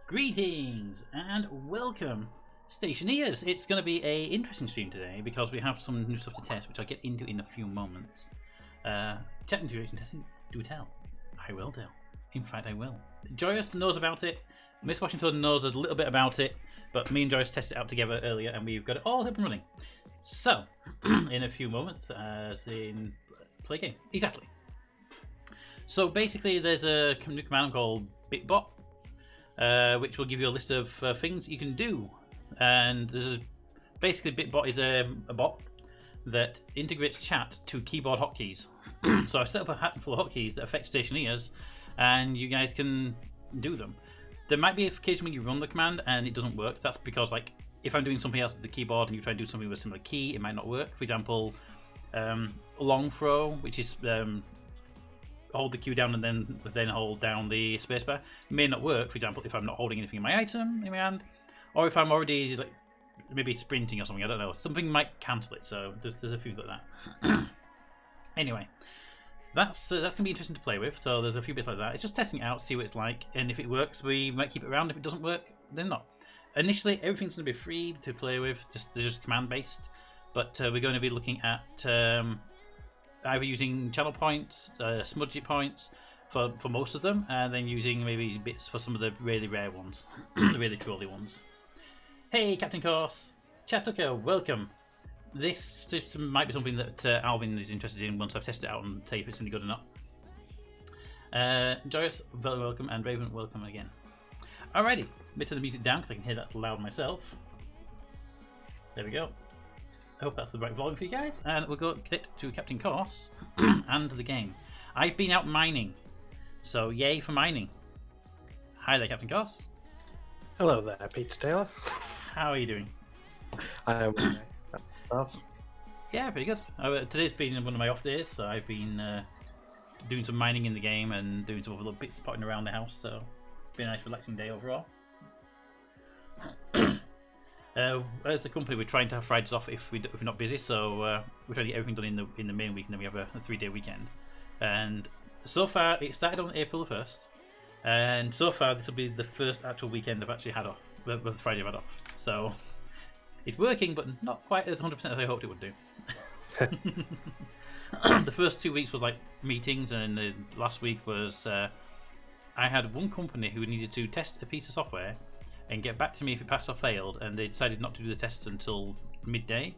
Greetings and welcome, Stationeers. It's going to be a interesting stream today because we have some new stuff to test, which I'll get into in a few moments. Chat integration testing, do tell. I will tell. In fact, I will. Joyous knows about it. Miss Washington knows a little bit about it, but me and Joyous tested it out together earlier, and we've got it all up and running. So, in a few moments, as in play game. Exactly. So basically, there's a new command called bitbot, which will give you a list of things you can do. And basically bitbot is a bot that integrates chat to keyboard hotkeys. So I've set up a handful of hotkeys that affect Stationeers, and you guys can do them. There might be an occasion when you run the command and it doesn't work. That's because, like, if I'm doing something else with the keyboard and you try and do something with a similar key, it might not work. For example, long throw, which is hold the Q down and then hold down the spacebar, may not work. For example, if I'm not holding anything in my item in my hand, or if I'm already like maybe sprinting or something, I don't know. Something might cancel it. So there's a few like that. Anyway, that's gonna be interesting to play with. So there's a few bits like that. It's just testing it out, see what it's like, and if it works, we might keep it around. If it doesn't work, then not. Initially, everything's gonna be free to play with. They're just command based, but we're going to be looking at either using channel points, smudgy points for most of them, and then using maybe bits for some of the really rare ones, the really trolly ones. Hey, Captain Course, Chatuka, welcome. This system might be something that Alvin is interested in once I've tested it out and tell you if it's any good or not. Joyous, very welcome, and Raven, welcome again. Alrighty, bit of the music down because I can hear that loud myself. There we go. I hope that's the right volume for you guys, and we'll go connect to Captain Course and the game. I've been out mining, so yay for mining. Hi there, Captain Course. Hello there, Peter Taylor. How are you doing? I am. Yeah, pretty good. Today's been one of my off days, so I've been doing some mining in the game and doing some other little bits potting around the house, so it's been a nice relaxing day overall. As a company, we're trying to have Fridays off if we're not busy, so we're trying to get everything done in the main week, and then we have a 3-day weekend. And so far, it started on April the 1st, and so far this will be the first actual weekend I've actually had off, the Friday I've had off. So it's working, but not quite as 100% as I hoped it would do. The first 2 weeks was like meetings, and the last week was I had one company who needed to test a piece of software and get back to me if it passed or failed, and they decided not to do the tests until midday,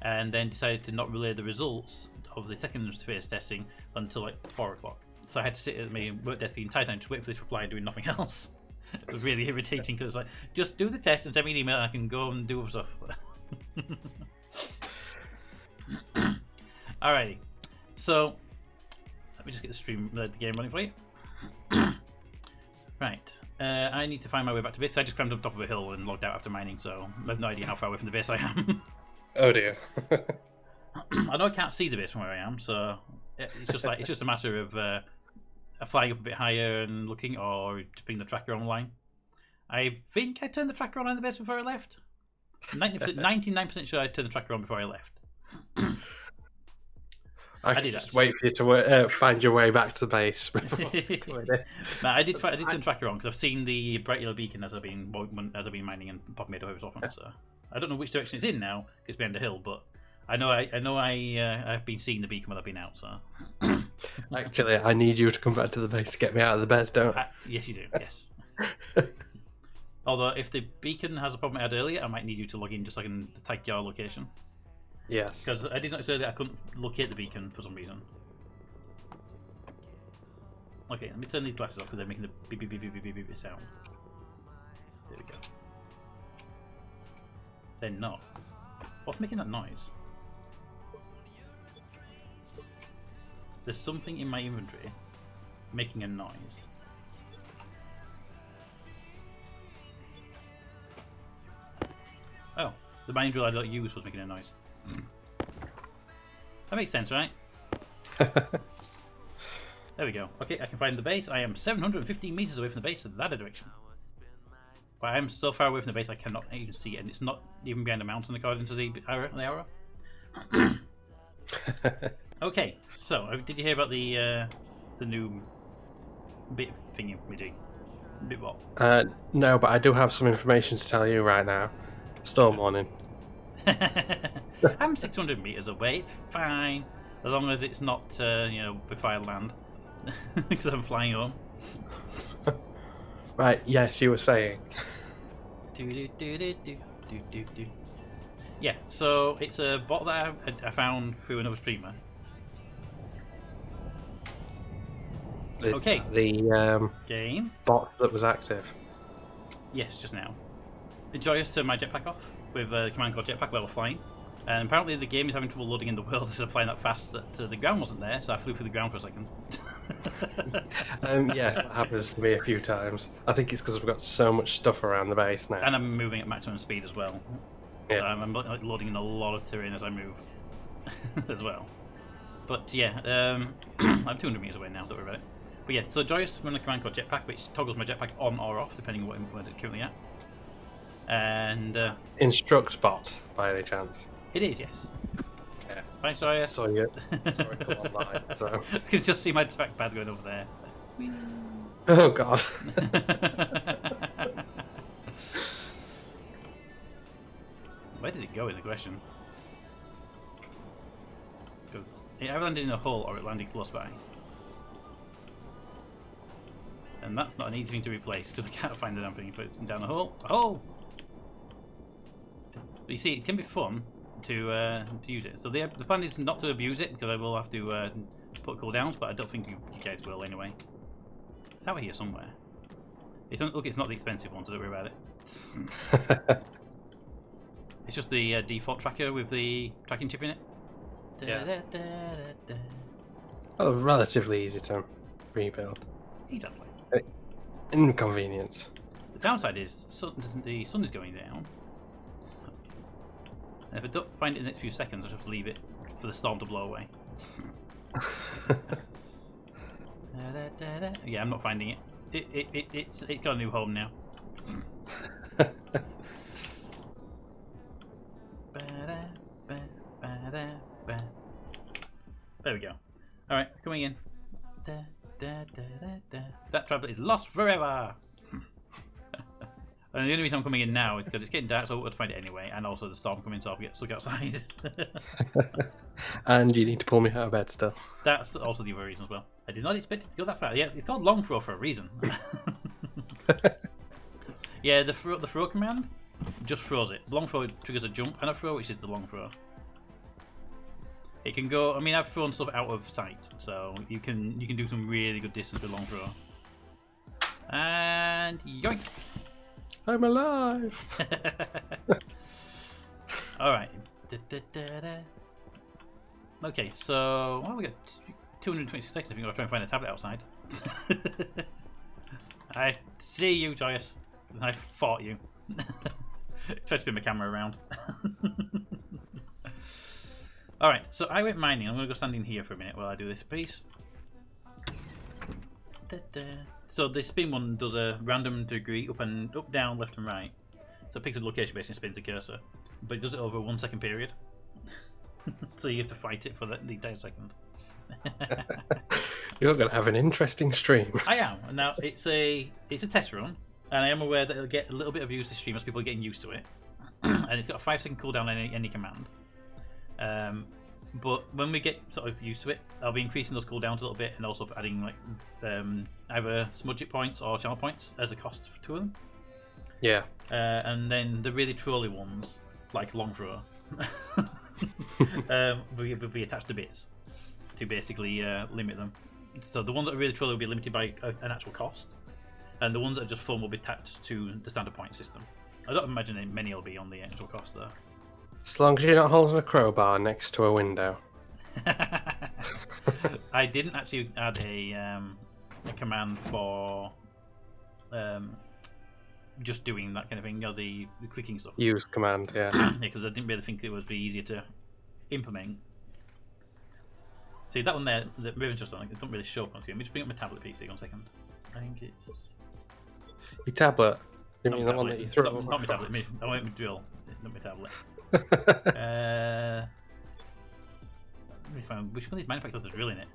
and then decided to not relay the results of the second phase testing until like 4 o'clock. So I had to sit at my work desk the entire time to wait for this reply and doing nothing else. It was really irritating because like, just do the test and send me an email and I can go and do other stuff. Alrighty, so let me just get the game running for you. Right, I need to find my way back to base. I just climbed up top of a hill and logged out after mining, so I have no idea how far away from the base I am. Oh dear. I know I can't see the base from where I am, so it's just a matter of flying up a bit higher and looking, or putting the tracker online. I think I turned the tracker on in the base before I left. 99% sure I turned the tracker on before I left. I did just wait for you to find your way back to the base. No, I did turn the tracker on because I've seen the bright yellow beacon as I've been mining and popping it over so often. So I don't know which direction it's in now because it's behind the hill, but I know I've been seeing the beacon when I've been out. So actually, I need you to come back to the base to get me out of the bed, don't I? Yes, you do. Yes. Although if the beacon has a problem I had earlier, I might need you to log in just so I can take your location. Yes. Because I did not say that I couldn't locate the beacon for some reason. Okay, let me turn these glasses off because they're making the beep beep beep beep beep beep sound. There we go. They're not. What's making that noise? There's something in my inventory making a noise. Oh, the mining drill I don't use was making a noise. That makes sense, right? There we go. Okay, I can find the base. I am 715 meters away from the base in that direction. But I am so far away from the base I cannot even see it, and it's not even behind a mountain according to the arrow. Okay, so did you hear about the new bit thingy we do? Bit what? No, but I do have some information to tell you right now. Storm warning. I'm 600 meters away. It's fine, as long as it's not, before I land, because I'm flying home. Right. Yes, you were saying. Yeah. So it's a bot that I found through another streamer. It's Okay. the Game. bot that was active. Yes, just now. Enjoy us turn my jetpack off with a command called jetpack while we're flying. And apparently the game is having trouble loading in the world as I'm flying that fast that the ground wasn't there, so I flew through the ground for a second. Yes, that happens to me a few times. I think it's because we've got so much stuff around the base now. And I'm moving at maximum speed as well. Yeah. So I'm like, loading in a lot of terrain as I move as well. But yeah, I'm 200 meters away now, don't worry about it. But yeah, so Joyous run a command called jetpack, which toggles my jetpack on or off depending on what it's currently at. And Instruct bot, by any chance? it is, yes. Yeah. Thanks, Joyous. Saw you come online, so. You can just see my trackpad going over there. Oh god. Where did it go is the question. Because it either landed in a hole or it landed close by. And that's not an easy thing to replace because I can't find the damn thing. Put it down the hole. A hole! But you see, it can be fun to use it. So the plan is not to abuse it because I will have to put cooldowns, but I don't think you guys will anyway. It's out here somewhere. Look, it's not the expensive one, so don't worry about it. It's just the default tracker with the tracking chip in it. Yeah. Oh, relatively easy to rebuild. Exactly. Inconvenience. The downside is the sun is going down. And if I don't find it in the next few seconds, I have to leave it for the storm to blow away. Yeah, I'm not finding it. It's got a new home now. There we go. Alright, coming in. That traveler is lost forever! And the only reason I'm coming in now is because it's getting dark, so I would find it anyway, and also the storm coming, so I'll get stuck outside. And you need to pull me out of bed still. That's also the other reason as well. I did not expect it to go that far. Yeah, it's called long throw for a reason. Yeah, the throw command just throws it. Long throw triggers a jump and a throw, which is the long throw. It can go. I mean, I've thrown stuff out of sight, so you can do some really good distance with long throw. And yoink! I'm alive. All right. Okay, so we got 226 seconds. I think I'll try and find a tablet outside. I see you, Joyous. I fought you. Try to spin my camera around. Alright, so I went mining. I'm going to go stand in here for a minute while I do this piece. So the spin one does a random degree up, down, left and right. So it picks a location based and spins a cursor. But it does it over a 1 second period. So you have to fight it for the entire second. You're going to have an interesting stream. I am. Now, it's a test run. And I am aware that it'll get a little bit of use this stream as people are getting used to it. And it's got a 5-second cooldown on any command. But when we get sort of used to it, I'll be increasing those cooldowns a little bit and also adding like either smudge it points or channel points as a cost to them. Yeah. And then the really trolly ones, like long throw, will be attached to bits to basically limit them. So the ones that are really trolly will be limited by an actual cost, and the ones that are just fun will be attached to the standard point system. I don't imagine many will be on the actual cost though. As long as you're not holding a crowbar next to a window. I didn't actually add a command for just doing that kind of thing, the clicking stuff. Use command, yeah. Yeah, because I didn't really think it would be easier to implement. See, that one there, the Raven's just on, it doesn't really show up on screen. Let me just bring up my tablet PC 1 second. I think it's... Your tablet? You mean the one that you threw? Not my tablet, I want my drill, not my tablet. Let me find which one of these manufacturers has a drill in it.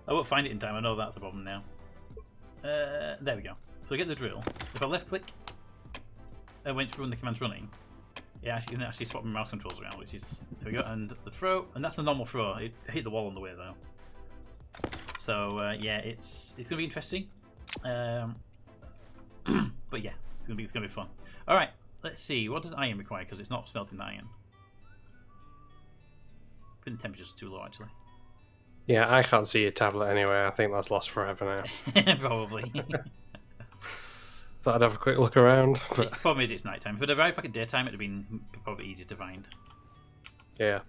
I won't find it in time, I know that's the problem now. There we go. So I get the drill. If I left click and went to run the commands running, yeah, actually, you can actually swap my mouse controls around, which is, there we go, and the throw, and that's the normal throw. It hit the wall on the way though. So yeah, it's gonna be interesting. But yeah, it's gonna be fun. All right, let's see. What does iron require? Because it's not smelting the iron. I think the temperature's too low actually. Yeah, I can't see your tablet anyway. I think that's lost forever now. Probably. Thought I'd have a quick look around. But... It's probably it's nighttime. If it arrived back at daytime, it'd have been probably easier to find. Yeah.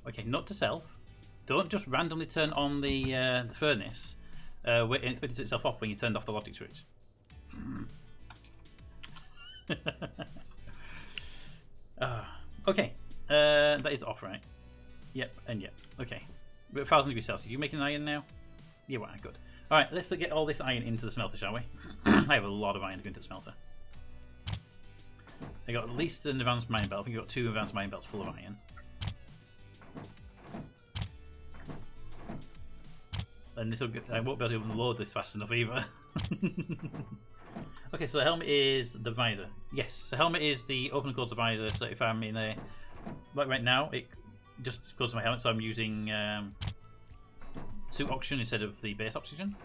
Okay, note to self: don't just randomly turn on the furnace. Wait, and expect it to itself off when you turned off the logic switch. Okay, that is off, right? Yep, and yep. Okay, we're at 1000 degrees Celsius. You making an iron now? Yeah, well, good. All right, let's get all this iron into the smelter, shall we? I have a lot of iron to go into the smelter. I got at least an advanced mine belt. I think I got 2 advanced mine belts full of iron. And this I won't be able to load this fast enough either. Okay, so the helmet is the visor. Yes, the helmet is the open and close the visor. So if I'm in a, like right now, it just goes to my helmet. So I'm using suit oxygen instead of the base oxygen.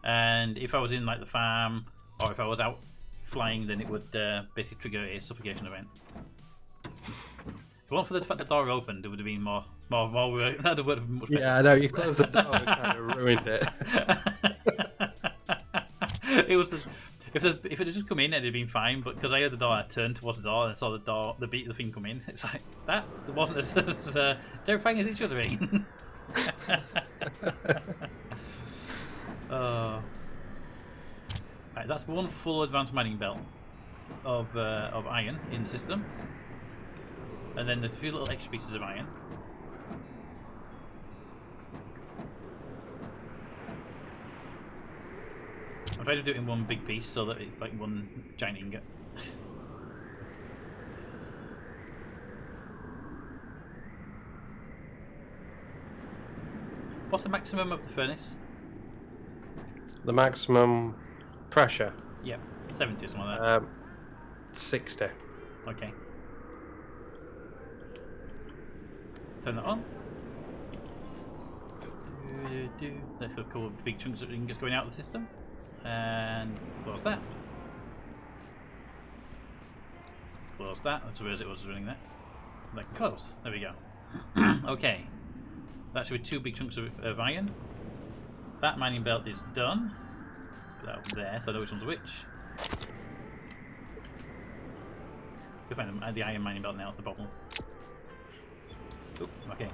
And if I was in like the farm or if I was out flying, then it would basically trigger a suffocation event. If it weren't for the fact the door opened, it would have been more work. That would have been much better. Yeah, I know, you closed the door and kind of ruined it. It was if it had just come in, it'd have been fine. But because I heard the door, I turned towards the door and I saw the thing come in. It's like that wasn't as terrifying as it should have been. Right, that's one full advanced mining belt of iron in the system, and then there's a few little extra pieces of iron. I'm trying to do it in one big piece so that it's like one giant ingot. What's the maximum of the furnace? The maximum pressure? Yeah, 70 or something like that. 60. Okay. Turn that on. There's a couple of big chunks of ingots going out of the system. And close that. Close that. That's where it was running there. Like close. There we go. Okay. That should be 2 big chunks of iron. That mining belt is done. Put that over there so I know which one's which. Go find the iron mining belt now, it's the problem. Oops, okay.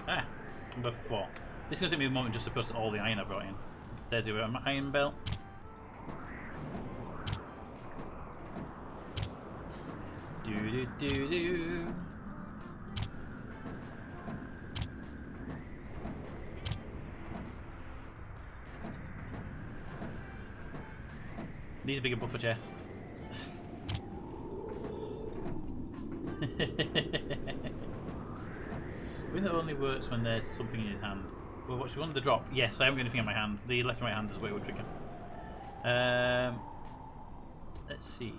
Number 4. This is going to take me a moment just to process all the iron I brought in. There's the iron belt. Do. Need a bigger buffer chest. Wind that only works when there's something in his hand. Well, what you want? The drop? Yes, I haven't got anything in my hand. The left and right hand is where it would trigger. Let's see.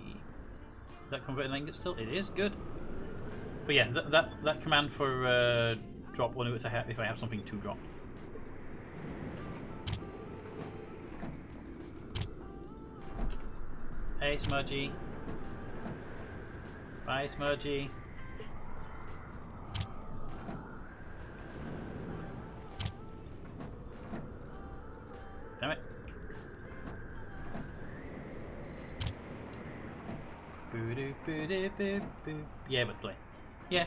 Is that converting ingot still? It is, good. But yeah, that command for drop one if I have something to drop. Hey, Smudgy. Bye, Smudgy. Damn it. Yeah, but delay. Yeah,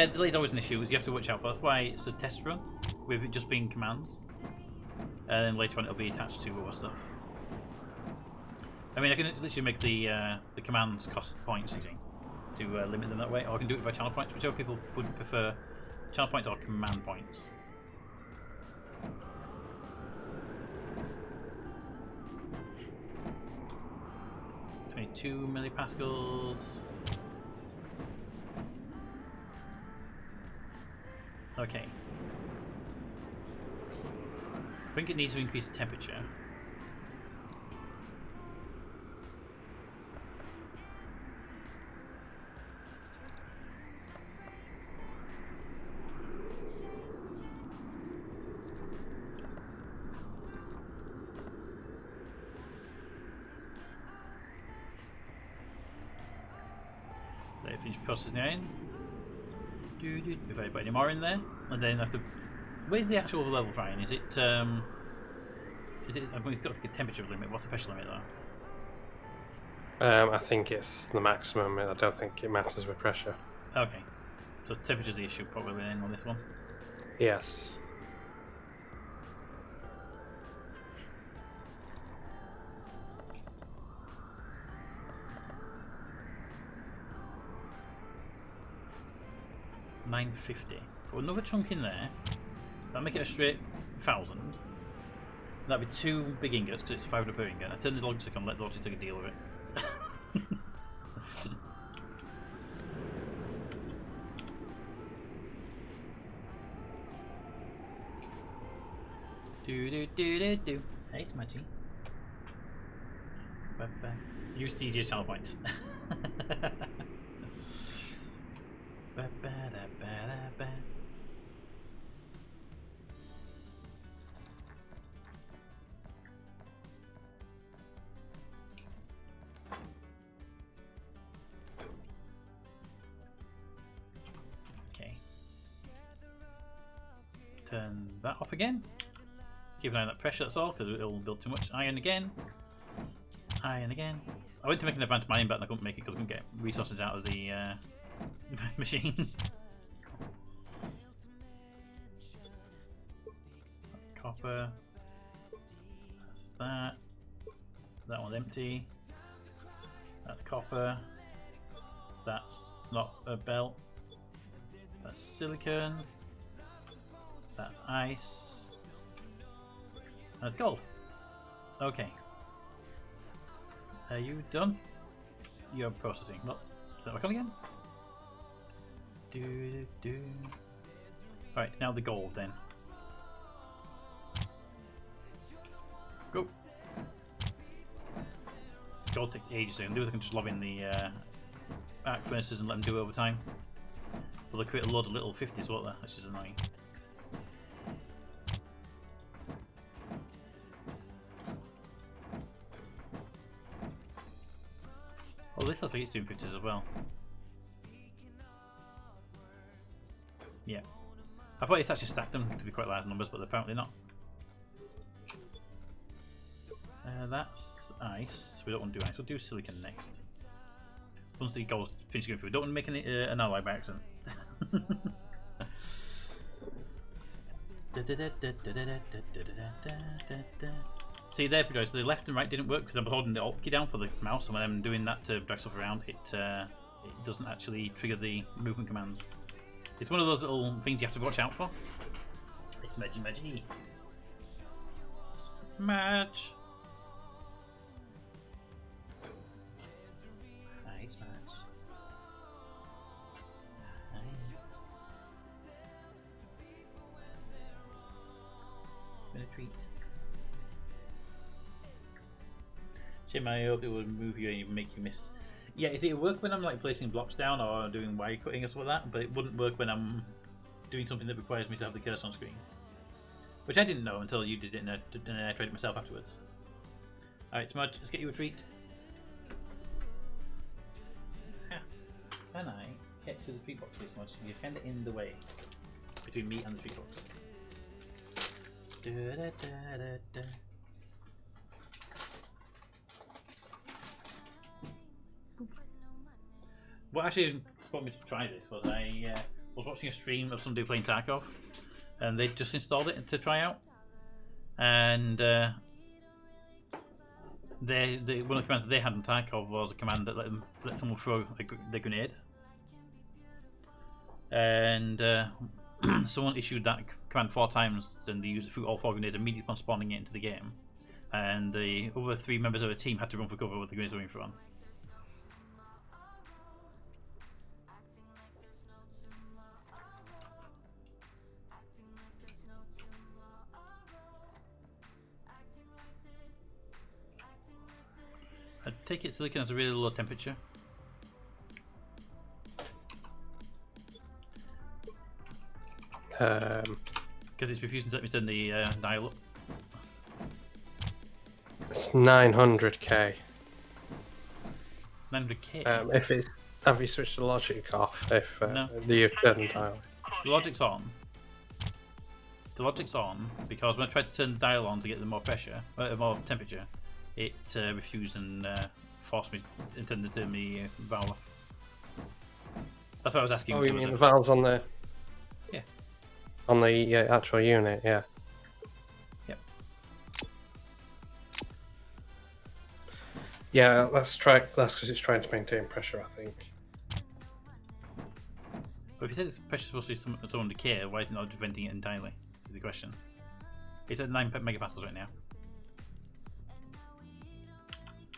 delay's always an issue. You have to watch out for. That's why it's a test run with it just being commands, and then later on it'll be attached to other stuff. I mean, I can literally make the commands cost points, you see, to limit them that way, or I can do it by channel points, whichever people would prefer, channel points or command points. 22 millipascals. Okay. think it needs to increase the temperature. Let it finish processing in. If I put any more in there, and then I have to. Where's the actual level frying? Is it? I'm going to got a temperature limit. What's the pressure limit though? I think it's the maximum. I don't think it matters with pressure. Okay, so temperature's the issue probably then on this one. Yes. $950. Put another chunk in there. That'll make it a straight 1,000. That'd be 2 big ingots because it's 500 per ingot. I turn the logistics on, let the logistics take a deal with it. Do. Hey, it's Maggie. Use DJ's channel points. Okay. Turn that off again. Keep an eye on that pressure, that's all, because it'll build too much. Iron again. Iron again. I went to make an advanced mining, but I couldn't make it because I couldn't get resources out of the machine. Copper. That's that. That one's empty. That's copper. That's not a belt. That's silicon. That's ice. That's gold. Okay. Are you done? You're processing. What? Is that work on again? Right, now the gold then. Go. Gold takes ages to do. They can just lob in the arc furnaces and let them do it over time. But they create a load of little 50s, won't they? Which is annoying. Oh, this looks like it's doing 50s as well. Yeah. I thought it's actually stacked them to be quite large numbers, but apparently not. That's ice. We don't want to do ice. We'll do silicon next. Once the gold finishes going through, we don't want to make an alloy by accident. See there, guys. The left and right didn't work because I'm holding the Alt key down for the mouse, and when I'm doing that to drag stuff around, it doesn't actually trigger the movement commands. It's one of those little things you have to watch out for. It's Maggie. Match. Hi, it's Match. Hi. Been a treat. Jim, I hope it will move you and even make you miss. Yeah, it would work when I'm like placing blocks down or doing wire cutting or something like that, but it wouldn't work when I'm doing something that requires me to have the cursor on screen. Which I didn't know until you did it and I tried it myself afterwards. Alright, Smudge, let's get you a treat. Can I get to the treat box, please, Smudge? You're kind of in the way between me and the treat box. What actually brought me to try this was I was watching a stream of somebody playing Tarkov, and they just installed it to try out, and one of the commands that they had in Tarkov was a command that let someone throw the grenade, and someone issued that command 4 times, and they used it through all 4 grenades immediately upon spawning it into the game, and the other 3 members of the team had to run for cover with the grenades running from. I take it silicon has a really low temperature. Because it's refusing to let me turn the dial up. It's 900k. 900k. If it's have you switched the logic off? If No. the turn dial. The logic's on. The logic's on because when I tried to turn the dial on to get the more pressure, more temperature, it refused and forced me to turn the valve off. That's what I was asking. Oh, you mean the valves on the? Yeah. On the actual unit, yeah. Yep. Yeah, that's because it's trying to maintain pressure, I think. But if you said it's pressure supposed to be someone to care, why is it not just venting it entirely? Is the question. It's at 9 megapascals right now.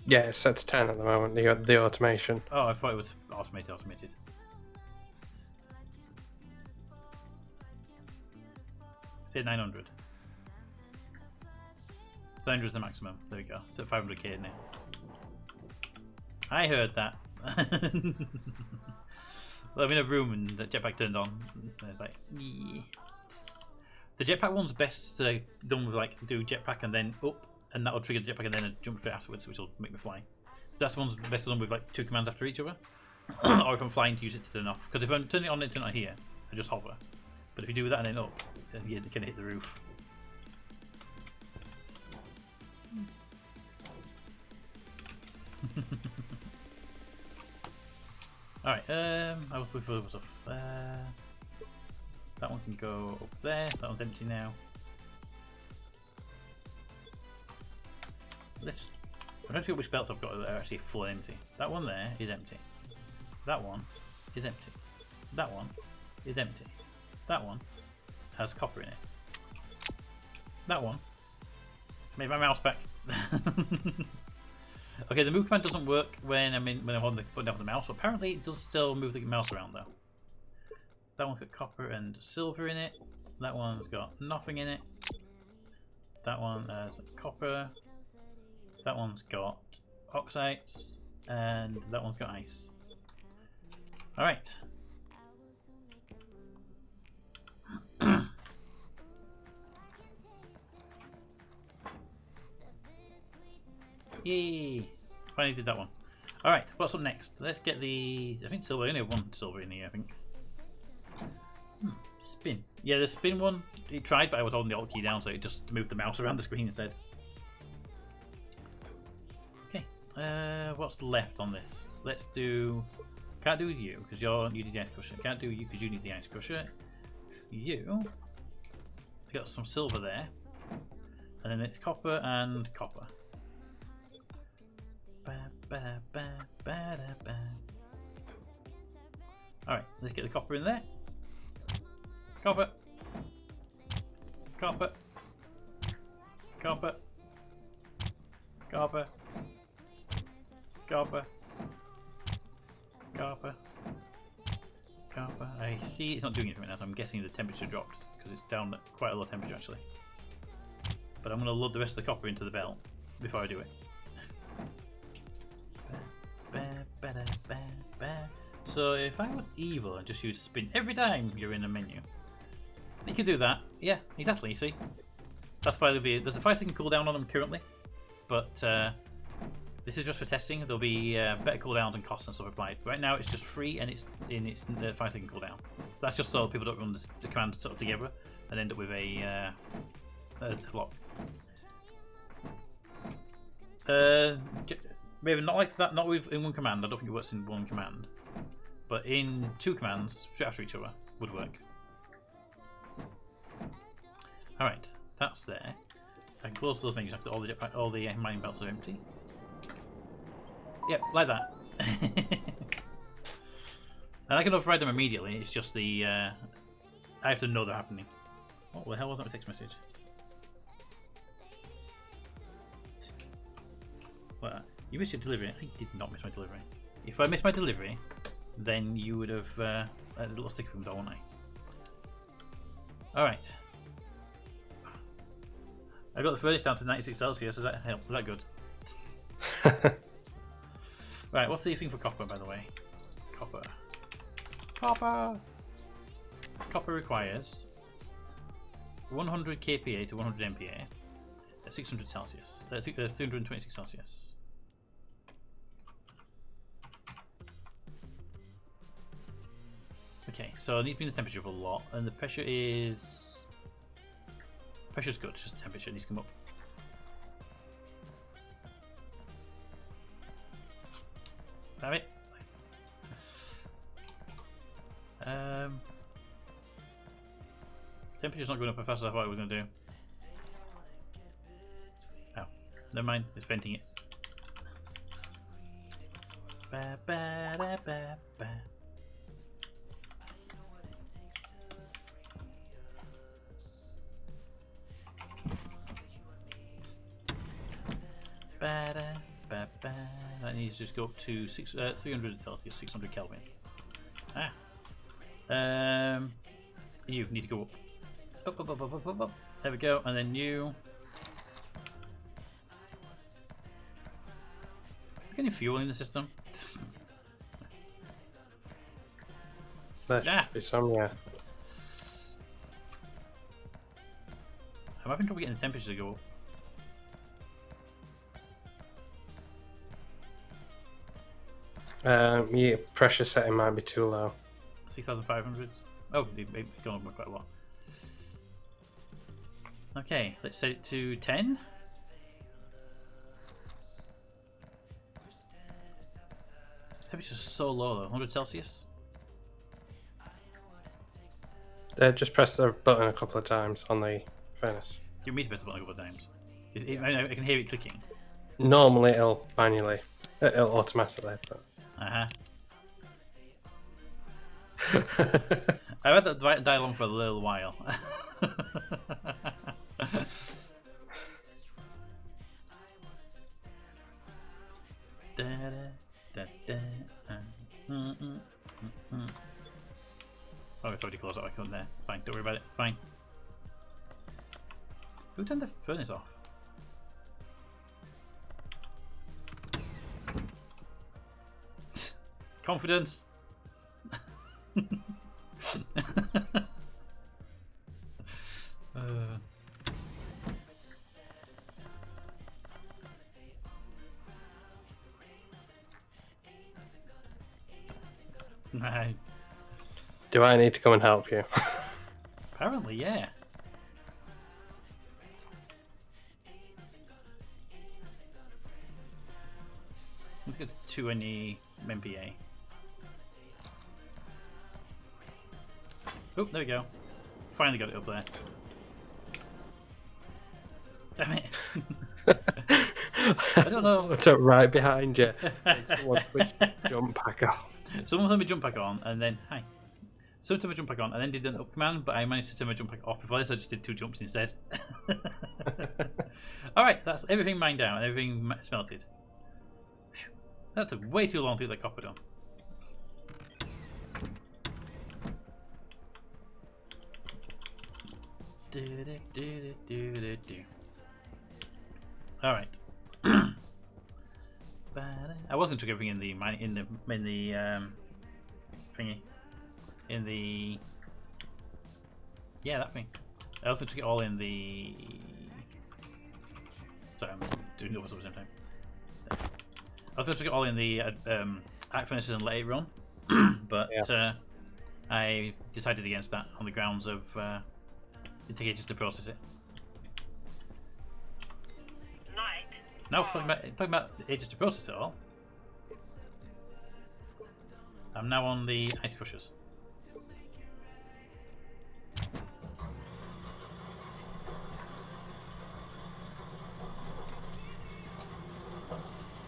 Yeah, it's set to 10 at the moment. The automation. Oh, I thought it was automated. Say 900. 900 is the maximum. There we go. It's at 500k now. I heard that. Well, I'm in a room and the jetpack turned on. It's like, yeah. The jetpack one's best done with like do jetpack and then up, and that'll trigger the jetpack and then a jump straight afterwards, which will make me fly. That's the one's best done with like 2 commands after each other. Or if I'm flying, to use it to turn off. Because if I'm turning it on and turn it on here, I just hover. But if you do that and then up, then yeah, they can hit the roof. Alright, I was looking for other stuff. That one can go up there, that one's empty now. I don't know which belts I've got that are actually full empty. That one there is empty. That one is empty. That one is empty. That one has copper in it. That one made my mouse back. Okay, the move command doesn't work when I'm holding the button down for the mouse, but apparently it does still move the mouse around though. That one's got copper and silver in it. That one's got nothing in it. That one has copper. That one's got oxides, and that one's got ice. Alright. Yay! Finally did that one. Alright, what's up next? Let's get the... I think silver, I only have one silver in here, I think. Spin. Yeah, the spin one, it tried, but I was holding the Alt key down, so it just moved the mouse around the screen instead. Okay, what's left on this? Let's do... Can't do you, because you need the ice crusher. Can't do you, because you need the ice crusher. You... Got some silver there. And then it's copper and copper. Alright, let's get the copper in there. Copper. Copper. Copper. Copper. Copper. Copper. Copper. I see it's not doing anything right now, so I'm guessing the temperature dropped because it's down at quite a low temperature actually. But I'm going to load the rest of the copper into the belt before I do it. So if I was evil and just use spin every time you're in a menu, you could do that. Yeah, exactly. See, that's why there's a 5-second cooldown on them currently, but this is just for testing. There'll be better cooldowns and costs and stuff applied. Right now it's just free and it's in its 5-second cooldown. That's just so people don't run the commands sort of together and end up with a block. Maybe not like that. Not in one command. I don't think it works in one command. But in 2 commands, straight after each other, would work. Alright, that's there. I can close those menus after all the mining belts are empty. Yep, like that. And I can override them immediately, it's just the... I have to know they're happening. What the hell was that text message? What? You missed your delivery. I did not miss my delivery. If I missed my delivery, then you would have a little sticker from the door, wouldn't I? Alright. I got the furnace down to 96 Celsius. Does that help? Is that good? Right, what's the thing for copper, by the way? Copper. Copper! Copper requires 100 kPa to 100 MPa at 600 Celsius. 326 Celsius. Okay, so I need to be in the temperature of a lot, and the pressure is... Pressure's good, it's just the temperature needs to come up. Damn it. Temperature's not going up as fast as I thought it was going to do. Oh, never mind, it's venting it. Ba, ba, da, ba, ba. Ba, da, ba, ba. That needs to just go up to 300 Celsius, 600 Kelvin. You need to go up. Up. There we go, and then you. Getting fuel in the system. There should be some, yeah. I'm having trouble getting the temperature to go up. Your pressure setting might be too low. 6,500. Oh, it's gone up quite a lot. Okay, let's set it to 10. Temperature's so low though, 100 Celsius. Just press the button a couple of times on the furnace. You need to press the button a couple of times. I can hear it clicking. Normally it'll automatically, but... I've had that dialogue for a little while. Oh, it's already closed out. I couldn't there. Fine, don't worry about it. Fine. Who turned the furnace off? Confidence. Right. Do I need to come and help you? Apparently, yeah. Look at 220 MPa. Oh, there we go. Finally got it up there. Damn it. I don't know. What's up right behind you? Someone switched jump pack on. Someone told me jump pack on and then, hi. Someone told me jump pack on and then did an up command, but I managed to turn my jump pack off before this, so I just did 2 jumps instead. Alright, that's everything mined out and everything smelted. Whew. That took way too long to get that copper done. All right. I was going to check everything in the thingy, in the that thing. I also took it all in the. Sorry, I'm doing doubles at the same time. I also took it all in the arc furnaces and let it run, but I decided against that on the grounds of it takes ages to process it. No, talking about ages to process it all. I'm now on the ice crushers.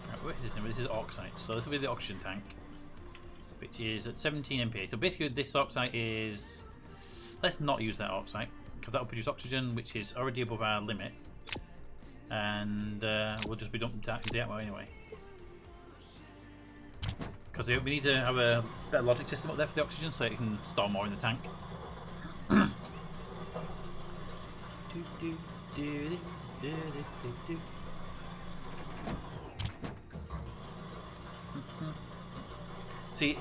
Right, what is this? This is oxide, so this will be the oxygen tank, which is at 17 MPa. So basically, this oxide is. Let's not use that oxide because that will produce oxygen, which is already above our limit. And we'll just be dumping the atmo anyway. Because we need to have a better logic system up there for the oxygen so it can store more in the tank. See,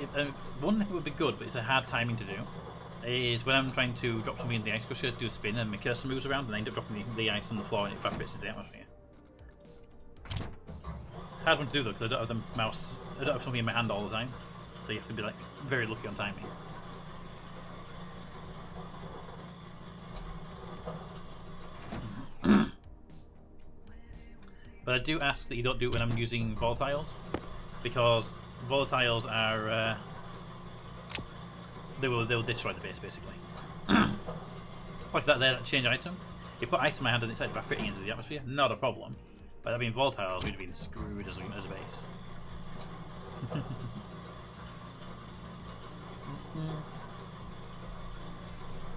one thing would be good, but it's a hard timing to do, is when I'm trying to drop something in the ice crusher, do a spin, and my cursor moves around, and I end up dropping the ice on the floor and it evaporates into the atmosphere. Hard one to do though, because I don't have the mouse, I don't have something in my hand all the time, so you have to be like very lucky on timing. But I do ask that you don't do it when I'm using volatiles, because volatiles are they'll destroy the base basically. Like that there, that change item. You put ice in my hand and it's evaporating into the atmosphere, not a problem. But that being volatiles, we'd have been screwed as a base.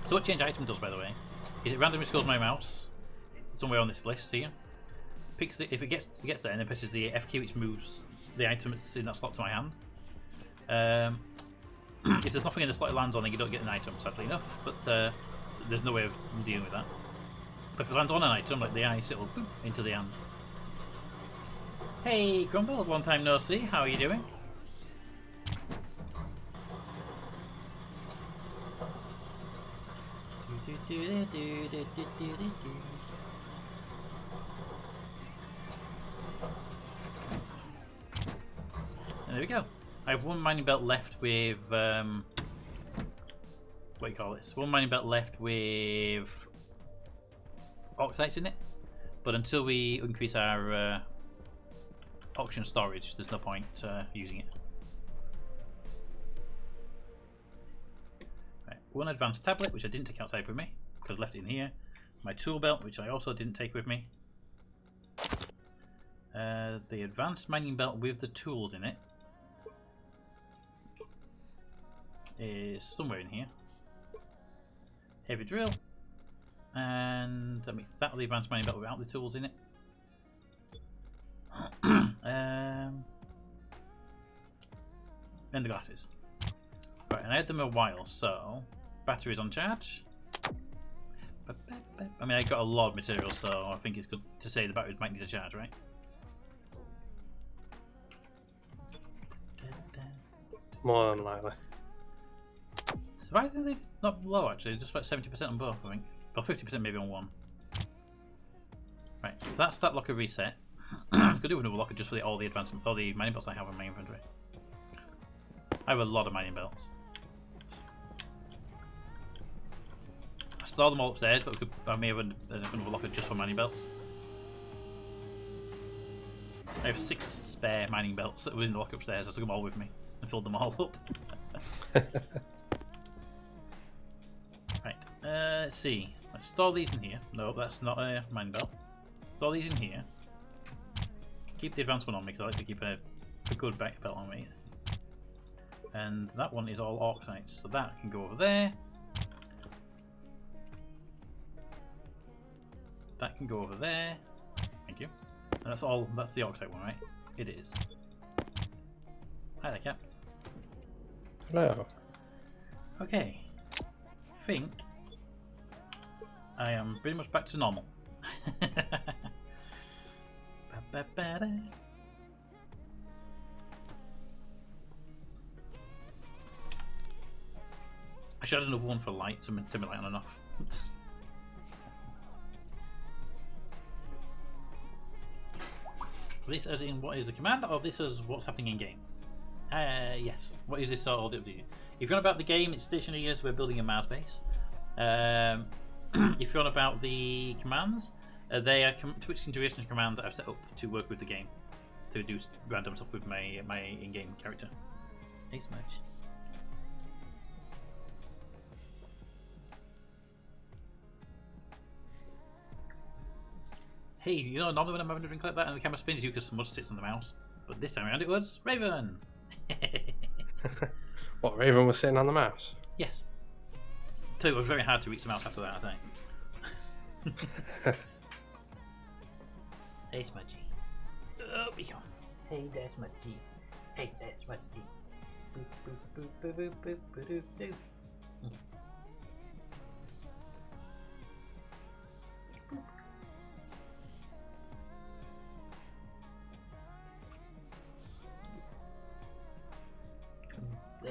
So what change item does, by the way, is it randomly scrolls my mouse somewhere on this list here. Picks it, if it gets there, and then presses the F key, which moves the item that's in that slot to my hand. If there's nothing in the slot it lands on, then you don't get an item, sadly enough. But there's no way of dealing with that. But if it lands on an item like the ice, it'll boop into the hand. Hey, Crumble, long time no see. How are you doing? And there we go. I have one mining belt left with what do you call this? One mining belt left with oxides in it. But until we increase our oxygen storage, there's no point using it. Right. One advanced tablet, which I didn't take outside with me because I left it in here. My tool belt, which I also didn't take with me. The advanced mining belt with the tools in it is somewhere in here. Heavy drill, and I mean that will the advanced mining belt without the tools in it. And the glasses. Right, and I had them a while, so batteries on charge. I mean, I got a lot of material, so I think it's good to say the batteries might need a charge, right? More than likely. Surprisingly not low actually, just about 70% on both, I think. Or 50% maybe on one. Right, so that's that locker reset. Could do another locker just for all the mining belts I have in my inventory. I have a lot of mining belts. I store them all upstairs, but I may have another locker just for mining belts. I have 6 spare mining belts that were in the locker upstairs. I took them all with me and filled them all up. Right, let's see. Let's store these in here. No, that's not a mining belt. Store these in here. Keep the advanced one on me because I like to keep a good back belt on me. And that one is all oxides, so that can go over there. That can go over there. Thank you. And that's all. That's the oxide one, right? It is. Hi there, Cap. Hello. Okay. Think I am pretty much back to normal. I should have another one for light to turn my light on and off. This as in what is the command, or this is what's happening in game? Yes. What is this all do? If you're on about the game, it's Stationeers, we're building a Mars base. If you're on about the commands, they are Twitch integration commands that I've set up to work with the game, to do random stuff with my in-game character. Hey, Smudge. Hey, you know, normally when I'm having a drink like that and the camera spins, you because Smudge sits on the mouse. But this time around it was Raven! What, Raven was sitting on the mouse? Yes. So it was very hard to reach the mouse after that, I think. Hey, Smudgy. Oh, we go. Hey, there, Smudgy. Hey, there, Smudgy. Boop, boop, boop, boop, boop, boop, boop, boop, boop.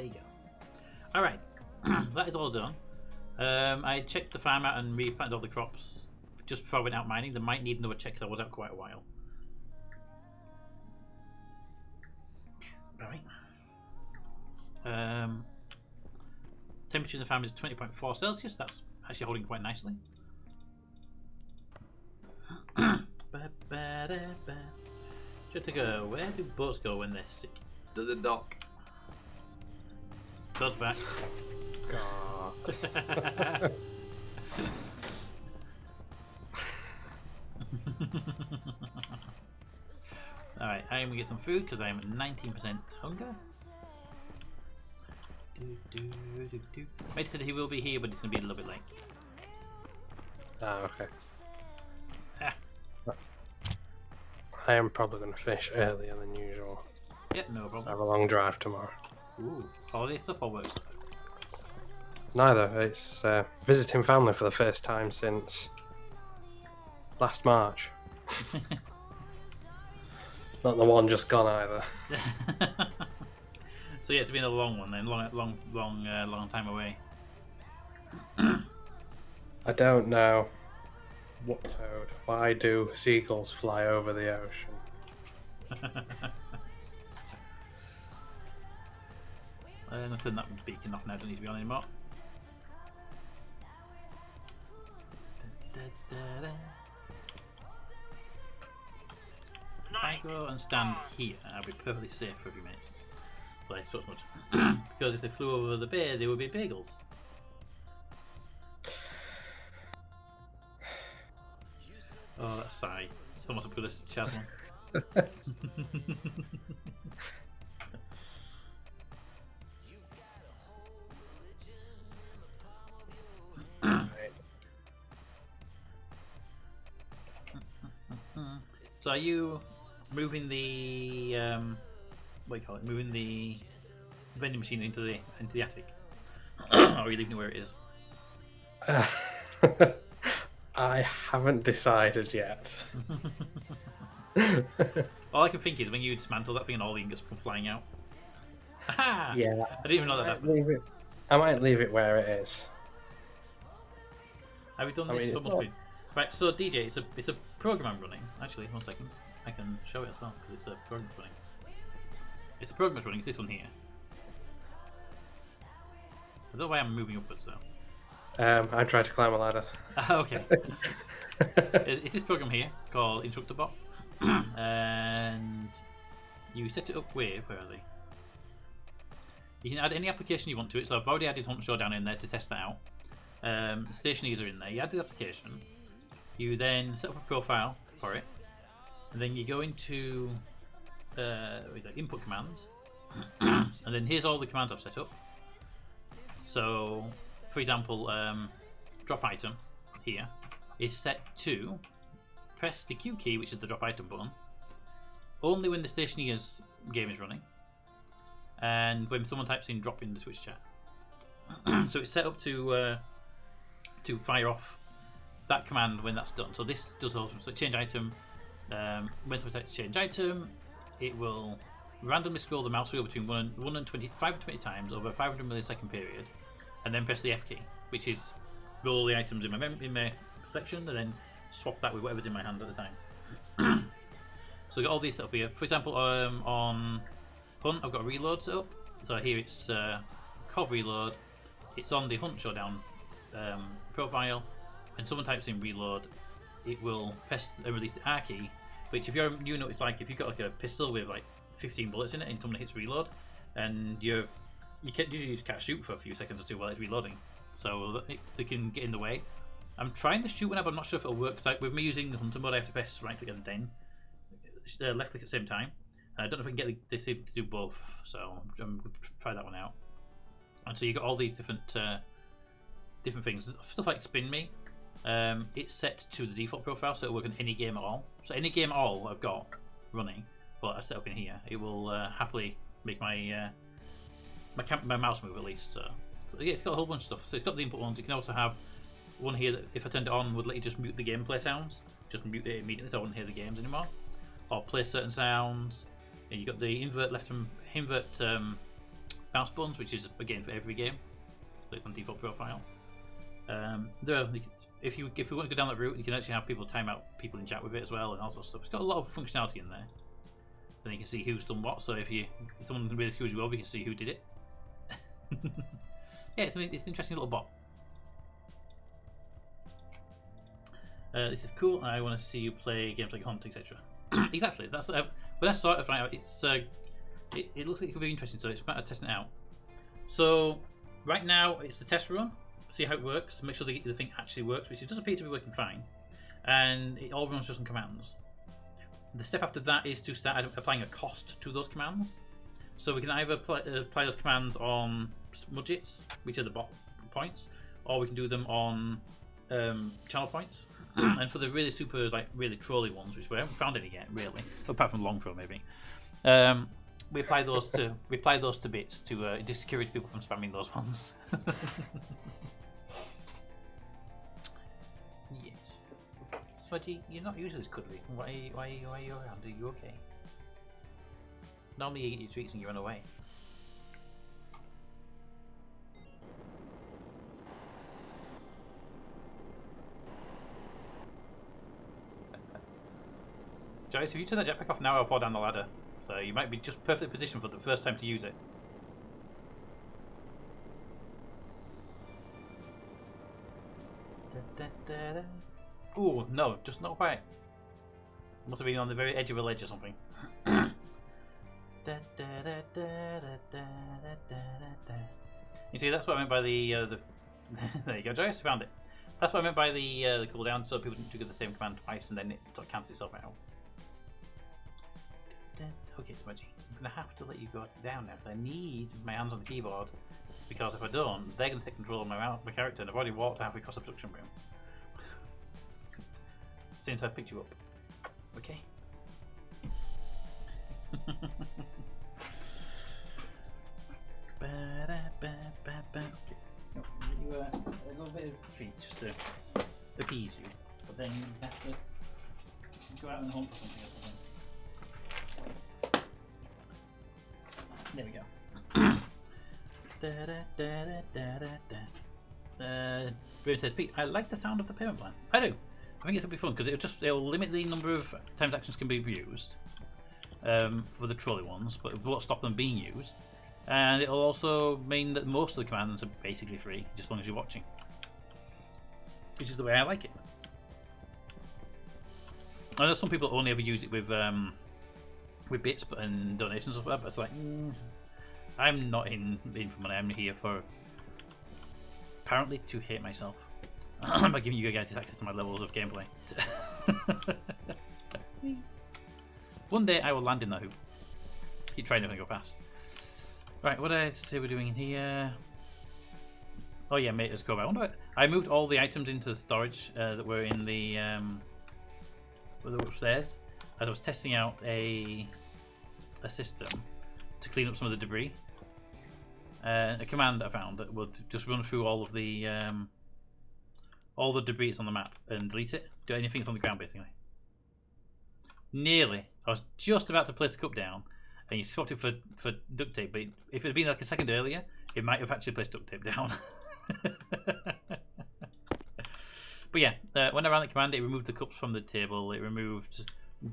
There you go. Alright, that is all done. I checked the farm out and replanted all the crops just before I went out mining. They might need another check because I was out quite a while. Right. Temperature in the farm is 20.4 Celsius. That's actually holding quite nicely. Just to go. Where do boats go when they're sick? To the dock. Boats back. God. Alright, I am going to get some food because I am at 19% hunger. Mate said he will be here, but it's going to be a little bit late. Ah, okay. Ah. I am probably going to finish earlier than usual. Yep, no problem. I have a long drive tomorrow. Ooh, holiday stuff or work stuff? Neither. It's visiting family for the first time since last March. Not the one just gone either. So yeah, it's been a long one then, long time away. I don't know what toad. Why do seagulls fly over the ocean? Nothing that beacon off now, don't need to be on anymore. If I go and stand here, I'll be perfectly safe for a few minutes. But I thought much. Because if they flew over the bay, they would be bagels. Oh, that sigh. It's almost a Buddhist Chaz one. So are you moving the what do you call it? Moving the vending machine into the attic, or are you leaving it where it is? I haven't decided yet. All I can think is when you dismantle that thing and all the ingots come flying out. Aha! Yeah, I didn't even know that happened. I might leave it where it is. Have you done this for months? Right, so DJ, it's a program I'm running. Actually, 1 second, I can show it as well because it's a program running. It's a program running. It's this one here. I don't know why I'm moving upwards though. I tried to climb a ladder. Okay. It's this program here called Instructor Bot, and you set it up with where are they? You can add any application you want to it. So I've already added Hunt Showdown in there to test that out. Stationeers are in there. You add the application. You then set up a profile for it, and then you go into input commands, and then here's all the commands I've set up. So, for example, drop item here is set to press the Q key, which is the drop item button, only when the Stationeers game is running, and when someone types in drop in the Twitch chat. So it's set up to fire off that command when that's done. So this does also change item. When someone types change item, it will randomly scroll the mouse wheel between 5 and 20 times over a 500 millisecond period, and then press the F key, which is roll the items in my section, and then swap that with whatever's in my hand at the time. So I've got all these set up here. For example, on Hunt, I've got a reload set up. So here it's COV reload. It's on the Hunt Showdown profile. When someone types in reload, it will press and release the R key. Which, if you know, it's like if you've got like a pistol with like 15 bullets in it, and someone hits reload, and you can't shoot for a few seconds or two while it's reloading, so they can get in the way. I'm trying to shoot whenever. I'm not sure if it'll work. Cause with me using the hunter mode, I have to press right click and then left click at the same time. And I don't know if I can get this to do both, so I'm going to try that one out. And so you got all these different things, stuff like spin me. It's set to the default profile, so it'll work in any game at all. So any game at all I've got running, well, I set up in here, it will happily make my my mouse move at least. So yeah, it's got a whole bunch of stuff. So it's got the input ones. You can also have one here that if I turned it on would let you just mute the gameplay sounds, just mute it immediately so I wouldn't hear the games anymore, or play certain sounds. And you got the invert mouse buttons, which is again for every game. Click on default profile. If you want to go down that route, you can actually have people time out people in chat with it as well, and all sorts of stuff. It's got a lot of functionality in there. Then you can see who's done what. So if someone really screws you over, you can see who did it. Yeah, it's an interesting little bot. This is cool. I want to see you play games like Hunt, etc. Exactly. That's when I saw it. It looks like it could be interesting, so it's a matter of testing it out. So right now it's the test run. See how it works. Make sure the thing actually works, which it does appear to be working fine, and it all runs just on commands. The step after that is to start applying a cost to those commands. So we can either apply those commands on smudgets, which are the bot points, or we can do them on channel points. And for the really super, really trolly ones, which we haven't found any yet, really, apart from long throw maybe, we apply those to bits to discourage people from spamming those ones. Yes. Smudgy, you're not usually this cuddly. Why are you around? Are you okay? Normally you eat your treats and you run away. Joyce, if you turn that jetpack off now, I'll fall down the ladder. So you might be just perfectly positioned for the first time to use it. Ooh, no, just not quite. Must have been on the very edge of a ledge or something. You see, that's what I meant by the there you go, Joyce, found it. That's what I meant by the cooldown, so people didn't do the same command twice and then it sort of cancels itself out. Okay, Smudgy, I'm going to have to let you go down now, because I need my hands on the keyboard, because if I don't, they're going to take control of my character, and I've already walked halfway across the production room since I picked you up. Okay? You a little bit of treat just to appease you, but then you have to go out and hunt for something or something. There we go. Raven says, Pete, I like the sound of the payment plan. I do. I think it's going to be fun because it'll limit the number of times actions can be used for the trolley ones, but it won't stop them being used. And it'll also mean that most of the commands are basically free, just as long as you're watching. Which is the way I like it. I know some people only ever use it with bits and donations or whatever. It's like, I'm not in for money. I'm here for apparently to hate myself by giving you guys access to my levels of gameplay. One day I will land in that hoop. Keep trying to go past. Right, what did I say we're doing in here? Oh yeah, mate, let's go back. I moved all the items into the storage that were in the upstairs. As I was testing out a system to clean up some of the debris. A command I found that would just run through all the debris that's on the map and delete it. Do anything that's on the ground, basically. Nearly. I was just about to place the cup down, and you swapped it for duct tape. But if it had been like a second earlier, it might have actually placed duct tape down. But yeah, when I ran the command, it removed the cups from the table. It removed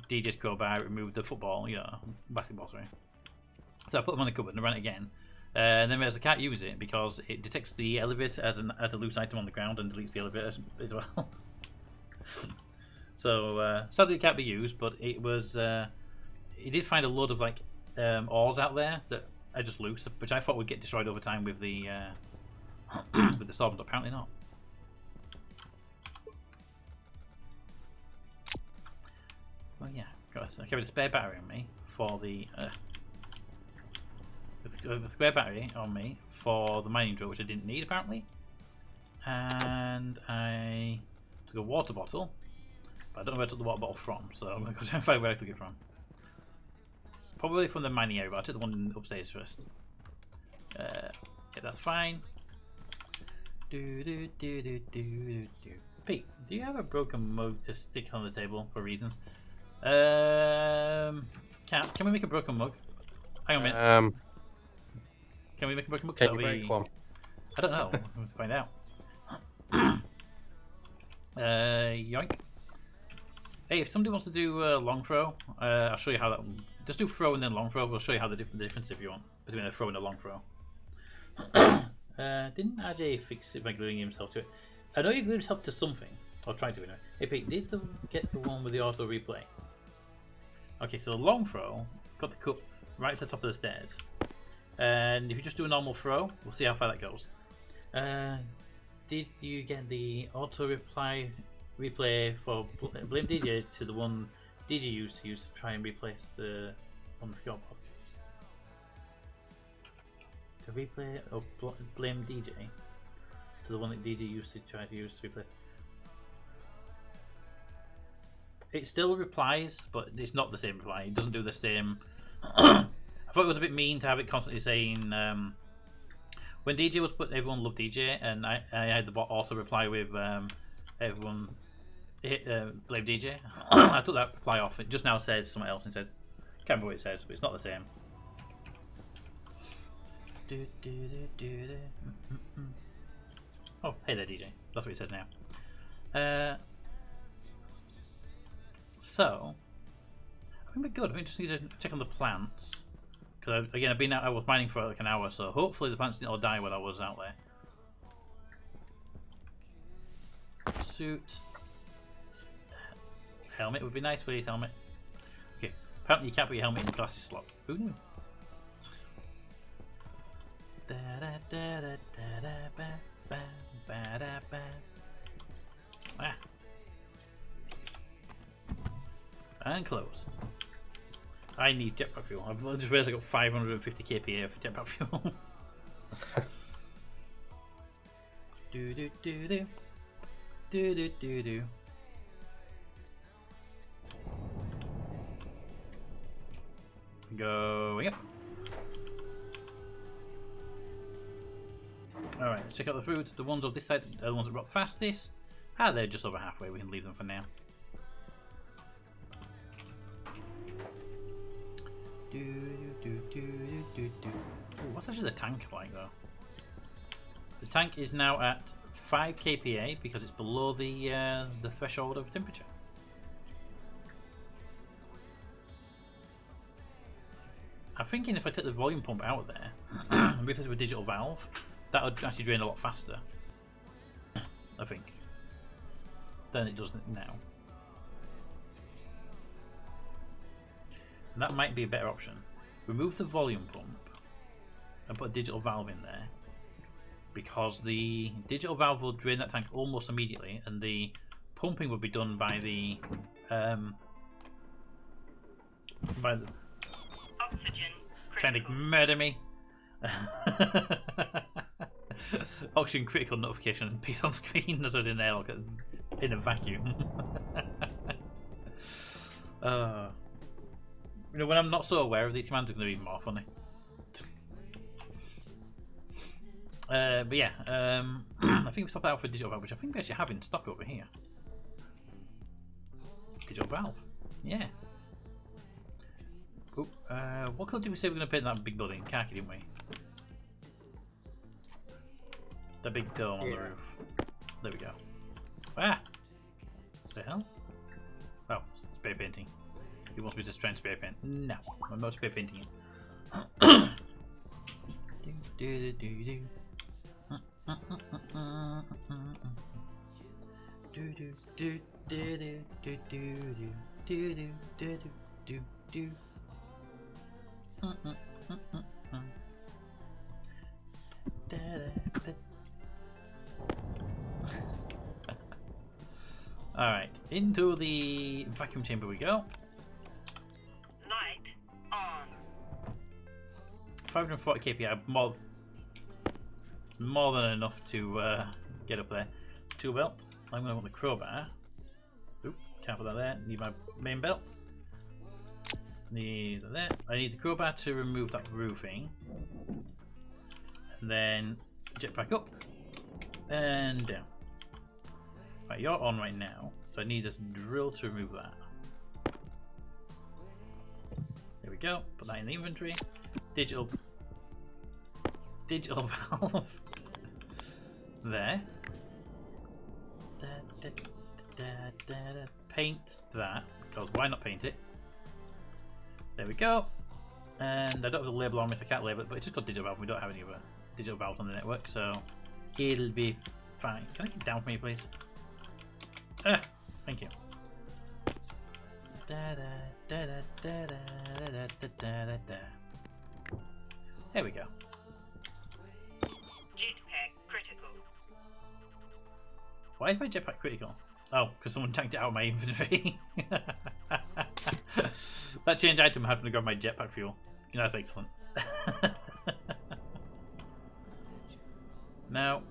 DJ's crowbar. It removed the football, basketball, sorry. So I put them on the cupboard and ran it again. And then realised I can't use it because it detects the elevator as a loose item on the ground and deletes the elevator as well. So sadly it can't be used, but it was. It did find a load of ores out there that are just loose, which I thought would get destroyed over time with the with the storm, but apparently not. Well, yeah, I carried a spare battery on me for the. A spare battery on me for the mining drill, which I didn't need apparently, and I took a water bottle, but I don't know where I took the water bottle from, so I'm going to try and find where I took it from. Probably from the mining area, but I took the one upstairs first. Yeah, that's fine. Pete, do you have a broken mug to stick on the table for reasons? Can we make a broken mug? Hang on a minute. Can we make a broken book? Can you make one? I don't know. We'll have to find out. Yoink. Hey, if somebody wants to do long throw, I'll show you how that. Just do throw and then long throw. We'll show you how the difference if you want between a throw and a long throw. Didn't RJ fix it by gluing himself to it? I know he glued himself to something. Or tried to anyway. Hey, Pete, did get the one with the auto replay? Okay, so the long throw got the cup right to the top of the stairs. And if you just do a normal throw, we'll see how far that goes. Did you get the auto replay for Blame DJ to the one DJ used to try and replace the on the scoreboard? To replay or Blame DJ to the one that DJ used to try to use to replace. It still replies, but it's not the same reply. It doesn't do the same. I thought it was a bit mean to have it constantly saying when DJ was put everyone loved DJ, and I had the bot auto reply with everyone blame DJ. I took that reply off. It just now says something else instead. Can't remember what it says, but it's not the same. Oh, hey there, DJ. That's what it says now. So, I think we're good. We just need to check on the plants. Because again, I was mining for like an hour, so hopefully the plants didn't all die while I was out there. Suit. Helmet would be nice, please, helmet. Okay, apparently you can't put your helmet in the glasses slot. Who knew? Ah. And closed. I need jetpack fuel. I just realized I got 550 kPa for jetpack fuel. do do do do do do do do. Going up. Alright, let's check out the food. The ones on this side are the ones that rock fastest. Ah, they're just over halfway. We can leave them for now. What's actually the tank like though? The tank is now at 5 kPa because it's below the threshold of temperature. I'm thinking if I take the volume pump out of there and replace it with a digital valve, that would actually drain a lot faster. I think. Than it does now. And that might be a better option. Remove the volume pump and put a digital valve in there, because the digital valve will drain that tank almost immediately, and the pumping will be done by the oxygen trying to murder me. Oxygen critical notification and piece on screen as I was in there, like in a vacuum. You know, when I'm not so aware of these commands, it's going to be even more funny. But yeah, I think we swap it out for digital valve, which I think we actually have in stock over here. Digital valve, yeah. Oh, what colour did we say we were going to paint that big building? Khaki, didn't we? The big dome on the roof. There we go. Ah! The hell? Oh, spray painting. He wants me to try and spray paint. No, I'm not spray painting it. Alright, into the vacuum chamber we go. light on. 540 kPa, it's more than enough to get up there. Tool belt. I'm going to want the crowbar. Oop, can't put that there. Need my main belt. Need that. I need the crowbar to remove that roofing. And then jetpack up and down. Right, you're on right now, so I need a drill to remove that. There we go. Put that in the inventory. Digital digital valve there. Paint that, because why not paint it? There we go. And I don't have the label on it, I can't label it, but it's just got digital valve. We don't have any other digital valves on the network, so it'll be fine. Can I get down for me, please? Thank you. There we go. Jetpack critical. Why is my jetpack critical? Oh, because someone tanked it out of my inventory. That change item happened to grab my jetpack fuel. That's excellent. Now,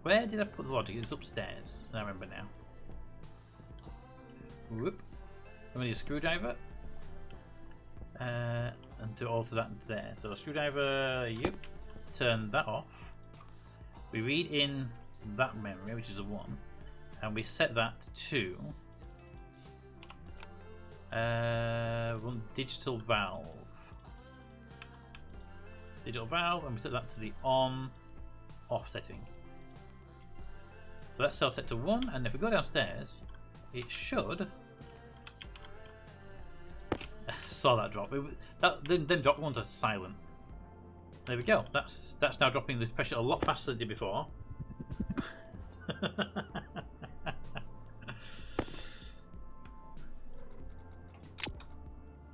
where did I put the logic? It's upstairs. I remember now. Whoop. I'm going to use a screwdriver. And to alter that there. So, screwdriver, yep. Turn that off. We read in that memory, which is a 1. And we set that to one digital valve. Digital valve, and we set that to the on-off setting. So that's still set to 1, and if we go downstairs, it should. Saw that drop. Then drop ones are silent. There we go. That's now dropping the pressure a lot faster than it did before.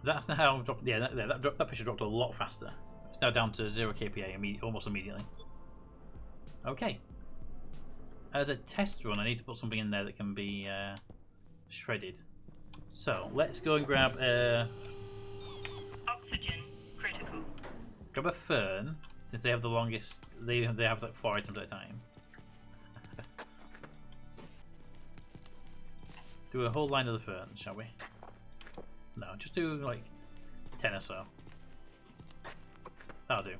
That's now dropped. Yeah, that pressure dropped a lot faster. It's now down to 0 kPa almost immediately. Okay. As a test run, I need to put something in there that can be shredded. So let's go and grab Oxygen critical. grab a fern, since they have the longest. They have like 4 items at a time. Do a whole line of the ferns, shall we? No, just do like 10 or so. That'll do.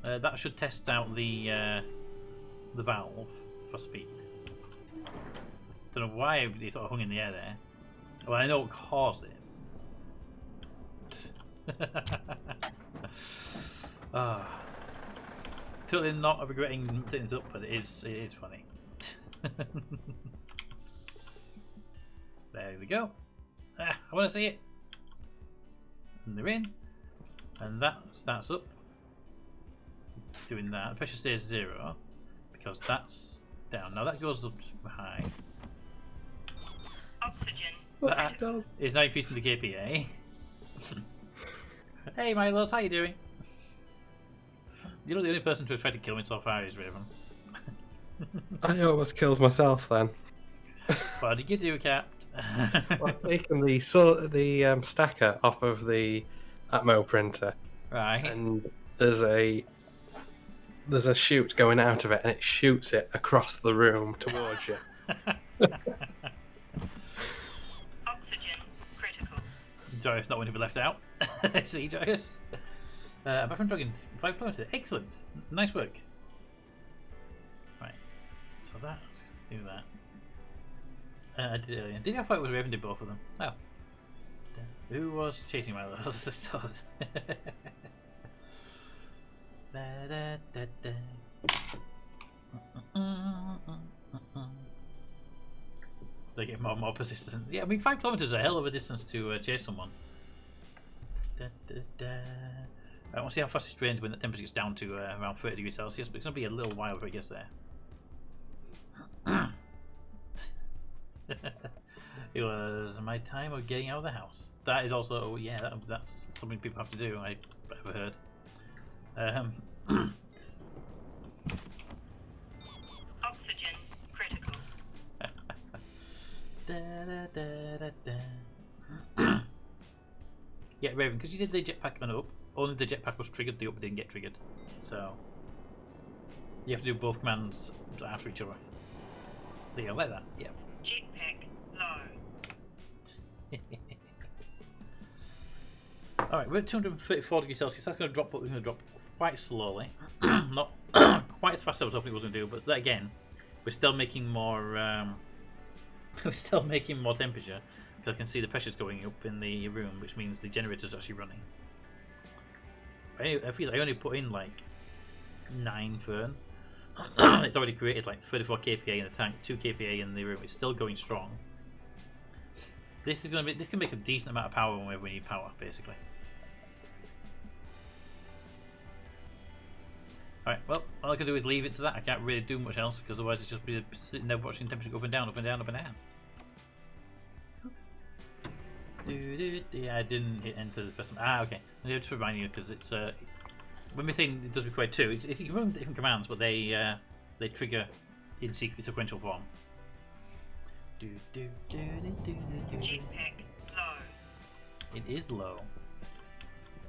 That should test out the valve for speed. Don't know why it sort of hung in the air there. Well, I know what caused it. Totally not regretting things up, but it is funny. There we go. I want to see it. And they're in. And that starts up. Doing that. The pressure stays 0 because that's down. Now that goes up high. Oxygen. That is now increasing the KPA. Hey Milos, how you doing? You know the only person to have tried to kill me so far is Raven. I almost killed myself then. What did you do, Cat? Well, I've taken the stacker off of the Atmo printer, Right. and there's a chute going out of it, and it shoots it across the room towards you. Oxygen critical. Joyous not want to be left out. See, Joyous. Back from Dragons, 5 kilometers. Excellent. Nice work. Right. So let's do that. I did it earlier. Did I fight with Raven? Did both of them? Oh. Who was chasing my little sword? They get more and more persistent. Yeah, I mean 5 kilometers is a hell of a distance to chase someone. I want to see how fast it's drained when the temperature gets down to around 30 degrees Celsius, but it's going to be a little while before it gets there. It was my time of getting out of the house. That is also, yeah, that's something people have to do, I've heard. Oxygen critical. Yeah, Raven, because you did the jetpack and up, only the jetpack was triggered, the up didn't get triggered. So, you have to do both commands after each other. There you go, like that, yeah. Jetpack low. Alright, we're at 234 degrees Celsius. That's going to drop, but we're going to drop quite slowly. Not quite as fast as I was hoping it was going to do, but that, again, we're still making more. We're still making more temperature because I can see the pressure's going up in the room, which means the generator's actually running. I feel I only put in like 9 fern. It's already created like 34 kPa in the tank, 2 kPa in the room. It's still going strong. This can make a decent amount of power whenever we need power, basically. Alright, well, all I can do is leave it to that. I can't really do much else because otherwise it's just be sitting there watching temperature go up and down, up and down, up and down. Yeah, I didn't hit enter the first one. Ah, okay. I need to remind you because it's when we're saying it does require 2, you run different commands, but they trigger in sequential form. Jetpack low. It is low.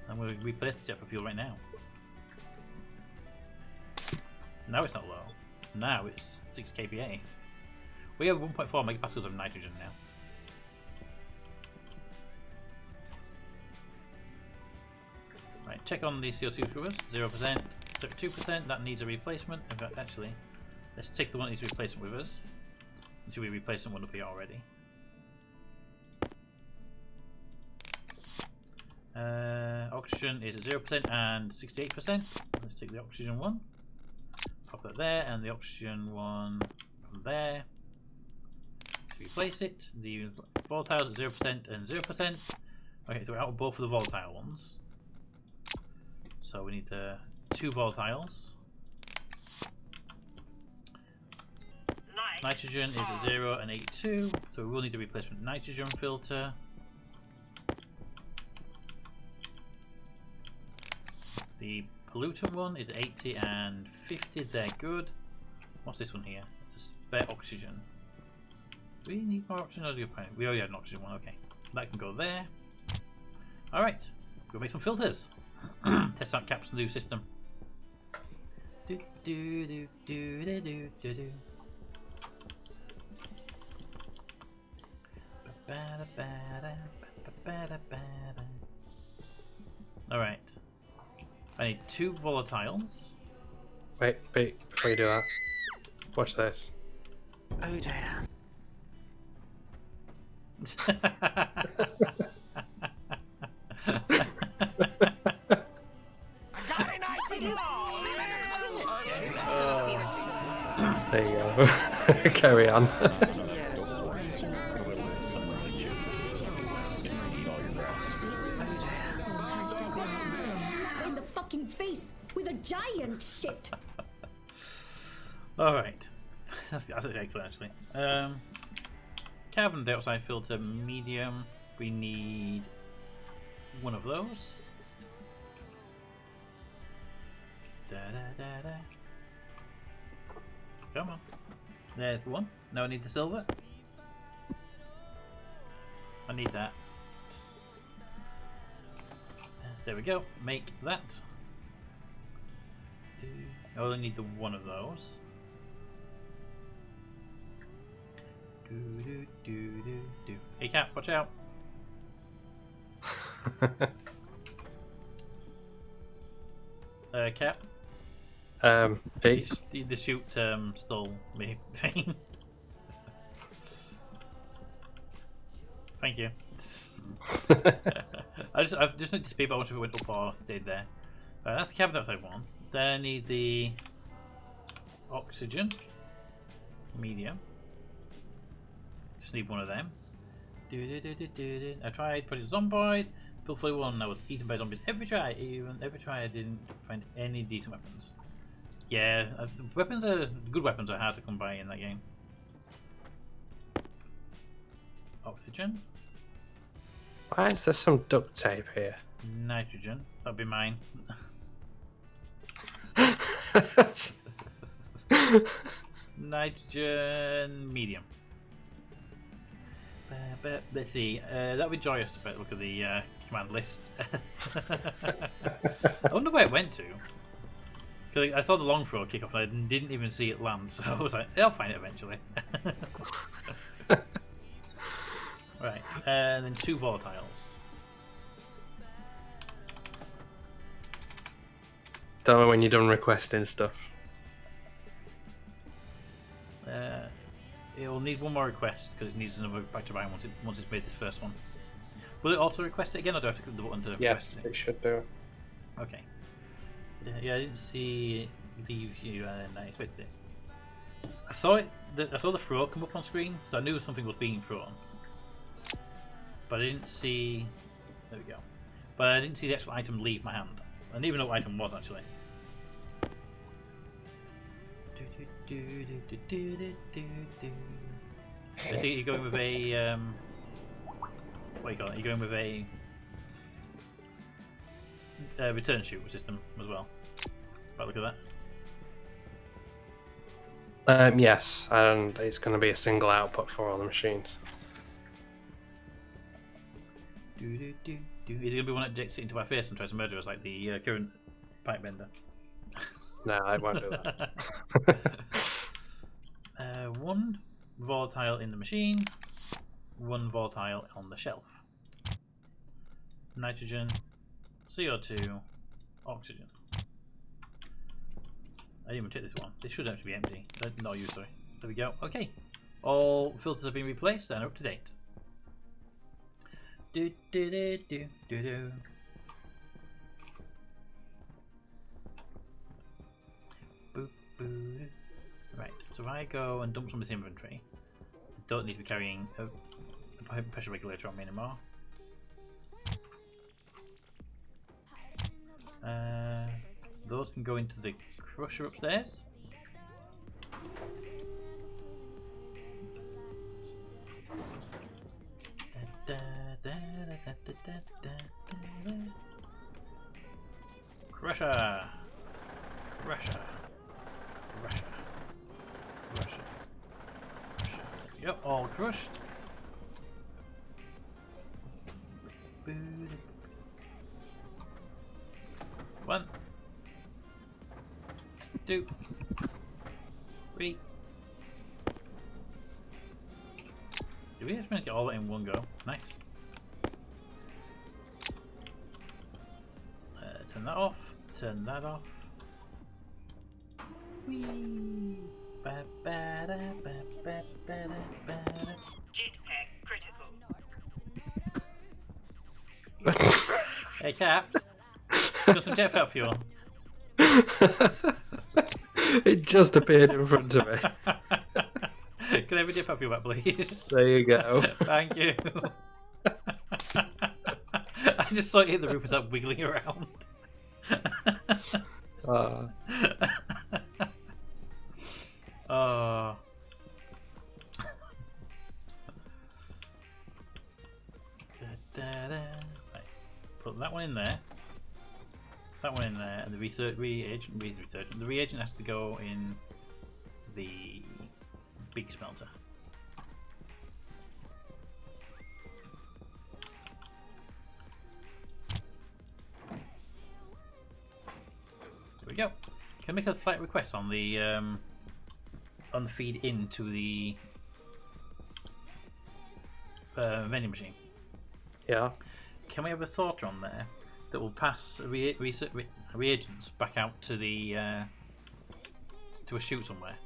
I'm going to replace the jet for fuel right now. Now it's not low. Now it's 6 kPa. We have 1.4 megapascals of nitrogen now. Right, check on the CO2 screwers. 0%, 2%. That needs a replacement. In fact, actually, let's take the one that needs a replacement with us. Until we replace the one up here already. Oxygen is at 0% and 68%. Let's take the oxygen one. Pop that there, and the oxygen one from there. To replace it. The volatiles at 0% and 0%. Okay, so we're out of both of the volatile ones. So we need 2 volatiles. Nitrogen is at 0 and 82, so we will need a replacement nitrogen filter. The pollutant one is 80 and 50, they're good. What's this one here? It's a spare oxygen. Do we need more oxygen or do we already had an oxygen one? Okay, that can go there. Alright, we'll make some filters. Test out Cap's new system. Alright. I need 2 volatiles. Wait, before you do that, watch this. Oh dear. There you go. Carry on. In the fucking face with a giant shit. Alright. That's excellent, actually. Carbon dioxide filter medium. We need 1 of those. Come on. There's 1. Now I need the silver. I need that. There we go. Make that. I only need the 1 of those. Hey Cap, watch out. Cap. Peace. The shoot stole me thing. Thank you. I just need to speed, but I wonder if it went up or stayed there. That's the carbon dioxide one. Then I need the oxygen medium. Just need 1 of them. I tried Project Zomboid. Bill 41. I was eaten by zombies every try. Every try I didn't find any decent weapons. Yeah, good weapons are hard to come by in that game. Oxygen. Why is there some duct tape here? Nitrogen. That'd be mine. Nitrogen medium. Let's see. That would be joyous, but look at the command list. I wonder where it went to. Because I saw the long throw kick off and I didn't even see it land, so I was like, I'll find it eventually. Right, and then 2 volatiles. Tell me when you're done requesting stuff. It will need 1 more request because it needs another back to buy once it's made this first one. Will it auto request it again, or do I have to click the button to request Yes, it? it should do. Okay. Yeah, I didn't see leave you and I expected it. I saw it. I saw the throw come up on screen, so I knew something was being thrown. But I didn't see. There we go. But I didn't see the actual item leave my hand. I didn't even know what item was actually. I think you're going with a what do you call it? You're going with a return shoot system as well. Right, look at that. Yes, and it's going to be a single output for all the machines. Is it going to be one that ejects it into my face and tries to murder us like the current pipe bender? No, I won't do that. One volatile in the machine, one volatile on the shelf. Nitrogen, CO2, oxygen. I didn't even take this one. This should actually be empty. No use, sorry. There we go. Okay. All filters have been replaced and up to date. Do do do do do do. Boop, boop. Right, so if I go and dump some of this inventory, I don't need to be carrying a pressure regulator on me anymore. Those can go into the crusher upstairs. Crusher! Crusher! Crusher! Crusher! Crusher! Yep, all crushed. One, 2, 3. Did we just manage to get all that in one go? Nice. Turn that off. Turn that off. Whee! Ba ba da ba ba ba da ba da. Jetpack critical. Hey, Caps. Got some jetpack fuel. It just appeared in front of me. Can I have a jetpack fuel back, please? There you go. Thank you. I just saw it hit the roof and start wiggling around. Uh, Oh. Right. Put that one in there. That one in there, and the reagent has to go in the big smelter. There we go. Can I make a slight request on the feed into the vending machine? yeah. Can we have a sorter on there that will pass reagents back out to the to a chute somewhere?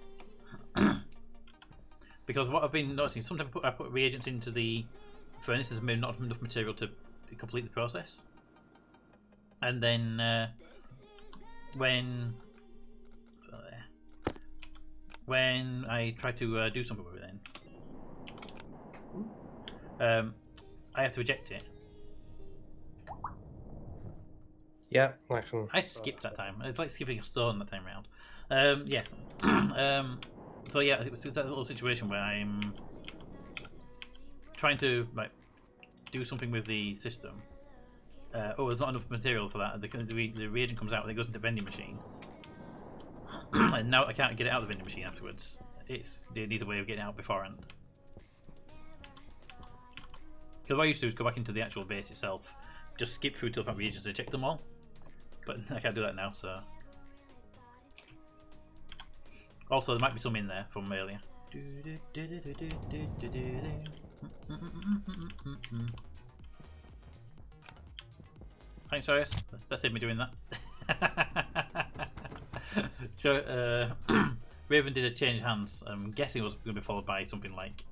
Because what I've been noticing, sometimes I put reagents into the furnace, there's maybe not enough material to complete the process, and then when I try to do something with it, then I have to eject it. Yeah, I skipped that time. It's like skipping a stone that time round. Yeah. So yeah, it was that little situation where I'm trying to like do something with the system. There's not enough material for that. The reagent comes out and it goes into the vending machine. And now I can't get it out of the vending machine afterwards. They need a way of getting it out beforehand. Because what I used to do is go back into the actual base itself, just skip through till I found reagents and check them all. But I can't do that now, so. Also, there might be some in there from earlier. Thanks, Cyrus. That's me doing that. So, Raven did a change hands. I'm guessing it was going to be followed by something like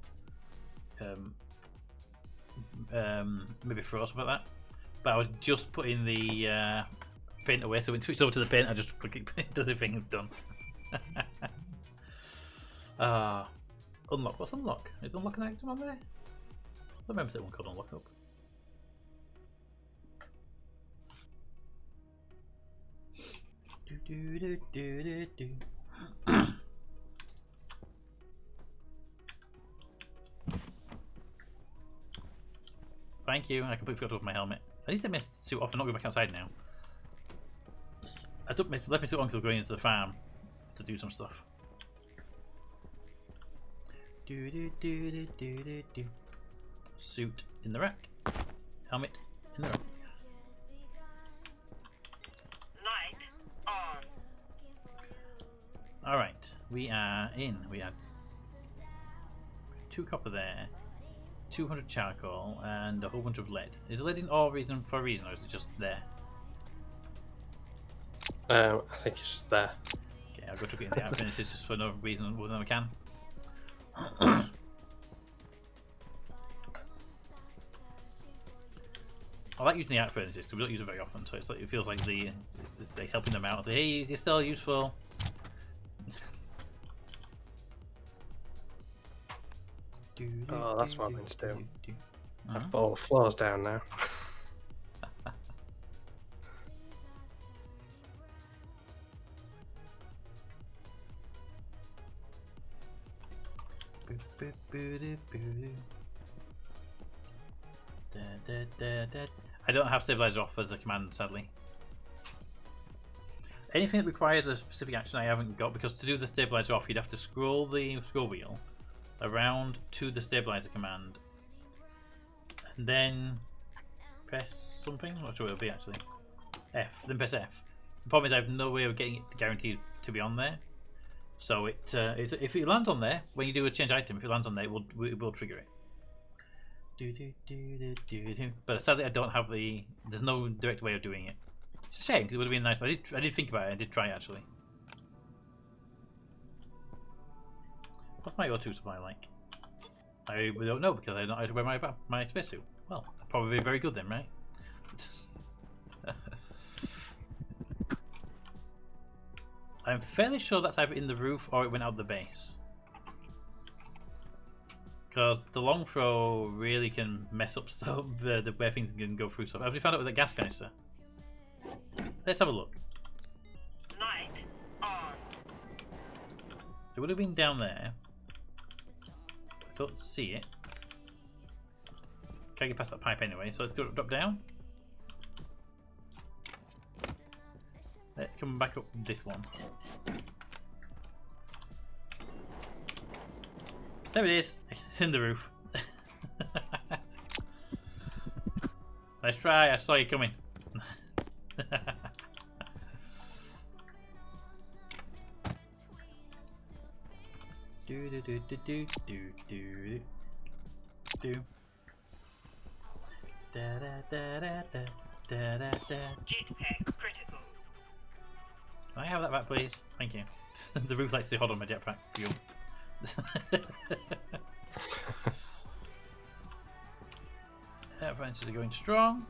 maybe frost about that. But I was just putting the paint away. So when it switched over to the paint, I just click it to the thing and done. Unlock. What's unlock? Is unlock an item on there? I remember that one called unlock up. Thank you. I completely forgot to open my helmet. I need to take my suit off and not go back outside now. I left my suit on because I'm going into the farm to do some stuff. Suit in the rack. Helmet in the rack. Light on. Alright, we are in. We have 2 copper there, 200 charcoal, and a whole bunch of lead. Is lead in all reason for a reason, or is it just there? I think it's just there. Okay, I'll go chuck it in the out furnaces just for no reason other than I can. I like using the out furnaces because we don't use them very often, so it's like it feels like it's like helping them out. Hey, you're still useful. Oh, that's what I meant to do. I've put all the floors down now. I don't have stabilizer off as a command, sadly. Anything that requires a specific action I haven't got, because to do the stabilizer off you'd have to scroll the scroll wheel around to the stabilizer command and then press something. I'm not sure what it'll be actually. F, then press F. The problem is I have no way of getting it guaranteed to be on there. So if it lands on there, when you do a change item, if it lands on there, it will trigger it. But sadly, I don't have there's no direct way of doing it. It's a shame because it would have been nice. I did think about it. I did try actually. What's my O2 supply like? I don't know because I don't know how to wear my spacesuit. Well, probably very good then, right? I'm fairly sure that's either in the roof or it went out the base. Because the long throw really can mess up stuff, the where things can go through stuff. Have we found out with the gas canister? Let's have a look. Light on. It would have been down there. I don't see it. Can't get past that pipe anyway, so let's go drop down. Let's come back up this one. There it is. It's in the roof. Nice try. I saw you coming. Do do do do do do do do. Da da da da da da da da. Jetpack critical. Can I have that back, please? Thank you. The roof likes to hold on my jetpack fuel. Advances are going strong.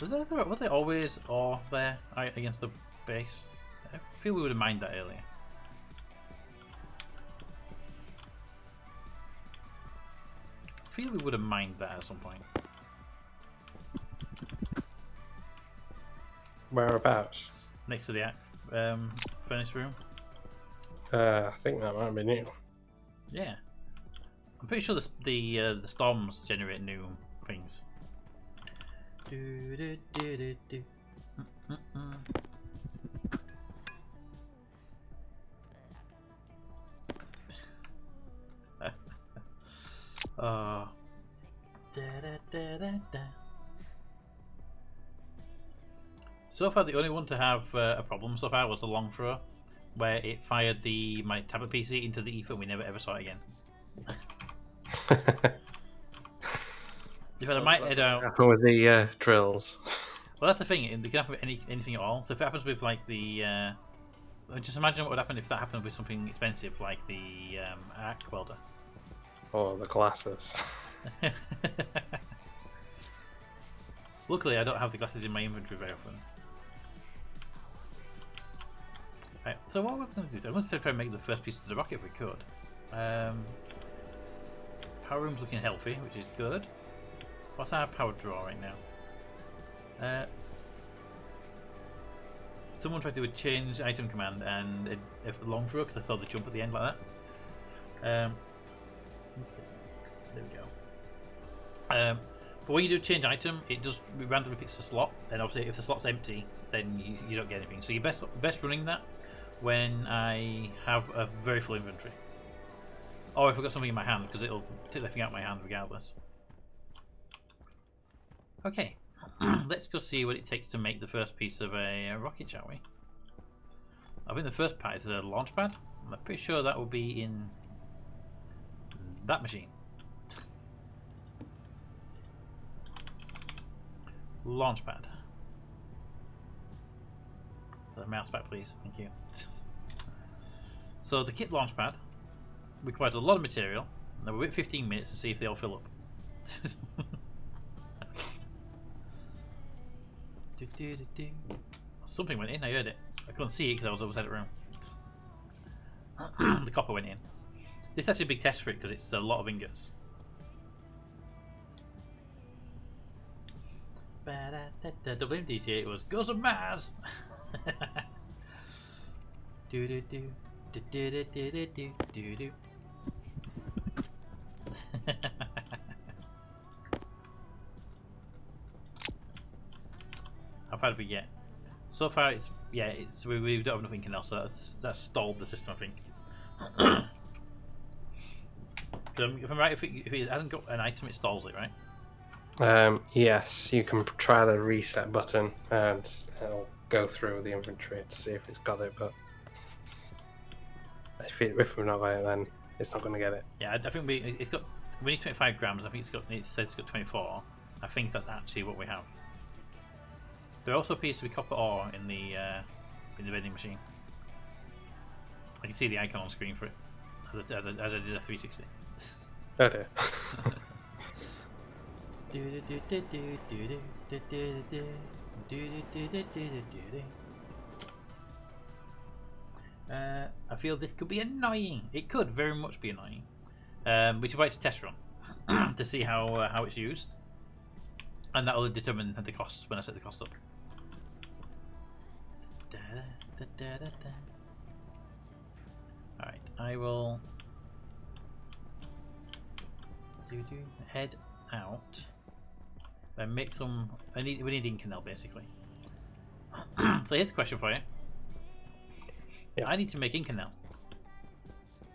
Was there always ore there against the base? I feel we would have mined that earlier. I feel we would have mined that at some point. Whereabouts? Next to the furnace room. I think that might be new. Yeah. I'm pretty sure the storms generate new things. Do, do, do, do, do. Da, da, da, da, da. So far, the only one to have a problem so far was the long throw, where it fired my tablet PC into the ether and we never ever saw it again. If I might head out. Happen with the drills. Well, that's the thing. It can happen with anything at all. So if it happens with like the, just imagine what would happen if that happened with something expensive like the arc welder. Or the glasses. Luckily, I don't have the glasses in my inventory very often. So what we're going to do? I'm going to try and make the first piece of the rocket if we could. Power room's looking healthy, which is good. What's our power draw right now? Someone tried to do a change item command and if long throw because I saw the jump at the end like that. There we go. But when you do change item, it just randomly picks a slot, and obviously if the slot's empty, then you don't get anything. So you're best running that when I have a very full inventory. Or if I've got something in my hand, because it'll take everything out of my hand regardless. Okay, let's go see what it takes to make the first piece of a rocket, shall we? I think the first part is a launch pad. I'm pretty sure that will be in that machine. Launch pad. The mouse back, please. Thank you. So the kit launch pad requires a lot of material. Now we're at 15 minutes to see if they all fill up. Something went in. I heard it. I couldn't see it because I was outside the room. The copper went in. This is actually a big test for it because it's a lot of ingots. WMDJ was Goes of Mars. Do do do do do do do do do do. How far did we get? So far, it's we don't have enough ink now, so that's stalled the system, I think. If I'm right, if it hasn't got an item, it stalls it, right? Yes, you can try the reset button and it'll go through the inventory to see if it's got it, but if we're not got it, then it's not going to get it. Yeah, I think we need 25 grams. I think it says it's got 24. I think that's actually what we have. There also appears to be copper ore in the vending machine. I can see the icon on screen for it as I did a 360. Oh dear. I feel this could be annoying. It could very much be annoying, which is why it's a test run to see how it's used, and that will determine the costs when I set the cost up. Alright, I will head out and make some. We need Inconel basically. So here's a question for you. Yeah. I need to make Inconel.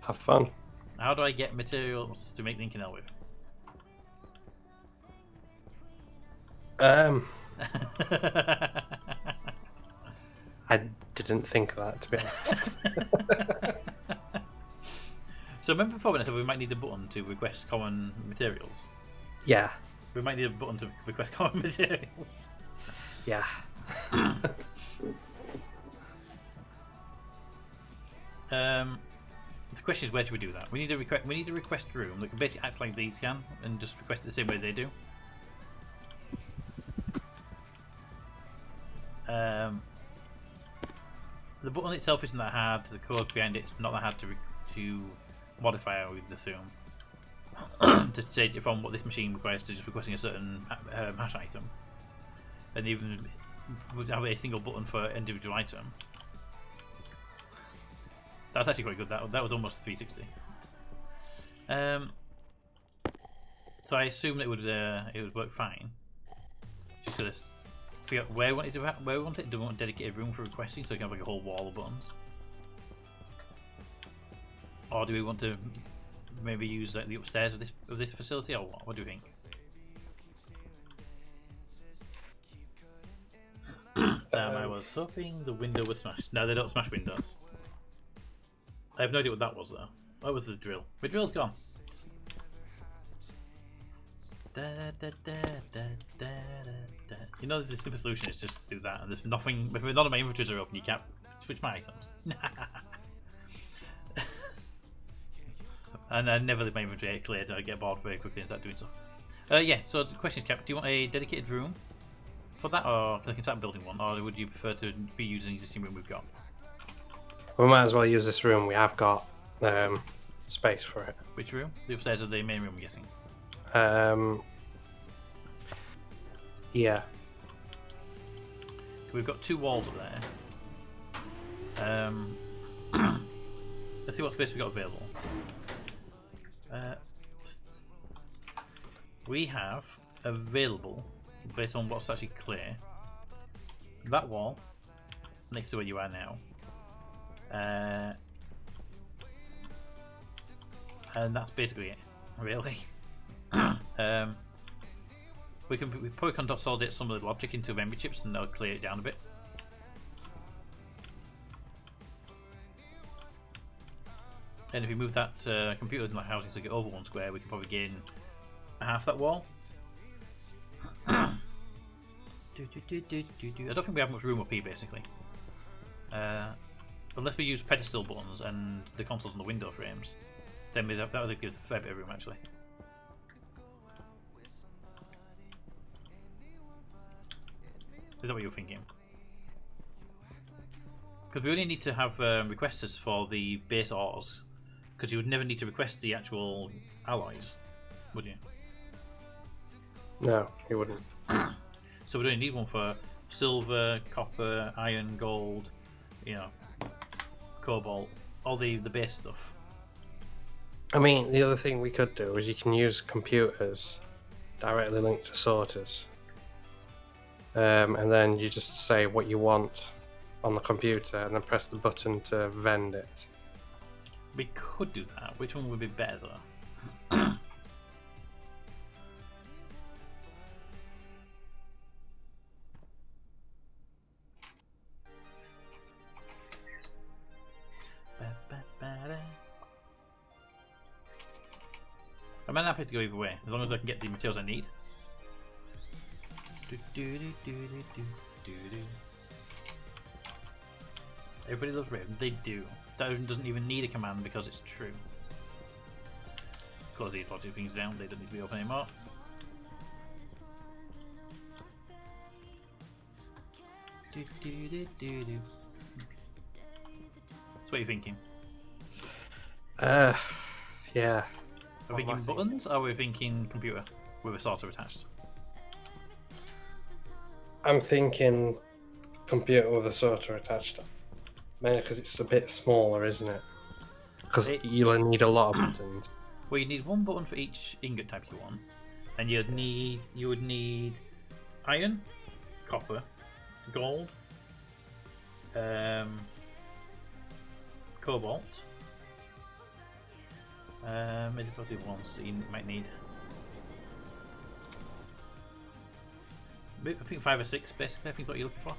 Have fun. How do I get materials to make the Inconel with? I didn't think of that, to be honest. So remember before when I said we might need a button to request common materials? Yeah. We might need a button to request common materials. Yeah. The question is, where should we do that? We need a request room that can basically act like these can and just request it the same way they do. The button itself isn't that hard. The code behind it is not that hard to modify, I would assume. To change it from what this machine requires to just requesting a certain hash item, and even have a single button for individual item. That's actually quite good. That was almost 360. So I assume it would work fine. Just gotta figure out where we want it. Do we want a dedicated room for requesting, so we can have like a whole wall of buttons, or do we want to maybe use like the upstairs of this facility, or what? What do you think? I was hoping the window would smash. No, they don't smash windows. I have no idea what that was though. What was the drill? The drill's gone. You know, the simple solution is just do that, and there's nothing. If none of my inventories are open, you can't switch my items. And I never leave my inventory cleared. I get bored very quickly and start doing stuff. Yeah. So the question is, Cap, do you want a dedicated room for that, or I can start building one, or would you prefer to be using the existing room we've got? We might as well use this room. We have got space for it. Which room? The upstairs of the main room, I'm guessing. Yeah. We've got 2 walls up there. Let's see what space we got available. We have available, based on what's actually clear, that wall next to where you are now. And that's basically it, really. We probably can consolidate some of the logic into memory chips and that'll clear it down a bit. And if we move that computer in the housing circuit over 1 square, we can probably gain half that wall. I don't think we have much room up here, basically. Unless we use pedestal buttons and the consoles on the window frames, then that would give a fair bit of room, actually. Is that what you're thinking? Because we only need to have requesters for the base ores, because you would never need to request the actual alloys, would you? No, you wouldn't. So we don't need one for silver, copper, iron, gold, you know, cobalt, all the base stuff. I mean, the other thing we could do is you can use computers directly linked to sorters. And then you just say what you want on the computer and then press the button to vend it. We could do that. Which one would be better, though? I'm happy to go either way, as long as I can get the materials I need. Everybody loves Raven. They do. That doesn't even need a command because it's true. Close these logic things down. They don't need to be open anymore. So what are you thinking? Yeah. Are we thinking buttons or are we thinking computer with a sorter attached? I'm thinking computer with a sorter attached. Mainly because it's a bit smaller, isn't it? Because you'll need a lot of buttons. Well, you need 1 button for each ingot type you want, and you would need iron, copper, gold, cobalt. Maybe the other ones that you might need. I think 5 or 6 basically. I think what you're looking for.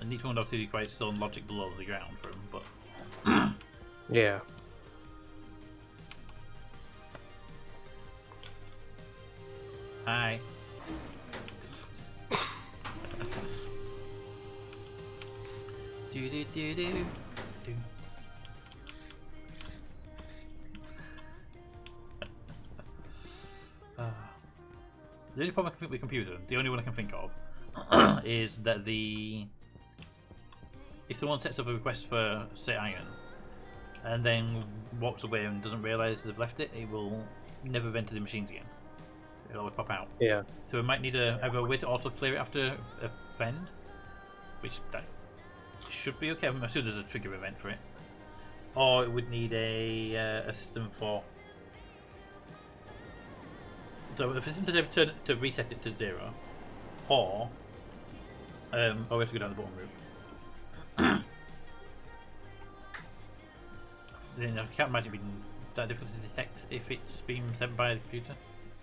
And each one would obviously require its own logic below the ground for them, but Yeah. hi. Do. The only problem I can think with computer, the only one I can think of, is that if someone sets up a request for, say, iron, and then walks away and doesn't realise they've left it, it will never enter the machines again. It'll always pop out. Yeah. So we might need either a way to auto clear it after a vend, which that should be okay. I'm assuming there's a trigger event for it, or it would need a system for. So if it's to reset it to 0, or we have to go down the bottom route. Then I can't imagine it being that difficult to detect if it's been sent by the computer.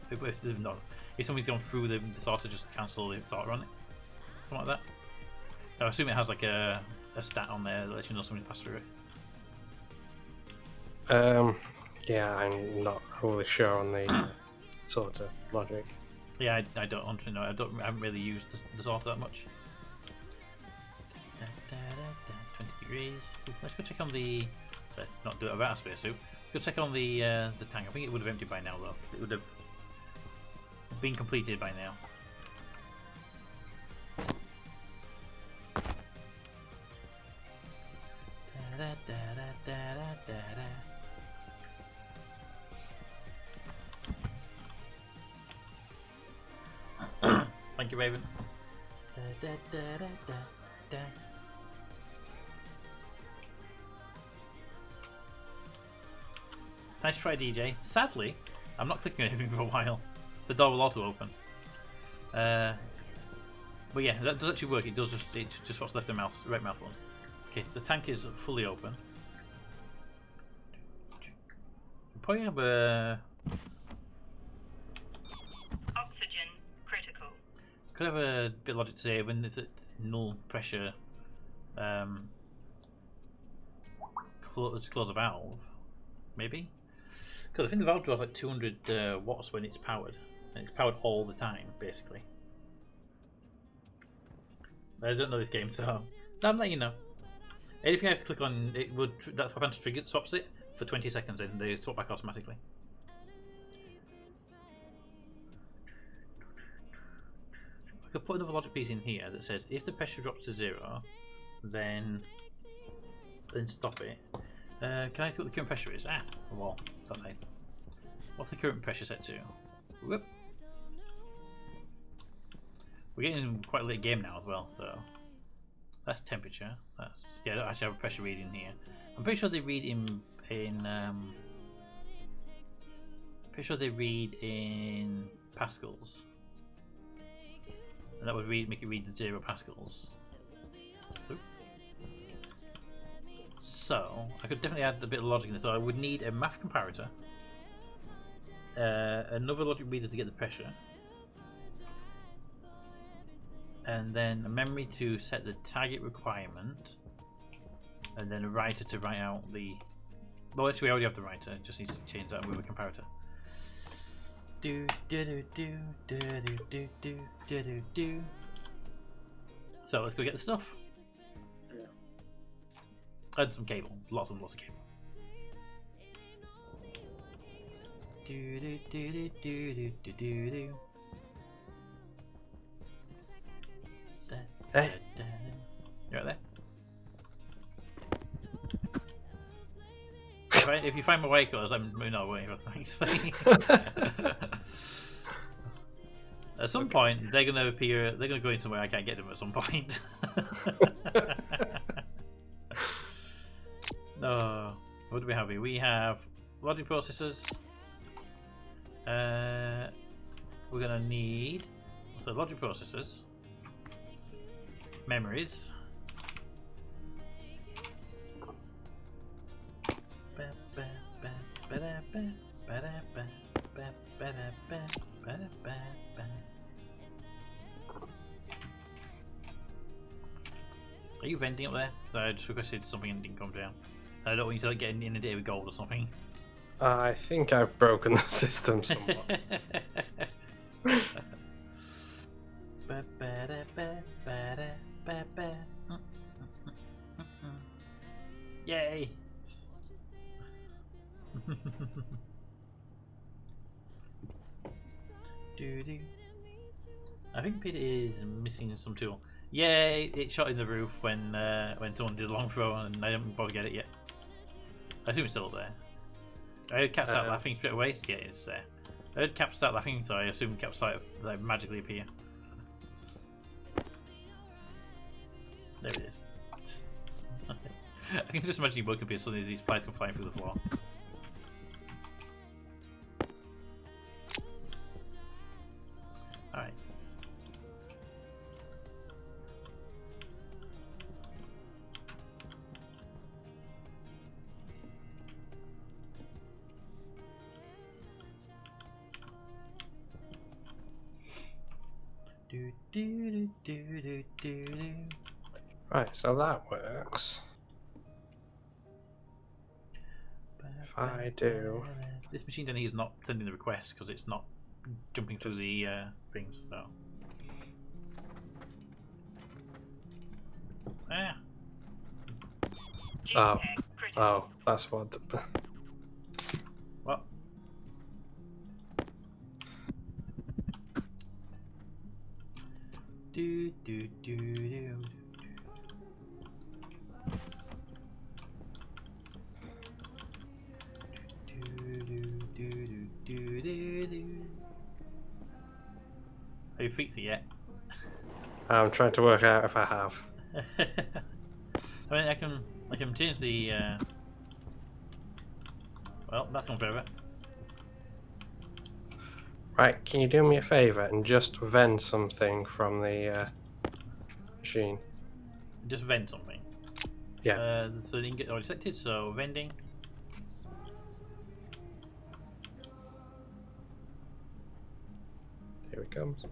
If something's gone through the sorter, just cancel the sorter on it, something like that. I assume it has like a stat on there that lets you know something passed through it. Yeah, I'm not really sure on the sort of logic. Yeah, I don't honestly know. I haven't really used the sorter that much. 20 degrees. Let's go check on the. Not do it without a spacesuit. Go check on the tank. I think it would have emptied by now, though. It would have been completed by now. Thank you, Raven. Nice try, DJ. Sadly, I'm not clicking anything for a while. The door will auto open. But yeah, that does actually work. It does just what's left of the mouse, right mouse button. Okay, the tank is fully open. Probably have a Oxygen critical. could have a bit of logic to say when it's at null pressure. Close a valve, maybe. Because I think the valve draws like 200 watts when it's powered, and it's powered all the time, basically. I don't know this game, so I'm letting you know. Anything I have to click on, it would that swap answer trigger swaps it for 20 seconds, and they swap back automatically. I could put another logic piece in here that says if the pressure drops to 0, then stop it. Can I see what the current pressure is? Ah, a wall. That's nice. What's the current pressure set to? Whoop. We're getting quite a late game now as well, so that's temperature. That's I don't actually have a pressure reading here. I'm pretty sure they read in pascals, and that would make it read 0 pascals. Oop. So I could definitely add a bit of logic in this. So I would need a math comparator, another logic reader to get the pressure, and then a memory to set the target requirement, and then a writer to write out the. Well, actually, we already have the writer. Just need to change that with a comparator. So let's go get the stuff. And some cable, lots of cable. Hey. You right there? If you find my way clothes, I'm not waiting for thanks. At some point, they're gonna appear. They're gonna go into where I can't get them. At some point. No. What do we have here? We have logic processors. We're gonna need the logic processors, memories, Are you venting up there? I just requested something and it didn't come down. I don't want you to get in a day with gold or something. I think I've broken the system somewhat. Yay! I think Peter is missing some tool. Yeah, it shot in the roof when someone did a long throw, and I didn't bother to get it yet. I assume it's still there. I heard Cap start laughing straight away. Yeah, it's there. I heard Cap start laughing, so I assume Cap started like magically appear. There it is. I can just imagine you woke up here suddenly these flies come flying through the floor. Alright. Right, so that works. If I do... This machine down here is not sending the request because it's not jumping through the things, so... Ah! Oh, G-Tech critical. oh, that's what... What? Do. you fixed it yet. I'm trying to work out if I have. I mean, I can change the. Well, that's gone forever. Right, can you do me a favour and just vend something from the machine? Just vent something. Yeah. So the ingot already selected. So vending. Here it comes.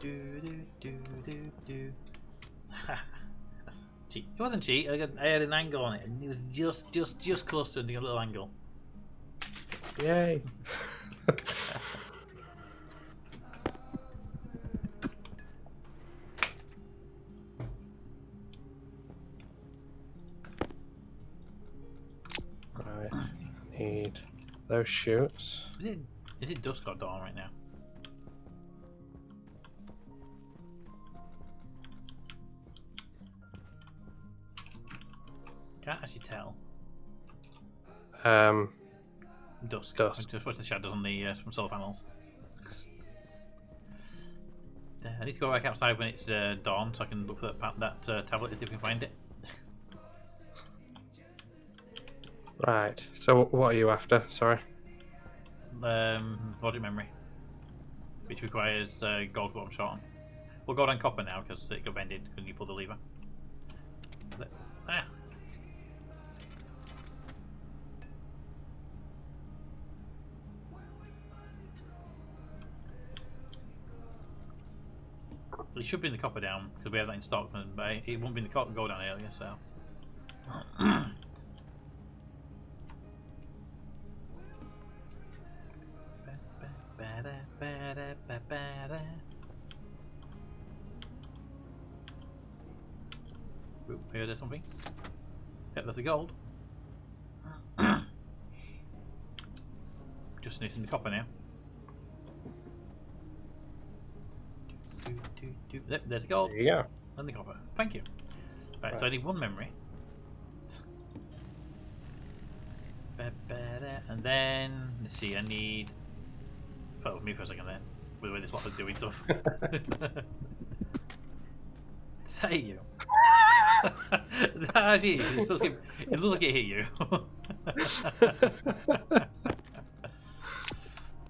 Do. Cheat. It wasn't cheat. I had an angle on it, and it was just close to a little angle. Yay! Right, need those chutes. Is it dusk or dawn right now? Can't actually tell. Dusk. Dusk. Just watch the shadows on the from solar panels. I need to go back outside when it's dawn, so I can look for that tablet if we can find it. Right. So what are you after? Sorry. Logic memory, which requires gold, what I'm short on. Well, gold and copper now because it got bended when you pull the lever. Ah. It should bring the copper down because we have that in stock, but it won't bring the copper gold down earlier. So. Ooh, here there's something. Yep, there's the gold. Just sniffing the copper now. Yep, there's the gold. There you go. And the copper. Thank you. Right, so I need one memory. And then, let's see, I need... Oh, me for a second there. With the way this lot is doing stuff. Say you. It looks like it hit you.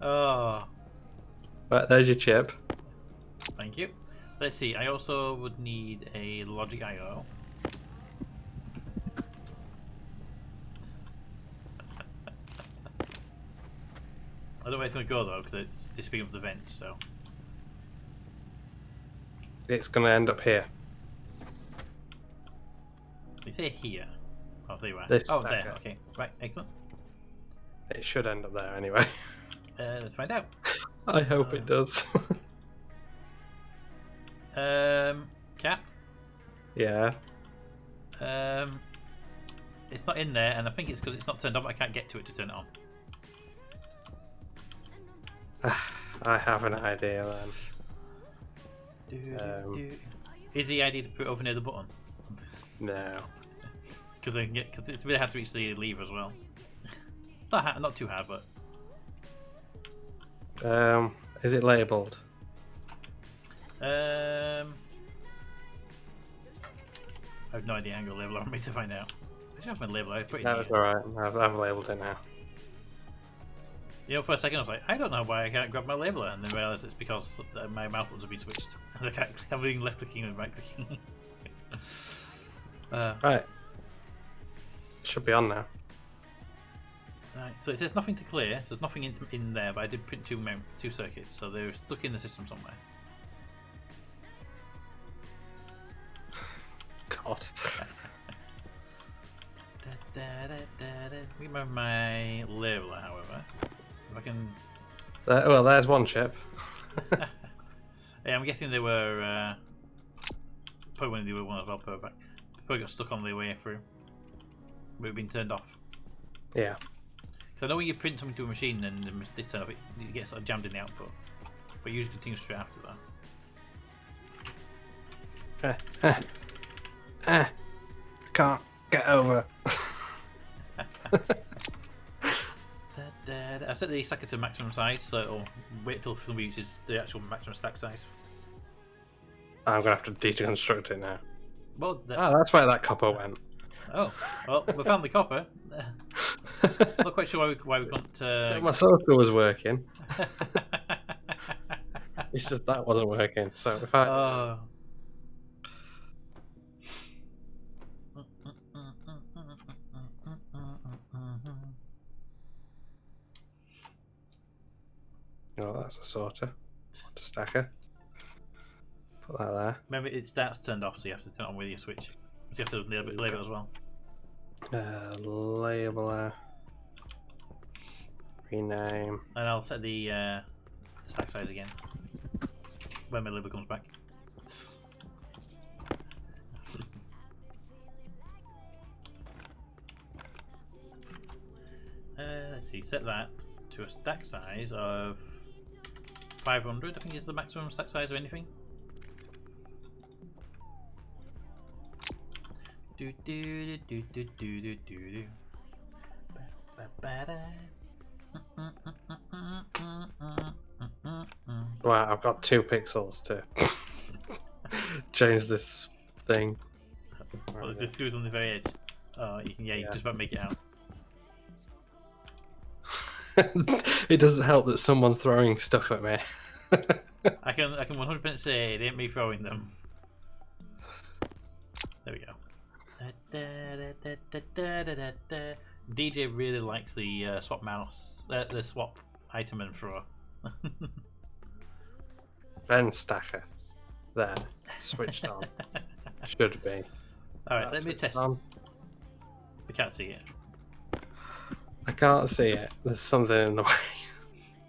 Oh. Right, there's your chip. Thank you. Let's see, I also would need a logic IO. I don't know where it's going to go though, because it's disappearing up the vent, so. It's going to end up here. They say here. Oh, there you are. This Oh, stack there. up. Okay, right, excellent. It should end up there anyway. Let's find out. I hope it does. Cap. Yeah. It's not in there, and I think it's because it's not turned on. But I can't get to it to turn it on. I have an idea then. Is the idea to put it over near the button? No. Because it's really hard to reach the lever as well. Not too hard, but Is it labelled? I have no idea how to label it. I'm ready to find out. I should have my label. It's pretty That's neat. alright. I've labelled it now. You know, for a second I was like, I don't know why I can't grab my labeler, and then realised it's because my mouse buttons have been switched. I can't have been left clicking and right clicking. Right. Should be on now. Right, so it says nothing to clear, so there's nothing in there, but I did print two circuits, so they're stuck in the system somewhere. God. Remember my labeler, however. If I can. Well, there's one chip. Yeah, I'm guessing they were. Probably when they were one as well, probably got stuck on the way through. But been turned off. Yeah. So I know when you print something to a machine and this turn off, it gets sort of jammed in the output. But it usually continues straight after that. I can't get over. I've set the stacker to maximum size, so it'll wait till somebody uses the actual maximum stack size. I'm gonna have to deconstruct it now. Well, That's where that copper went. oh, well, we found the copper. Not quite sure why we can't. So my sorter was working. It's just that wasn't working. So if I Oh. oh, that's a sorter. What a stacker. Put that there. Remember, that's turned off, so you have to turn it on with your switch. So you have to label it as well. Labeler. Rename. And I'll set the stack size again when my label comes back. Let's see, set that to a stack size of 500, I think is the maximum stack size of anything. Do do do do do do do do. Wow, I've got 2 pixels to change this thing. Well, the screws on the very edge. Oh, you can just about make it out. It doesn't help that someone's throwing stuff at me. I can 100% say it ain't me throwing them. There we go. DJ really likes the swap mouse, the swap item and thrower. Then stacker. There. Switched on. Should be. Alright, let me Switched test. on. We can't see it. I can't see it. There's something in the way.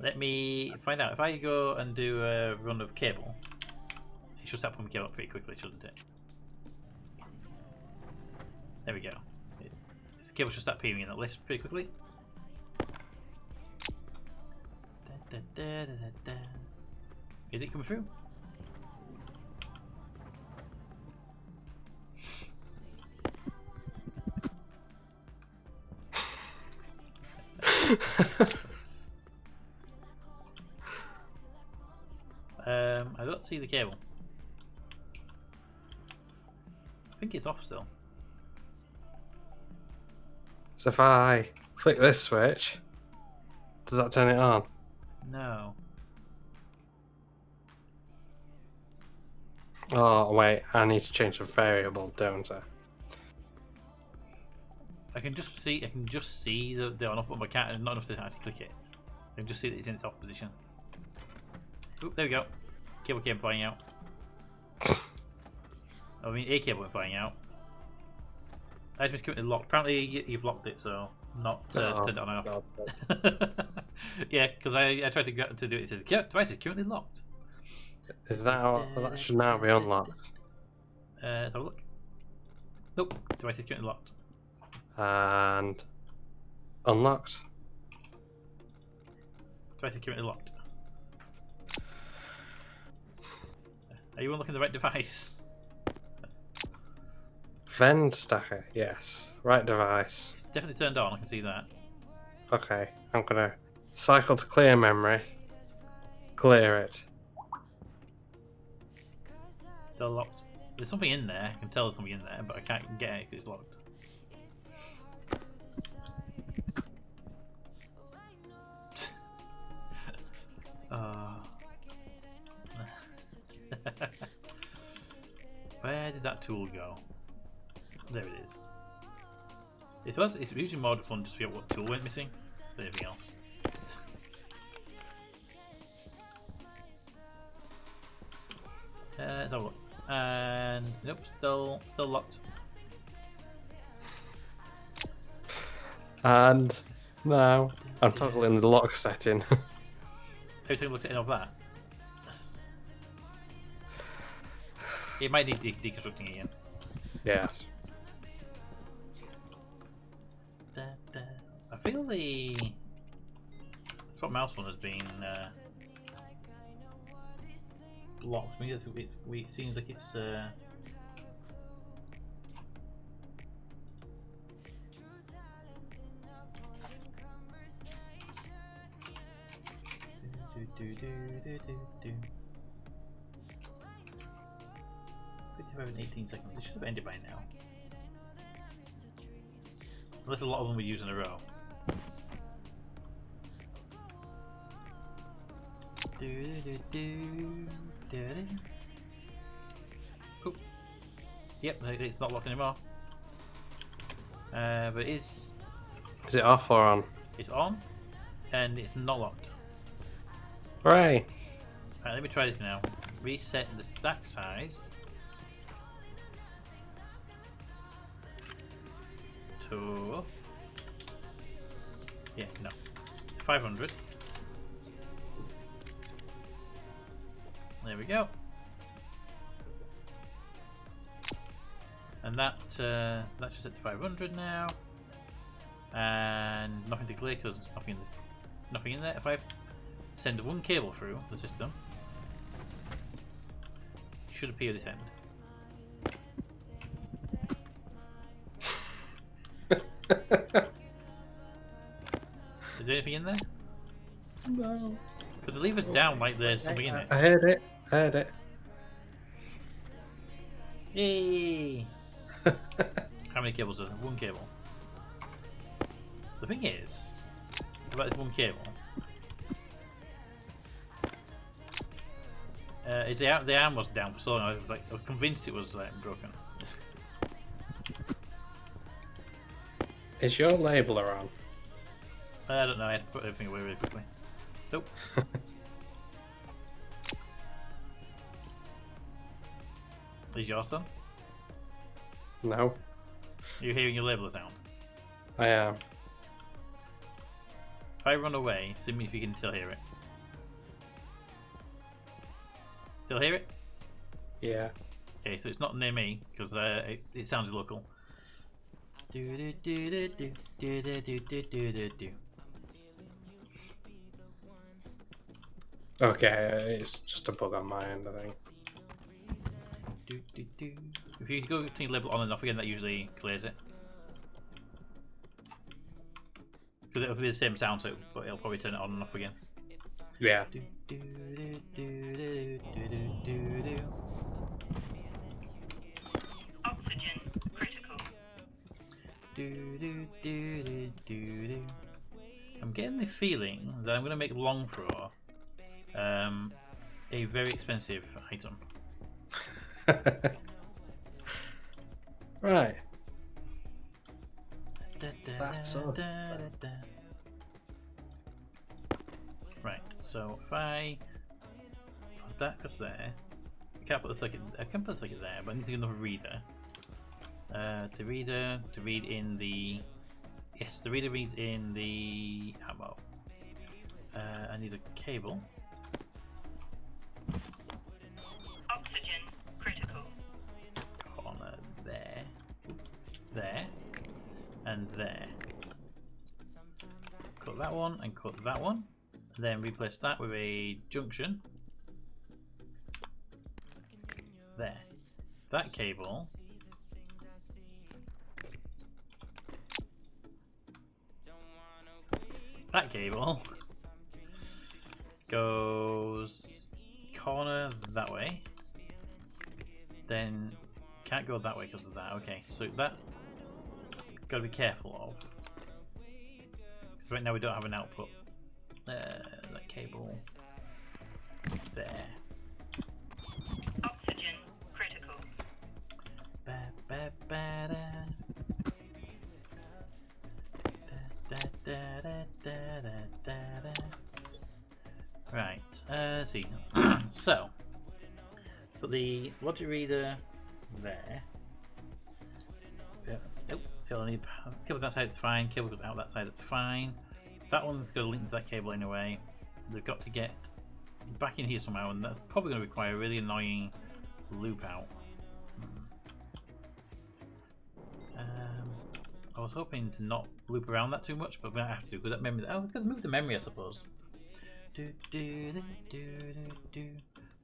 Let me find out. If I go and do a run of cable, it should start pulling cable up pretty quickly, shouldn't it? There we go. The cable should start appearing in the list pretty quickly. Is it coming through? I don't see the cable. I think it's off still. So if I click this switch, does that turn it on? No. Oh wait, I need to change the variable, don't I? I can just see the on off button, but I can't, not enough to actually click it. I can just see that it's in its off position. Oop, there we go. Cable came flying out. I mean, a cable went flying out. Item is currently locked. Apparently, you've locked it, so not turned it on and off. Yeah, because I tried to do it. It says device is currently locked. Is that how, that should now be unlocked? Let's have a look. Nope, device is currently locked. And unlocked. Device is currently locked. Are you unlocking the right device? Vend stacker, yes. Right device. It's definitely turned on, I can see that. Okay, I'm gonna cycle to clear memory. Clear it. Still locked. There's something in there, I can tell there's something in there, but I can't get it because it's locked. Where did that tool go? There it is. It's usually more fun just to figure out what tool went missing than anything else. Let's have a look. And nope, still locked. And now I'm toggling the lock setting. Have you taken a look at any of that? It might need deconstructing again. Yes. I feel the swap mouse one has been blocked. I mean, it seems like it's do, do, do, do. 55 and 18 seconds. It should have ended by now. Unless a lot of them we use in a row. Do, do, do, do, do. Cool. Yep, it's not locked anymore. But it is. Is it off or on? It's on, and it's not locked. Hooray! Alright, let me try this now. Reset the stack size to 500. There we go. And that's just set to 500 now. And nothing to clear because there's nothing in there. If I send one cable through the system, it should appear this end. Is there anything in there? No. Because the lever's down like there's something in it. I heard it. I heard it. Yay! How many cables are there? One cable. The thing is, about this one cable, the arm was down for so long. I was convinced it was broken. Is your labeler on? I don't know. I had to put everything away really quickly. Nope. Is yours done? No. Are you hearing your labeler sound? I am. If I run away, see me if you can still hear it. Still hear it? Yeah. Okay, so it's not near me because it sounds local. Do do do do do do do do do do do. Okay, it's just a bug on my end, I think. Do, do, do. If you go to your label on and off again, that usually clears it. Because it'll be the same sound, so but it'll probably turn it on and off again. Yeah. Do, do, do, do, do, do, do, do. Oxygen critical. Do, do, do, do, do, do. I'm getting the feeling that I'm going to make long throw a very expensive item. Right. That's all. Right, so if I put that goes there, I can't put the circuit. I can put the circuit there, but I need to get another reader. To read in the the reader reads in the ammo. I need a cable. Oxygen critical. Corner there, there, and there. Cut that one and cut that one. Then replace that with a junction. There. That cable. That cable goes corner that way. Then can't go that way because of that. Okay, so that gotta be careful of. Right now we don't have an output. That cable there. Oxygen critical. Ba, ba, ba, da. Da, da, da, da, da, da, da. Right, let's see. So, put the logic reader there. Nope, it'll need cable that side, it's fine. Cable goes out that side, it's fine. That one's going to link to that cable anyway. They've got to get back in here somehow, and that's probably going to require a really annoying loop out. I was hoping to not loop around that too much, but we're going to have to because that memory. Oh, we've got to move the memory, I suppose.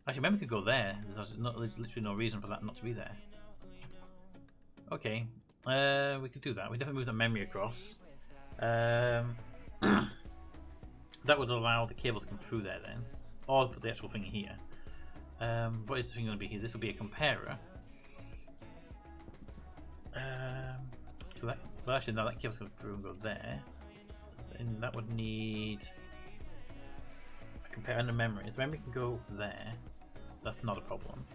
Actually, memory could go there. There's literally no reason for that not to be there. Okay, we could do that. We definitely move the memory across. That would allow the cable to come through there then. or put the actual thing here. What is the thing going to be here? This will be a comparer. So that, well, actually, no, that gives us a go there. And that would need a compare and a memory. The memory can go there. That's not a problem.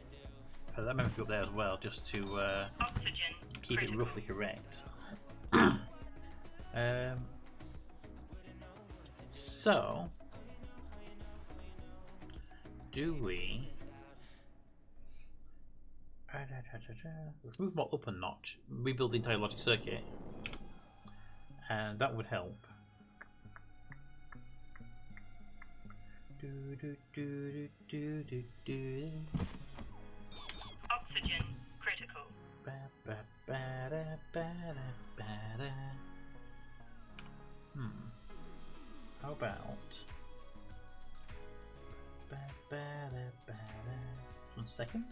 That memory can go up there as well, just to Oxygen keep it critical. roughly correct. So, do we? Let's move more up a notch. Rebuild the entire logic circuit, and that would help. Oxygen critical. How about 1 second?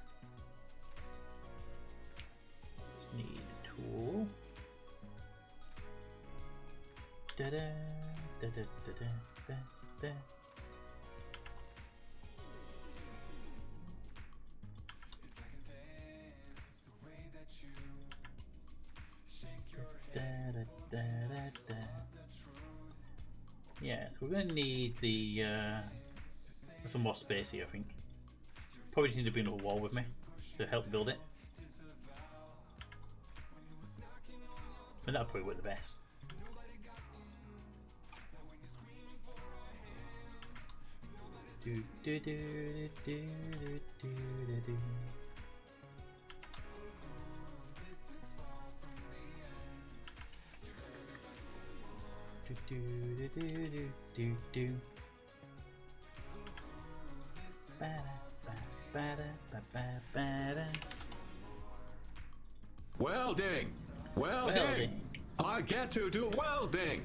Need a tool. Da da da da da da da. Yeah, so we're going to need the some more space here, I think. Probably need to bring up a wall with me to help build it. And that'll probably work the best. Do do do do do do do. Do do do do do do. Welding! Welding! I get to do welding!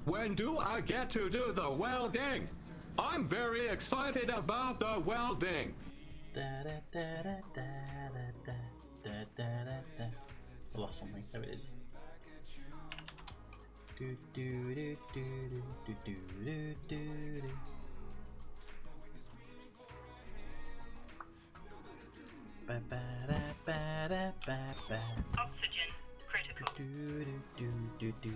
When do I get to do the welding? I'm very excited about the welding! I lost something. There it is. Do do do do do do do do do. Ba ba da ba da ba ba. Oxygen critical. Do do do do do.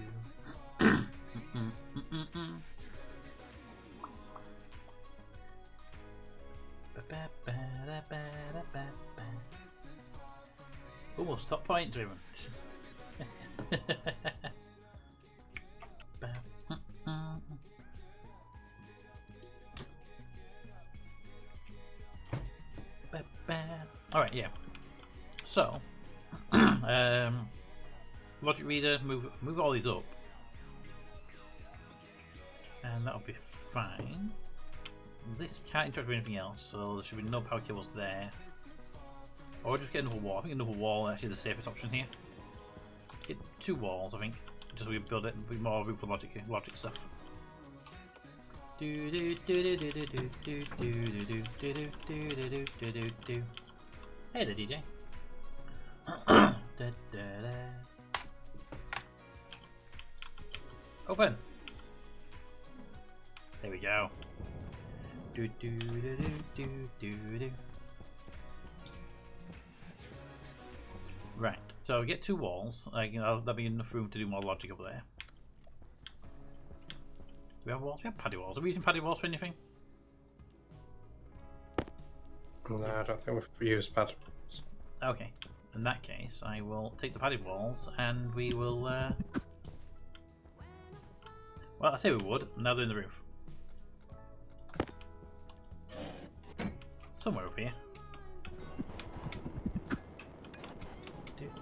Ba ba ba da ba da ba ba. Oh, stop point driven. Alright, yeah. So, logic reader, move all these up, and that'll be fine. This can't interact with anything else, so there should be no power cables there. Or just get another wall. I think another wall is actually the safest option here. Get 2 walls, I think, just so we build it with more room for logic stuff. Do do do do do do do do do do do do do do do do. Hey there, DJ. Da, da, da. Open. There we go. Do do do do do do. Right. So get 2 walls. That'll be enough room to do more logic over there. Do we have walls? We have paddy walls. Are we using paddy walls for anything? No, I don't think we've used pad. Okay. In that case, I will take the padded walls and we will. Well, I say we would. Now they're in the roof. Somewhere up here.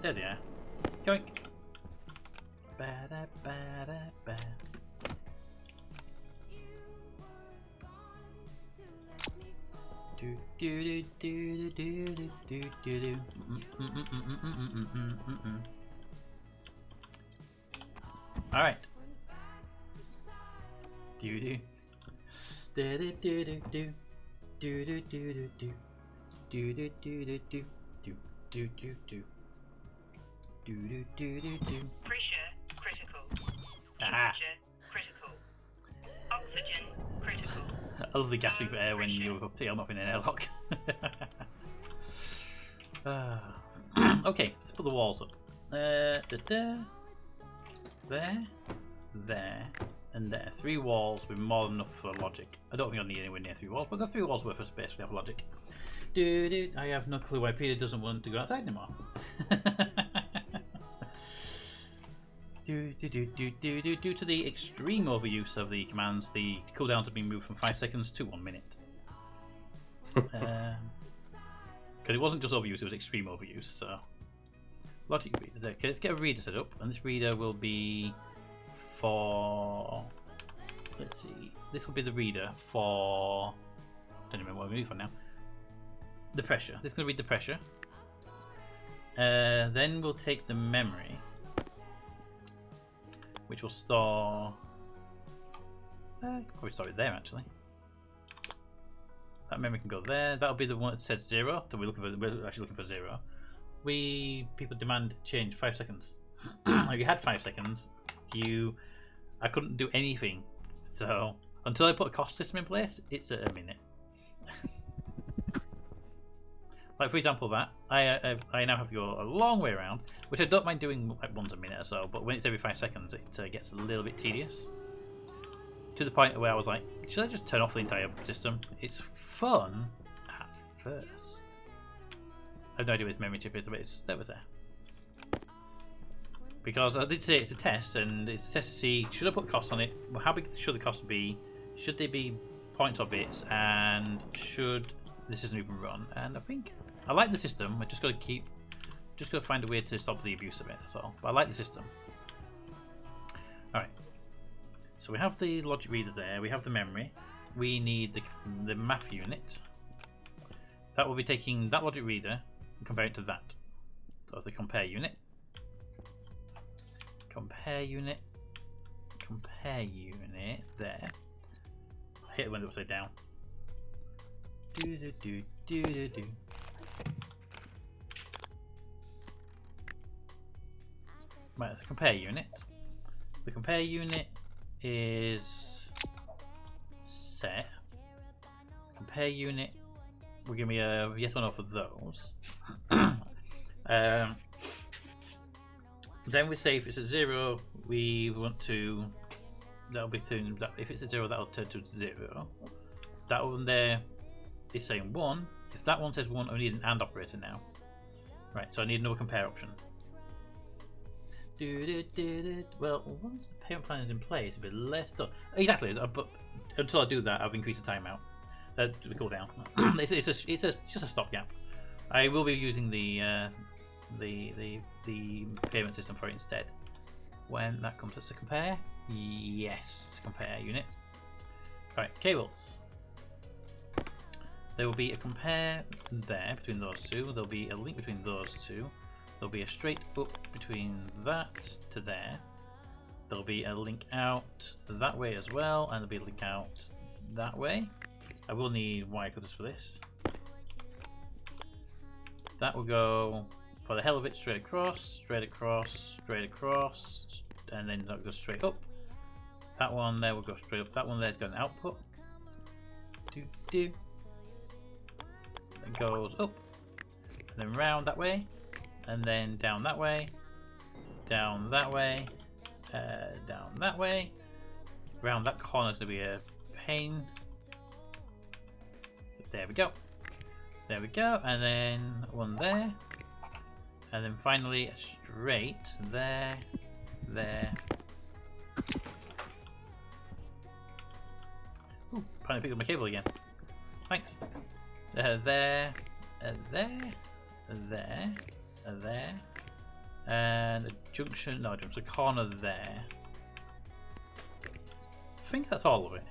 There they are. Yoink. Ba-da, ba-da, ba. Do do do do do do do do do. All right. Do do. Do do do do do. Do do do do do. Do do do do do. Do do do do. Do do do do do. Pressure critical. Ah. Temperature critical. Oxygen critical. I love the gasping for air when you're up in an airlock. Okay, let's put the walls up. There, and there. 3 walls will be more than enough for logic. I don't think I'll need anywhere near 3 walls, but I've got 3 walls worth of space for logic. I have no clue why Peter doesn't want to go outside anymore. Due to the extreme overuse of the commands, the cooldowns have been moved from 5 seconds to 1 minute. Because it wasn't just overuse, it was extreme overuse. So, logic reader. Okay, let's get a reader set up, and this reader will be for. Let's see. This will be the reader for. Don't remember what I'm going to do for now. The pressure. This is going to read the pressure. Then we'll take the memory, which will store. Probably store it there actually. That memory can go there. That'll be the one that says 0. So we're actually looking for 0. People demand change 5 seconds. If you had 5 seconds, I couldn't do anything. So until I put a cost system in place, it's at a minute. Like for example, that I now have to go a long way around, which I don't mind doing like once a minute or so. But when it's every 5 seconds, it gets a little bit tedious. To the point where I was like, should I just turn off the entire system? It's fun at first. I have no idea what this memory chip is, but it's there. Because I did say it's a test, and it's a test to see should I put costs on it. Well, how big should the cost be? Should they be points or bits? And should the system even run? And I think I like the system. I just got to find a way to stop the abuse of it. That's all. But I like the system. All right. So we have the logic reader there. We have the memory. We need the math unit. That will be taking that logic reader and compare it to that. So it's the compare unit. Compare unit. Compare unit there. I hit the window upside down. Right, the compare unit. The compare unit is set. Compare unit will give me a yes or no for those. Then we say if it's at 0, we want to. That'll be turned. If it's at 0, that'll turn to 0. That one there is saying 1. If that one says 1, I need an AND operator now. Right, so I need another compare option. Well, once the payment plan is in place, a bit less done. Exactly, but until I do that, I've increased the timeout. The cooldown. It's just a stopgap. I will be using the payment system for it instead. When that comes to compare, yes, compare unit. Right, cables. There will be a compare there between those two. There'll be a link between those two. There'll be a straight up between that to there. There'll be a link out that way as well, and there'll be a link out that way. I will need wire cutters for this. That will go for the hell of it straight across, straight across, straight across, and then that will go straight up. That one there will go straight up. That one there's got an output. It goes up, and then round that way, and then down that way, down that way, down that way. Round that corner to be a pain. There we go. There we go, and then one there, and then finally a straight there, there. Ooh, finally picked up my cable again. Thanks. There, there, there, and a junction. No, it's a corner there. I think that's all of it.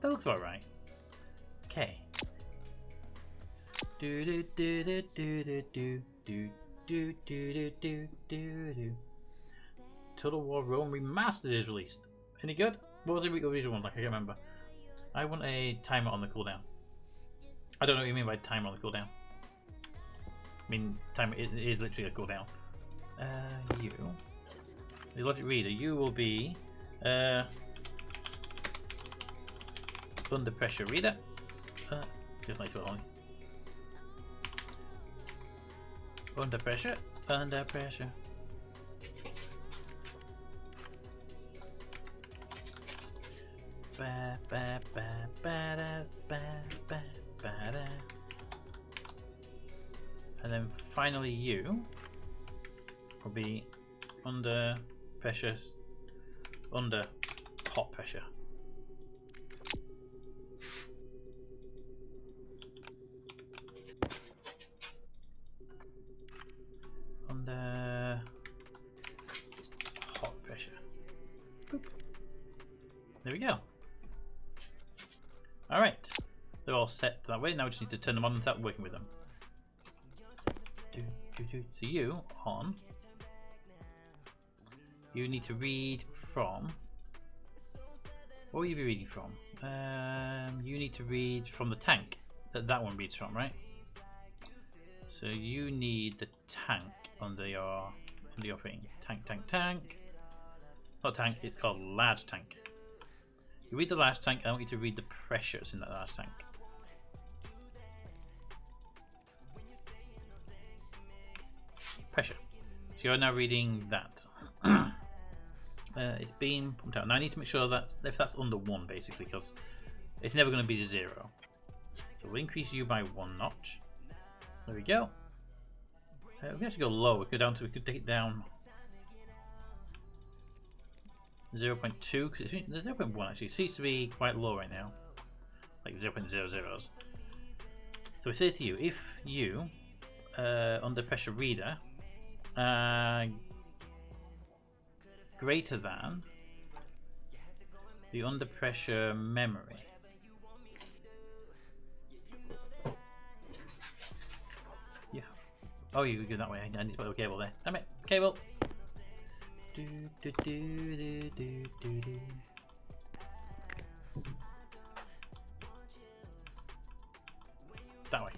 That looks about right. Okay. Total War Rome Remastered is released. Any good? What was the original one like? I can't remember. I want a timer on the cooldown. I don't know what you mean by timer on the cooldown. I mean, timer is literally a cooldown. You. The logic reader, you will be. under pressure reader. Just like that. Under pressure. Under pressure. Ba, ba, ba, ba, da, ba, ba, ba, da. And then finally you will be under pressure, under hot pressure. Under hot pressure. Boop. There we go. Alright, they're all set that way. Now we just need to turn them on and start working with them. So you on. You need to read from. What will you be reading from? You need to read from the tank that one reads from, right? So you need the tank under your thing. Tank. Not tank. It's called large tank. You read the large tank. I want you to read the pressures in that large tank. Pressure. So you're now reading that. It's been pumped out. Now I need to make sure that if that's under 1 basically, because it's never going to be 0. So we'll increase you by 1 notch. There we go. We can actually go low. We could take it down 0.2 because 0.1 actually seems to be quite low right now, like 0.00s. So we say to you, if you under pressure reader greater than the under pressure memory. Yeah. Oh, you go that way. I need to put a cable there. Damn it, cable. That way.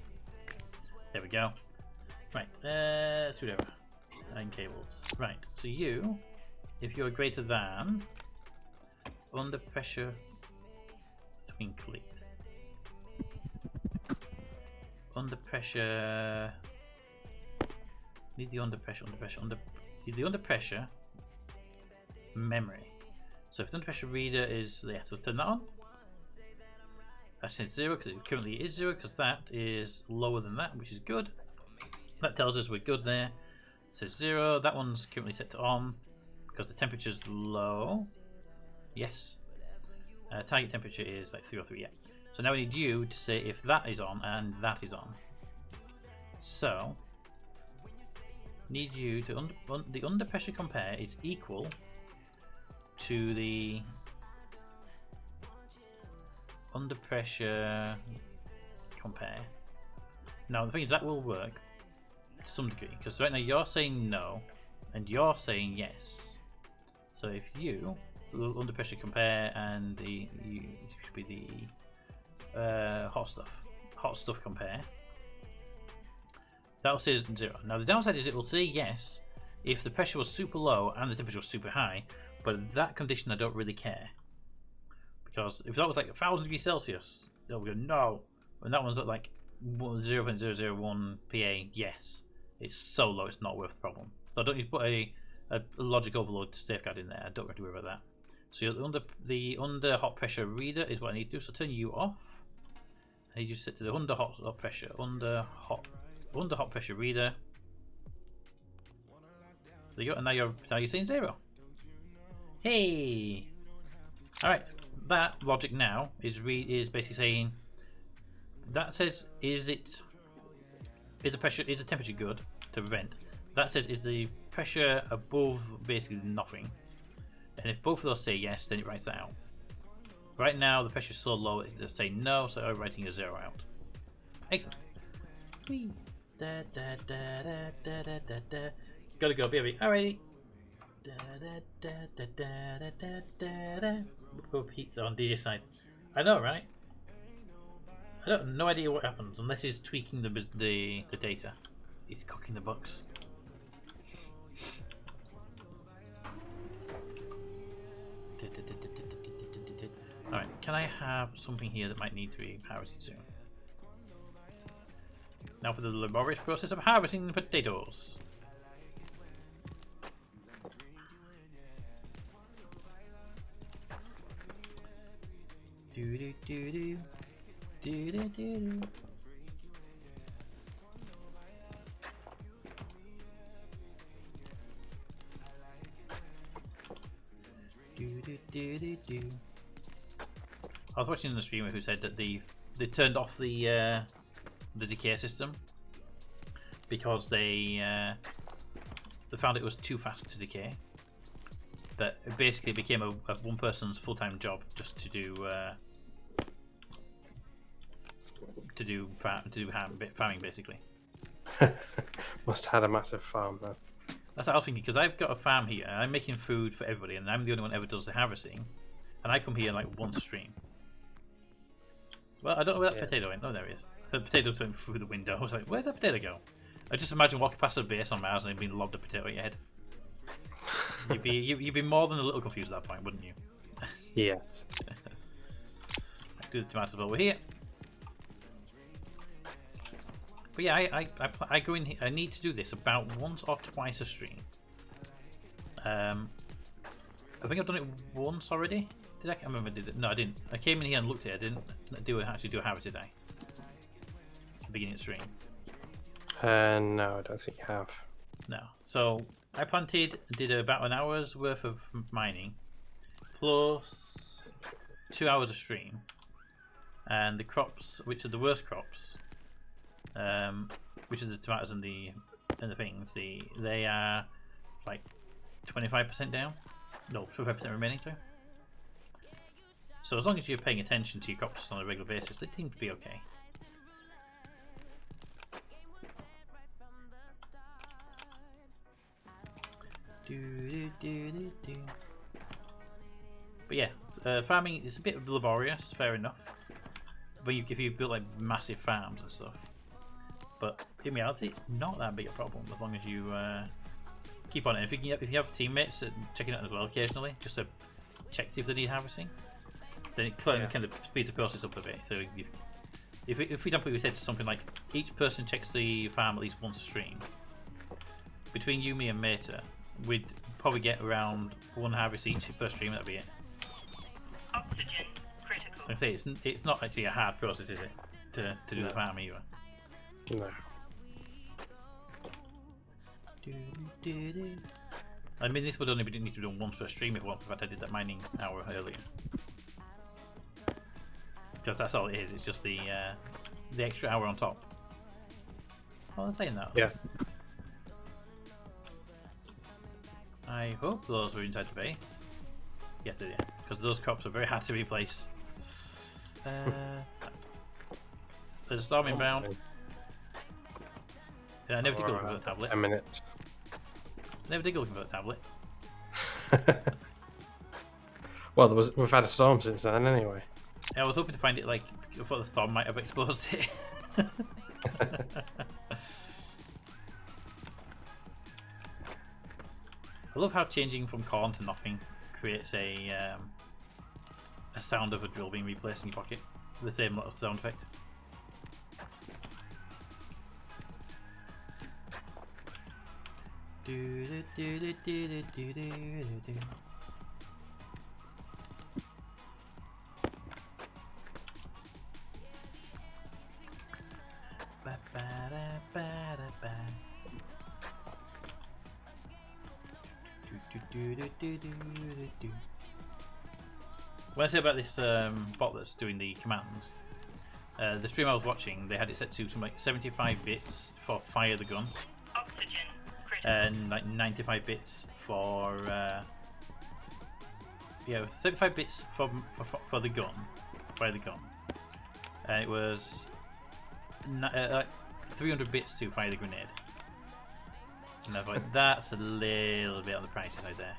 There we go. Right. Through over. And cables. Right. So you, if you're greater than under pressure twinkly. Under pressure. Need the under pressure. Need the under pressure memory. So if the under pressure reader is so turn that on. I said 0 because it currently is 0 because that is lower than that, which is good. That tells us we're good there. It says 0. That one's currently set to on because the temperature's low. Yes. Target temperature is like 303. Yeah. So now we need you to say if that is on and that is on. So need you to the under pressure compare is equal to the under pressure compare. Now the thing is that will work to some degree because right now you're saying no and you're saying yes. So if you under pressure compare and it should be the hot stuff compare, that will say 0. Now the downside is it will say yes if the pressure was super low and the temperature was super high, but that condition I don't really care. Because if that was like 1000 degrees Celsius, they'll go no. And that one's at like 0.001 PA, yes. It's so low, it's not worth the problem. So I don't need to put a logic overload safeguard in there. I don't really worry about that. So the under hot pressure reader is what I need to do. So turn you off. I need you to set to the under hot pressure. Under hot pressure reader. There you go. And now you're saying 0. Hey. All right. That logic now is basically saying that says is the temperature good to prevent. That says is the pressure above basically nothing, and if both of those say yes, then it writes that out. Right now the pressure is so low it say no, so I'm writing a 0 out. Excellent. Whee. Da, da, da, da, da, da, da, da. Gotta go, baby. Alrighty. Da, da, da, da, da, da, da, da. Oh, pizza on DJ side. I know, right? I don't no idea what happens unless he's tweaking the data. He's cooking the books. Alright, can I have something here that might need to be harvested soon? Now for the laborious process of harvesting the potatoes. Do do do do do do do. Do do do do do. I was watching the streamer who said that they turned off the decay system because they found it was too fast to decay. That it basically became a one person's full-time job just to do farming basically. Must have had a massive farm then. That's what I was thinking, because I've got a farm here and I'm making food for everybody and I'm the only one who ever does the harvesting, and I come here like once a stream. Well, I don't know where that potato went. Oh, there he is. The potato went through the window. I was like, where'd that potato go? I just imagine walking past a base on Mars and it being lobbed a potato at your head. You'd be more than a little confused at that point, wouldn't you? Yes. Do the tomatoes over here. But yeah, I go in here. I need to do this about once or twice a stream. I think I've done it once already. Did I? I remember I did it. No, I didn't. I came in here and looked at it. I didn't actually do a harvest today. At the beginning of the stream. No, I don't think you have. No. So I did about an hour's worth of mining, plus 2 hours of stream, and the crops, which are the worst crops, which are the tomatoes and the things, they are like 25% down. No, 25% remaining too. So as long as you're paying attention to your crops on a regular basis, they seem to be okay. But yeah, farming is a bit laborious, fair enough. But if you build like massive farms and stuff, but in reality, it's not that big a problem as long as you keep on it. If you have teammates checking it as well occasionally, just to check see if they need harvesting, then it kind of speeds the process up a bit. So if for example we said something like each person checks the farm at least once a stream, between you, me, and Meta, we'd probably get around one harvest each per stream. That'd be it. Oxygen critical. Like I say, it's not actually a hard process, is it, to do the farm either? No. I mean, this would only need to be done once per stream if in fact I did that mining hour earlier. Because that's all it is. It's just the extra hour on top. Oh, I'm saying that. Yeah. I hope those were inside the base. Yeah, they did. Because those crops are very hard to replace. There's a storm inbound. Yeah, I never did go looking for the tablet. 10 minutes. Never did go looking for the tablet. Well, we've had a storm since then anyway. Yeah, I was hoping to find it like before the storm might have exposed it. I love how changing from corn to nothing creates a sound of a drill being replaced in your pocket. The same little sound effect. What I say about this bot that's doing the commands, the stream I was watching, they had it set to something like 75 bits for fire the gun, Oxygen critical. and like 95 bits for 75 bits for the gun, fire the gun, and it was like 300 bits to fire the grenade. And I was like, that's a little bit on the pricey side there.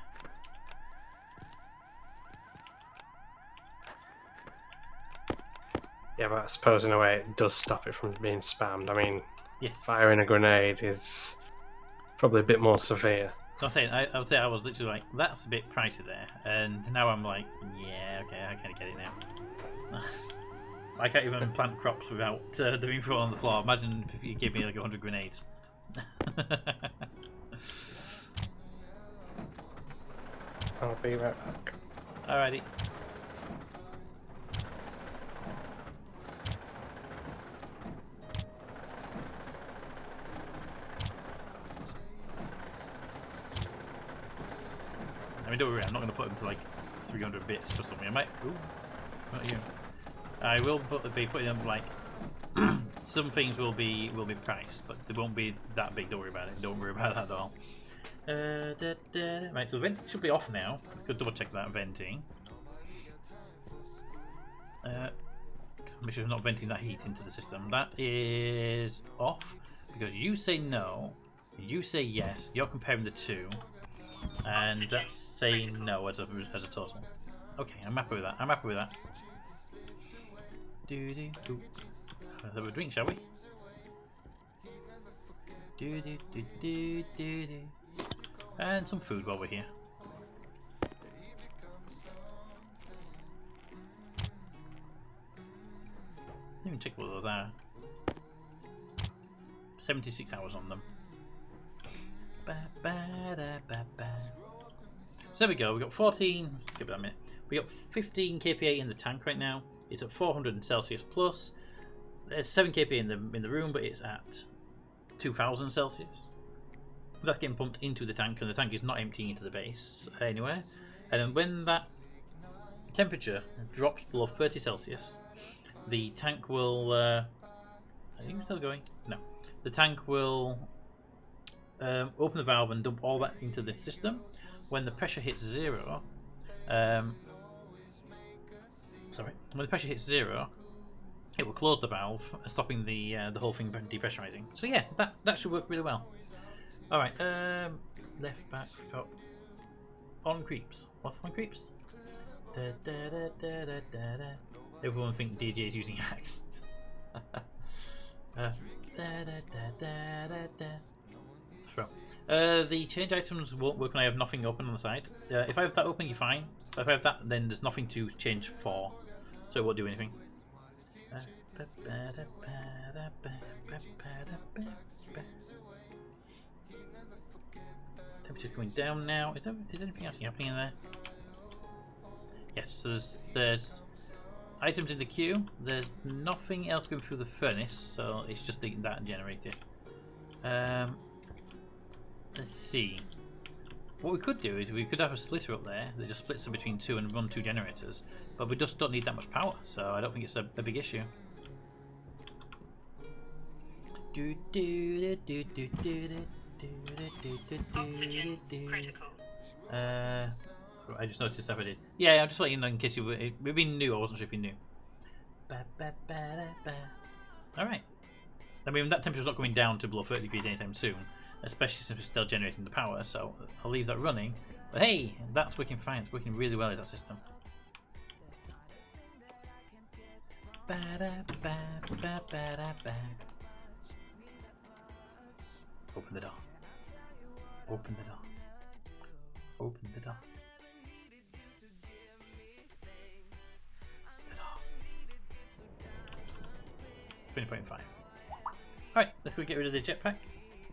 Yeah, but I suppose in a way it does stop it from being spammed. I mean, Yes. firing a grenade is probably a bit more severe. I'm saying, I would say I was literally like, that's a bit pricey there, and now I'm like, yeah, okay, I kind of get it now. I can't even plant crops without them being thrown on the floor. Imagine if you gave me like 100 grenades. I'll be right back. Alrighty. I mean, don't worry, I'm not going to put them to like 300 bits or something. I might. Ooh, not you. I will be putting them like some things will be priced, but they won't be that big. Don't worry about it. Don't worry about that at all. Right, so the vent should be off now. Could double check that venting. Make sure it's not venting that heat into the system. That is off because you say no, you say yes. You're comparing the two, and that's saying no as a total. Okay, I'm happy with that. I'm happy with that. Let's have a drink, shall we? And some food while we're here. Let me check what those are. 76 hours on them. So there we go. We got 14. Give it a minute. We got 15 kPa in the tank right now. It's at 400 Celsius plus. There's 7 kPa in the room, but it's at 2000 Celsius. That's getting pumped into the tank, and the tank is not emptying into the base anywhere. And then when that temperature drops below 30 Celsius, the tank will. I think it's still going. No, the tank will open the valve and dump all that into the system. When the pressure hits zero, when the pressure hits zero, it will close the valve, stopping the whole thing from depressurizing. So yeah, that should work really well. All right, left, back, top, on creeps. What's on creeps? Everyone thinks DJ is using axe. Throw. The change items won't work when I have nothing open on the side. If I have that open, you're fine. But if I have that, then there's nothing to change for, so it won't do anything. Temperature's going down now. Is anything else happening in there? Yes, so there's items in the queue. There's nothing else going through the furnace, so it's just that generator. Let's see. What we could do is we could have a splitter up there that just splits it between two and run two generators, but we just don't need that much power, so I don't think it's a big issue. Oxygen critical. I just noticed stuff I did. Yeah, I'll just let you know in case you've been new. I wasn't sure if you knew. Alright. I mean, that temperature's not going down to below 30 degrees anytime soon, especially since we're still generating the power, so I'll leave that running. But hey, that's working fine. It's working really well in that system. Open the door. Open the door. Open the door. 20.5. Alright, let's go get rid of the jetpack.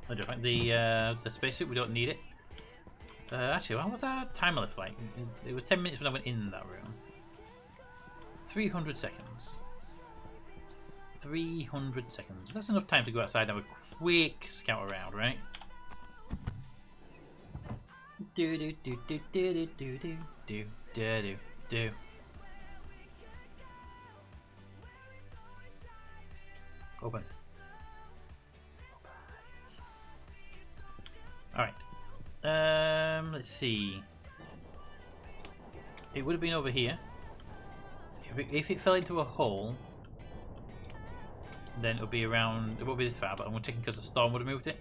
I don't like the spacesuit, we don't need it. Actually, what was our timer left like? It was 10 minutes when I went in that room. 300 seconds. 300 seconds. That's enough time to go outside and have a quick scout around, right? Do do do do do do do do do do do. Open. Alright. Let's see. It would have been over here. If it fell into a hole, then it would be around. It won't be this far, but I'm checking because the storm would have moved it.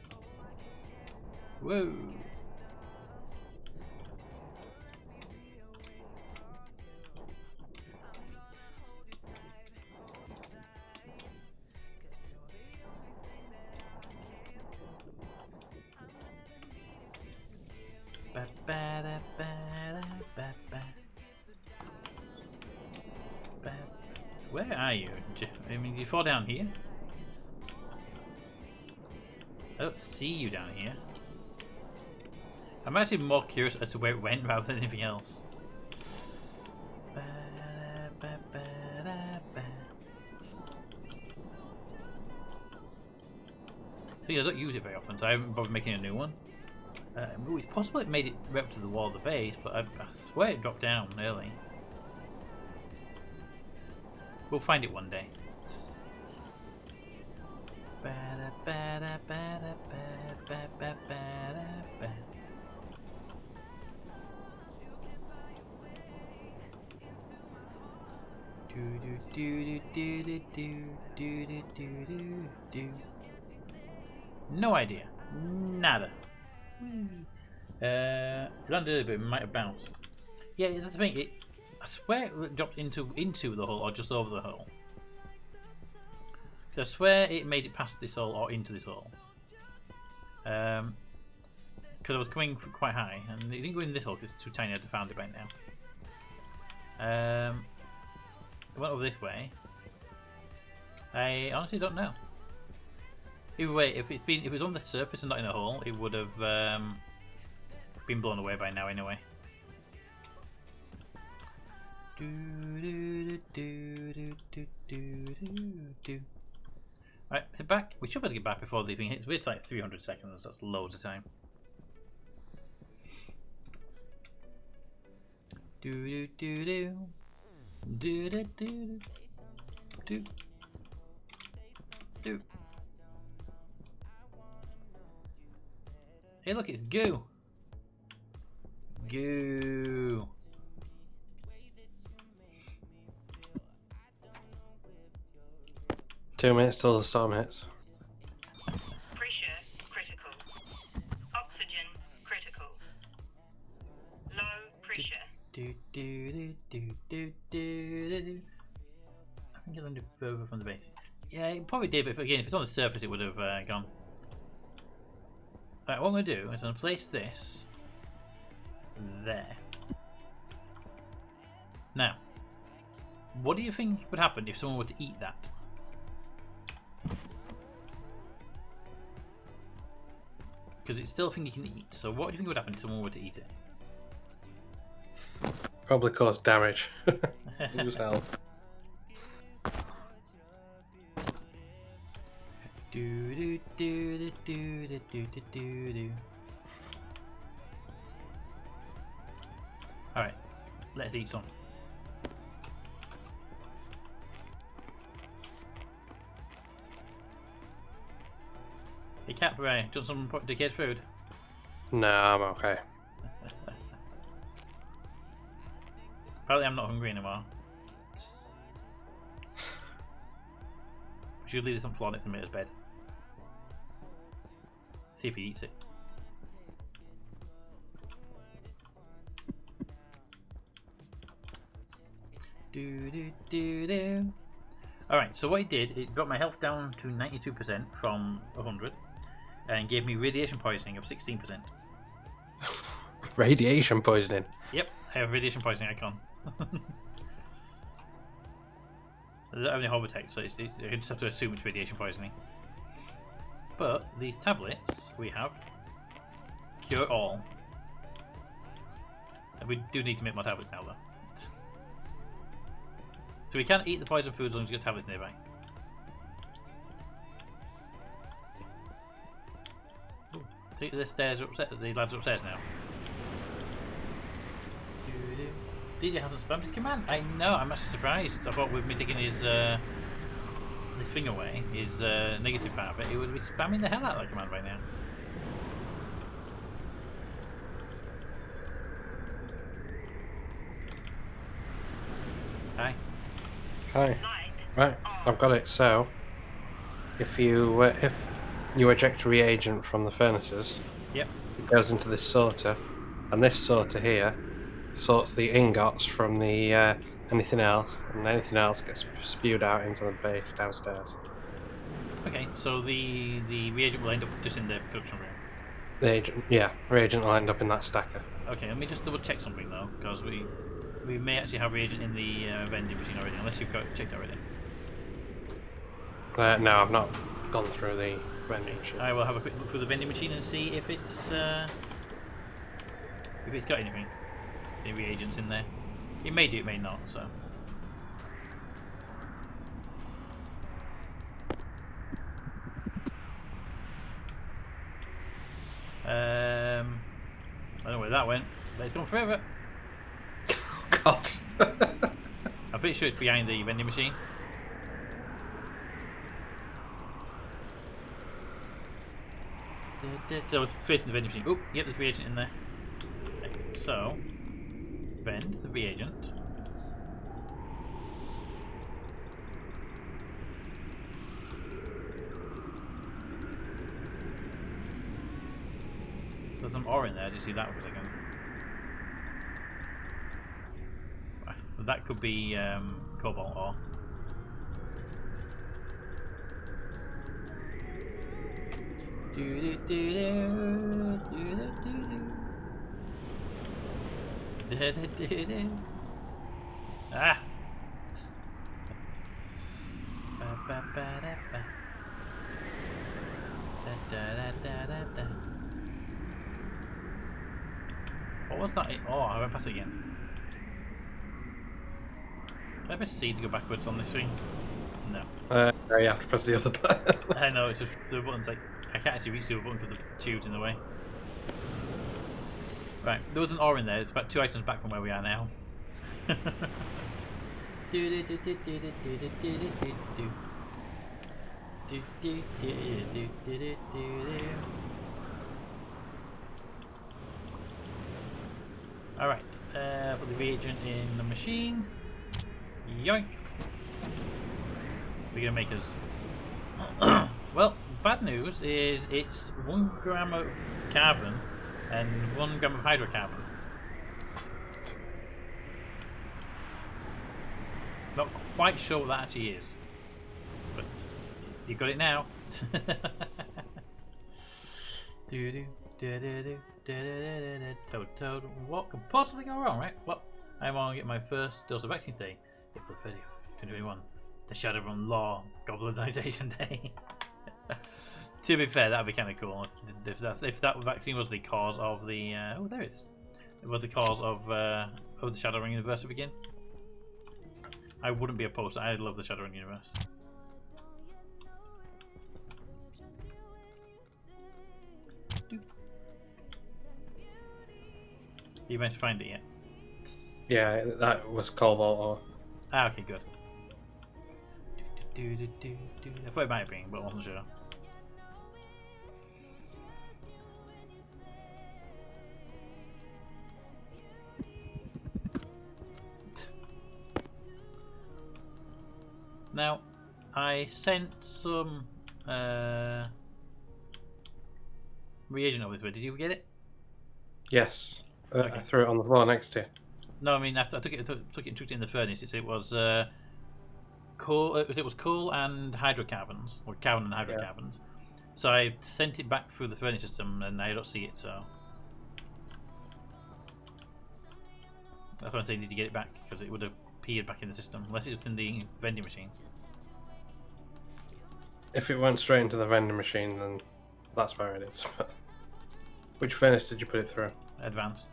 Whoa. Where are you? I mean, you fall down here? I don't see you down here. I'm actually more curious as to where it went rather than anything else. See, I don't use it very often, so I haven't bothered making a new one. It's possible it made it right up to the wall of the base, but I swear it dropped down early. We'll find it one day. No idea. Nada. Landed a little bit, might have bounced. Yeah, that's the thing. I swear it dropped into the hole or just over the hole. I swear it made it past this hole or into this hole. Because I was coming quite high, and it didn't go in this hole because it's too tiny. I'd have found it right now. It went over this way. I honestly don't know. Either way, if it was on the surface and not in the hole, it would have been blown away by now anyway. Right, is it back? We should be able to get back before the thing hits. It's like 300 seconds. That's loads of time. Hey, look, it's goo. Goo. Two minutes till the storm hits. Pressure critical. Oxygen critical. Low pressure. I think it'll do further from the base. Yeah, it probably did, but again, if it's on the surface, it would have gone. Alright, what I'm going to do is I'm going to place this there. Now, what do you think would happen if someone were to eat that? Because it's still a thing you can eat, so what do you think would happen if someone were to eat it? Probably cause damage. Lose health. Alright, let's eat some. Hey Cat, do you want some decayed food? No, I'm okay. Apparently I'm not hungry anymore. We should leave some flour next to Mater's bed. See if he eats it. Alright, so what it did, it got my health down to 92% from 100 and gave me radiation poisoning of 16%. Radiation poisoning. Yep, I have radiation poisoning icon. I don't have any hover text, so I just have to assume it's radiation poisoning. But these tablets we have cure all. And we do need to make more tablets now though. So we can't eat the poison food as long as you've got tablets nearby. Ooh, take the stairs upstairs. The lads upstairs now. DJ hasn't spammed his command. I know. I'm actually surprised. I thought with me taking his thing away, his negative part of it, he would be spamming the hell out of that command right now. Hi. Hi. Right, I've got it. So, if you eject reagent from the furnaces, Yep. it goes into this sorter, and this sorter here sorts the ingots from the anything else, and anything else gets spewed out into the base downstairs. Okay, so the reagent will end up just in the production room. The reagent will end up in that stacker. Okay, let me just double check something though, because We may actually have reagent in the vending machine already, unless you've checked already. No, I've not gone through the vending machine. I will have a quick look through the vending machine and see if it's got anything, any reagents in there. It may do, it may not. So. I don't know where that went, but it's gone forever. God. I'm pretty sure it's behind the vending machine. So it's facing the vending machine. Oh, yep, there's reagent in there. Right, so, vend the reagent. There's some ore in there. Did you see that for a second? That could be cobalt ore. Ah! What was that? Oh, I went past it again. Did I press C to go backwards on this thing? No. No, you have to press the other button. I know, it's just the button's like, I can't actually reach the other button because the tube's in the way. Right, there was an ore in there. It's about 2 items back from where we are now. Alright, put the reagent in the machine. Yoink! We're gonna make us. Well, bad news is it's 1 gram of carbon and 1 gram of hydrocarbon. Not quite sure what that actually is, but you got it now. Toad. What could possibly go wrong, right? Well, I want to get my first dose of vaccine today. April 30th, 2021. The Shadowrun Law Globalization Day. To be fair, that'd be kind of cool if that vaccine was the cause of the. Oh, there it is. It was the cause of the Shadowrun universe to begin. I wouldn't be opposed. I love the Shadowrun universe. You managed to find it yet? Yeah, that was cobalt ore. Ah, okay, good. I thought it might have been, but I wasn't sure. Now, I sent some reagent over this way. Did you get it? Yes. Okay. I threw it on the floor next to you. No, I mean after I took it and took it in the furnace. It was coal. It was coal and hydrocarbons, or carbon and hydrocarbons. Yeah. So I sent it back through the furnace system, and I don't see it. So that's why I'm saying, did you get it back? Because it would have appeared back in the system, unless it was in the vending machine. If it went straight into the vending machine, then that's where it is. Which furnace did you put it through? Advanced.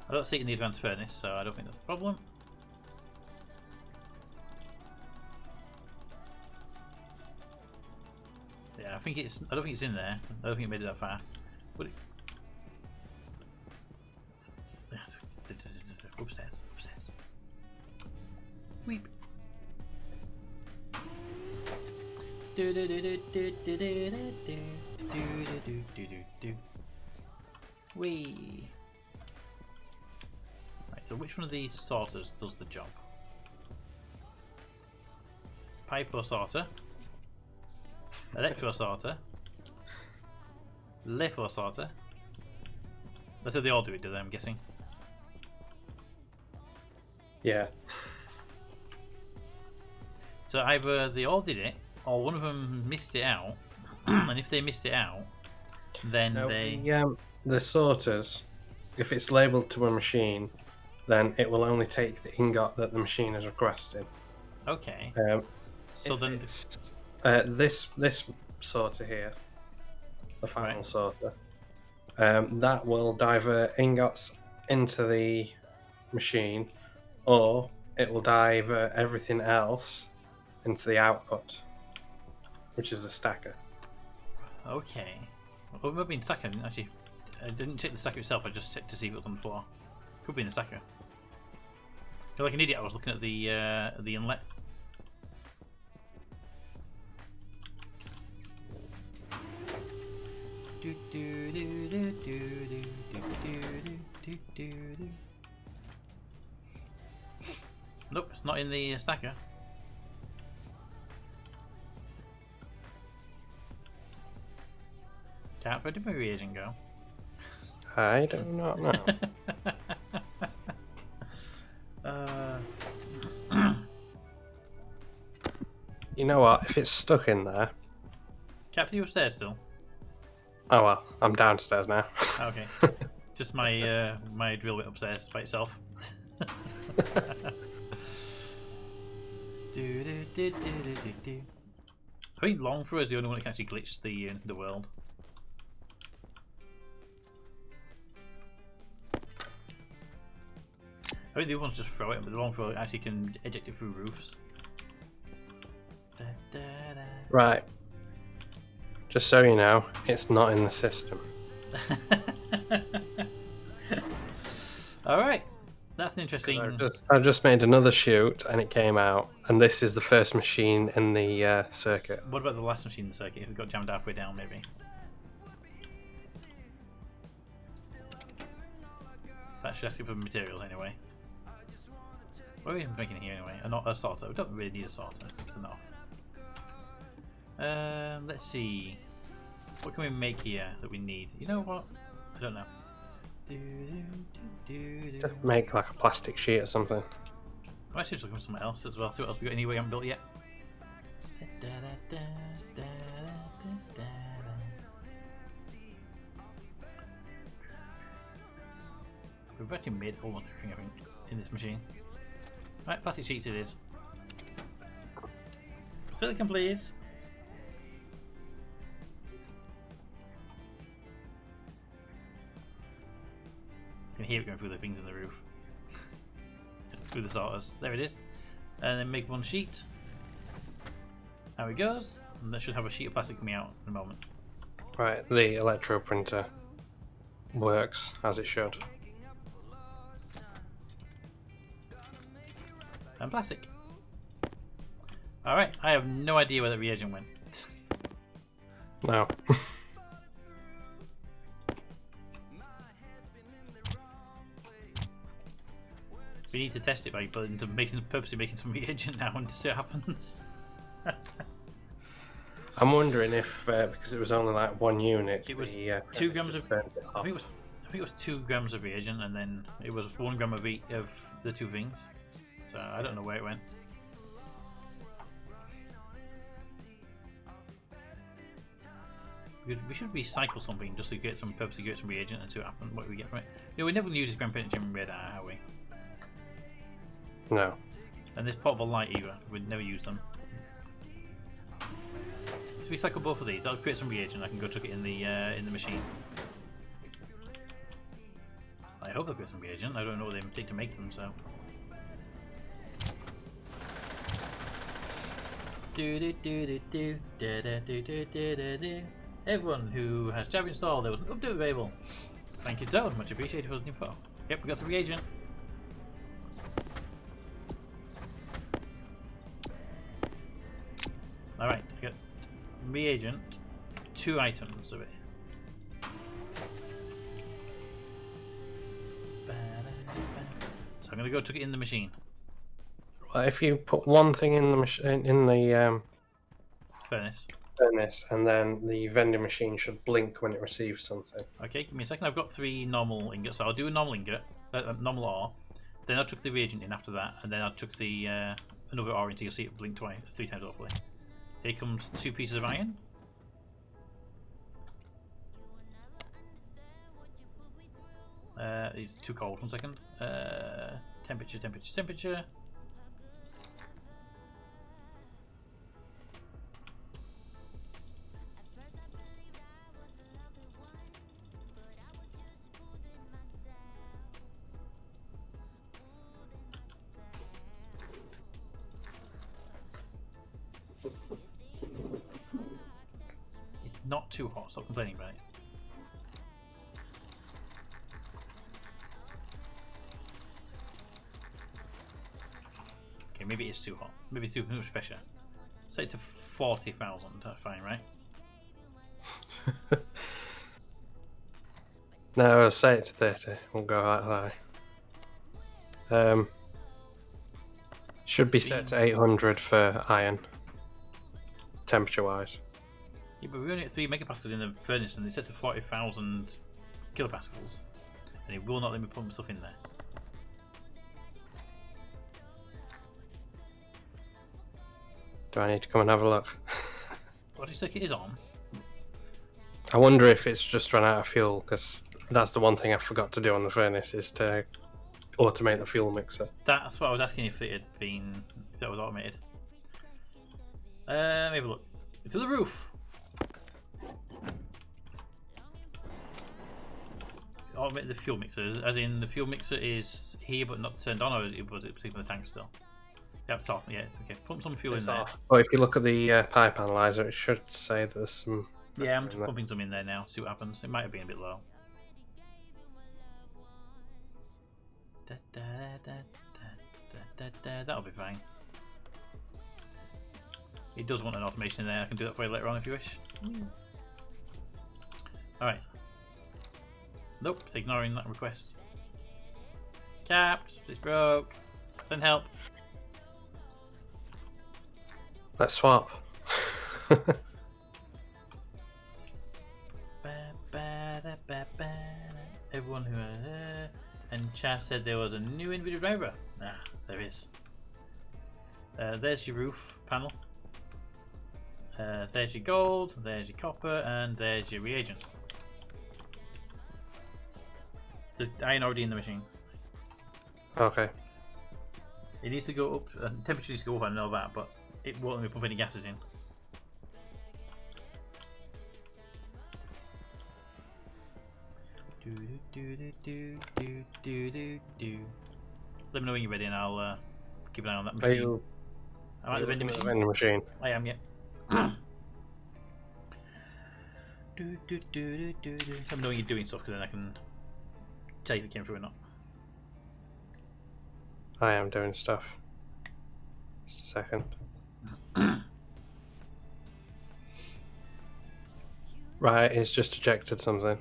I don't see it in the advanced furnace, so I don't think that's a problem. Yeah, I think it's. I don't think it's in there. I don't think it made it that far. Would it? Upstairs. Weep. Wee. Right, so which one of these sorters does the job? Pipo sorter, electro sorter, litho sorter. That's how they all do it, do they? I'm guessing. Yeah. So either they all did it, or one of them missed it out. And if they missed it out, then Now, they. the sorters, if it's labelled to a machine, then it will only take the ingot that the machine has requested. Okay. So If then. it's, this sorter here, the final Right. sorter, that will divert ingots into the machine, or it will divert everything else into the output, which is the stacker. Okay. Well, it might be in the stacker. I didn't check the stacker itself. I just checked to see if it was on the floor. Could be in the stacker. Because like an idiot, I was looking at the inlet. Nope, it's not in the stacker. Cat, where did my reagent go? I do not know. You know what? If it's stuck in there, Captain, you upstairs still? oh well, I'm downstairs now. Okay. Just my drill went upstairs by itself. I think Longthrow is the only one that can actually glitch the world. I think the other ones just throw it, but the Longthrow actually can eject it through roofs. Right. Just so you know, it's not in the system. Alright. That's an interesting. I've just made another chute and it came out, and this is the first machine in the circuit. What about the last machine in the circuit? If it got jammed halfway down, maybe. That should ask you for materials anyway. What are we making here anyway? Not a sorter. We don't really need a sorter. It's enough. Let's see. What can we make here that we need? You know what? I don't know. Make like a plastic sheet or something. I'm actually just looking for something else as well. See what else we got anyway we haven't built yet. We've actually made almost everything, I think, in this machine. Right, plastic sheets it is. Silicon, please. You can hear it going through the things in the roof. Through the sorters. There it is. And then make one sheet. There it goes. And that should have a sheet of plastic coming out in a moment. Right, the electro printer works as it should. And plastic. Alright, I have no idea where the reagent went. No. We need to test it by purposely making some reagent now and to see what happens. I'm wondering if because it was only like one unit, It was the 2 grams of. burned it I off. think it was 2 grams of reagent, and then it was 1 gram of the 2 things. So I don't know where it went. We should recycle something just to purposely get some reagent and see what we get from it. You know, we never use this Grand Pentagon radar, have we? No. And this portable light either. We'd never use them. Let's recycle both of these. I'll create some reagent. I can go chuck it in the machine. I hope I'll get some reagent. I don't know what they take to make them, so. Everyone who has Java installed, there was an update available. Thank you, Toad. Much appreciated for the info. Yep, we got some reagent. Alright, I got reagent, 2 items of it. So I'm gonna go chuck it in the machine. Well, if you put one thing in the machine in the Furnace. furnace, and then the vending machine should blink when it receives something. Okay, give me a second. I've got 3 normal ingots, so I'll do a normal ingot, normal ore. Then I'll chuck the reagent in after that, and then I'll chuck the another orange, you'll see it blink twice, 3 times hopefully. Here comes 2 pieces of iron. It's too cold, 1 second. Temperature, temperature, temperature. It's not too hot, stop complaining about it. Okay, maybe it's too hot. Maybe too much pressure. Set it to 40,000, that's fine, right? No, set it to 30. We'll go that high. Should be set to 800 for iron, temperature-wise. Yeah, but we only get 3 megapascals in the furnace and it's set to 40,000 kilopascals. And it will not let me put stuff in there. Do I need to come and have a look? What circuit is on? I wonder if it's just run out of fuel, because that's the one thing I forgot to do on the furnace, is to automate the fuel mixer. That's what I was asking if it had been, if that was automated. Maybe look. To the roof! Automate the fuel mixer, as in the fuel mixer is here but not turned on, or was it particularly the tank still? Yeah, it's off. Yeah, okay. Pump some fuel in there. But if you look at the pipe analyzer, it should say that there's some. Yeah, I'm just pumping some in there now. See what happens. It might have been a bit low. That'll be fine. It does want an automation in there. I can do that for you later on if you wish. Alright. Nope, it's ignoring that request. Capped, it's broke. Send help. Let's swap. Everyone who and Chas said there was a new individual driver. Ah, there is. There's your roof panel. There's your gold, there's your copper, and there's your reagent. The iron already in the machine. Okay. It needs to go up, temperature needs to go up, I know that, but it won't let me pump any gases in. Let me know when you're ready and I'll keep an eye on that machine. Are you? I'm at the vending machine. Vending machine. I am, yeah. Let me know when you're doing stuff, because then I can tell you if it came through or not. I am doing stuff. Just a second. Right, it's just ejected something.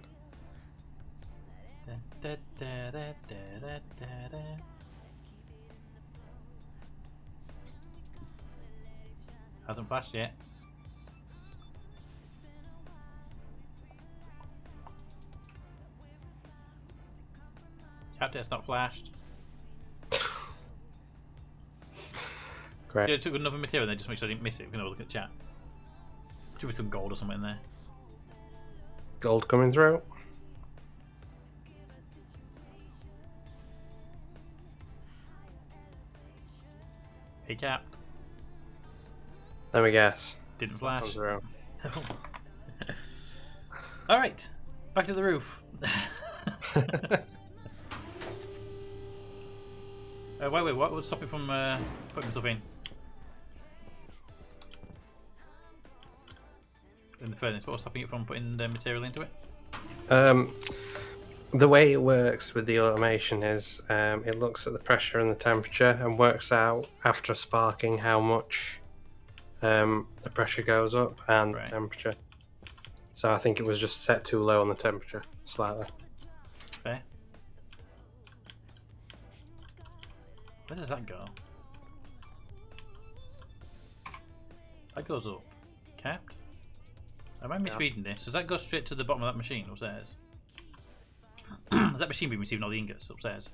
Hasn't flashed yet. Chapter, it's not flashed. Great. I took another material there just to make sure I didn't miss it. We can have a look at chat. Should be some gold or something in there. Gold coming through. Hey, Cap. Let me guess. Didn't Comes flash. through. Alright, back to the roof. Wait, what would stop it from putting stuff in? In the furnace, what was stopping it from putting the material into it? The way it works with the automation is it looks at the pressure and the temperature and works out after sparking how much the pressure goes up and the temperature. So I think it was just set too low on the temperature, slightly. Fair. Where does that go? That goes up. Capped? Am I misreading this? Does that go straight to the bottom of that machine upstairs? Has that machine been receiving all the ingots upstairs?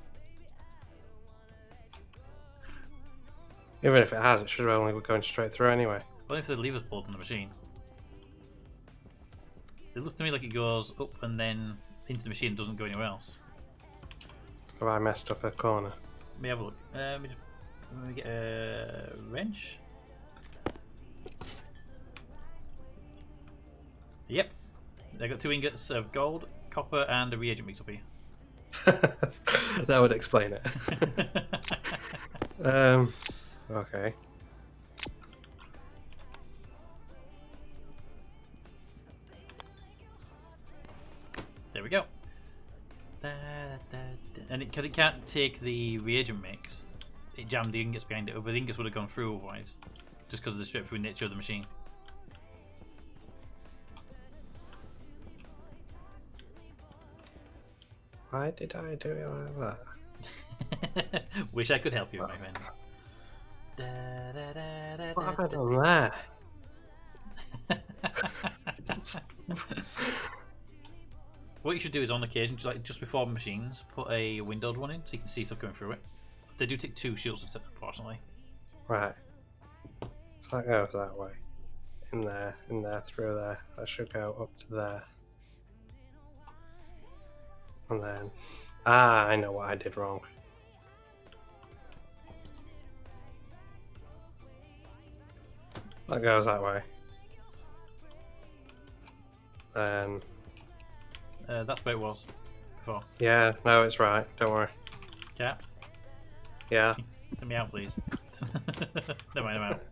Even if it has, it should only be going straight through anyway. What if the lever's pulled on the machine? It looks to me like it goes up and then into the machine and doesn't go anywhere else. Have I messed up a corner? Let me have a look. Let me get a wrench. Yep. I got 2 ingots of gold, copper, and a reagent mix up here. That would explain it. Okay. There we go. And because it can't take the reagent mix, it jammed the ingots behind it. But the ingots would have gone through otherwise, just because of the straight through nature of the machine. Why did I do it like that? Wish I could help you, my friend. What have I done there? What you should do is on occasion, just before machines, put a windowed one in so you can see stuff going through it. They do take 2 shields, unfortunately. Right. So that goes that way. In there, through there. That should go up to there. And then... Ah, I know what I did wrong. That goes that way. Then... That's where it was before. Yeah, no, it's right. Don't worry. Cat, Yeah. let me out, please. Never mind, I'm out.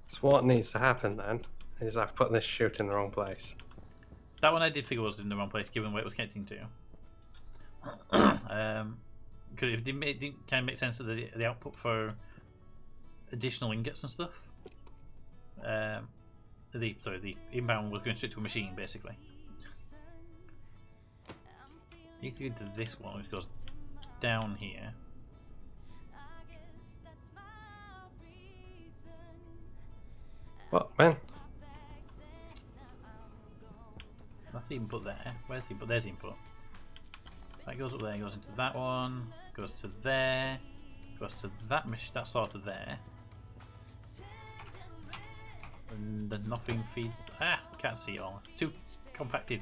So what needs to happen then is I've put this chute in the wrong place. That one I did figure was in the wrong place, given where it was connecting to. Because it didn't kind of make sense of the output for additional ingots and stuff. The inbound was going straight to a machine, basically. You need to go to this one, which goes down here. What, man? That's the input there. Where's the input? There's the input. That goes up there, goes into that one, goes to there, goes to that that sort of there. And then nothing feeds. Ah, can't see it all. Too compacted.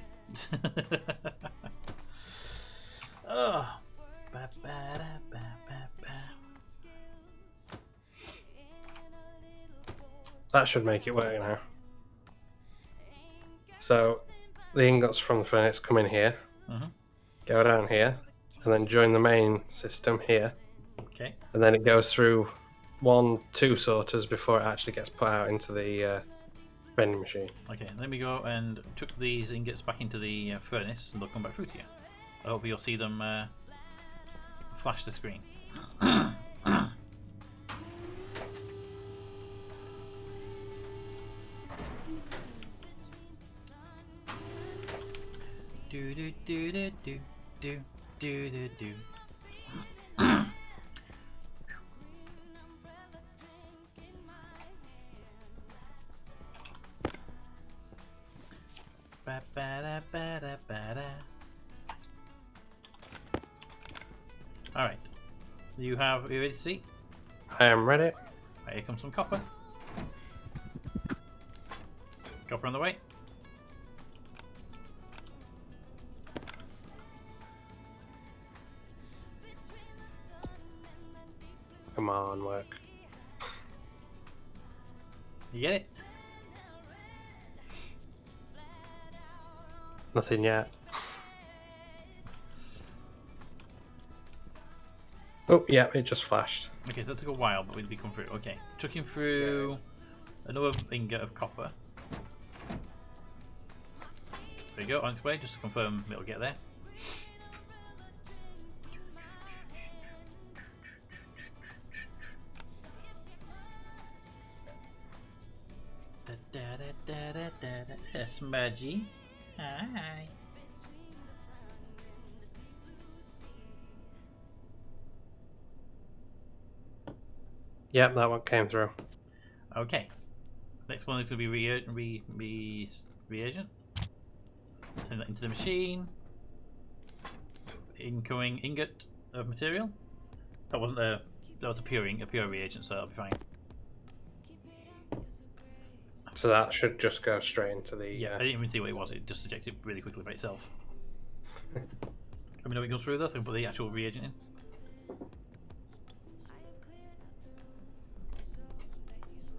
Oh. That should make it work now. So the ingots from the furnace come in here, go down here, and then join the main system here. Okay. And then it goes through 1-2 sorters before it actually gets put out into the vending machine. Okay, let me go and chuck these ingots back into the furnace and they'll come back through to you. I hope you'll see them flash the screen. Do do do do do do do do do. Ba ba da ba da ba da. All right, you ready to see? I am ready. Right, here comes some copper. Copper on the way. Come on, work. You get it? Nothing yet. Oh, yeah, it just flashed. Okay, that took a while, but we'll come through. Okay, took him through another ingot of copper. There you go, on its way, just to confirm it'll get there. Smudgy. Hi. Yep, that one came through. Okay. Next one is going to be reagent. Send that into the machine. Incoming ingot of material. That wasn't that was a pure reagent, so that'll be fine. So that should just go straight into the. Yeah, I didn't even see what it was. It just ejected really quickly by itself. Let me know when it goes through though, so I can put the actual reagent in.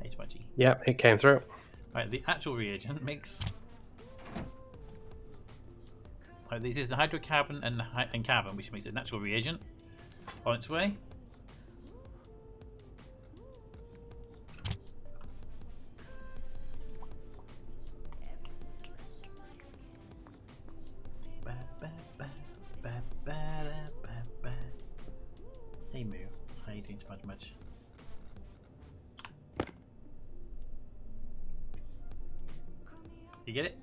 Hey, Smudgy. Yep, it came through. Right, the actual reagent makes. Right, this is the hydrocarbon and carbon, which makes a natural reagent on its way. Hey Moo, how you doing, Smudge? You get it?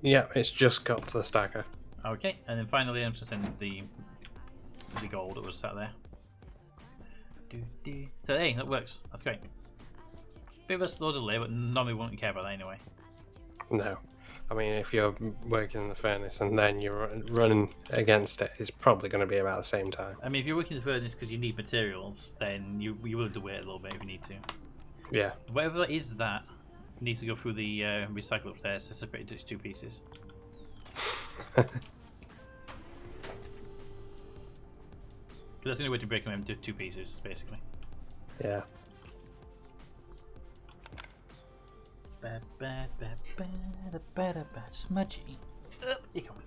Yeah, it's just got to the stacker. Okay, and then finally I'm just sending the gold that was sat there. So hey, that works. That's great. Bit of a slow delay, but normally we won't care about that anyway. No. I mean, if you're working in the furnace and then you're running against it, it's probably going to be about the same time. I mean, if you're working in the furnace because you need materials, then you will have to wait a little bit if you need to. Yeah. Whatever it is that needs to go through the recycle upstairs to separate it into its 2 pieces. That's the only way to break them into 2 pieces, basically. Yeah. Smudgy. Up you come.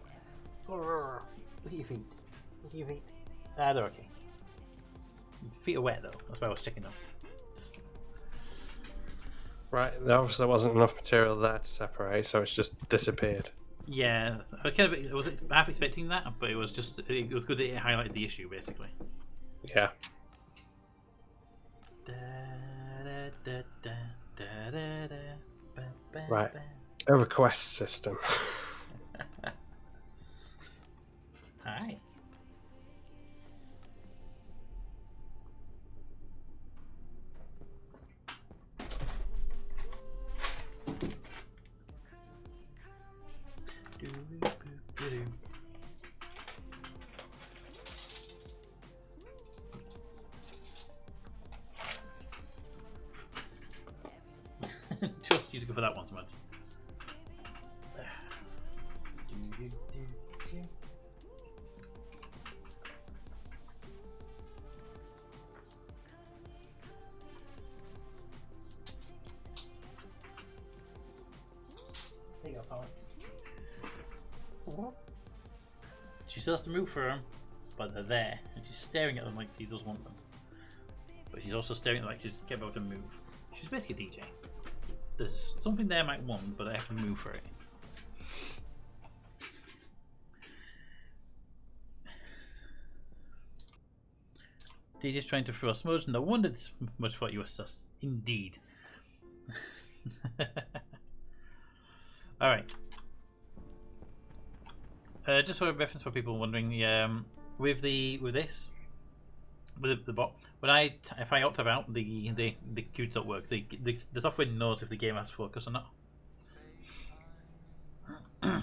Look at your feet. Look at your feet. Ah, they're okay. Your feet are wet though. That's why I was checking them. Right, obviously there wasn't enough material there to separate, so it's just disappeared. Yeah, I was half expecting that, but it was good that it highlighted the issue, basically. Yeah. Right. A request system. Alright. Trust you to go for that one, Smudge. There you go, Colin. She still has to move for them, but they're there, and she's staring at them like she does want them. But she's also staring at them like she's get about to move. She's basically a DJ. There's something there I might want, but I have to move for it. DJ's trying to throw a Smudge. No wonder Smudge thought you were sus. Indeed. Alright. Just for reference for people wondering, with the bot, if I opt out, the cubes don't work. The software knows if the game has focus or not. All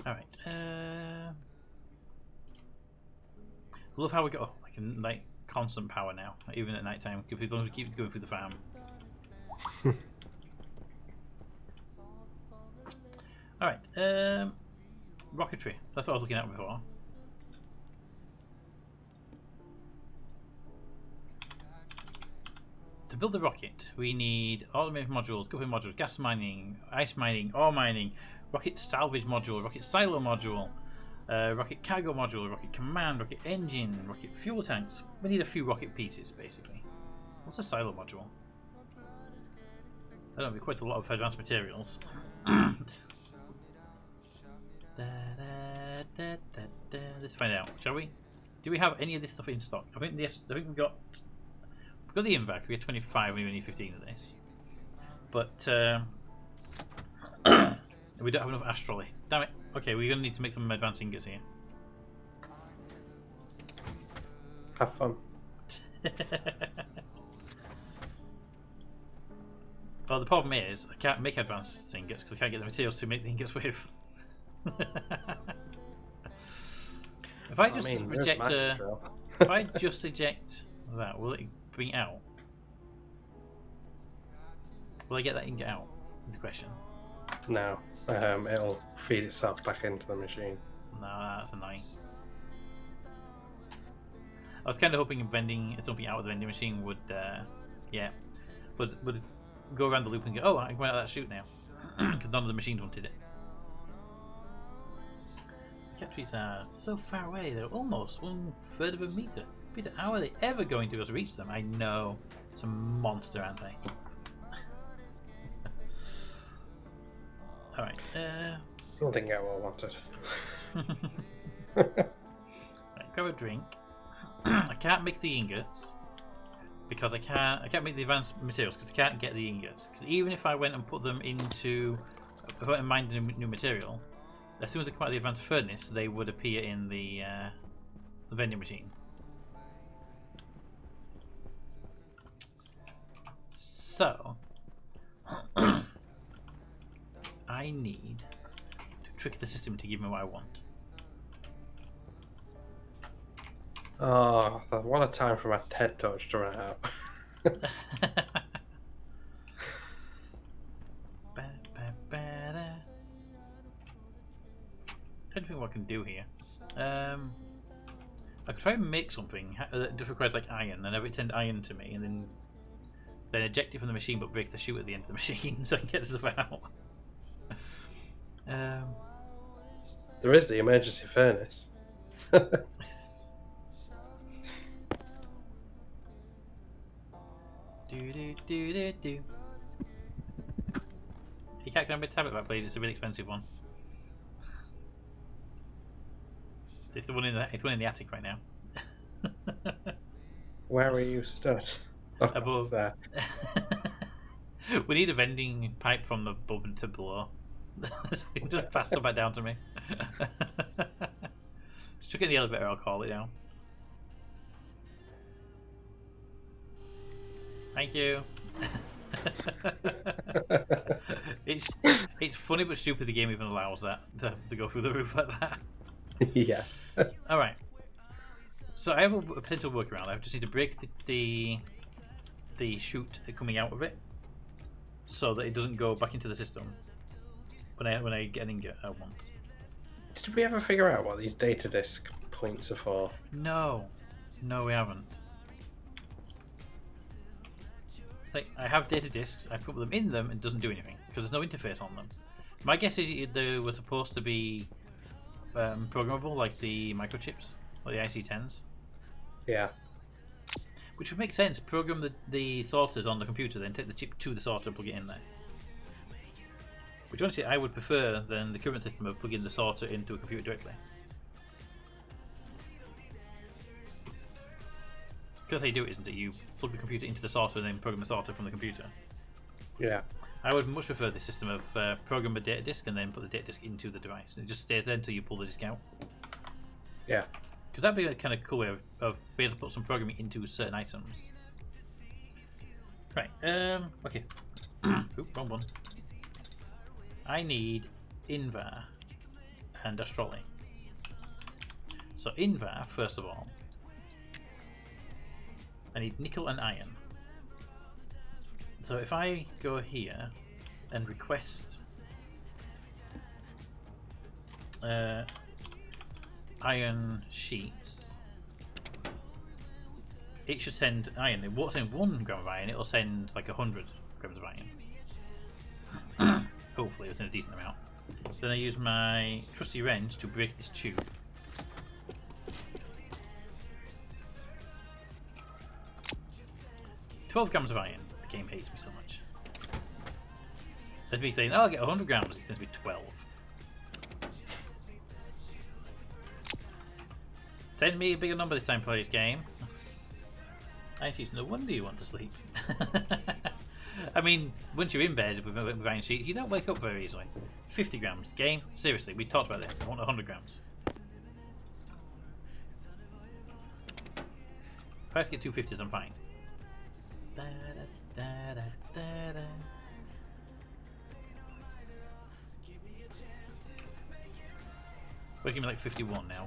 right. I love how we got like constant power now, even at night time. If we keep going through the farm. All right. Rocketry. That's what I was looking at before. To build the rocket, we need automated modules, cooking modules, gas mining, ice mining, ore mining, rocket salvage module, rocket silo module, rocket cargo module, rocket command, rocket engine, rocket fuel tanks. We need a few rocket pieces, basically. What's a silo module? I don't know, quite a lot of advanced materials. Let's find out, shall we? Do we have any of this stuff in stock? I think yes. I think we've got the invac. We have 25. We only need 15 of this. But we don't have enough astrally. Damn it. Okay, we're gonna need to make some advanced ingots here. Have fun. Well, the problem is I can't make advanced ingots because I can't get the materials to make the ingots with. If I just there's reject my a, control. if I just eject that, will it bring it out? Will I get that ingot out? Is the question. No, it'll feed itself back into the machine. No, that's annoying. I was kind of hoping vending something out of the vending machine would, would go around the loop and go, oh, I can run out of that chute now, because none of the machines wanted it. Captures are so far away; they're almost 1/3 of a meter. Peter, how are they ever going to be able to reach them? I know, some monster, aren't they? All right. I didn't get what I wanted. Right, grab a drink. I can't make the ingots because I can't make the advanced materials because I can't get the ingots. Because even if I went and put them into, if I went and mined a new material, as soon as they come out of the advanced furnace, they would appear in the vending machine. So I need to trick the system to give me what I want. Oh, what a time for my TED touch to run out. I don't think what I can do here. I could try and make something that just requires like iron, and have it send iron to me, and then eject it from the machine, but break the chute at the end of the machine, so I can get this stuff out. There is the emergency furnace. Do. You can't get a tablet back, please. It's a really expensive one. It's the one in the attic right now. Where are you stood? Oh, Above there. We need a vending pipe from above to below. So you can just pass it back down to me. Just chuck it in the elevator, I'll call it down. Thank you. It's funny but stupid the game even allows that to go through the roof like that. Yeah. Alright. So I have a potential workaround. I just need to break the chute coming out of it so that it doesn't go back into the system when I get an ingot I want. Did we ever figure out what these data disk points are for? No, we haven't. It's like I have data disks, I put them in them and it doesn't do anything because there's no interface on them. My guess is they were supposed to be programmable like the microchips, like the IC10s. Yeah. Which would make sense. Program the sorters on the computer, then take the chip to the sorter and plug it in there. Which honestly I would prefer than the current system of plugging the sorter into a computer directly. Because they do it, isn't it? You plug the computer into the sorter and then program the sorter from the computer. Yeah. I would much prefer the system of program a data disk and then put the data disk into the device. And it just stays there until you pull the disk out. Yeah. Because that'd be a kind of cool way of being able to put some programming into certain items. Right, okay. Oop, wrong one. I need Invar and a trolley. So Invar, first of all, I need nickel and iron. So if I go here and request iron sheets, it should send iron. It won't send 1 gram of iron, it'll send like 100 grams of iron. Hopefully within a decent amount. Then I use my trusty wrench to break this tube. $12 grams of iron. The game hates me so much. Instead of me saying, oh, I'll get 100 grams, it sends me 12. Send me a bigger number this time, players game. Actually, no wonder you want to sleep. I mean, once you're in bed with iron sheets, you don't wake up very easily. 50 grams. Game? Seriously, we talked about this. I want 100 grams. If I have to get 250s, I'm fine. We're giving me like 51 now.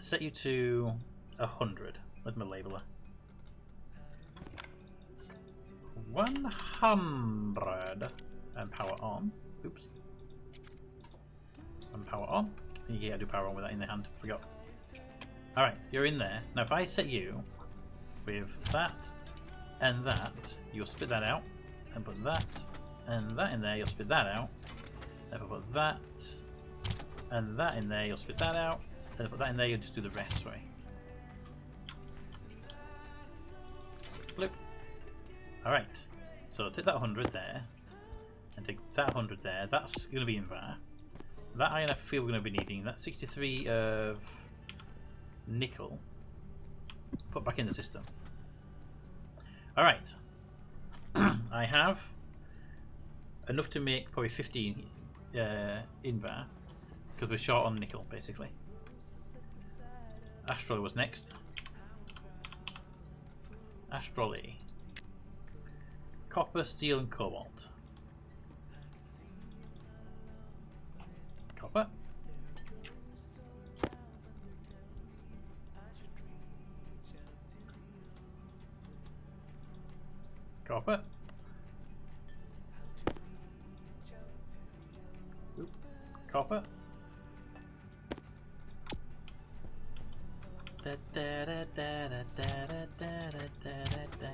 set you to 100. Let me label her. 100 and power on. Oops. And power on. Yeah, I do power on with that in the hand. Forgot. Alright, you're in there. Now if I set you with that and that, you'll spit that out and put that and that in there, you'll spit that out. If I put that and that in there, you'll spit that out. And if I put that in there, you'll just do the rest way. Look. Alright, so take that 100 there and take that 100 there. That's going to be in there. That iron I feel we're going to be needing. That 63 of nickel. Put back in the system. Alright. I have enough to make probably 15 in there. Because we're short on nickel, basically. Astrally was next. Astrally. Copper, steel, and cobalt. Copper. Copper. Oop. Copper. Da, da, da, da, da, da, da, da, da, da, da.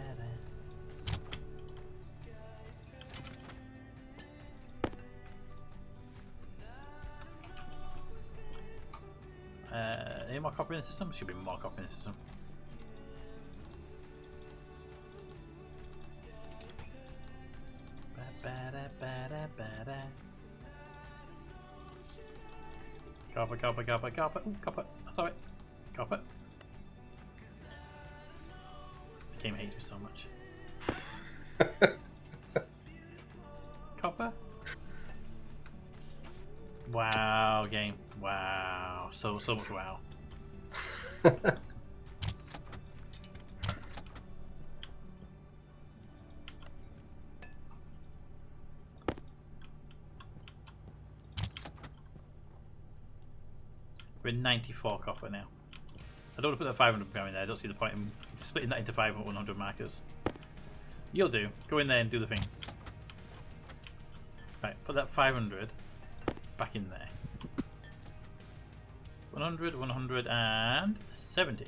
Any more copper in the system? Should be more copper in the system. Copper, copper, copper, copper. Ooh, copper. Sorry. Copper. The game hates me so much. Copper. Wow, game. Wow. So much wow. We're 94 copper now. I don't want to put that 500 power in there. I don't see the point in splitting that into 500 100 markers. You'll do. Go in there and do the thing. Right, put that 500 back in there. 100, 170.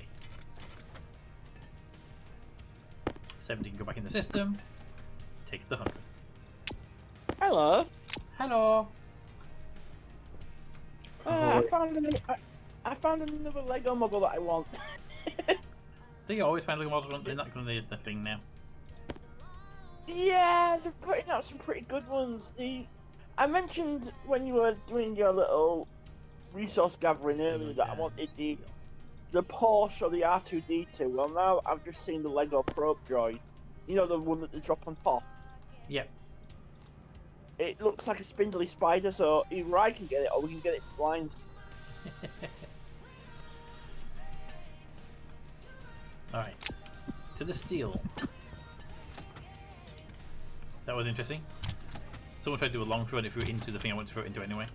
70 can go back in the system. Take the 100. Hello. Hello. I found another Lego model that I want. Do you always find Lego models? They're not going to be the thing now. Yeah, they're putting out some pretty good ones. I mentioned when you were doing your little resource gathering earlier that I wanted the Porsche or the R2D2. Well, now I've just seen the Lego probe droid. You know, the one that they drop on top. Yep. It looks like a spindly spider, so either I can get it or we can get it blind. Alright. To the steel. That was interesting. Someone tried to do a long throw and it threw it into the thing I wanted to throw it into anyway.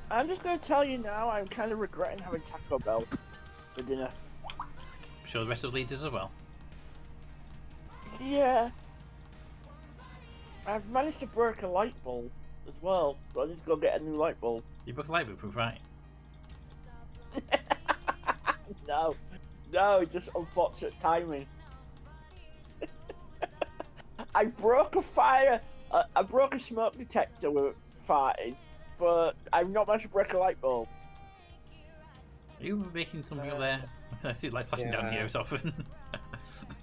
I'm just going to tell you now, I'm kind of regretting having Taco Bell for dinner. I'm sure the rest of the leaders as well. Yeah. I've managed to break a light bulb as well, so I need to go get a new light bulb. You broke a light bulb from Friday. No, just unfortunate timing. I broke a smoke detector with farting, but I've not managed to break a light bulb. Are you making something up there? I see lights flashing down here so often.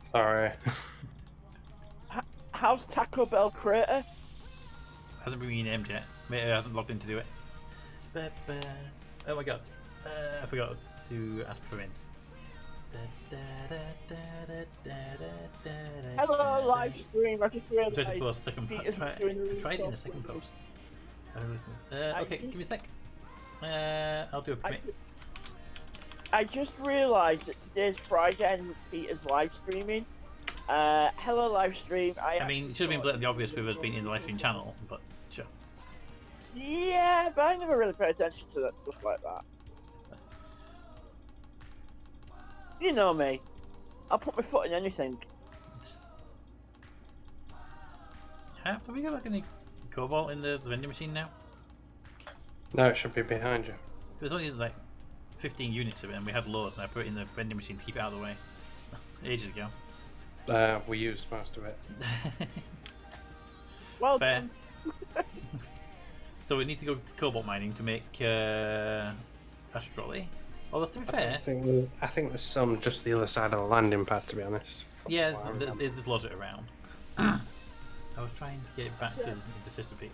Sorry. How's Taco Bell Crater? Hasn't been renamed yet. Maybe I hasn't logged in to do it. Oh my god. I forgot to ask for hints. Hello, live stream. I just realized. Try to post second Peter's try doing the it in the resource second thing. post. Okay, give me a sec. I'll do a permit. I just realised that today's Friday and Peter's live streaming. Hello, live stream. I mean, it should have been blatantly obvious with us being in the live stream channel, but Yeah, but I never really pay attention to that stuff like that. You know me. I'll put my foot in anything. Have we got like any cobalt in the vending machine now? No, it should be behind you. There's only like 15 units of it, and we had loads, and I put it in the vending machine to keep it out of the way. Ages ago. We used most of it. Well Fair. done. So we need to go to cobalt mining to make astrology. Although to be fair, I think there's some just the other side of the landing pad, to be honest. yeah, Wow. there's loads of it around. I was trying to get it back to the sister peak.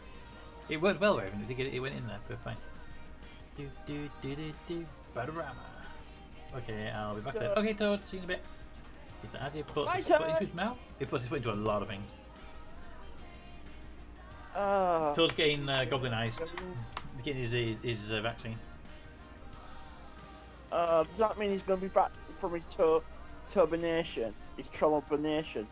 It worked well, Raven. It went in there, but fine. Badarama. Okay, I'll be back So- then. Okay, Toad, see you in a bit. Is that how he puts My his foot turn. into his mouth? He puts his foot into a lot of things. Ah. Toad's getting goblinized. He's getting his vaccine. Does that mean he's going to be back from his turbination? His trollobination?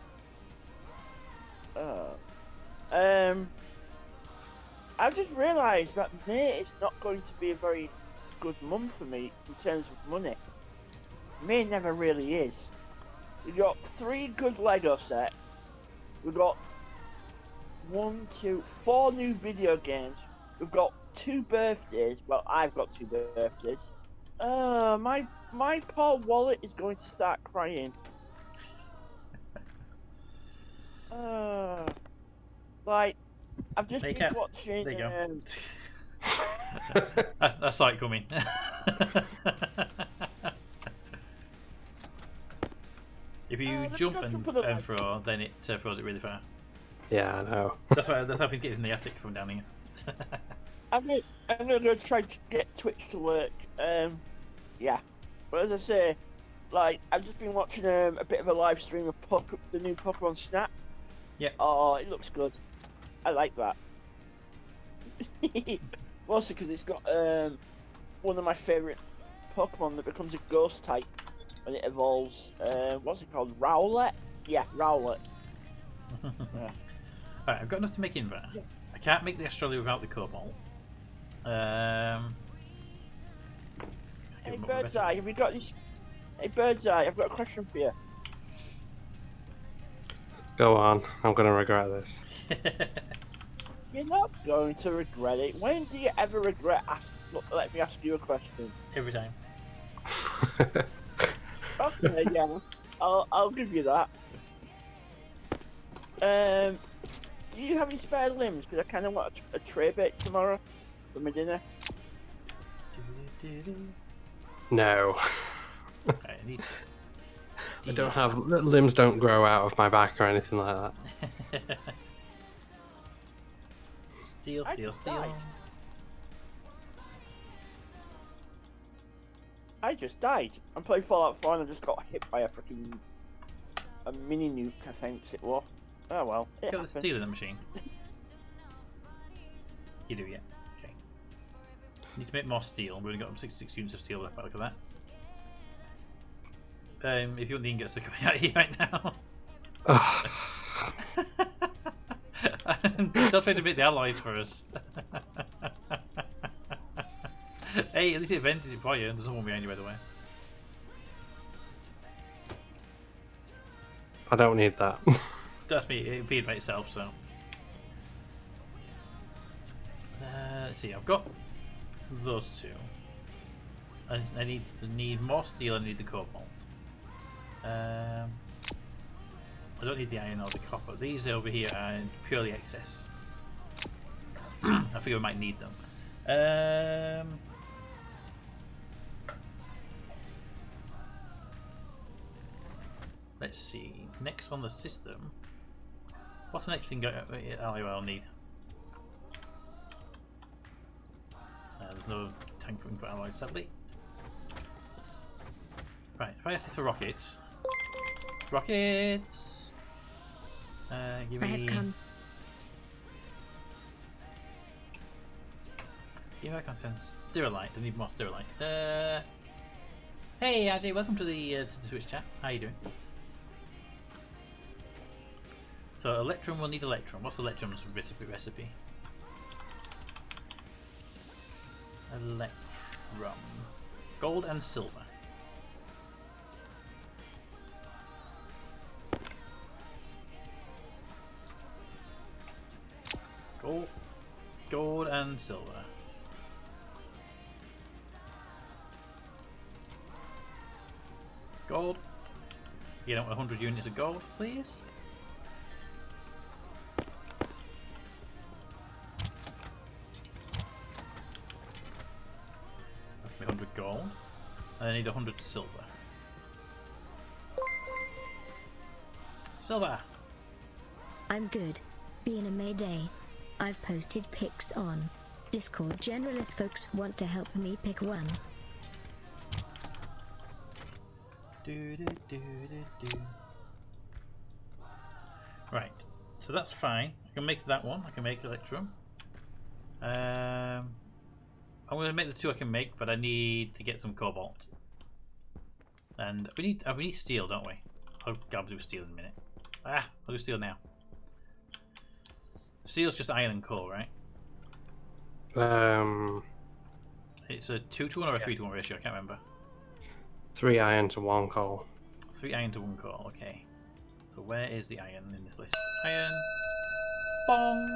I've just realised that May is not going to be a very good month for me in terms of money. May never really is. We've got 3 good Lego sets. We've got 4 new video games. We've got 2 birthdays. Well, I've got 2 birthdays. My poor wallet is going to start crying. Like, I've just Make been up. watching. There you go. I saw it coming. If you let's jump go and jump on the- throw, then it throws it really far. Yeah, I know. That's how I think it is in the attic from down here. I'm gonna go try to get Twitch to work. Yeah. But as I say, like, I've just been watching a bit of a live stream of the new Pokemon Snap. Yep. Oh, it looks good. I like that. Mostly because it's got one of my favourite Pokemon that becomes a ghost type when it evolves. What's it called? Rowlet? Yeah, Rowlet. Yeah. Alright, I've got enough to make inverter. I can't make the Australia without the cobalt. Hey, Birdseye, have you got this? Hey, Birdseye, I've got a question for you. Go on. I'm going to regret this. You're not going to regret it. When do you ever regret let me ask you a question? Every time. Okay, yeah, I'll give you that. Do you have any spare limbs? Because I kind of want a tray bake tomorrow for my dinner. No. Right, I need I don't have... Limbs don't grow out of my back or anything like that. Steel, I steel, just steel. died. I just died. I'm playing Fallout 4 and I just got hit by a mini nuke, I think it was. Oh well, it Got the happened. steel in the machine. You do, yeah. Okay. Need to make more steel. We've only got 66 units of steel left by the look of that. If you want the ingots to come out here right now. Still trying to make the alloys for us. Hey, at least it invented it for you. There's someone behind you, by the way. I don't need that. That's me. It appeared by itself, so. Let's see. I've got those 2. I need more steel. I need the cobalt. I don't need the iron or the copper. These over here are purely excess. I figure we might need them. Let's see. Next on the system. What's the next thing I'll need? There's no tank for input alloy, sadly. Right, if I have to throw rockets. Rockets! Give I have me. come. Give me some sterilite. I need more sterilite. Hey Ajay, welcome to the Twitch chat. How you doing? So Electrum will need Electrum. What's Electrum's recipe? Electrum. Gold and silver. Gold and silver. Gold. You know, 100 units of gold, please. That's me 100 gold. And I need 100 silver. Silver! I'm good. Being a Mayday. I've posted pics on Discord general if folks want to help me pick one. Right, so that's fine. I can make that one. I can make Electrum. I'm going to make the two I can make, but I need to get some cobalt. And we need steel, don't we? I'll do steel in a minute. I'll do steel now. Steel's just iron and coal, right? It's a 2-to-1 or a 3-to-1 ratio. I can't remember. 3 iron to 1 coal. 3 iron to 1 coal. Okay. So where is the iron in this list? Iron. Bong.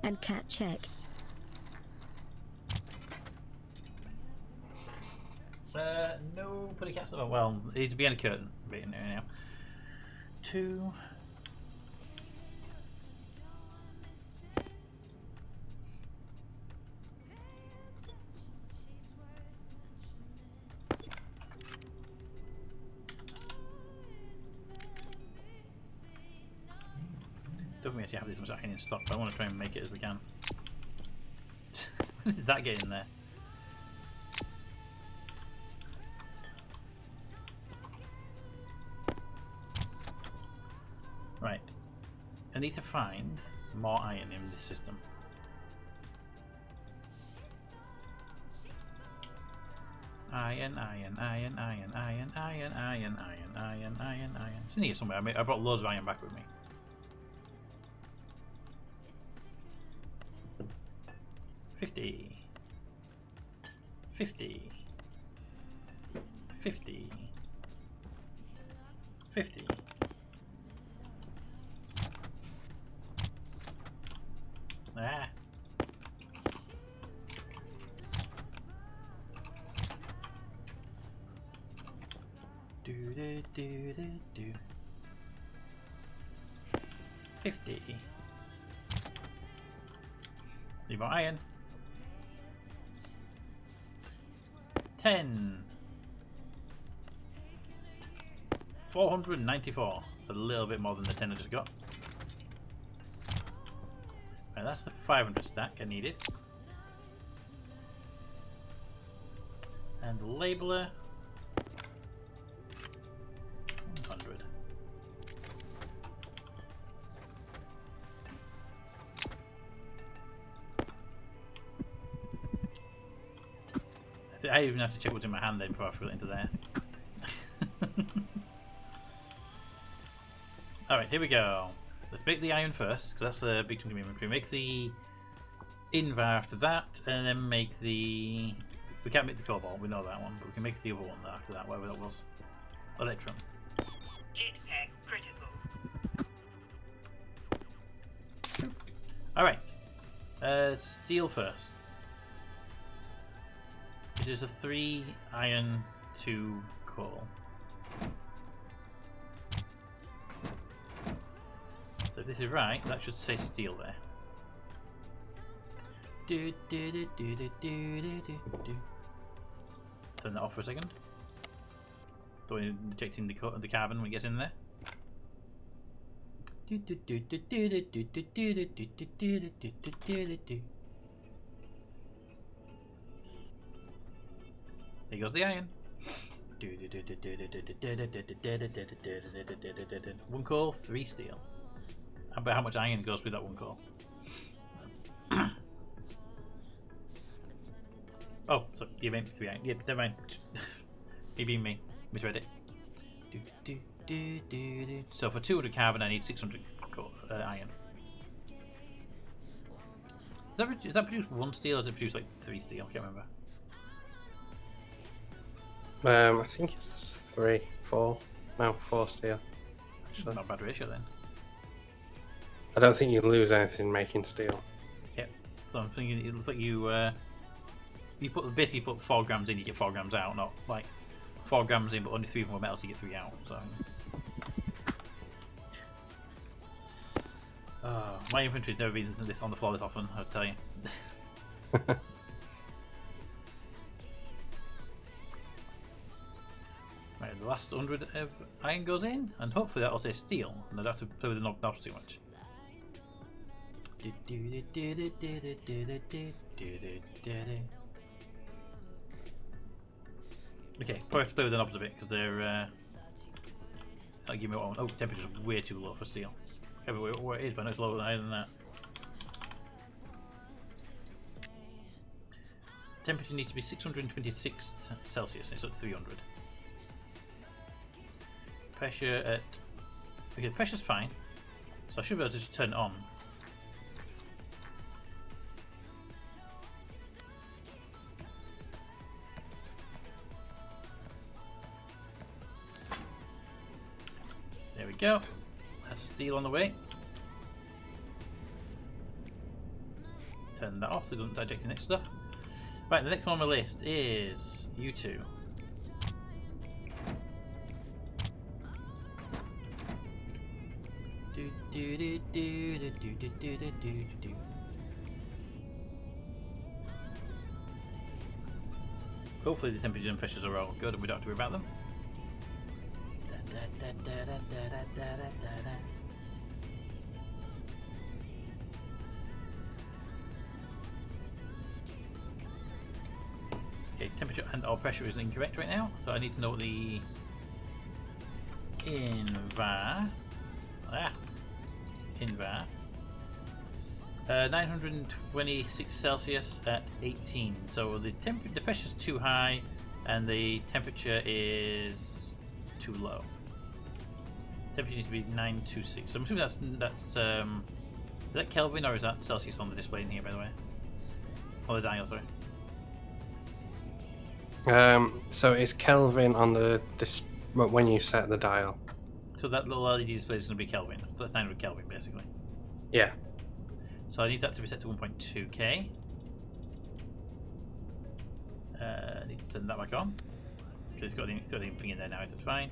And cat check. No, put a cat stuff. Well, it needs to be behind a curtain. Right in there now. 2. Don't we actually have this much iron in stock, but I want to try and make it as we can. When did that get in there? Right. I need to find more iron in this system. Iron. It's in here somewhere. I brought loads of iron back with me. $50. 50. 50. 50. Ah. Do. 50. Need more iron. 10. 494. It's a little bit more than the 10 I just got. Right, that's the 500 stack I needed. And labeler. 100. I even have to check what's in my hand then before I fill it into there. Alright, here we go. Let's make the iron first, because that's a big chunk of inventory. Make the invar after that, and then make the... We can't make the cobalt, we know that one, but we can make the other one after that, whatever that was. Electrum. Jetpack critical. Alright. Steel first. This is a 3 iron 2 coal. So if this is right, that should say steel there. Turn that off for a second. Don't want to detecting the carbon when it gets in there. There goes the iron. 1 coal, 3 steel. How about how much iron goes with that 1 coal? Oh, so you meant 3 iron. Yeah, never mind. Me being me. Misread it. So for 200 carbon, I need 600 iron. Does that produce 1 steel, or does it produce like 3 steel? I can't remember. I think it's 3, 4. No, 4 steel. Actually. Not a bad ratio then. I don't think you lose anything making steel. Yep. So I'm thinking it looks like you basically put 4 grams in, you get 4 grams out, not like 4 grams in, but only 3 more metals, you get 3 out. So. My inventory's never been this on the floor this often, I'll tell you. Right, the last 100 of iron goes in, and hopefully that'll say steel, and I don't have to play with the knobs too much. Okay, probably have to play with the knobs a bit because they're. That'll give me what I want. Oh, temperature's way too low for steel. Okay, but where it is, but I know it's lower than that. Temperature needs to be 626 Celsius, it's at 300. Pressure at. Okay, pressure's fine, so I should be able to just turn it on. There we go. That's steel on the way. Turn that off so it doesn't digest the next stuff. Right, the next one on my list is you two. Hopefully the temperatures and pressures are all good and we don't have to worry about them. Okay, temperature and or pressure is incorrect right now, so I need to know what the invar 926 Celsius at 18. So the pressure is too high, and the temperature is too low. Temperature needs to be 926. So I'm assuming that's is that Kelvin or is that Celsius on the display in here, by the way? Or the dial, sorry. So it's Kelvin on the when you set the dial. So that little LED display is going to be Kelvin. So that's 900 Kelvin, basically. Yeah. So I need that to be set to 1.2K. I need to turn that back on. Because it's got the thing in there now, it's fine.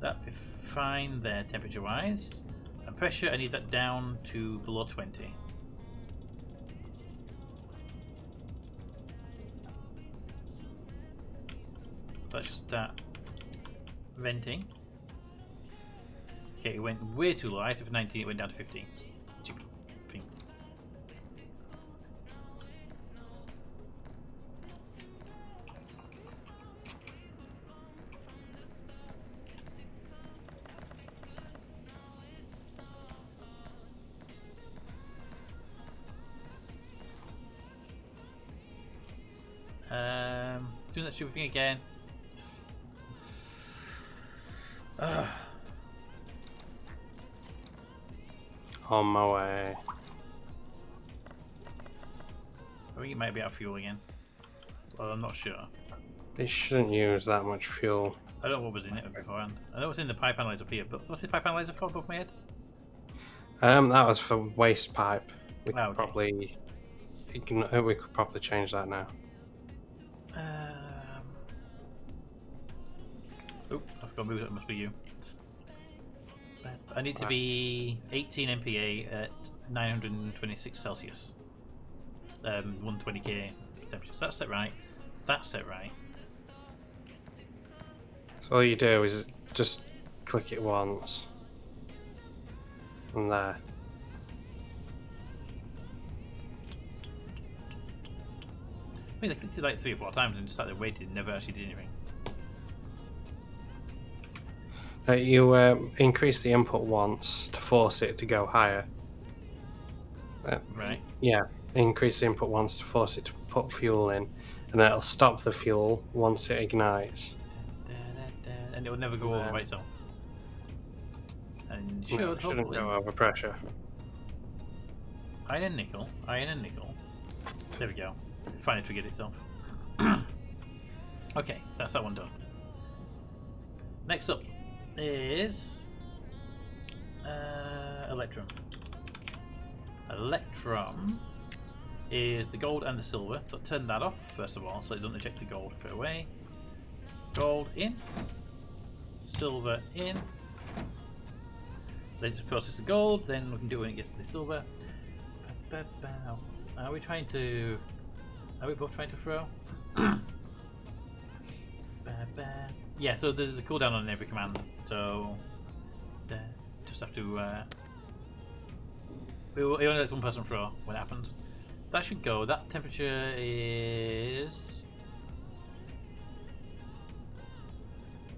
That'd be fine there, temperature-wise. And pressure, I need that down to below 20. Let's just start venting. Okay, it went way too low. I had 19, it went down to 15. Stupid thing. Doing that stupid thing again. On my way. I think it might be out of fuel again. Well, I'm not sure. It shouldn't use that much fuel. I don't know what was in it beforehand. I know what's in the pipe analyzer up here, but what's the pipe analyzer for above my head? That was for waste pipe. We could okay. probably change that now. Oh, I forgot to move it. It must be you. I need to be 18 MPa at 926 Celsius. 120K temperature. So that's set right. That's set right. So all you do is just click it once. And there. I mean, I clicked it like 3 or 4 times and just sat there waiting and never actually did anything. You increase the input once to force it to go higher. Right. Yeah, increase the input once to force it to put fuel in, and that'll stop the fuel once it ignites. and it will never go over by itself. And No, it shouldn't hopefully. go over pressure. Iron and nickel. Iron and nickel. There we go. Finally triggered itself. Okay, that's that one done. Next up is Electrum. Electrum is the gold and the silver. So turn that off first of all, so it doesn't eject the gold straight away. Gold in, silver in. Then just process the gold. Then we can do it when it gets to the silver. Are we trying to? Are we both trying to throw? Yeah. So the cooldown on every command. So just have to. It only lets one person throw when it happens. That should go. That temperature is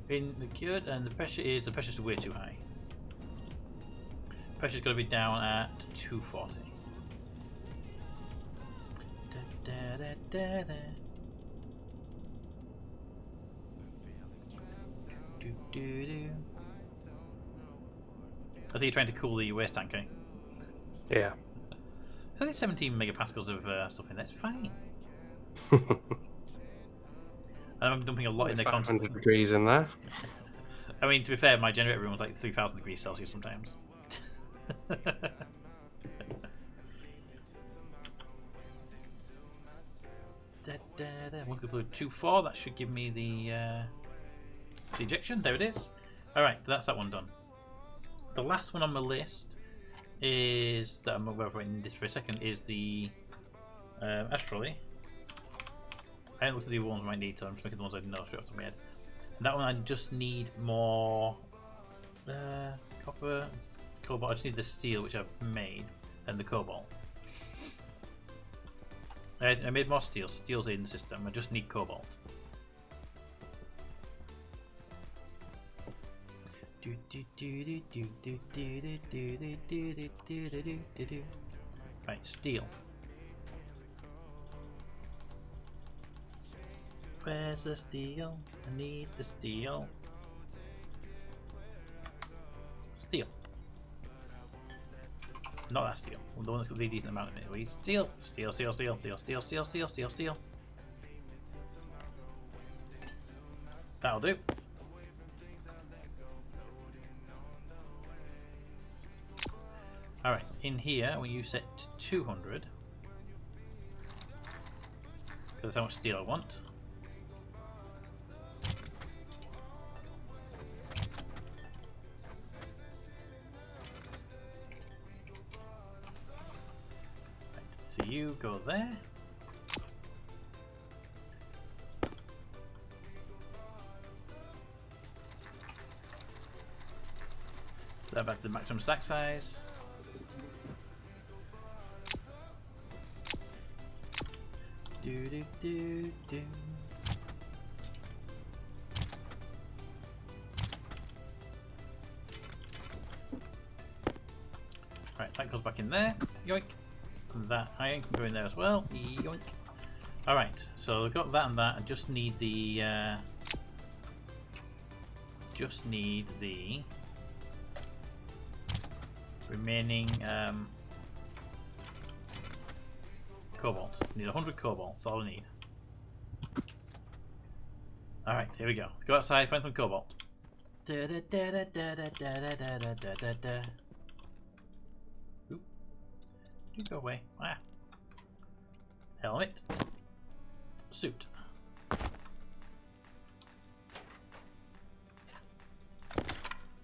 in the good, and the pressure's way too high. Pressure's got to be down at 240. I think you're trying to cool the waste tank, eh? Yeah. It's only 17 megapascals of stuff in there. It's fine. I'm dumping a lot in there 500 constantly. degrees in there. I mean, to be fair, my generator room was like 3,000 degrees Celsius sometimes. One good blue 2-4. That should give me the ejection. There it is. All right, that's that one done. The last one on my list is that I'm waiting this for a second. Is the Astrally. I haven't looked at the ones I might need, so I'm just making the ones I know straight off the head. That one I just need more copper, cobalt. I just need the steel, which I've made, and the cobalt. I made more steel. Steel's in the system. I just need cobalt. Right, steel. Where's the steel? I need the steel. Steel. Not that steel. The one that's got a decent amount of it. We need steel. Steel, steel, steel, steel, steel, steel, steel, steel, steel. That'll do. Alright, in here when you set to 200, because that's how much steel I want. So you go there. Put that back to the maximum stack size. Do do do do. Right, that goes back in there. Yoink. That iron can go in there as well. Yoink. Alright, so I've got that and that. I just need the remaining cobalt. I need 100 cobalt. That's all I need. Alright, here we go. Let's go outside, find some cobalt. Oop. You go away. Ah. Helmet. Suit.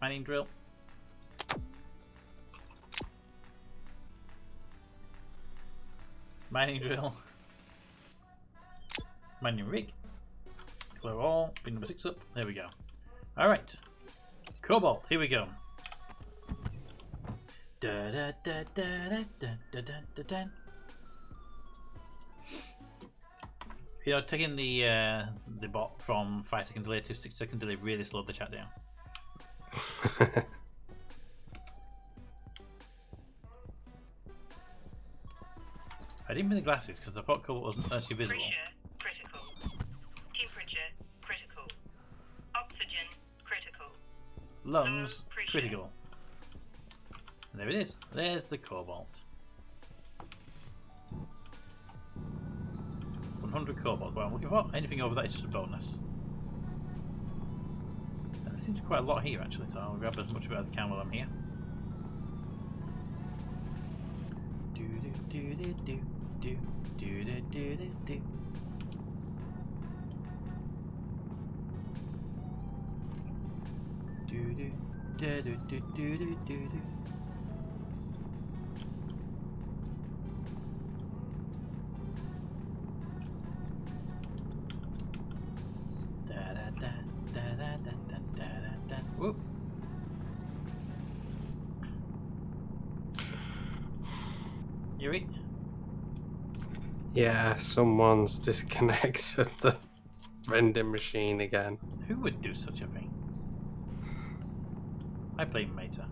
Mining drill. Mining drill. Mining rig. Clear all. Bring number 6 up. There we go. Alright. Cobalt. Here we go. Da, da, da, da, da, da, da, da, da. You know, taking the bot from 5-second delay to 6-second delay really slowed the chat down. I didn't bring the glasses because the pot cobalt wasn't actually visible. Pressure critical. Temperature critical. Oxygen lungs, critical. And there it is. There's the cobalt. 100 cobalt. What I'm looking for. Anything over that is just a bonus. And there seems quite a lot here actually, so I'll grab as much of it as I can while I'm here. Do do do do do do do do do do. Do do do do do do do do. Whoop. Yuri? Yeah, someone's disconnected the vending machine again. Who would do such a thing? I blame Mater.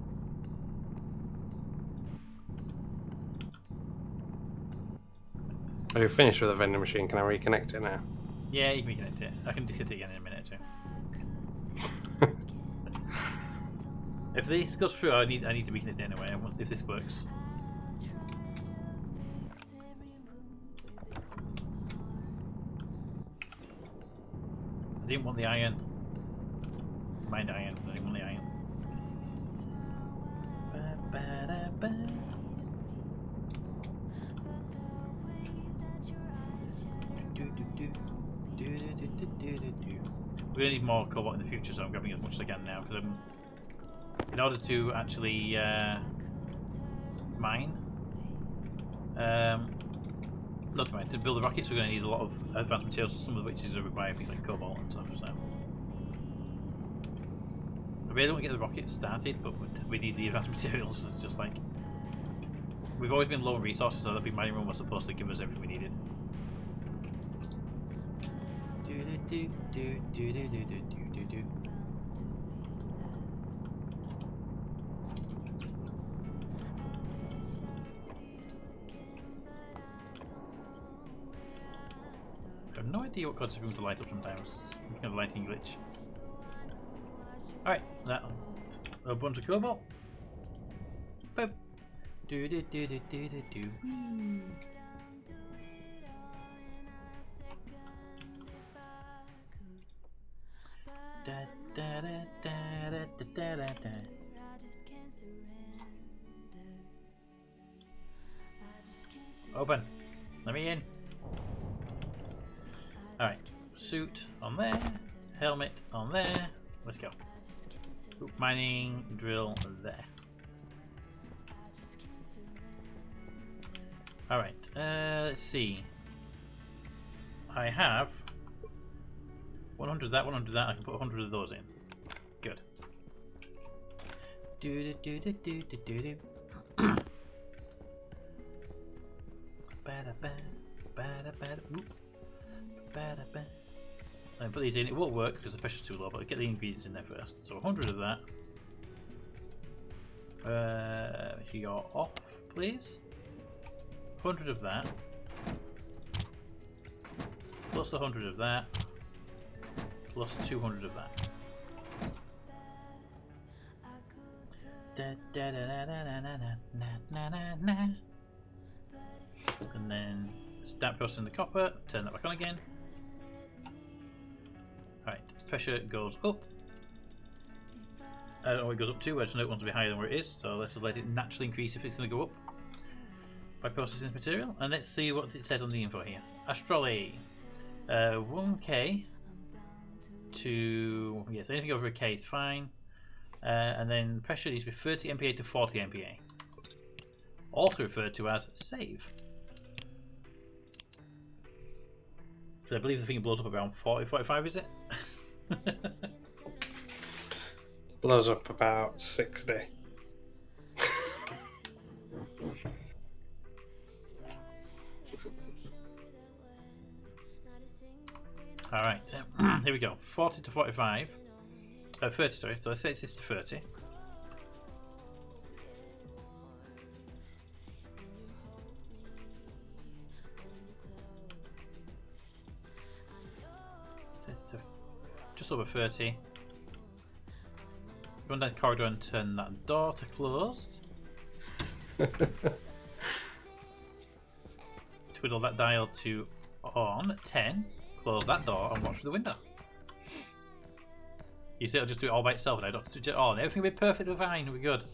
Are you finished with the vending machine? Can I reconnect it now? Yeah, you can reconnect it. I can disconnect it again in a minute too. If this goes through, I need to reconnect it anyway. If this works. I didn't want the iron. Mind iron. I didn't want the iron. We're gonna need more cobalt in the future, so I'm grabbing as much as I can now because in order to actually mine, not to mine, to build the rockets, we're going to need a lot of advanced materials. Some of which is require things like cobalt and stuff. So I really don't want to get the rockets started, but we need the advanced materials. It's just like we've always been low on resources, so that big mining room was supposed to give us everything we needed. I have no idea what causes people to light up sometimes. Some kind of lighting glitch. Alright, that a bunch of cobalt. Boop. Do do do do do do do. Da da da da da da da da. Open. Let me in. Alright. Suit on there. Helmet on there. Let's go. Oop, mining drill there. Alright. Let's see. I have 100 of that, 100 of that. I can put 100 of those in. Good. Do do do do do do do do. Bada ba, bada bada. Whoop. Bada ba. I put these in. It won't work because the pressure's too low, but I'll get the ingredients in there first. So 100 of that. You're off, please. 100 of that. Plus 100 of that. Plus 200 of that. Da, da, da, da, da, da, da, da, da. And then start processing the copper, turn that back on again. Alright, pressure goes up. I don't know what it goes up to, I just know it wants to be higher than where it is, so let's let it naturally increase if it's going to go up by processing this material. And let's see what it said on the info here. Astrolabe. 1k to, yes, anything over a k is fine. And then pressure needs to be 30 MPa to 40 MPa. Also referred to as save. So I believe the thing blows up around 40, 45, is it? Blows up about 60. Alright, here we go. 40 to 45. 30, sorry. So let's say it's to 30. Just over 30. Run down the corridor and turn that door to closed. Twiddle that dial to on 10. Close that door and watch through the window. You say it'll just do it all by itself now. Don't switch it on. Everything will be perfectly fine. We're good.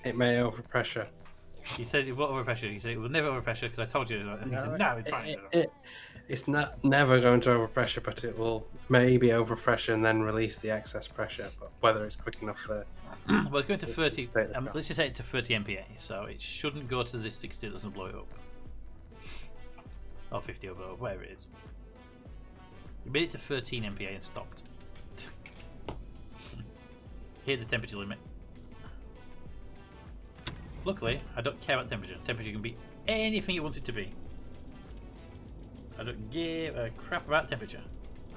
It may overpressure. You said it will overpressure. You said it will never overpressure because I told you. And you said, no, it's fine. It's not never going to overpressure, but it will maybe overpressure and then release the excess pressure. But whether it's quick enough for Well, it's going to 30. Take the Let's just set it to 30 MPa, so it shouldn't go to this 60 that doesn't blow it up. Or 50 over, whatever it is. You made it to 13 MPa and stopped. Hit the temperature limit. Luckily, I don't care about temperature. Temperature can be anything it wants it to be. I don't give a crap about temperature.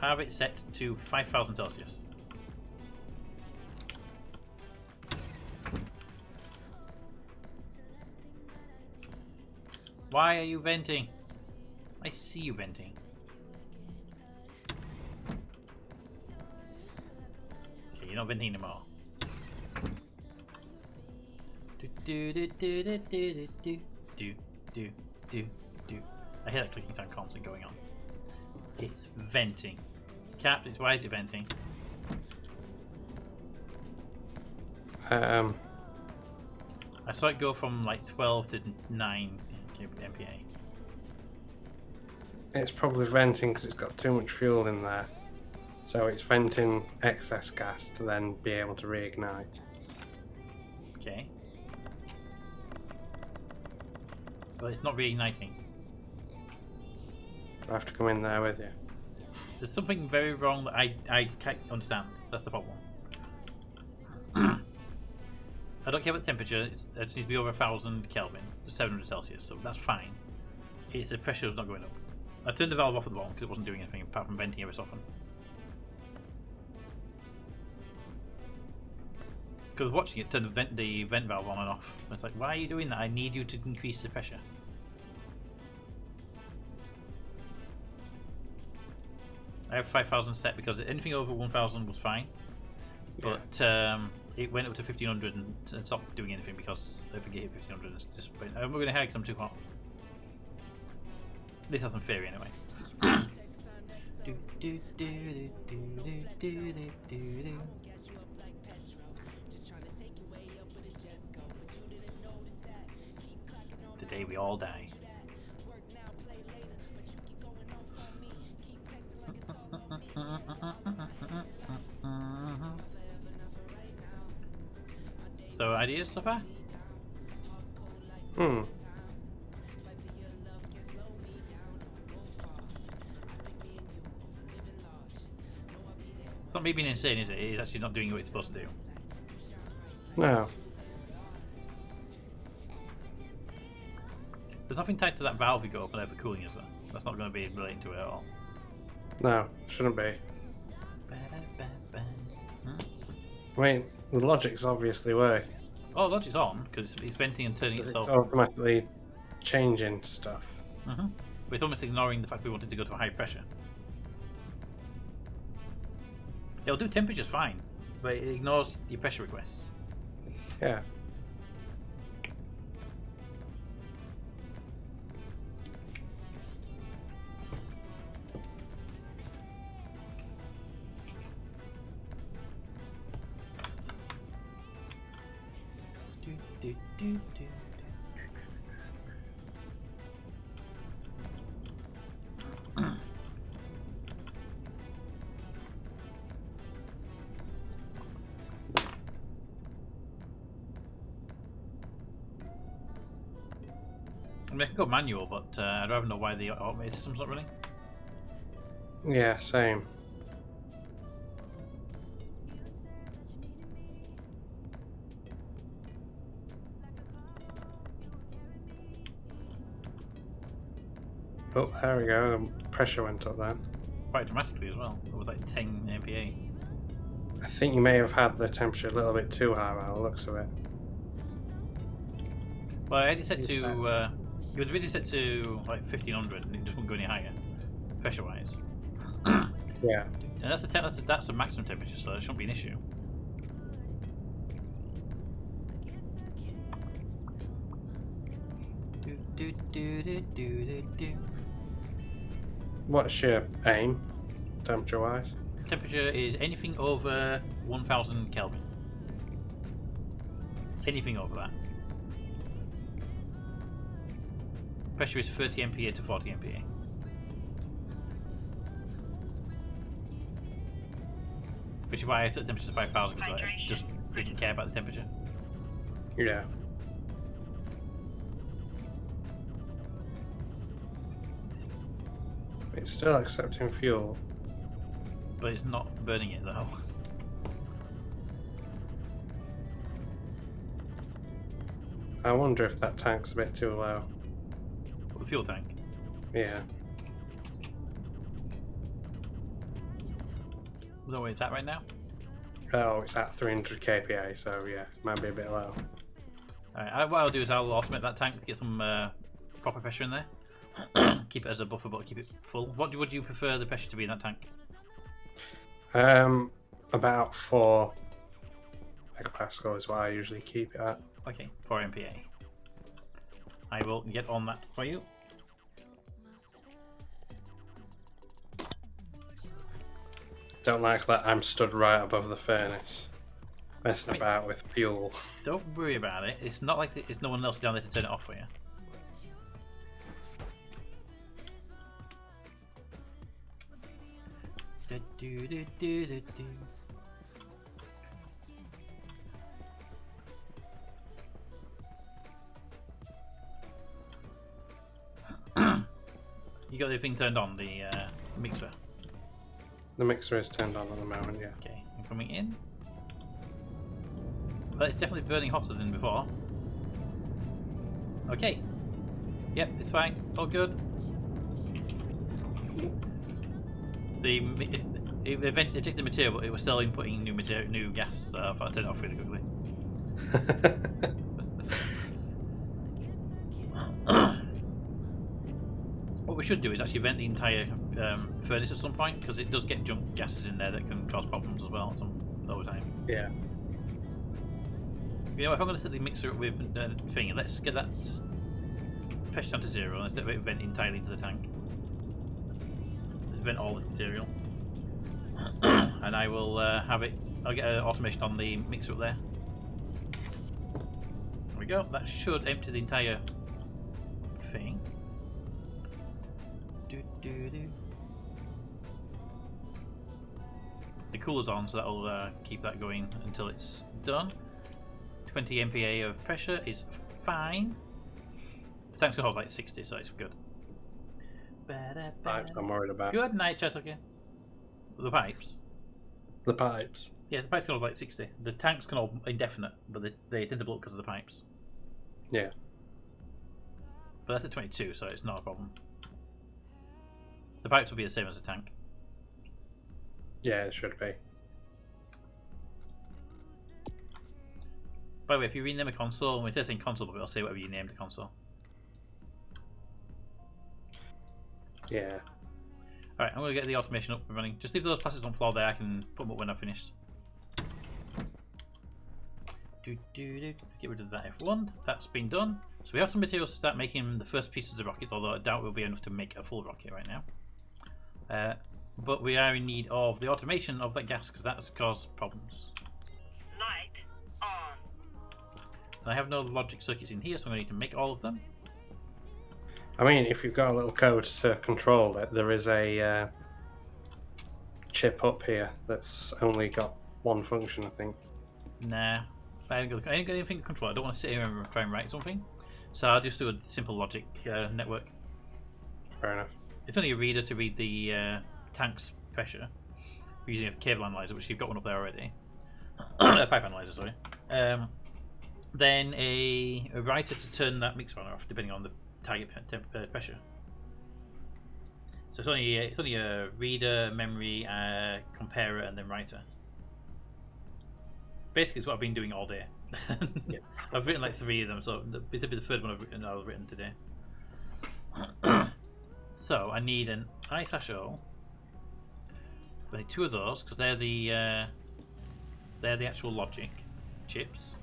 Have it set to 5,000 Celsius. Why are you venting? I see you venting. Okay, you're not venting anymore. Do. I hear that clicking sound constant going on. It's venting. Cap, why is it venting? um. I saw it go from like 12 to 9 MPa. It's probably venting because it's got too much fuel in there. So it's venting excess gas to then be able to reignite. Okay. But it's not reigniting. I have to come in there with you. There's something very wrong that I can't understand. That's the problem. I don't care about temperature. It just needs to be over 1,000 Kelvin, 700 Celsius, so that's fine. It's the pressure is not going up. I turned the valve off at the bottom because it wasn't doing anything apart from venting every so often. Because watching it turn the vent valve on and off. And it's like, why are you doing that? I need you to increase the pressure. I have 5,000 set because anything over 1,000 was fine. But it went up to 1,500 and stopped doing anything because I forget hit 1,500 and just went, I'm going to hide because I'm too hot. At least that's in theory anyway. Today we all die. So ideas so far? It's not me being insane, is it? It's actually not doing what it's supposed to do. No. There's nothing tied to that valve you go up there for cooling, is there? That's not going to be related to it at all. No, shouldn't be. I mean, the logic's obviously work. Oh, logic's on, because it's venting and turning It's itself. automatically changing stuff. But it's almost ignoring the fact we wanted to go to a high pressure. It'll do temperatures fine, but it ignores your pressure requests. Yeah. I mean, I can go manual, but I'd rather know why the automated system's not running. Yeah, same. Oh, there we go. The pressure went up then. Quite dramatically as well. It was like 10 MPa. I think you may have had the temperature a little bit too high by the looks of it. Well, I had it set to. It was originally set to like 1,500, and it just wouldn't go any higher, pressure-wise. Yeah. And that's the maximum temperature, so it shouldn't be an issue. What's your aim, temperature-wise? Temperature is anything over 1000 Kelvin. Anything over that. Pressure is 30 MPa to 40 MPa. Which is why I set the temperature to 5000 because I just didn't care about the temperature. Yeah. It's still accepting fuel. But it's not burning it though. I wonder if that tank's a bit too low. The fuel tank. Yeah. No way it's at right now. Oh, it's at 300 kPa, so yeah, might be a bit low. Alright, what I'll do is I'll automate that tank to get some proper pressure in there. Keep it as a buffer, but keep it full. What would you prefer the pressure to be in that tank? About 4 megapascal is what I usually keep it at. Okay, 4 MPa. I will get on that for you. Don't like that I'm stood right above the furnace, messing about with fuel. Don't worry about it. It's not like there's no one else down there to turn it off for you. You got the thing turned on, the mixer. The mixer is turned on at the moment, yeah. Okay, I'm coming in. Well, it's definitely burning hotter than before. Okay. Yep, it's fine. All good. It ejected the material, but it was still inputting new material, new gas. So I thought I'd turn it off really quickly. What we should do is actually vent the entire furnace at some point, because it does get junk gases in there that can cause problems as well some over time. Yeah. You know, if I'm going to set the mixer up with thing, let's get that pressure down to 0 and instead of it vent entirely into the tank. Let's vent all the material. And I will have it, I'll get an automation on the mixer up there. There we go, that should empty the entire thing. The cooler's on, so that'll keep that going until it's done. 20 MPa of pressure is fine. The tank's gonna hold like 60, so it's good. Pipes I'm worried about. Good night, Chattucky. The pipes. The pipes. Yeah, the pipes can hold like 60. The tanks can hold indefinite, but they tend to blow because of the pipes. Yeah. But that's at 22, so it's not a problem. The pipes will be the same as the tank. Yeah, it should be. By the way, if you rename a console, when it's saying console, but it'll say whatever you named the console. Yeah. Alright, I'm going to get the automation up and running. Just leave those plastics on the floor there, I can put them up when I've finished. Get rid of that F1, that's been done. So we have some materials to start making the first pieces of rocket, although I doubt we'll be enough to make a full rocket right now. But we are in need of the automation of that gas, because that has caused problems. Light on. And I have no logic circuits in here, so I'm going to need to make all of them. I mean, if you've got a little code to control it, there is a chip up here that's only got one function, I think. Nah, I ain't got anything to control. I don't want to sit here and try and write something. So I'll just do a simple logic network. Fair enough. It's only a reader to read the tank's pressure. We're using a cable analyzer, which you've got one up there already. A pipe analyzer, sorry. Then a writer to turn that mixer on or off, depending on the target pressure. So it's only a reader, memory, comparer, and then writer. Basically, it's what I've been doing all day. Yeah. I've written like 3 of them, so this will be the third one I've written today. So I need an I/O. I need 2 of those because they're the actual logic chips.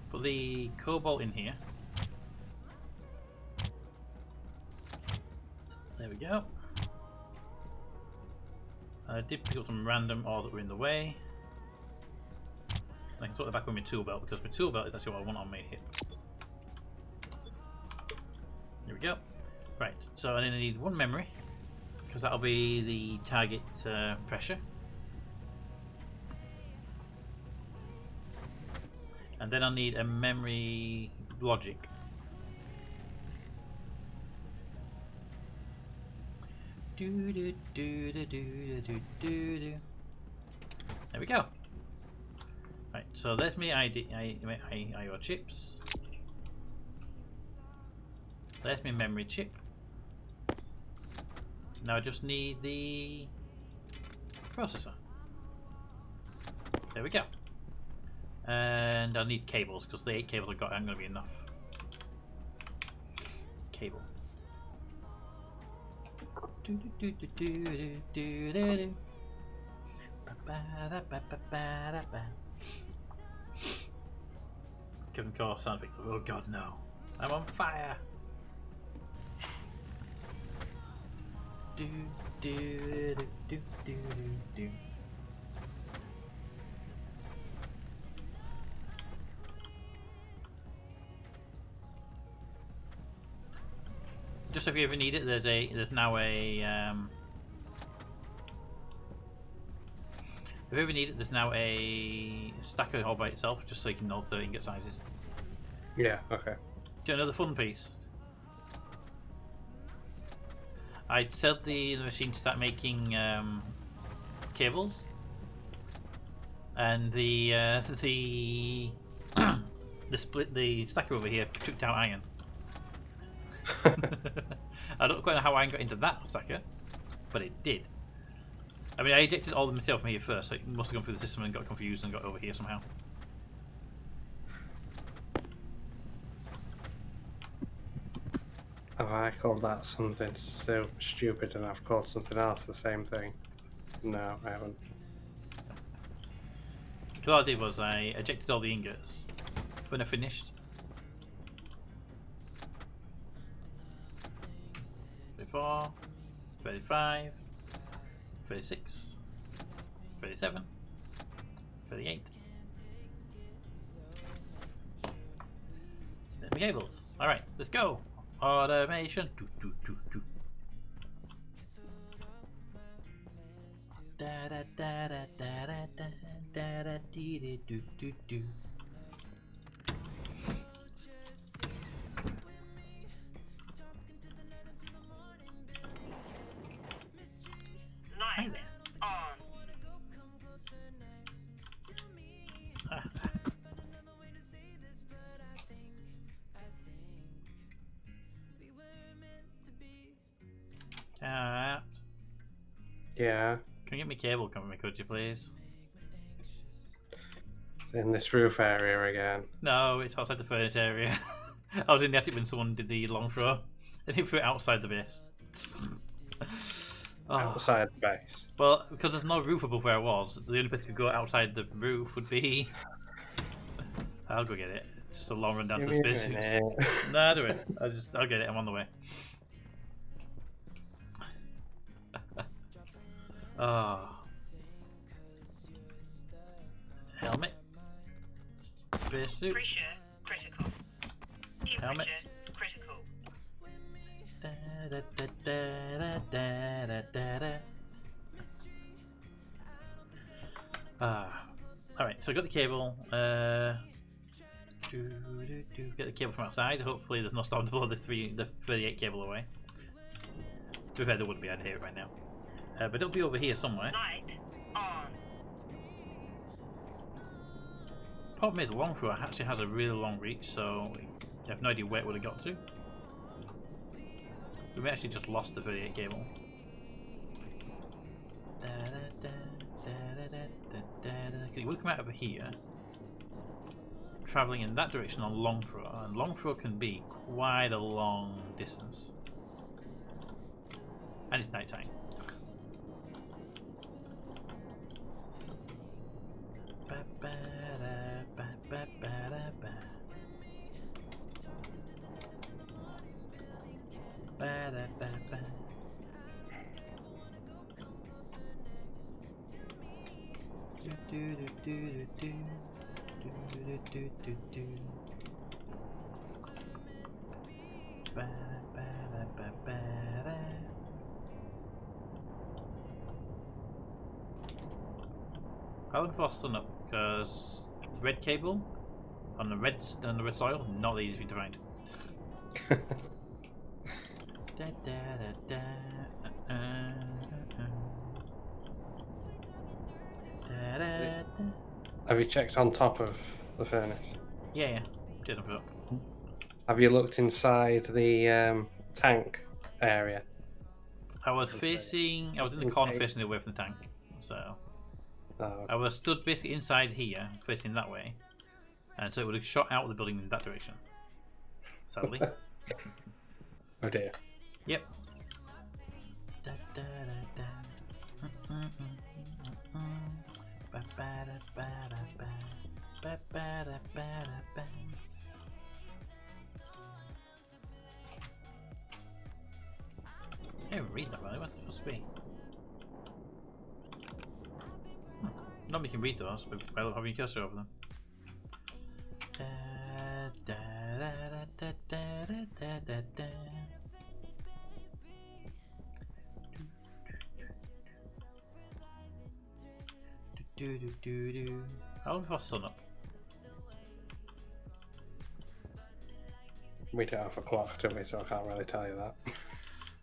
put the cobalt in here. There we go. I did pick up some random ore that were in the way. I can sort it back with my tool belt because my tool belt is actually what I want on my hip. There we go. Right, so I need one memory because that'll be the target pressure. And then I'll need a memory logic. Do do do do do do do do. There we go. Right, so there's me IO chips. There's my memory chip. Now I just need the processor. There we go. And I'll need cables because the 8 cables I've got aren't going to be enough. Cable. Kevin Core sound effects. Oh god, no. I'm on fire. Do do do do do do. Just if you ever need it, there's now a if you ever need it, there's now a stacker all by itself, just so you can know the ingot sizes. Yeah. Okay. Do another fun piece. I set the machine to start making cables, and the the stacker over here took out iron. I don't quite know how iron got into that stacker, but it did. I mean, I ejected all the material from here first, so it must have gone through the system and got confused and got over here somehow. Oh, I called that something so stupid, and I've called something else the same thing. No, I haven't. So what I did was I ejected all the ingots when I finished. 34, 35, 36, 37, 38. Then the cables. Alright, let's go. Automation. Do, do, do, do. Da da da da da da da da da dee do do do. Light on. Yeah. Can you get me cable coming, could you please? It's in this roof area again. No, it's outside the furnace area. I was in the attic when someone did the long throw. I think threw it outside the base. Oh. Outside the base. Well, because there's no roof above where I was, the only place I could go outside the roof would be... I'll go get it. It's just a long run down to the spacesuits. Nah, do it. I'll get it. I'm on the way. Oh. Helmet. Spacesuit. Pressure critical. Helmet. Temperature critical. Da, da, da, da, da, da, da. Alright, so I got the cable. Get the cable from outside. Hopefully there's no storm to blow the 38 cable away. To be fair, there would be. I'd hear it right now. But it'll be over here somewhere. Light on. Problem is, the long throw actually has a really long reach, so I have no idea where it would have got to. We may actually just lost the 38 cable. It would come out over here, travelling in that direction on long throw, and long throw can be quite a long distance. And it's night time. I would for sun up because red cable on the red soil not easy to find. Have you checked on top of the furnace? Yeah, didn't put up. Have you looked inside the tank area? I was in the corner facing away from the tank, so Oh, I was stood basically inside here, facing that way, and so it would have shot out of the building in that direction. Sadly. oh dear. Yep. I didn't read that right. What's it supposed to be? Nobody can read those, but I love having your cursor over them. I'll have sun up. We don't have a clock, do we? So I can't really tell you that.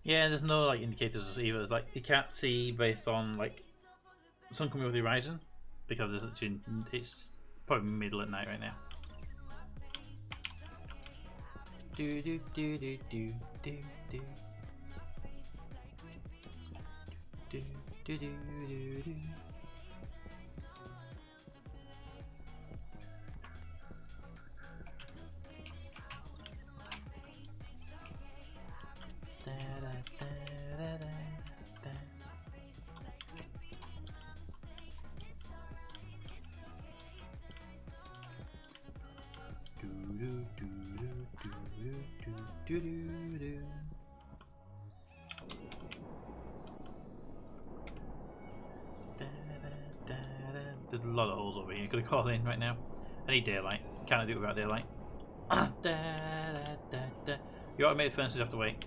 Yeah, there's no like indicators either. Like you can't see based on like sun coming over the horizon because it's probably middle at night right now. Do do do do do do do do do do do do. There's a lot of holes over here. You could have called in right now. I need daylight. Can't do it without daylight. Your automated furnaces have to wait.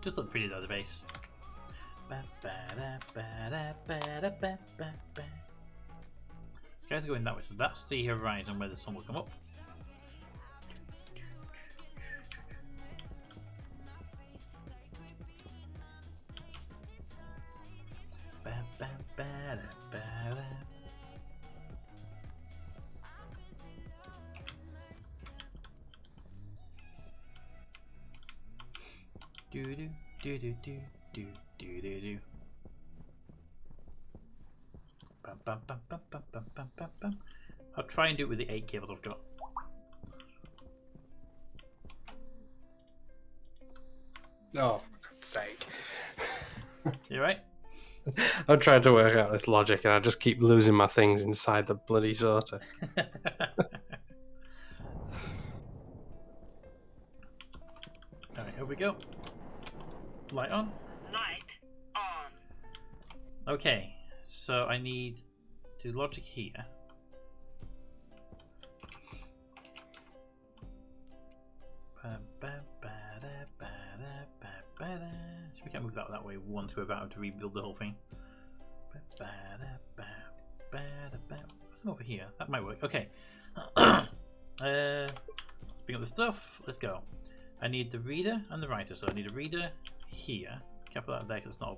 Just look pretty though, the base. This guy's going that way, so that's the horizon where the sun will come up. Do do do do do do do do do. Bum, bum, bum, bum, bum, bum, bum, bum, bum. I'll try and do it with the 8 cables I've got. Oh, for God's sake. You right? I'm trying to work out this logic and I just keep losing my things inside the bloody sorter. Alright, here we go. Light on. Light on. Okay, so I need to logic here. So we can't move that way once we're about to rebuild the whole thing. What's over here? That might work. Okay. Let's bring up the stuff. Let's go. I need the reader and the writer. So I need a reader here. Can't put that there because it's not a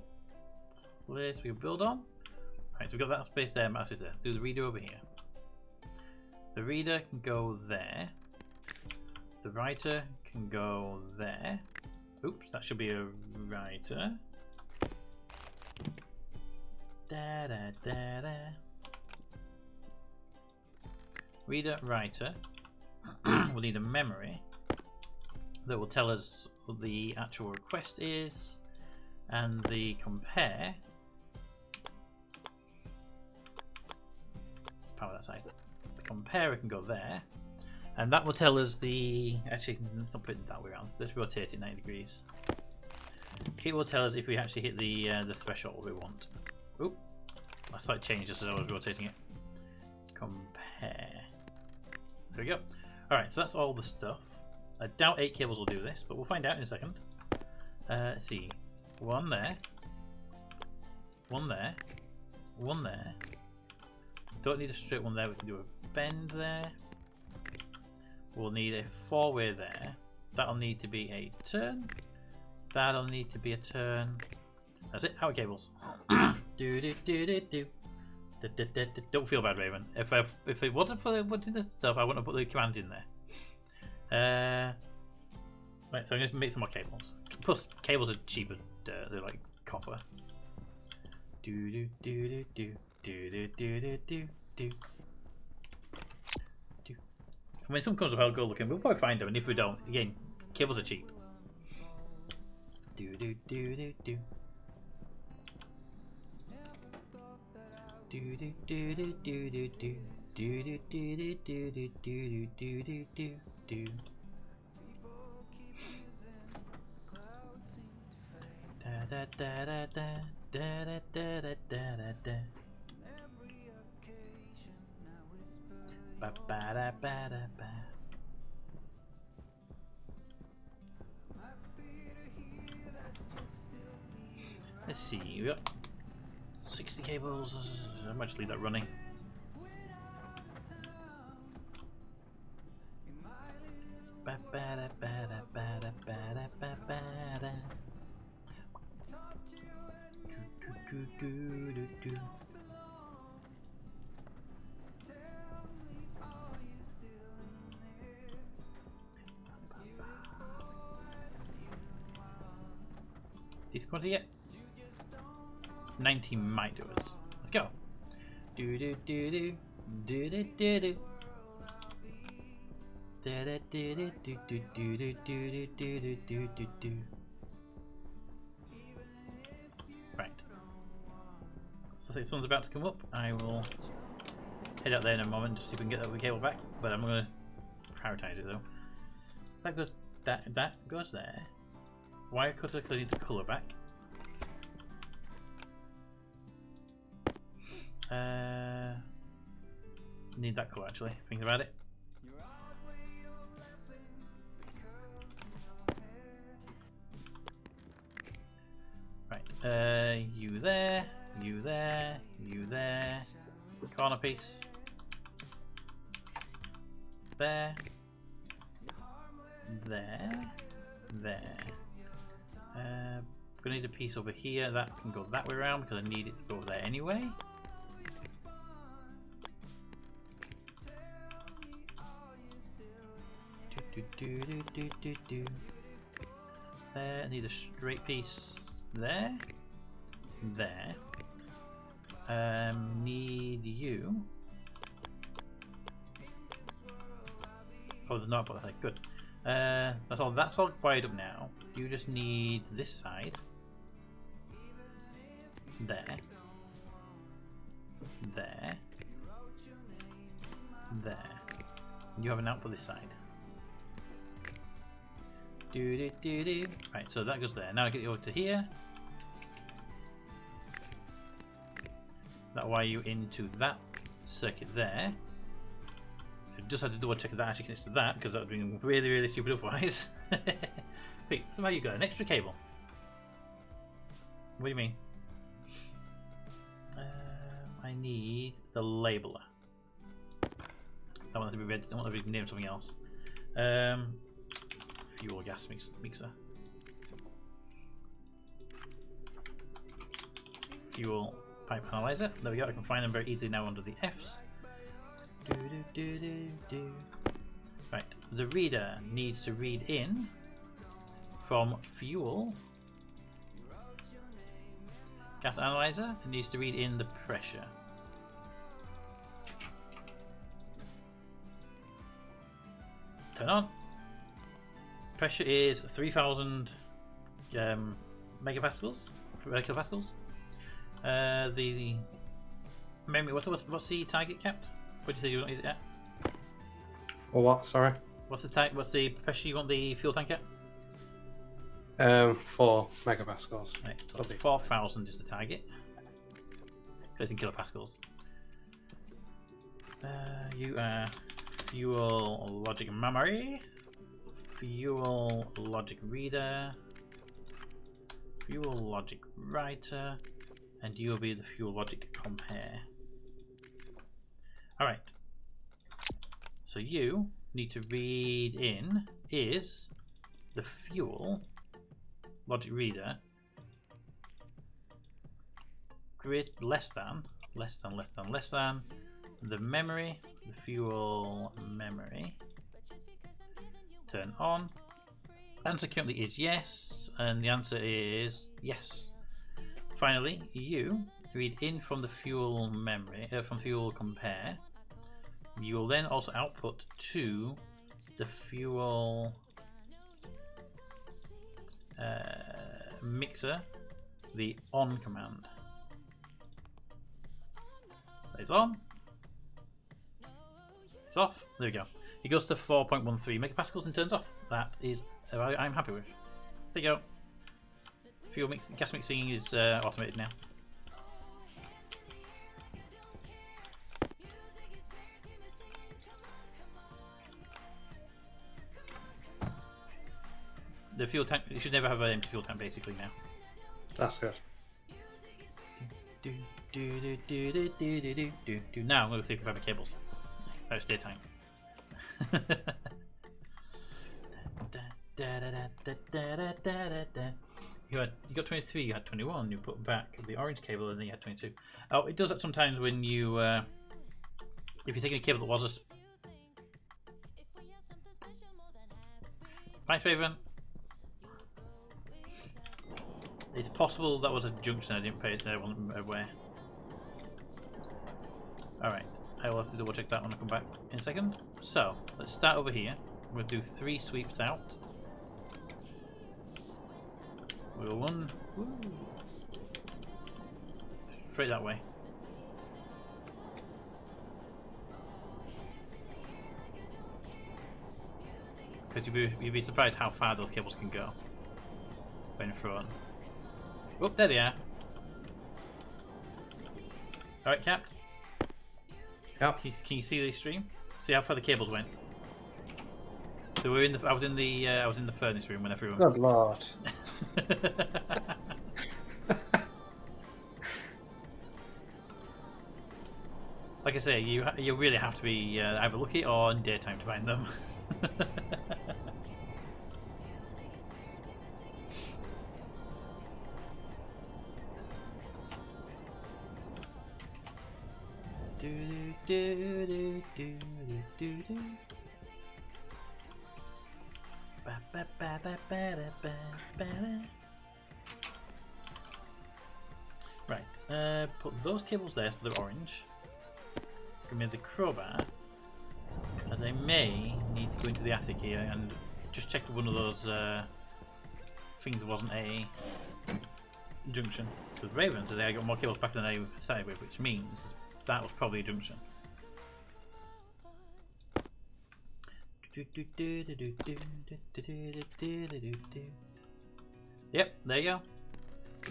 place we can build on. Right, so we've got that space there, mouse is there. Do the reader over here. The reader can go there. The writer can go there. Oops, that should be a writer. Da da da da. Reader, writer. We'll need a memory that will tell us what the actual request is, and the compare. Power that side. The comparer can go there. And that will tell us the... Actually, let's not put it that way around. Let's rotate it 90 degrees. It will tell us if we actually hit the threshold we want. Oop. I thought it changed just as I was rotating it. Compare. There we go. Alright, so that's all the stuff. I doubt 8 cables will do this, but we'll find out in a second. Let's see. One there. One there. One there. Don't need a straight one there, we can do a bend there. We'll need a 4-way there. That'll need to be a turn. That'll need to be a turn. That's it, out cables. Do do do do do. Don't feel bad, Raven. If it wasn't for the stuff, I wouldn't have put the command in there. Right, so I'm going to make some more cables. Plus, cables are cheaper. They're like copper. Do do do do do do do do do do do. I mean, some comes up how good looking. We'll probably find them, and if we don't, again, cables are cheap. Do do do do do. Do do do do do do do. Do do do do do do do do do do do. Da da da da da da da da da da da. Ba ba da ba da ba. Let's see, we got 60 cables. I might just leave that running. Ba ba da ba da ba da ba da ba ba da. Do do do do do. This quantity yet? 19 might do us. Let's go. Do do do do do do do do. Da da do do do do do do do do do do do. Right. So I think someone's about to come up. I will head out there in a moment to see if we can get that cable back. But I'm going to prioritize it though. That goes. That goes there. Wire cutter needs the colour back. Need that colour actually, thinking about it. Right, you there, you there, you there. Corner piece. There. There. There. Gonna need a piece over here that can go that way around because I need it to go there anyway. Do do do do do. There, I need a straight piece there. There. Need you. Oh, there's not, but I think good. That's all wired up now. You just need this side. There. There. There. You have an output this side. Do do do do. Right, so that goes there. Now I get you over to here. That wire you into that circuit there. I just had to double check that actually connects to that because that would have been really, really stupid otherwise. Wait, somehow you got an extra cable. What do you mean? I need the labeler. I want it to be red. I want it to be named something else. Fuel gas mixer. Fuel pipe analyzer. There we go. I can find them very easily now under the F's. Do, do, do, do, do. Right, the reader needs to read in from fuel. Gas analyzer needs to read in the pressure. Turn on. Pressure is 3,000 megapascals. Kilopascals. The what's the target capped? What do you say you don't need it at? Or what? Sorry. What's the tank? What's the pressure you want the fuel tank at? 4 megapascals. Right, so 4,000 is the target. 13 kilopascals. You are fuel logic memory, fuel logic reader, fuel logic writer, and you will be the fuel logic compare. Alright. So you need to read in is the fuel logic reader grid less than the memory, the fuel memory. Turn on. Answer currently is yes, and the answer is yes. Finally, you read in from the fuel memory, from fuel compare. You will then also output to the fuel mixer the on command. It's on. It's off. There we go. It goes to 4.13 megapascals and turns off. That is, I'm happy with. There you go. Fuel mix, gas mixing is automated now. The fuel tank, you should never have an empty fuel tank basically now. That's good. Now I'm going to see if we have any cables. Oh, it's daytime. You got 23, you had 21, you put back the orange cable and then you had 22. Oh, it does that sometimes when you, if you're taking a cable that was a... Thanks, Raven. It's possible that was a junction I didn't pay, I wasn't aware. Alright, I will have to double check that when I come back in a second. So, let's start over here. We'll do 3 sweeps out. We'll run straight that way. Because you'd be surprised how far those cables can go when thrown. Oh, there they are. Alright, Cap. Yep. Can you see the stream? See how far the cables went? So we're in the. I was in the furnace room when everyone. Good lord. Like I say, you really have to be either lucky or in daytime to find them. Right, put those cables there so they're orange. Give me the crowbar, as I may need to go into the attic here and just check that one of those things wasn't a junction. Because Raven says I got more cables back than I started with, which means that was probably a junction. Yep, there you go.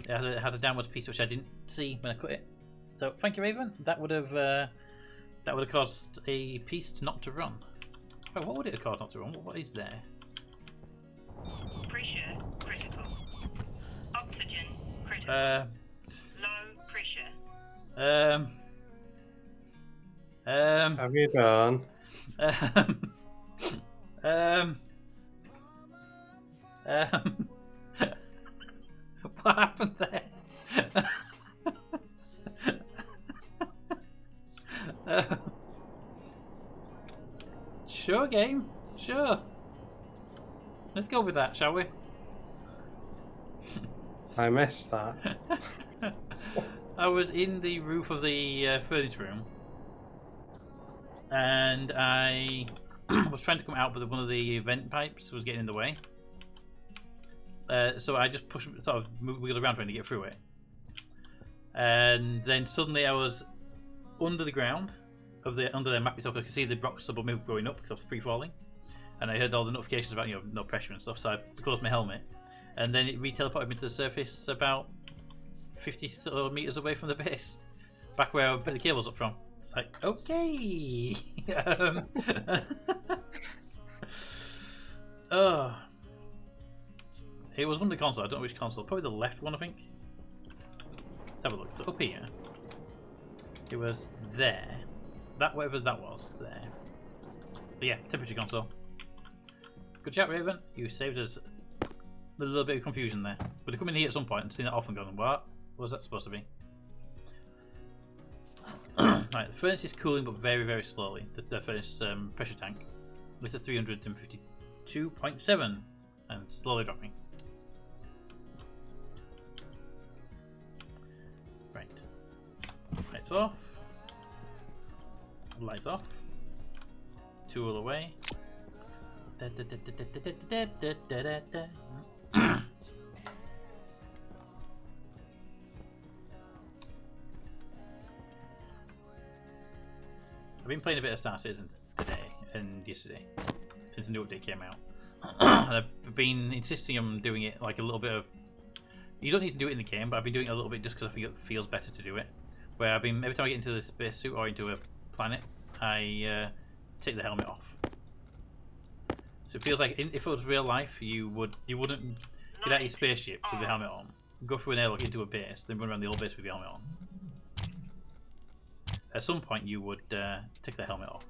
It had a downwards piece which I didn't see when I cut it. So thank you, Raven. That would have caused a piece not to run. Oh, what would it have caused not to run? What is there? Pressure critical. Oxygen critical. Low pressure. Have you done? What happened there? Sure, game. Sure. Let's go with that, shall we? I missed that. I was in the roof of the furnace room, and I was trying to come out, but one of the vent pipes was getting in the way. So I just pushed, sort of wiggled around trying to get through it, and then suddenly I was under the ground, under the map itself. I could see the rocks above me going up because I was free falling, and I heard all the notifications about no pressure and stuff. So I closed my helmet, and then it re-teleported me to the surface about 50 meters away from the base, back where I put the cables up from. It's like, okay. Oh, it was one of the consoles. I don't know which console. Probably the left one, I think. Let's have a look. Up here. It was there. That, whatever that was, there. But yeah, temperature console. Good chat, Raven. You saved us a little bit of confusion there. But to come in here at some point and see that off and going, what was that supposed to be? Right, the furnace is cooling, but very, very slowly. The furnace pressure tank with a 352.7 and slowly dropping. Right. Lights off. Lights off. Tool away. I've been playing a bit of Star Citizen today and yesterday since the new update came out. And I've been insisting on doing it like a little bit of. You don't need to do it in the game, but I've been doing it a little bit just because I think it feels better to do it. Where I've been every time I get into the spacesuit or into a planet, I take the helmet off. So it feels like if it was real life, you wouldn't get out of your spaceship with the helmet on, go through an airlock into a base, then run around the old base with your helmet on. At some point, you would take the helmet off.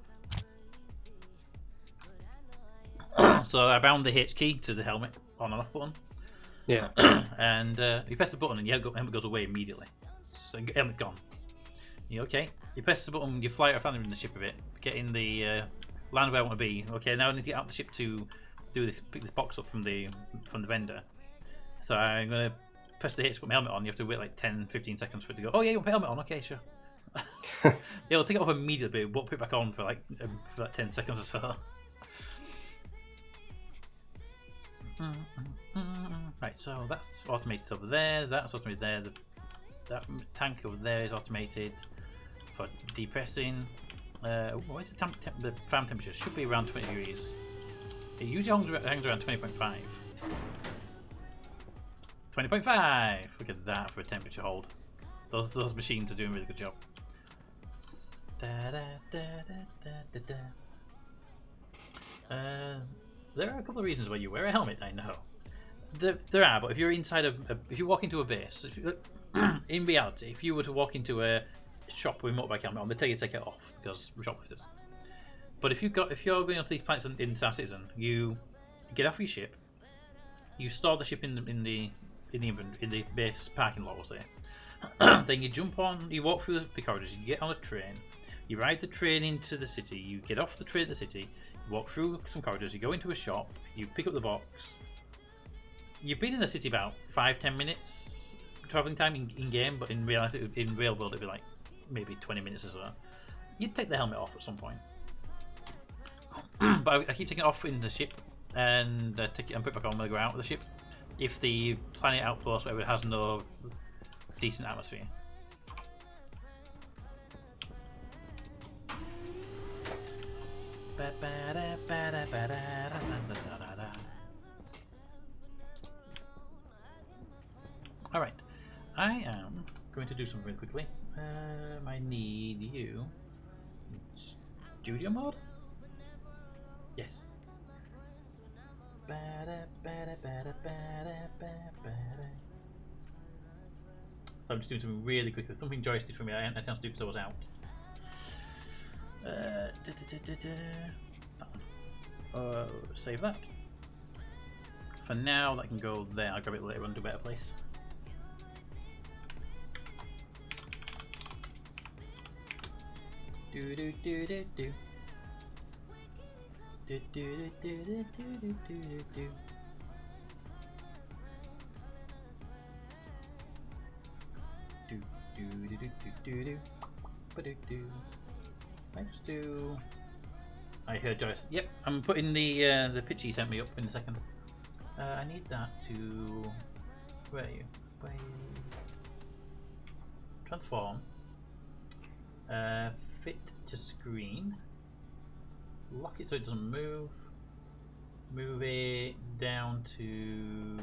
So I bound the H key to the helmet on and off button. Yeah. And you press the button and your helmet goes away immediately. So the helmet's gone. Okay. You press the button, you fly around in the ship a bit, get in the land where I want to be. Okay, now I need to get out the ship to do this, pick this box up from the vendor. So I'm going to press the H to put my helmet on. You have to wait like 10-15 seconds for it to go, oh yeah, you want to put your helmet on? Okay, sure. Yeah, it'll take it off immediately, but won't put it back on for like 10 seconds or so. Right, so that's automated over there, that's automated there, that tank over there is automated for depressing. What is the farm temperature? Should be around 20 degrees. It usually hangs around 20.5. 20.5! Look at that for a temperature hold. Those machines are doing a really good job. There are a couple of reasons why you wear a helmet, I know. There are, but if you're inside if you walk into a base, in reality, if you were to walk into a shop with a motorbike helmet on, they tell you to take it off because we're shoplifters. But if you're going onto these planets in Star Citizen, you get off your ship, you store the ship in the base parking lot, we'll say. Then you jump on, you walk through the corridors, you get on a train, you ride the train into the city, you get off the train at the city, you walk through some corridors, you go into a shop, you pick up the box. You've been in the city about 5-10 minutes travelling time in game, but in reality, in real world, it'd be like maybe 20 minutes or so. You'd take the helmet off at some point. But I keep taking it off in the ship and put it back on when I go out of the ship. If the planet outpost, whatever, has no decent atmosphere. Alright, I am going to do something really quickly. I need you. Studio mode? Yes. So I'm just doing something really quickly. Something Joyce did for me. I hadn't had a chance to do because I was out. Save that. For now, that can go there. I'll grab it later on to a better place. Do do do do do. Do do do do do do do do. Do do do do do do. Ba-do-do. Let's do. I heard Joyce. Yep, I'm putting the picture you sent me up in a second. I need that to. Where are you? Wait. Transform. fit to screen. Lock it so it doesn't move. Move it down to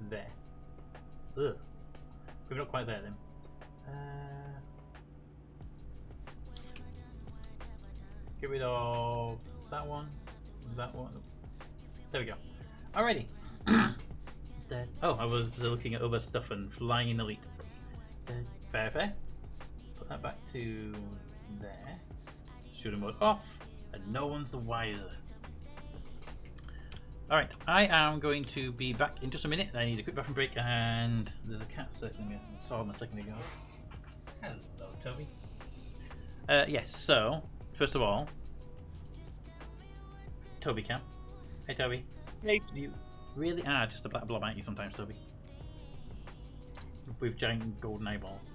there. Ugh. We're not quite there then. Get rid of that one. That one. There we go. Alrighty. Oh, I was looking at other stuff and flying in elite. Fair, fair. Put that back to there. Shooting mode off, and no one's the wiser. Alright, I am going to be back in just a minute. I need a quick bathroom break, and there's a cat circling me. I saw him a second ago. Hello, Toby. Yes, so, first of all, Toby cat. Hey, Toby. Hey. You really are just a black blob, aren't you, sometimes, Toby? With giant golden eyeballs.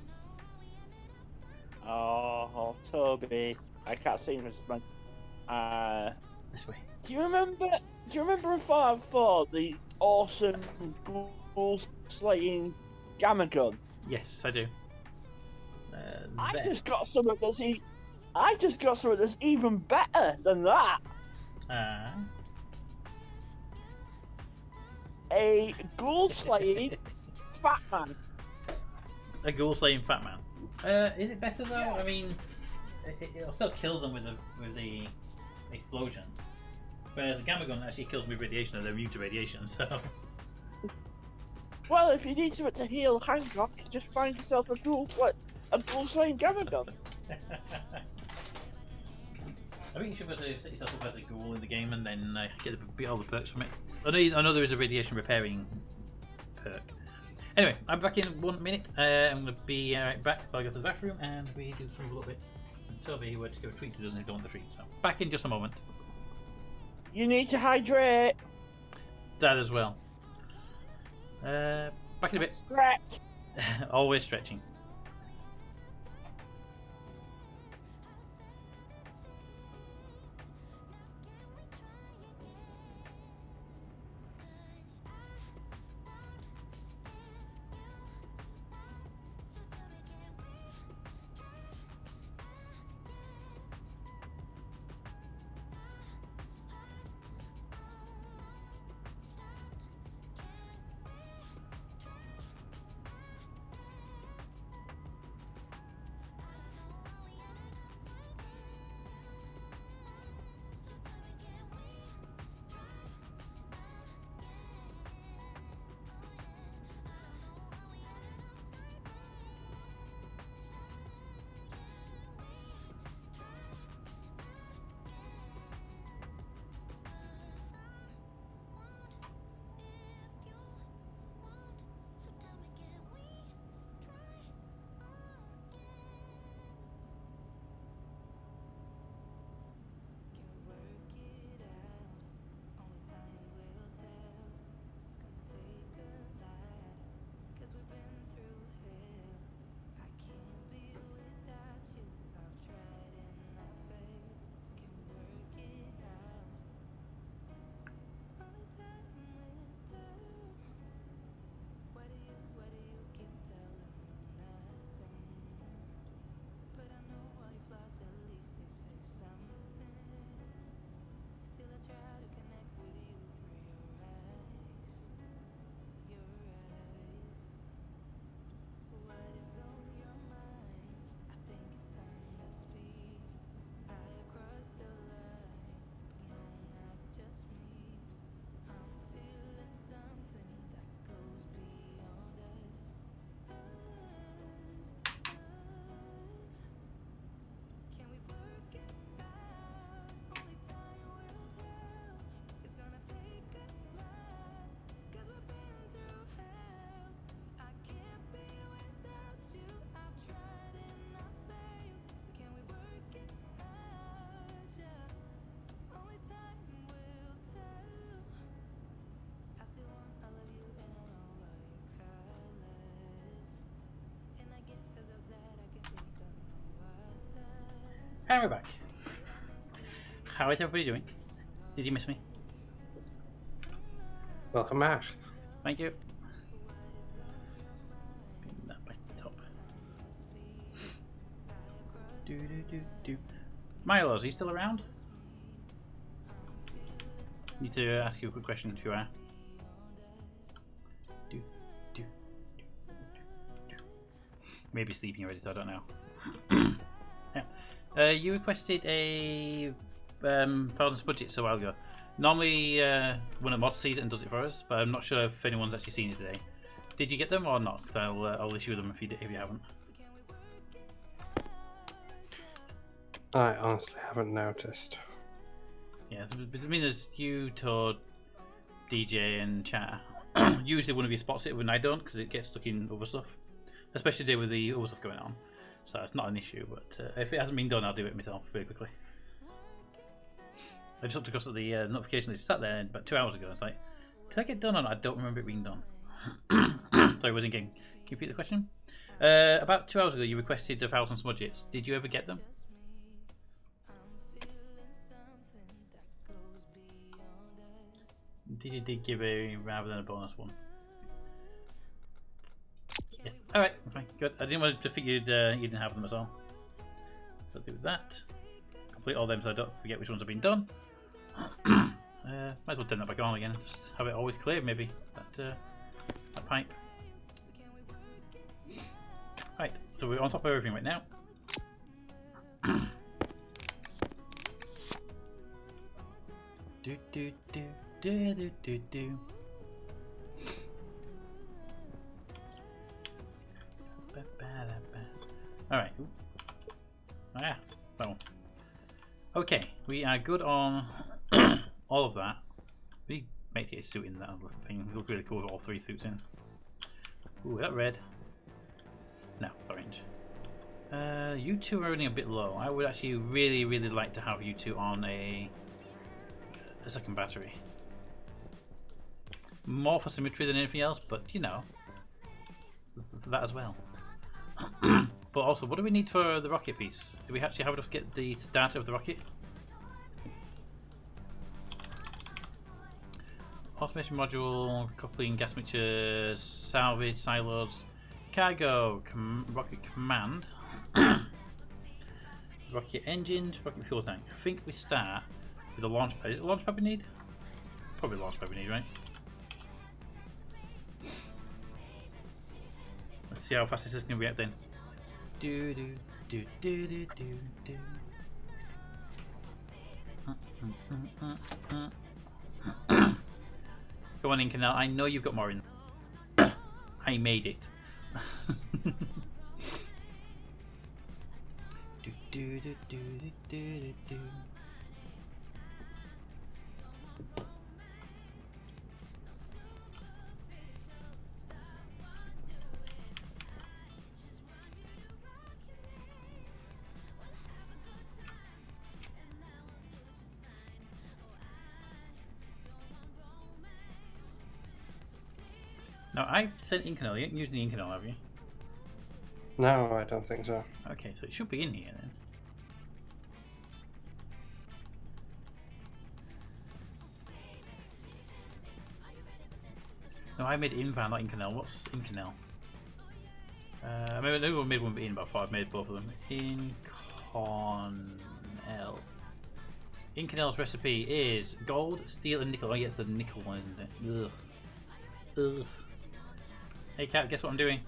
Oh, Toby. I can't see him as much. This way. Do you remember in Fallout 4 the awesome ghoul slaying gamma gun? Yes, I do. I There. just got something that's even better than that. A ghoul slaying fat man. A ghoul slaying fat man. Is it better though? Yeah. I mean, it'll still kill them with the explosion. Whereas a gamma gun actually kills them with radiation, and they're immune to radiation. So. Well, if you need something to heal Hancock, just find yourself a ghoul slaying gamma gun. I think you should be able to set yourself up as a ghoul in the game and then get all the perks from it. I know there is a radiation repairing perk. Anyway, I'm back in 1 minute. I'm going to be right back while I go to the bathroom and we do some little bits. And Toby where to go treat who doesn't want the treat. So back in just a moment. You need to hydrate. That as well. Back in a bit. Stretch. Always stretching. And we're back. How is everybody doing? Did you miss me? Welcome back. Thank you. Bring that back to the top. Milos, are you still around? Need to ask you a quick question if you are. Maybe sleeping already, so I don't know. Yeah. You requested a Thousands budget a while ago. Normally, one of the mods sees it and does it for us, but I'm not sure if anyone's actually seen it today. Did you get them or not? Because I'll issue them if you haven't. I honestly haven't noticed. Yeah, so between there's you, Toad, DJ, and Chat. Usually one of you spots it when I don't, because it gets stuck in other stuff. Especially today with the other stuff going on. So it's not an issue, but if it hasn't been done, I'll do it myself very quickly. I just looked across at the notification list, sat there about 2 hours ago. It's like, did I get done or not? I don't remember it being done. Sorry, I wasn't getting. Can you repeat the question? About 2 hours ago, you requested 1,000 smudgets. Did you ever get them? Did you give a rather than a bonus one? Yes. Alright, fine, good. I didn't want to think you didn't have them at all. So I'll do that. Complete all them so I don't forget which ones have been done. Might as well turn that back on again. Just have it always clear, maybe. That pipe. Right, so we're on top of everything right now. Do. Alright. Ah, well. Okay, we are good on all of that. We make it a suit in that other thing. It looks really cool with all 3 suits in. Ooh, is that red? No, orange. You two are running a bit low. I would actually really like to have you two on a second battery. More for symmetry than anything else, but you know, for that as well. But also, what do we need for the rocket piece? Do we actually have enough to get the start of the rocket? Automation module, coupling, gas mixtures, salvage, silos, cargo, rocket command, rocket engines, rocket fuel tank. I think we start with a launch pad. Is it a launch pad we need? Probably a launch pad we need, right? Let's see how fast this is going to react then. Do. Go on in, Canal. I know you've got more in. I made it. do. Now, I sent Incanal. You haven't used the Incanal, have you? No, I don't think so. Okay, so it should be in here then. No, I made Invan, not Incanal. What's Incanal? I made one in, but I've made both of them. Inconel. Incanel's recipe is gold, steel, and nickel. Oh, yeah, it's the nickel one, isn't it? Ugh. Hey, Cat, guess what I'm doing?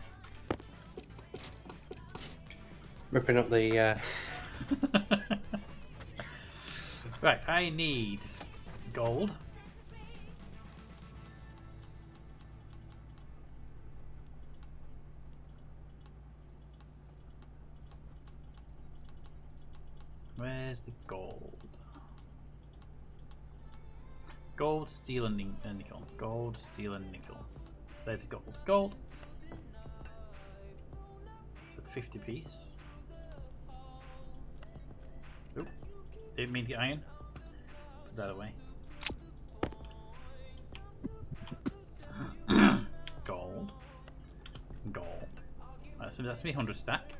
Ripping up the. Right, I need gold. Where's the gold? Gold, steel, and nickel. Gold, steel, and nickel. There's the gold. Gold! It's a 50 piece. Oop. Didn't mean to get iron. Put that away. Gold. Gold. That's me 100 stack.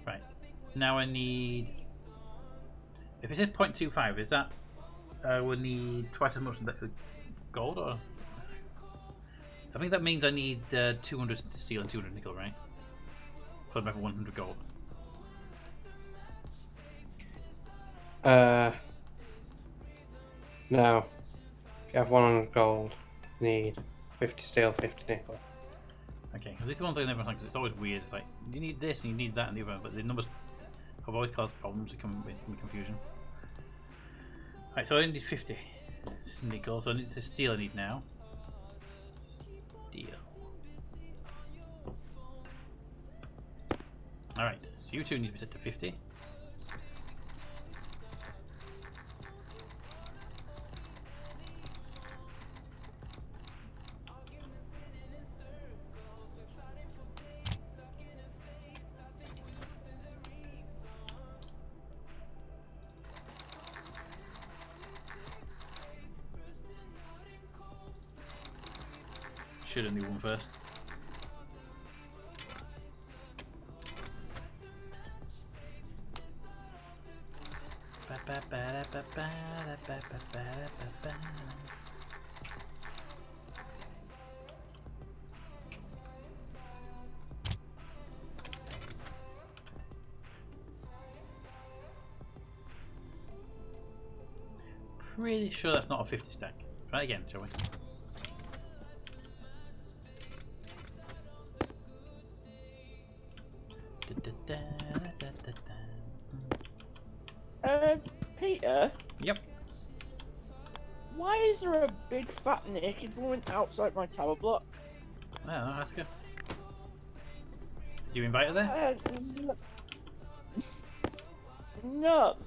Right. Now I need. If it says 0.25, is that we'll need twice as much gold, or? I think that means I need 200 steel and 200 nickel, right? for about 100 gold. No. If you have 100 gold, you need 50 steel, 50 nickel. Okay, these are the ones I never like because it's always weird. It's like you need this and you need that and the other, but the numbers have always caused problems with confusion. Right, so I need 50 nickel, so it's a steel I need now. Steel. Alright, so you two need to be set to 50. Should have new one first. Pretty sure that's not a 50 stack. Try it again, shall we? Peter, Yep. why is there a big fat naked woman outside my tower block? Oh, that's good. You invite her there? No.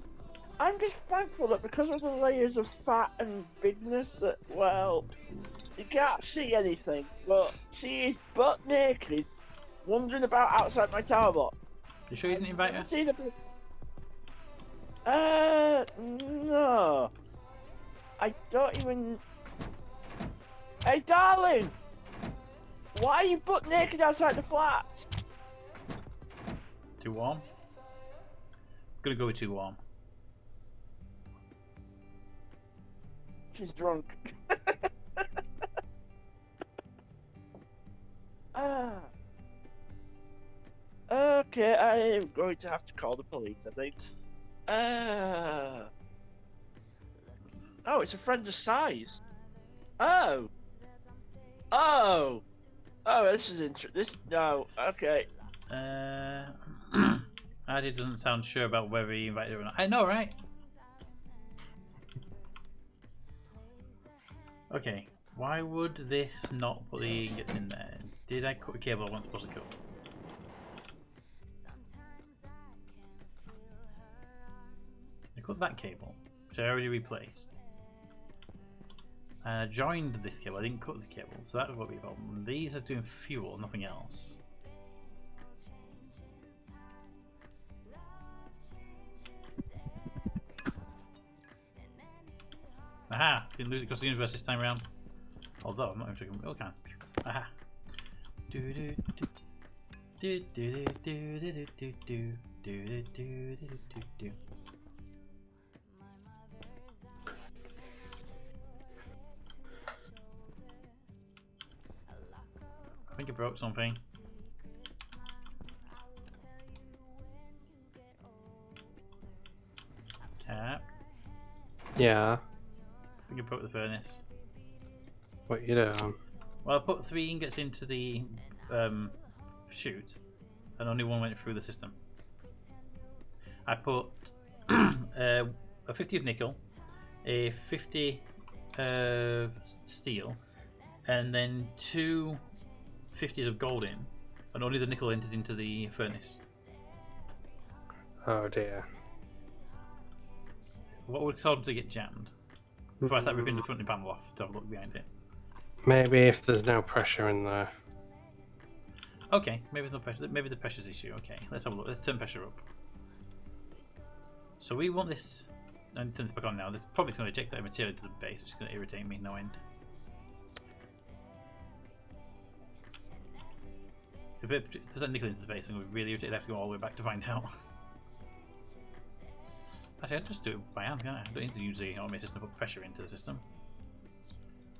I'm just thankful that because of the layers of fat and bigness that, well, you can't see anything, but she is butt naked, wandering about outside my tower block. You sure you didn't invite her? See the... no. I don't even... Hey, darling! Why are you butt naked outside the flats? Too warm? Gonna go with too warm. She's drunk. Okay, I am going to have to call the police, I think. Oh, it's a friend of size. Oh, this is interesting. No, okay. Adi doesn't sound sure about whether he invited her or not. I know, right? Okay, why would this not put the ingots in there? Did I cut the cable I wasn't supposed to cut? I cut that cable, which I already replaced. And I joined this cable, I didn't cut the cable, so that would be a problem. These are doing fuel, nothing else. Aha! Didn't lose it across the universe this time around. Although I'm not even taking. Okay. Aha! Do do do do do do do do do do do do do. I think I broke something. Cap. Yeah. I think I broke the furnace. What you doing? Well, I put 3 ingots into the chute, and only one went through the system. I put a 50 of nickel, a 50 of steel, and then 2 50s of gold in, and only the nickel entered into the furnace. Oh dear. What would cause them to get jammed? Before I start ripping the front panel off to have a look behind it. Maybe if there's no pressure in there. Okay, maybe there's no pressure. Maybe the pressure's issue. Okay, let's have a look. Let's turn pressure up. So we want this. And turn this back on now. This probably going to eject that material to the base, which is going to irritate me no end. If it does that nickel into the base, I'm going to be really irritated. I have to go all the way back to find out. Actually, I'll just do it by hand, can't I? I don't need to use the automated system to put pressure into the system.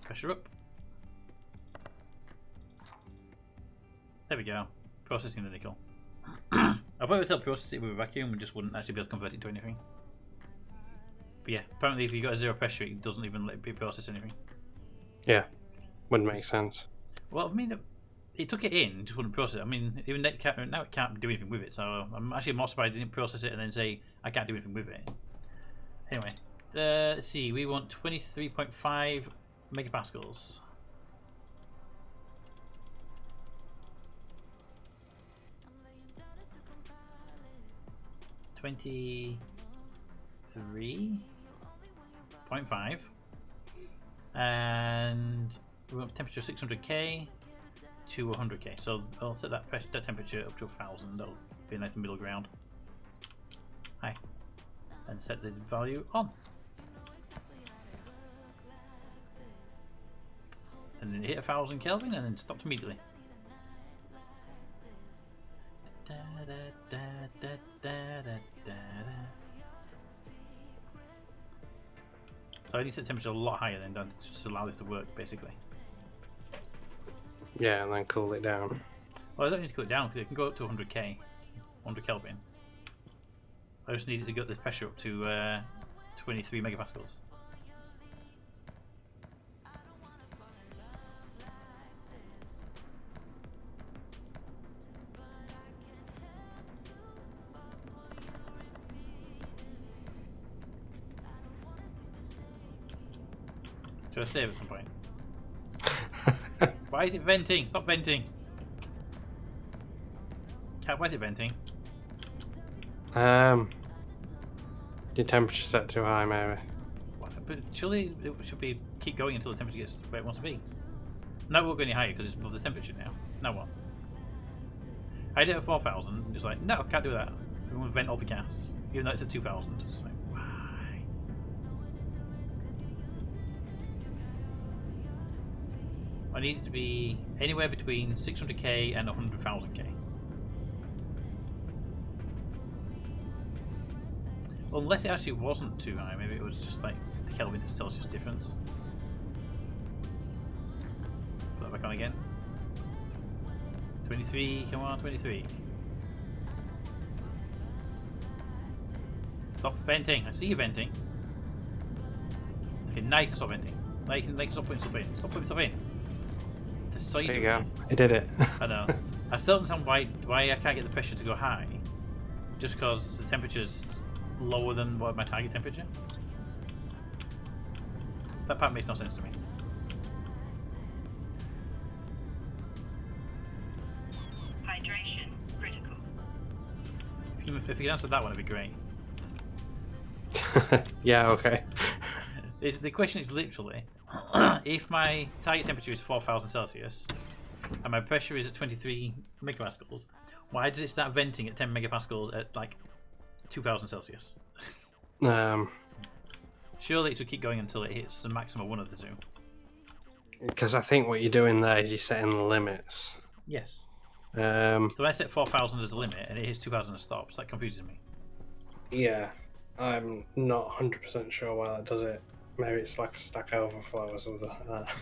Pressure up. There we go. Processing the nickel. I thought it would help process it with a vacuum and just wouldn't actually be able to convert it to anything. But yeah, apparently if you've got a 0 pressure, it doesn't even let it process anything. Yeah, wouldn't make sense. Well, I mean, it took it in, just wouldn't process it. I mean, even now it can't do anything with it, so I'm actually more surprised it didn't process it and then say, I can't do anything with it. Anyway, let's see, we want 23.5 megapascals. $23.5, and we want temperature 600K to 100K. So I'll set that temperature up to 1,000. That'll be a nice middle ground. Hi, and set the value on, and then hit 1,000 Kelvin, and then stopped immediately. So I need to set the temperature a lot higher then, don't just allow this to work basically. Yeah, and then cool it down. Well, I don't need to cool it down because it can go up to 100K, 100 Kelvin. I just need it to get the pressure up to 23 megapascals. Should I save at some point? Why is it venting? Stop venting! Cat, why is it venting? Your temperature set too high, maybe. What? But surely it should be keep going until the temperature gets where it wants to be. Now it won't go any higher because it's above the temperature now. Now what? I did it at 4,000. It's like, no, can't do that. We want to vent all the gas, even though it's at 2,000. It's like, why? I need it to be anywhere between 600K and 100,000K. Unless it actually wasn't too high, maybe it was just like the Kelvin to Celsius difference. Put that back on again. 23, come on, 23. Stop venting, I see you venting. Okay, now you can stop venting. Now you can stop putting stuff in. Stop putting stuff in. So There you go. I did it. I know. I still don't understand why I can't get the pressure to go high. Just because the temperature's lower than what my target temperature. That part makes no sense to me. Hydration critical. If you can answer that one, it'd be great. Yeah, okay. The question is literally, if my target temperature is 4,000 Celsius and my pressure is at 23 megapascals, why does it start venting at 10 megapascals at like 2,000 Celsius? Surely it should keep going until it hits the maximum one of the two. Because I think what you're doing there is you're setting the limits. Yes. So I set 4,000 as a limit and it hits 2,000 as stops. That confuses me. Yeah, I'm not 100% sure why that does it. Maybe it's like a Stack Overflow or something like that.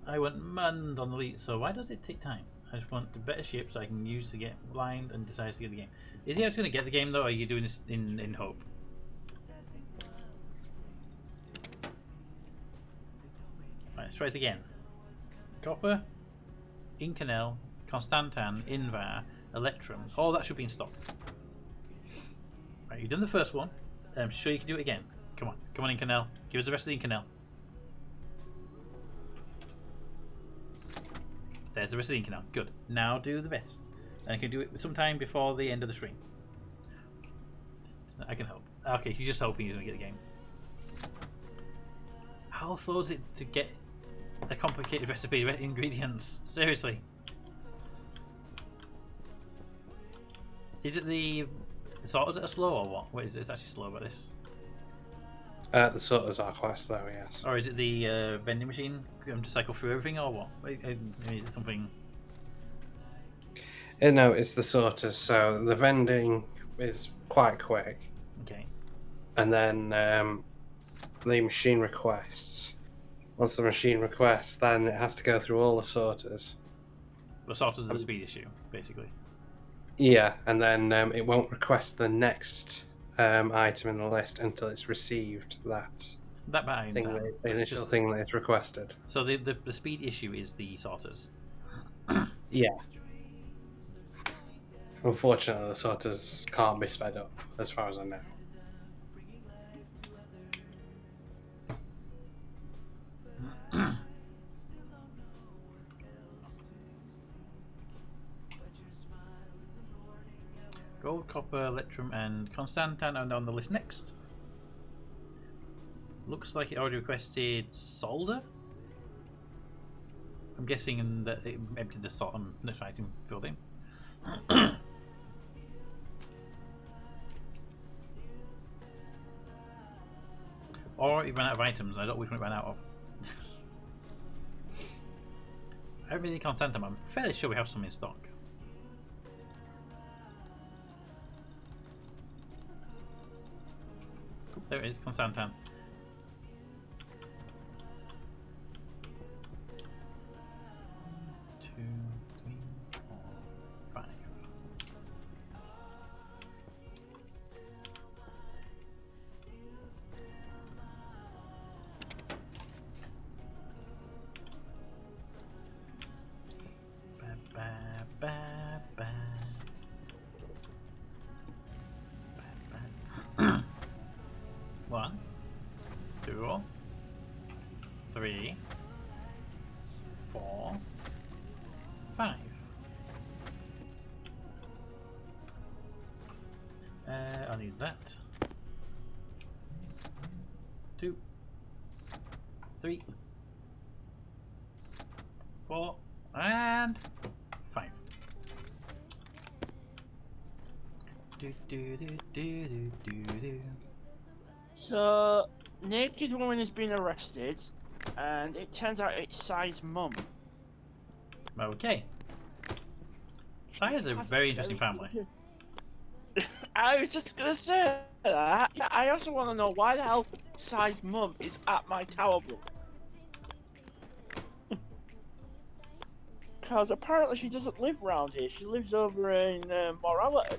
I want Mund on the lead, so why does it take time? I just want the better ship so I can use to get blind and decide to get the game. Is he actually going to get the game though, or are you doing this in hope? Right, let's try it again. Copper, Inconel, Constantan, Invar, Electrum. All that should be in stock. Right, you've done the first one. I'm sure you can do it again. Come on, Inconel. Give us the rest of the Inconel. There's the rest of the Inconel. Good. Now do the best. And I can do it sometime before the end of the stream. I can help. Okay, he's just hoping he's going to get the game. How slow is it to get a complicated recipe ingredients? Seriously. Is it the sorters that are slow or what? What is it? It's actually slow about this. The sorters are quite slow, yes. Or is it the vending machine to cycle through everything or what? Is it something? No, it's the sorters. So the vending is quite quick. Okay. And then the machine requests. Once the machine requests, then it has to go through all the sorters. The sorters are the speed issue, basically. Yeah, and then it won't request the next item in the list until it's received that That part I thing, understand. the initial thing that it's requested. So the speed issue is the sorters. Yeah. Unfortunately, the sorters can't be sped up, as far as I know. Gold, copper, electrum, and constantan are on the list next. Looks like it already requested solder. I'm guessing that it emptied the salt and this item filled in. Or it ran out of items. I don't know which one it ran out of. I don't really need constantan. I'm fairly sure we have some in stock. There it is, constantan. One, two, 3, 4, 5. I'll need that. 2, 3, 4, and 5. Do do do do do do do. So, naked woman has been arrested, and it turns out it's Sai's mum. Okay. Sai is a very interesting family. I was just gonna say that. I also want to know why the hell Sai's mum is at my tower block. Because apparently she doesn't live around here. She lives over in Morality,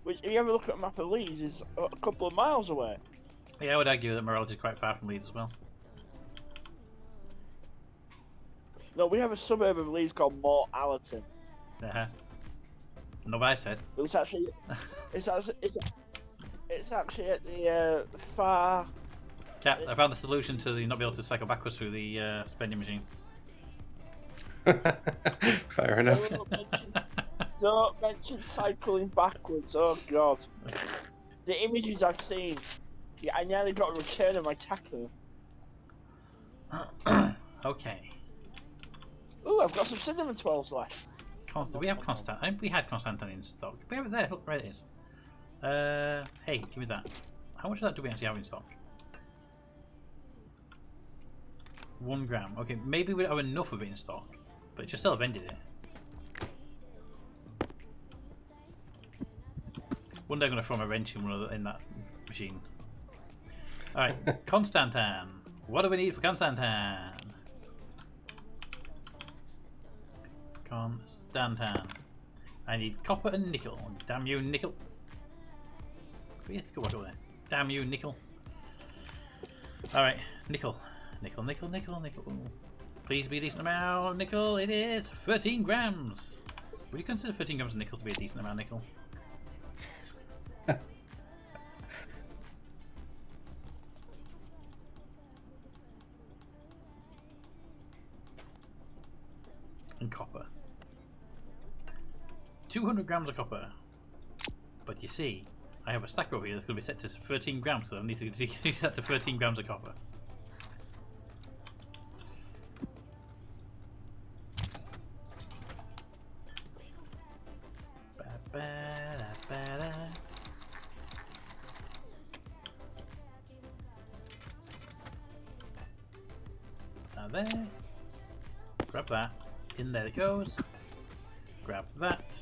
which, if you ever look at a map of Leeds, is a couple of miles away. Yeah, I would argue that Morality is quite far from Leeds as well. No, we have a suburb of Leeds called Morality. Uh-huh. Not what I said. It's actually at the far. Cap, I found the solution to the not be able to cycle backwards through the spending machine. Fair enough. Don't mention cycling backwards. Oh god, the images I've seen. Yeah, I nearly got a return on my tackle. Okay. Ooh, I've got some cinnamon twirls left. We have Constant. I think we had Constantan in stock. We have it there. Look, right it is. Hey, give me that. How much of that do we actually have in stock? 1 gram. Okay, maybe we don't have enough of it in stock, but just still vended it. One day I'm going to throw my wrench in that machine. Alright, Constantan. What do we need for Constantan? Constantan. I need copper and nickel. Damn you, nickel. Go over there. Damn you, nickel. Alright, nickel. Nickel, nickel, nickel, nickel. Please be a decent amount of nickel. It is 13 grams. Would you consider 13 grams of nickel to be a decent amount of nickel? And copper. 200 grams of copper. But you see, I have a stack over here that's going to be set to 13 grams, so I need to decrease that to 13 grams of copper. Now there. Grab that. In there it goes. Grab that.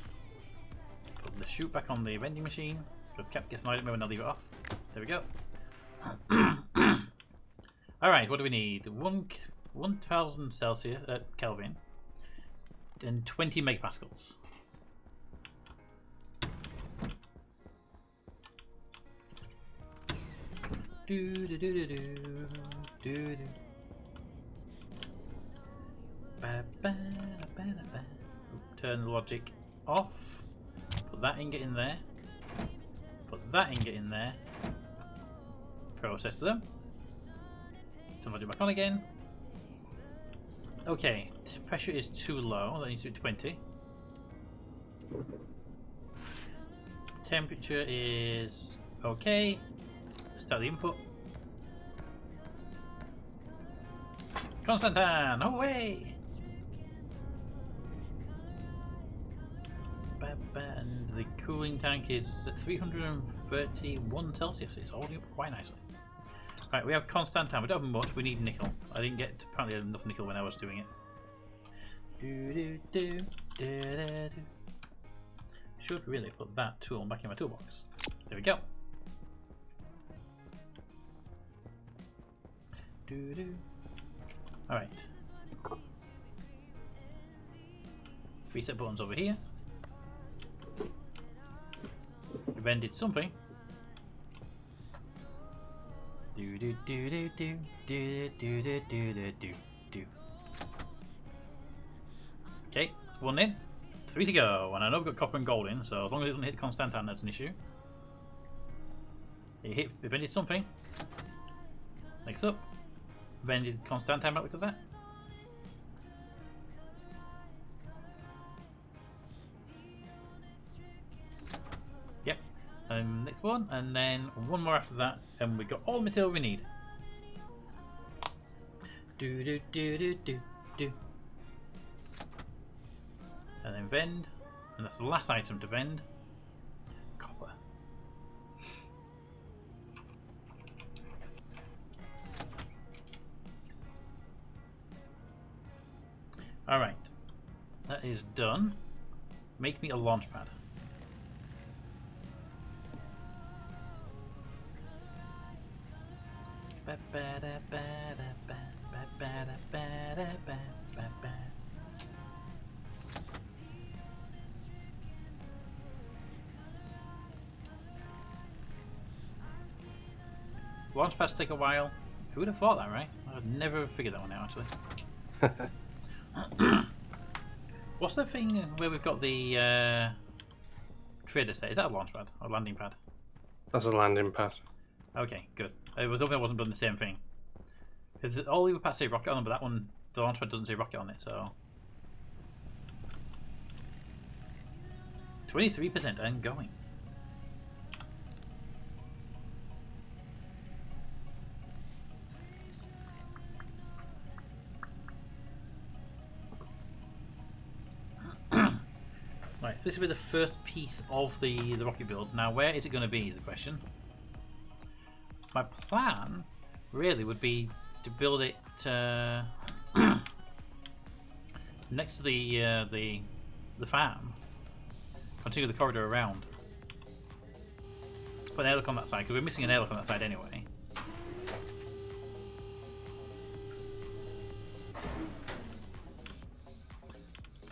Put the chute back on the vending machine. So Cap gets an item when I leave it off. There we go. Alright, what do we need? 1000 Celsius, Kelvin. 120 megapascals. Do do do do do do do. Ba, ba, ba, ba. Turn the logic off. Put that ingot in there. Put that ingot in there. Process them. Turn the logic back on again. Okay, pressure is too low. That needs to be 20. Temperature is okay. Start the input. Constantine, away! And the cooling tank is at 331 Celsius. It's holding up quite nicely. Right, we have Constantine. We don't have much. We need nickel. I didn't get apparently enough nickel when I was doing it. Should really put that tool back in my toolbox. There we go. Alright. Reset buttons over here. Vended something. Okay, that's one in. 3 to go, and I know we've got copper and gold in, so as long as it doesn't hit Constantine, that's an issue. It vended something. Next up. Vended Constantine back, look at that. Yep. Next one, and then one more after that, and we've got all the material we need. Do. And then vend, and that's the last item to vend. Copper. Alright, that is done. Make me a launch pad. Launch pads take a while. Who would have thought that, right? I'd never figured that one out, actually. What's the thing where we've got the trader set? Is that a launch pad or landing pad? That's a landing pad. Okay, good. I was hoping I wasn't doing the same thing. Because all the other pads say rocket on them, but that one, the launch pad doesn't say rocket on it, so. 23% and going. Right, so this will be the first piece of the rocket build. Now, where is it going to be, is the question. My plan, really, would be to build it next to the farm. Continue the corridor around. Put an airlock on that side, because we're missing an airlock on that side anyway.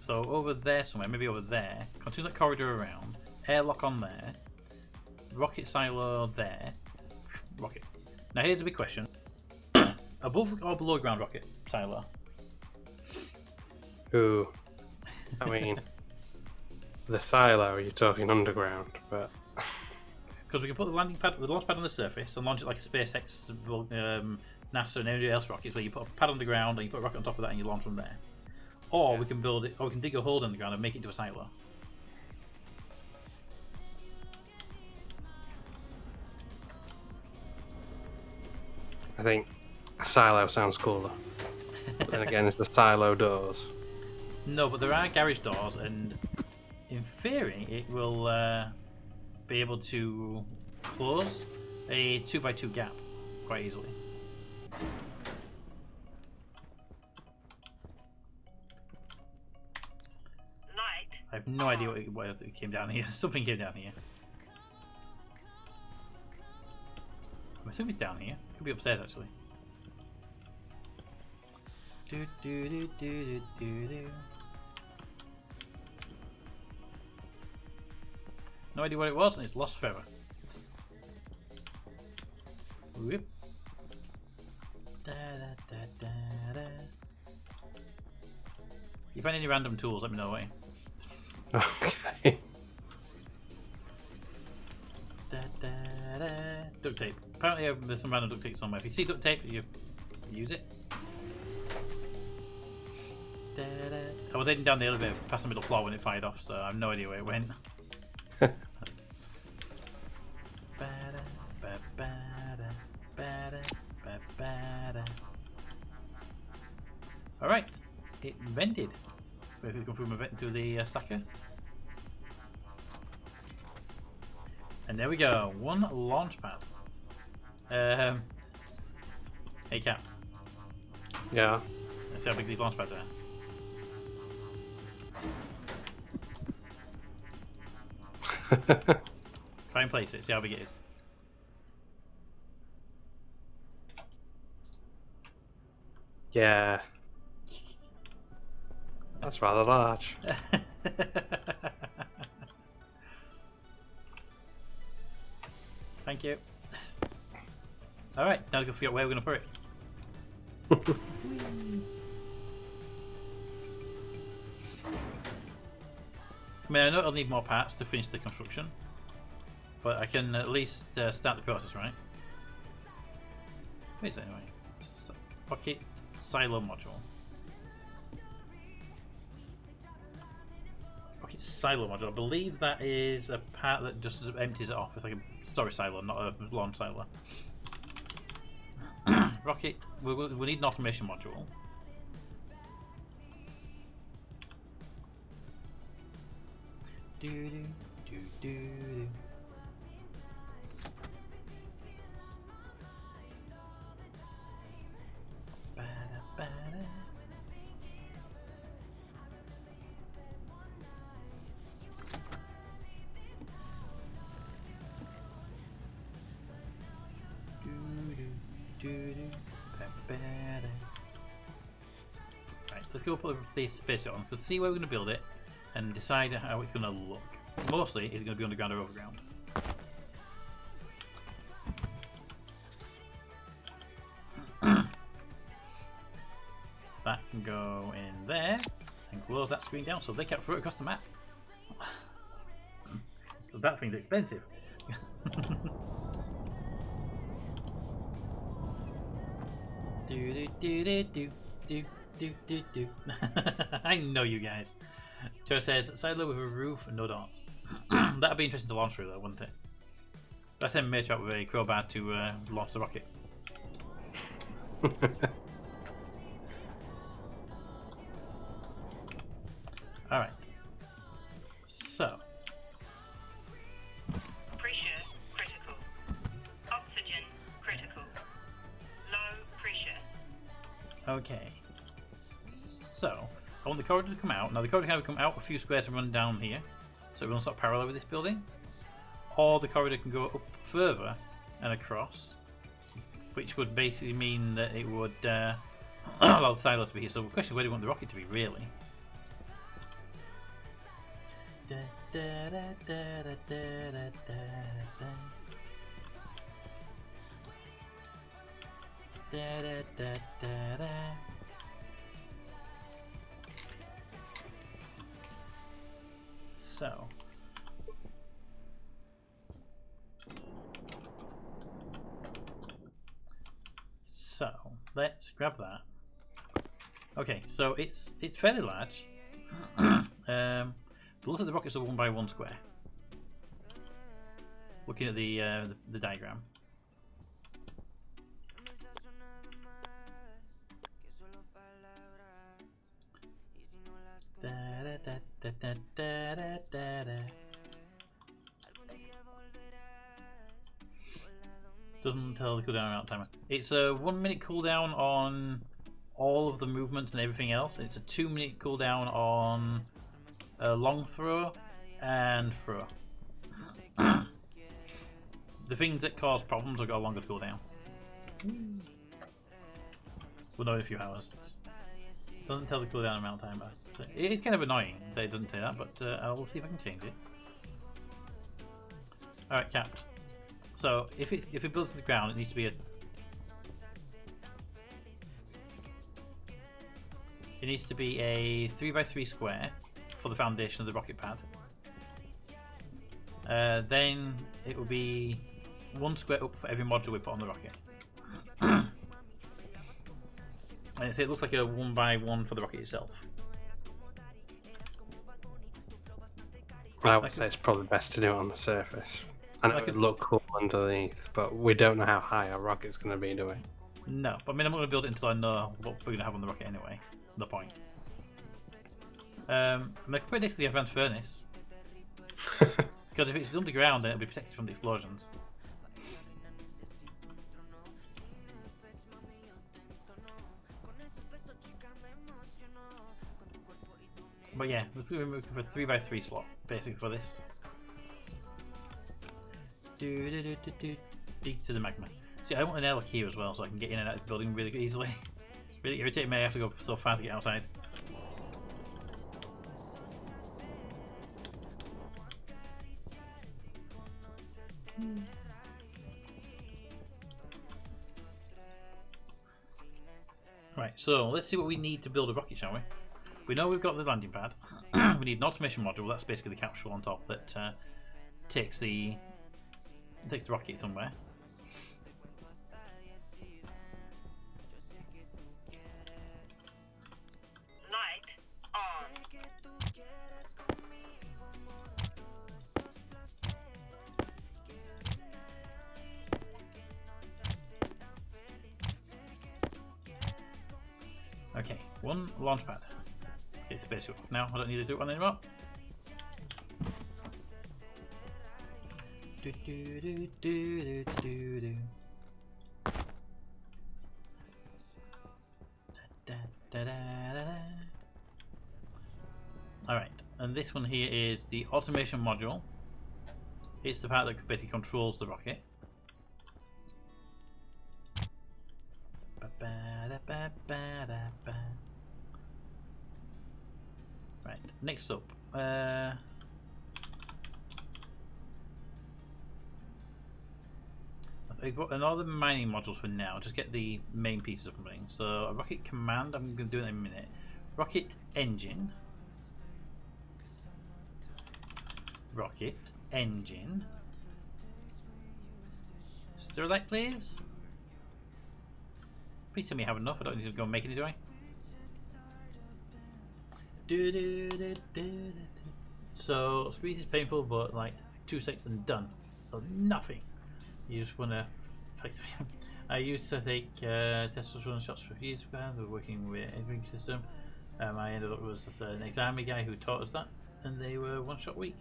So over there somewhere, maybe over there. Continue that corridor around. Airlock on there. Rocket silo there. Rocket. Now here's a big question. Above or below ground rocket silo? Ooh. I mean, the silo, you're talking underground, but... Because we can put the landing pad, the launch pad on the surface and launch it like a SpaceX, NASA and anybody else rockets, where you put a pad on the ground and you put a rocket on top of that and you launch from there. Or we can build it, or we can dig a hole in the ground and make it into a silo. I think a silo sounds cooler. But then again, it's the silo doors. No, but there are garage doors, and in theory, it will be able to close a 2x2 gap quite easily. Light. I have no idea what it came down here. Something came down here. I'm assuming it's down here. Could be upstairs actually. Do do do do do do do. No idea what it was, and it's lost forever. Whoop. Da, da, da, da, da. If you find any random tools, let me know, eh? Okay. Da, da, da. Duct tape. Apparently there's some random duct tape somewhere. If you see duct tape, you use it. Da, da. I was heading down the elevator past the middle floor when it fired off, so I have no idea where it went. Alright, it vented. So if we come through my vent to the stacker. And there we go, one launch pad. Hey Cap, Yeah. let's see how big these launch pads are. Try and place it, see how big it is. Yeah. That's rather large. Thank you. Alright, now we can figure out where we're going to put it. I mean, I know I'll need more parts to finish the construction, but I can at least start the process, right? Wait a second, anyway. Pocket silo module. Pocket silo module. I believe that is a part that just empties it off. It's like a storage silo, not a launch silo. Rocket. We need an automation module. Do do do do do. Ba-da, ba-da. Do do do do. Ba-ba-da. Right, let's go put this space on. Let's see where we're going to build it and decide how it's going to look. Mostly, it's going to be underground or overground. That can go in there and close that screen down so they can't throw it across the map. So that thing's expensive. Do do do do do do do do do. I know you guys. Joe says silo with a roof and no doors. That'd be interesting to launch through though, wouldn't it? Let's send Mate out with a crowbar to launch the rocket. Alright. So. Pressure critical. Oxygen critical. Low pressure. Okay. So, I want the corridor to come out. Now the corridor can either come out a few squares and run down here, so it runs sort of parallel with this building. Or the corridor can go up further and across, which would basically mean that it would allow the silo to be here. So the question is, where do you want the rocket to be, really? Da, da, da, da, da, da, da, da. Da, da, da, da, da. So let's grab that. Okay, so it's fairly large. Look at the rockets are 1 by 1 square. Looking at the diagram. Da, da, da, da, da, da, da, da. Doesn't tell the cooldown amount timer. It's a 1 minute cooldown on all of the movements and everything else. It's a 2 minute cooldown on long throw and throw. The things that cause problems have got a longer cooldown. We'll know in a few hours. Doesn't tell the cooldown amount timer. So it's kind of annoying that it doesn't say that, but I'll see if I can change it. Alright, capped. So if it builds to the ground, it needs to be a. It needs to be a 3x3 square for the foundation of the rocket pad. Then it will be 1 square up for every module we put on the rocket. And it looks like a 1x1 for the rocket itself. I would say it's probably best to do it on the surface. I know it would look cool underneath, but we don't know how high our rocket's going to be, do we? No, but I mean, I'm not going to build it until I know what we're going to have on the rocket anyway. No point. I mean, I could put it next to the advanced furnace. Because if it's underground, then it'll be protected from the explosions. But yeah, we're looking for a 3x3 slot, basically, for this. Dig to the magma. See, I want an airlock here as well, so I can get in and out of the building really easily. It's really irritating me, I have to go so far to get outside. Right, so let's see what we need to build a rocket, shall we? We know we've got the landing pad. We need an automation module. That's basically the capsule on top that takes the rocket somewhere. Light on. Okay, 1 launch pad. It's basically off now. I don't need to do it on anymore. Alright, and this one here is the automation module. It's the part that basically controls the rocket. Right, next up. I've got another mining modules for now. Just get the main pieces up and running. So a rocket command, I'm going to do that in a minute. Rocket engine. Rocket engine. Sterlite, please. Please tell me I have enough. I don't need to go and make any, do I? So speed is painful, but like 2 seconds and done. So nothing. You just wanna. I used to take testosterone shots for years ago. They were working with a drink system. I ended up with an exam guy who taught us that, and they were 1 shot a week.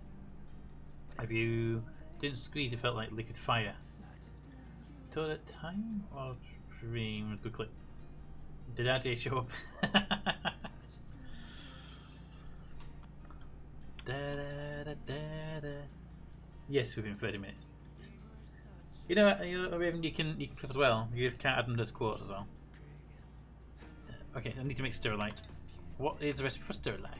If you didn't squeeze, it felt like liquid fire. Total time or dream? Good clip. Did RJ show up? Yes, within 30 minutes. You know, Raven, you can clip as well. You can't add them to quotes as well. Okay, I need to make sterlite. What is the recipe for sterlite?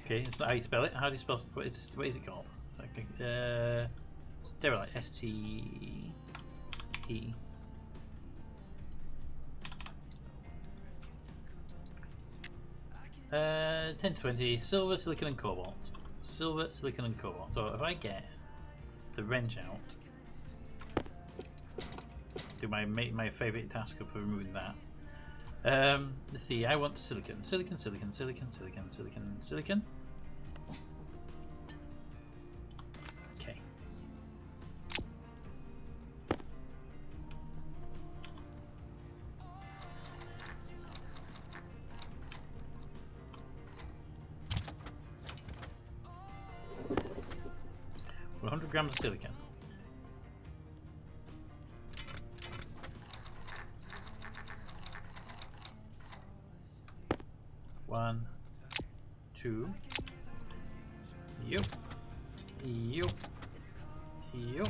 Okay, it's not how you spell it. How do you spell? What is it called? Okay, sterlite. S-T-E. 1020 silver, silicon, and cobalt. Silver, silicon, and cobalt. So if I get the wrench out, do my favourite task of removing that. Let's see. I want silicon, silicon, silicon, silicon, silicon, silicon, silicon. Okay. Well, 100 grams of silicon. One, two. Yup. Yup. Yup.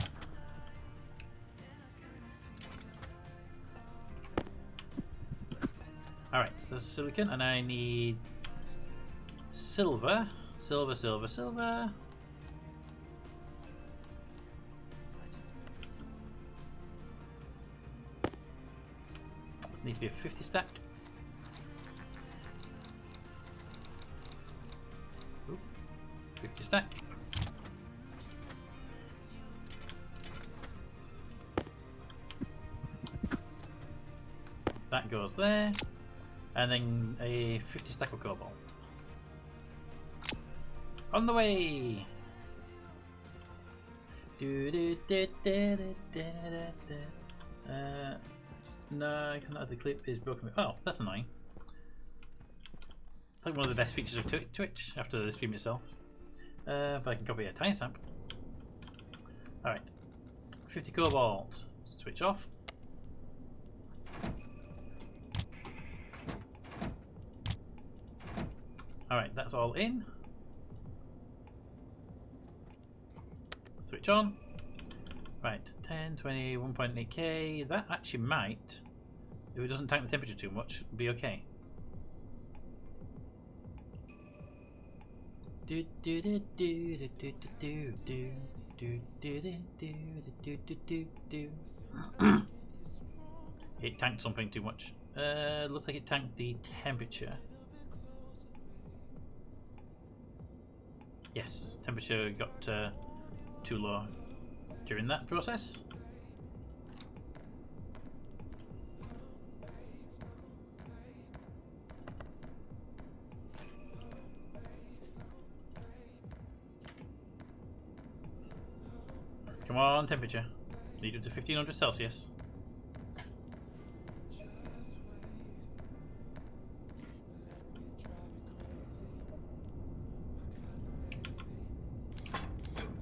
Alright, there's silicon, and I need silver. Silver, silver, silver. Needs to be a 50 stack. Ooh, 50 stack. That goes there. And then a 50 stack of cobalt. On the way! No, I cannot. The clip is broken. Oh, that's annoying. I think one of the best features of Twitch after the stream itself. But I can copy a timestamp. Alright. 50 cobalt. Switch off. Alright, that's all in. Switch on. Right, 10, 20, 1.8k. That actually might, if it doesn't tank the temperature too much, be okay. It tanked something too much. Looks like it tanked the temperature. Yes, temperature got too low during that process. Come on, temperature. Need it to 1500 Celsius.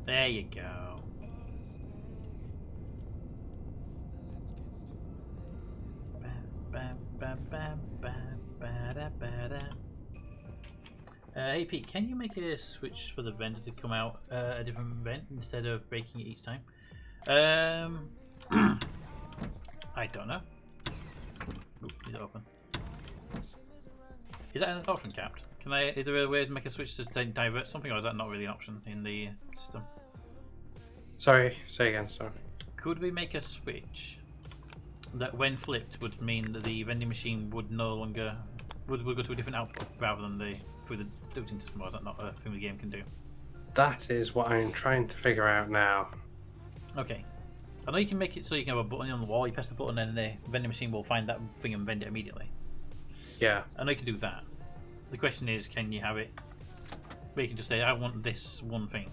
There you go. Hey Pete, can you make a switch for the vendor to come out a different vent instead of breaking it each time? I don't know. Ooh, is it open? Is that an option capped? Can I? Is there a way to make a switch to divert something, or is that not really an option in the system? Sorry, say again, sorry. Could we make a switch that, when flipped, would mean that the vending machine would no longer would go to a different output rather than through the ducting system? Or is that not a thing the game can do? That is what I'm trying to figure out now. Okay. I know you can make it so you can have a button on the wall. You press the button, and the vending machine will find that thing and vend it immediately. Yeah. I know you can do that. The question is, can you have it where you can just say, I want this one thing?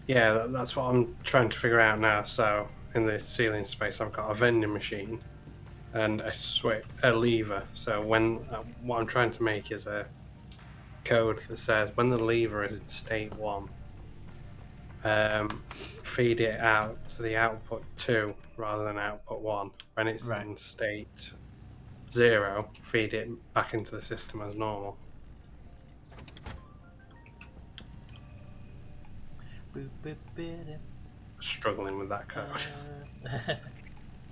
Yeah, that's what I'm trying to figure out now. So in the ceiling space, I've got a vending machine and a lever. So when what I'm trying to make is a code that says when the lever is in state 1, feed it out to the output 2 rather than output 1. When it's in state 0, feed it back into the system as normal. Struggling with that code.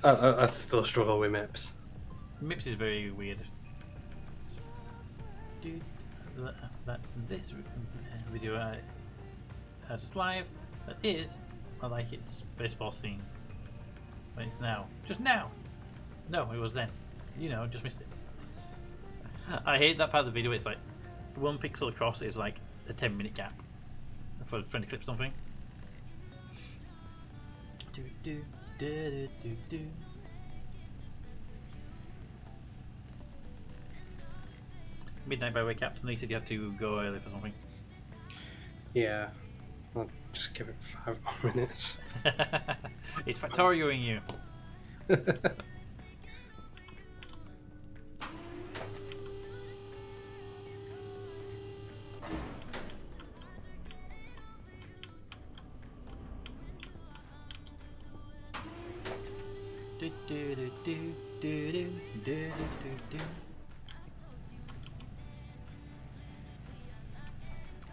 I still struggle with MIPS. MIPS is very weird. This video has a live that is, I like its baseball scene. But it's now. Just now! No, it was then. You know, just missed it. I hate that part of the video. It's like 1 pixel across is like a 10-minute gap for trying to clip something. Midnight by way, Captain. They said you had to go early for something. Yeah, I'll just give it 5 more minutes. It's Factorioing you.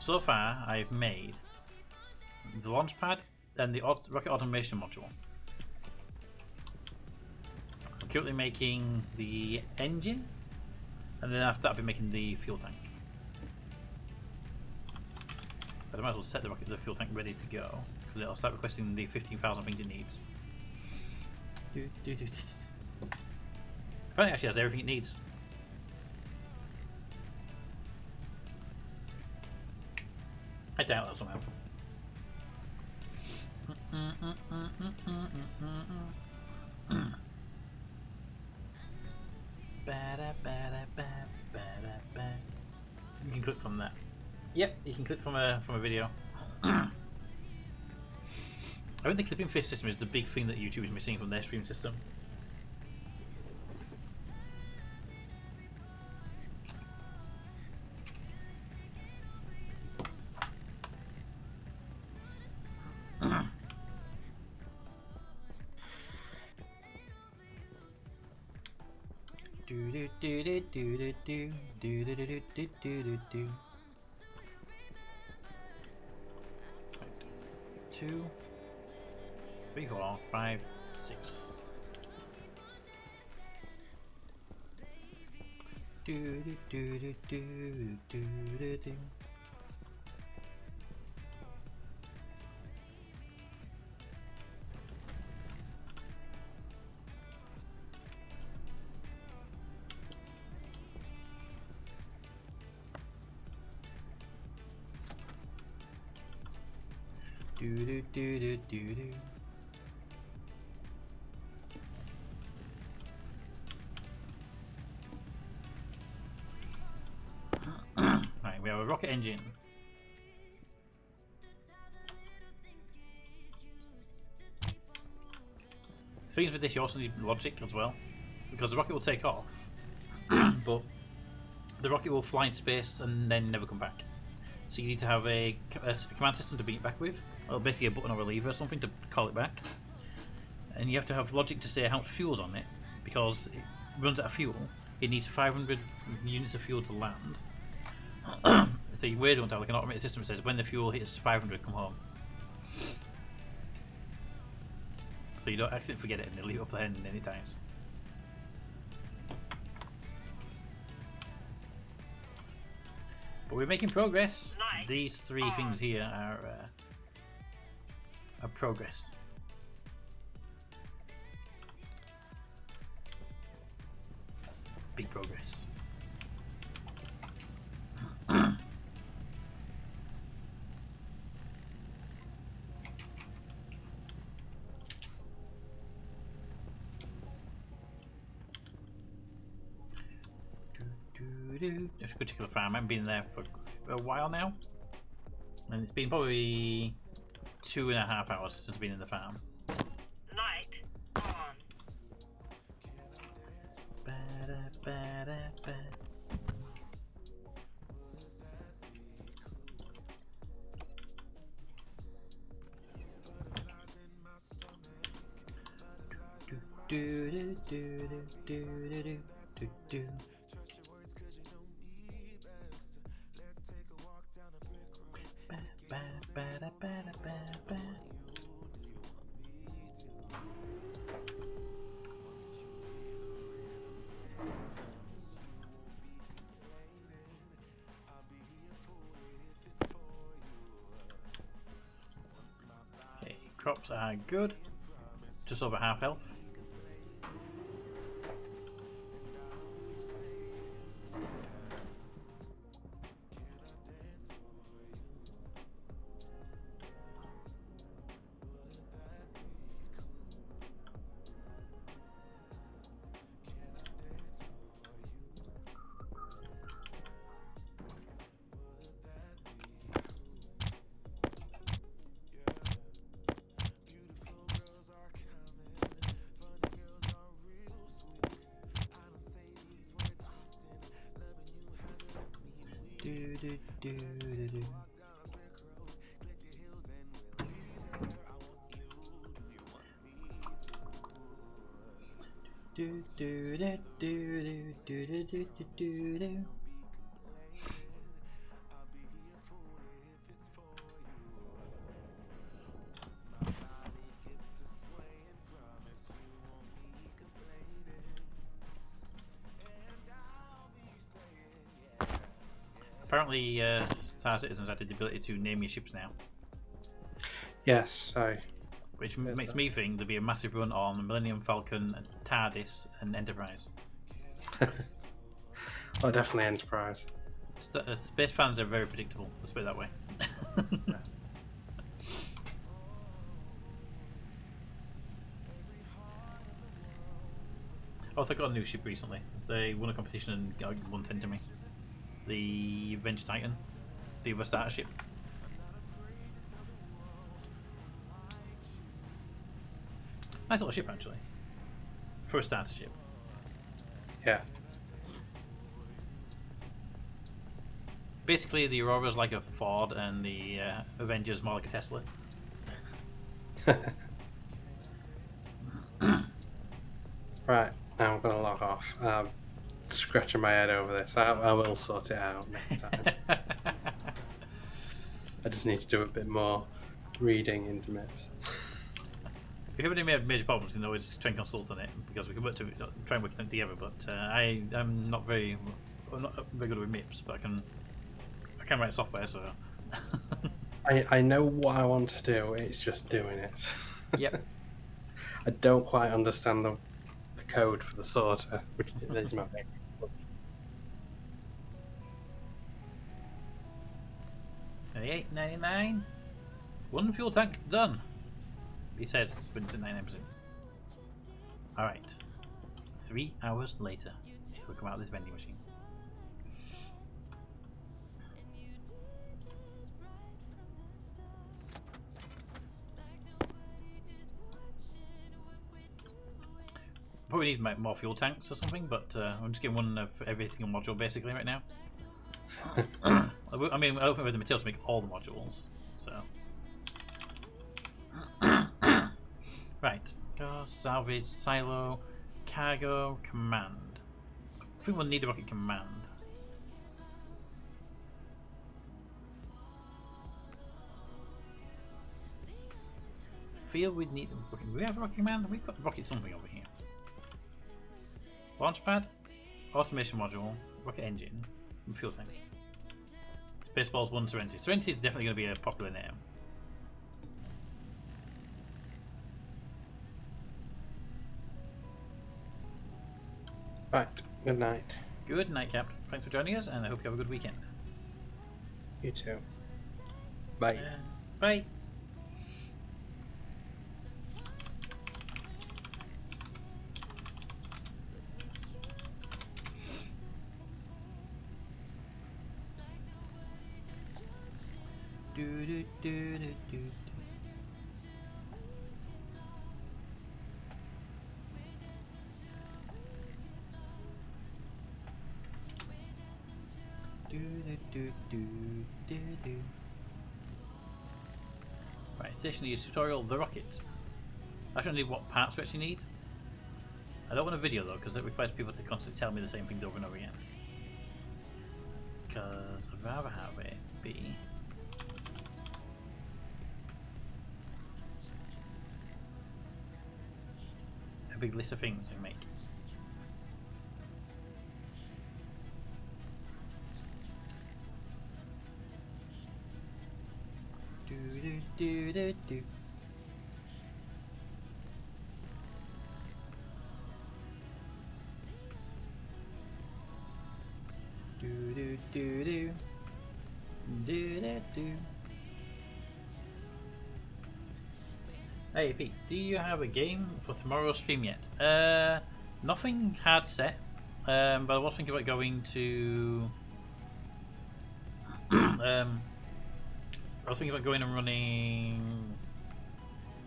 So far, I've made the launch pad and the rocket automation module. I'm currently making the engine, and then after that, I'll be making the fuel tank. But I might as well set the rocket, the fuel tank ready to go, because it'll start requesting the 15,000 things it needs. Apparently it actually has everything it needs. I doubt that somehow. You can click from that. Yep, you can click from a video. I think the clipping face system is the big thing that YouTube is missing from their stream system. Two, 3, 4, 5, 6. Right, we have a rocket engine. Things with this, you also need logic as well, because the rocket will take off, but the rocket will fly in space and then never come back. So you need to have a command system to bring it back with, or basically a button or a lever or something to call it back. And you have to have logic to say how much fuel's on it, because it runs out of fuel. It needs 500 units of fuel to land. So you weird one to have like an automated system that says when the fuel hits 500, come home. So you don't accidentally forget it and they leave it up there and then it dies. But we're making progress. These 3 things here are progress. Big progress. This particular farm, I haven't been there for a while now, and it's been probably 2.5 hours since I've been in the farm. Light on. Okay, crops are good. Just over half health. Apparently, Star Citizen's added the ability to name your ships now, Yes, which makes me think there'll be a massive run on Millennium Falcon, TARDIS, and Enterprise. oh, definitely Enterprise. Space fans are very predictable. Let's put it that way. Oh, they got a new ship recently. They won a competition and won 10 to me. The Venture Titan, the other starter ship. Nice little ship actually, for a starter ship. Yeah. Basically, the Aurora's like a Ford, and the Avengers more like a Tesla. Right, now I'm going to log off. Scratching my head over this. I will sort it out next time. I just need to do a bit more reading into MIPS. If you have any major problems, you can always try and consult on it, because we can try and work them together. But I'm not very good with MIPS, but I can write software, so. I know what I want to do. It's just doing it. Yep. I don't quite understand the code for the sorter, which is my big. $88.99. One fuel tank done. He says Vincent 99%. Alright. 3 hours later, we come out of this vending machine. Probably need more fuel tanks or something, but I'm just getting one of every single module basically right now. I mean, I don't think we have the material to make all the modules, so. Right, go, salvage, silo, cargo, command. I think we'll need a rocket command. Feel we'd need. Do we have a rocket command? We've got rocket something over here. Launchpad, automation module, rocket engine, and fuel tank. Spaceballs 1 Serenity. Serenity is definitely going to be a popular name. Right, good night. Good night, Captain. Thanks for joining us, and I hope you have a good weekend. You too. Bye. Bye. Do do do do do. Do do do do do do. Right, Stationeers tutorial, the rocket. I don't need what parts we actually need. I don't want a video though, because it requires people to constantly tell me the same things over and over again. Because I'd rather have it be a big list of things we make. Do do do do do. Do do do do do do do. Hey Pete, do you have a game for tomorrow's stream yet? Nothing hard set, but I was thinking about going to. I was thinking about going and running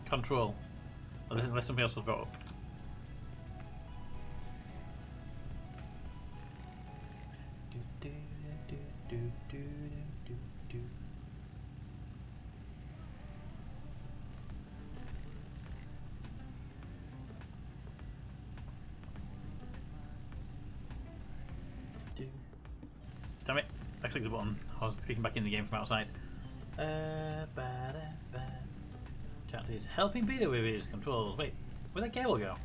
Control, unless somebody else was brought up. Do, do, do, do, do, do. Damn it, I clicked the button. I was kicking back in the game from outside. Chat is helping Peter with his controls. Wait, where'd that cable go?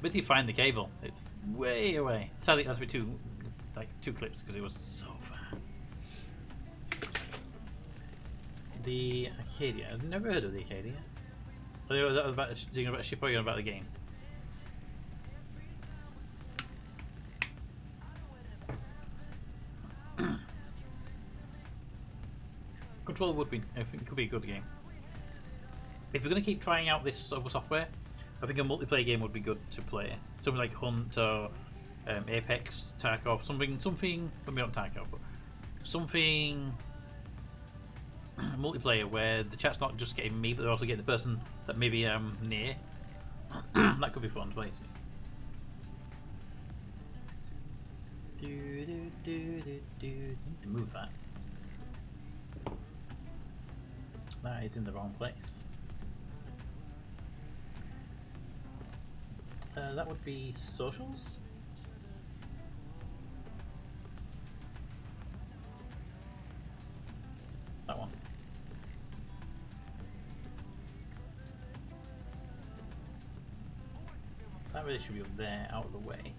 Where did you find the cable? It's way away. Sadly, it has to be two clips because it was so far. The Acadia. I've never heard of the Acadia. Are you about a ship or are you about the game? Control would be, I think, could be a good game. If we're going to keep trying out this sort of software, I think a multiplayer game would be good to play. Something like Hunt or Apex, Tarkov, something. Maybe not Tarkov, but something multiplayer where the chat's not just getting me, but they're also getting the person that maybe I'm near. That could be fun to play. Need to move that. That is in the wrong place. That would be socials. That one. That really should be up there, out of the way.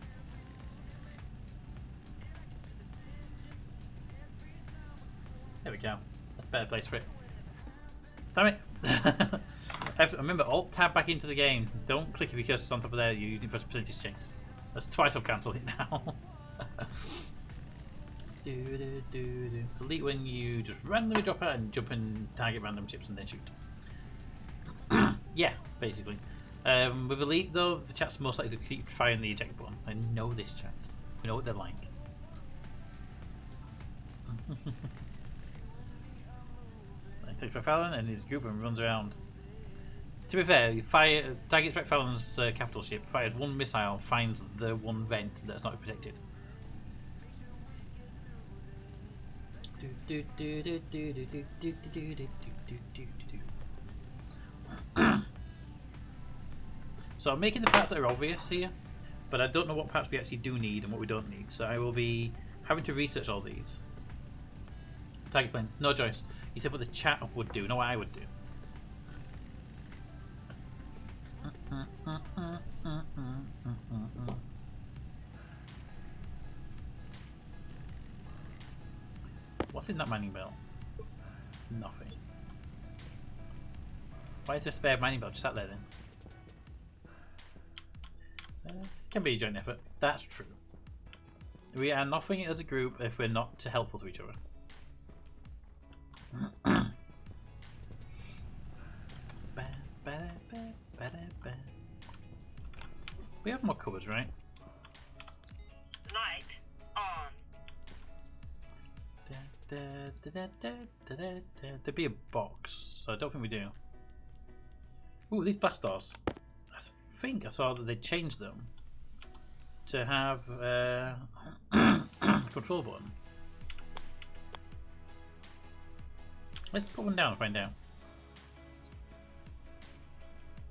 There we go. That's a better place for it. Damn it! I have to remember, Alt tab back into the game. Don't click if your cursor's on top of there. You're using for percentage checks. That's twice I've cancelled it now. Delete when you just randomly drop out and jump and target random chips and then shoot. Yeah, basically. With Elite though, the chat's most likely to keep firing the eject button. I know this chat. We know what they're like. Takes Fallon and his group and runs around. To be fair, targets Fallon's capital ship, fires one missile, finds the one vent that's not protected. So I'm making the parts that are obvious here, but I don't know what parts we actually do need and what we don't need, so I will be having to research all these. Target plane, no choice. You said what the chat would do, not what I would do. What's in that mining belt? Nothing. Why is there a spare mining belt just sat there then? Can be a joint effort. That's true. We are nothing as a group if we're not helpful to each other. We have more covers, right? Light on. There'd be a box, so I don't think we do. Ooh, these blast doors. I think I saw that they changed them to have a control button. Let's put one down and find out.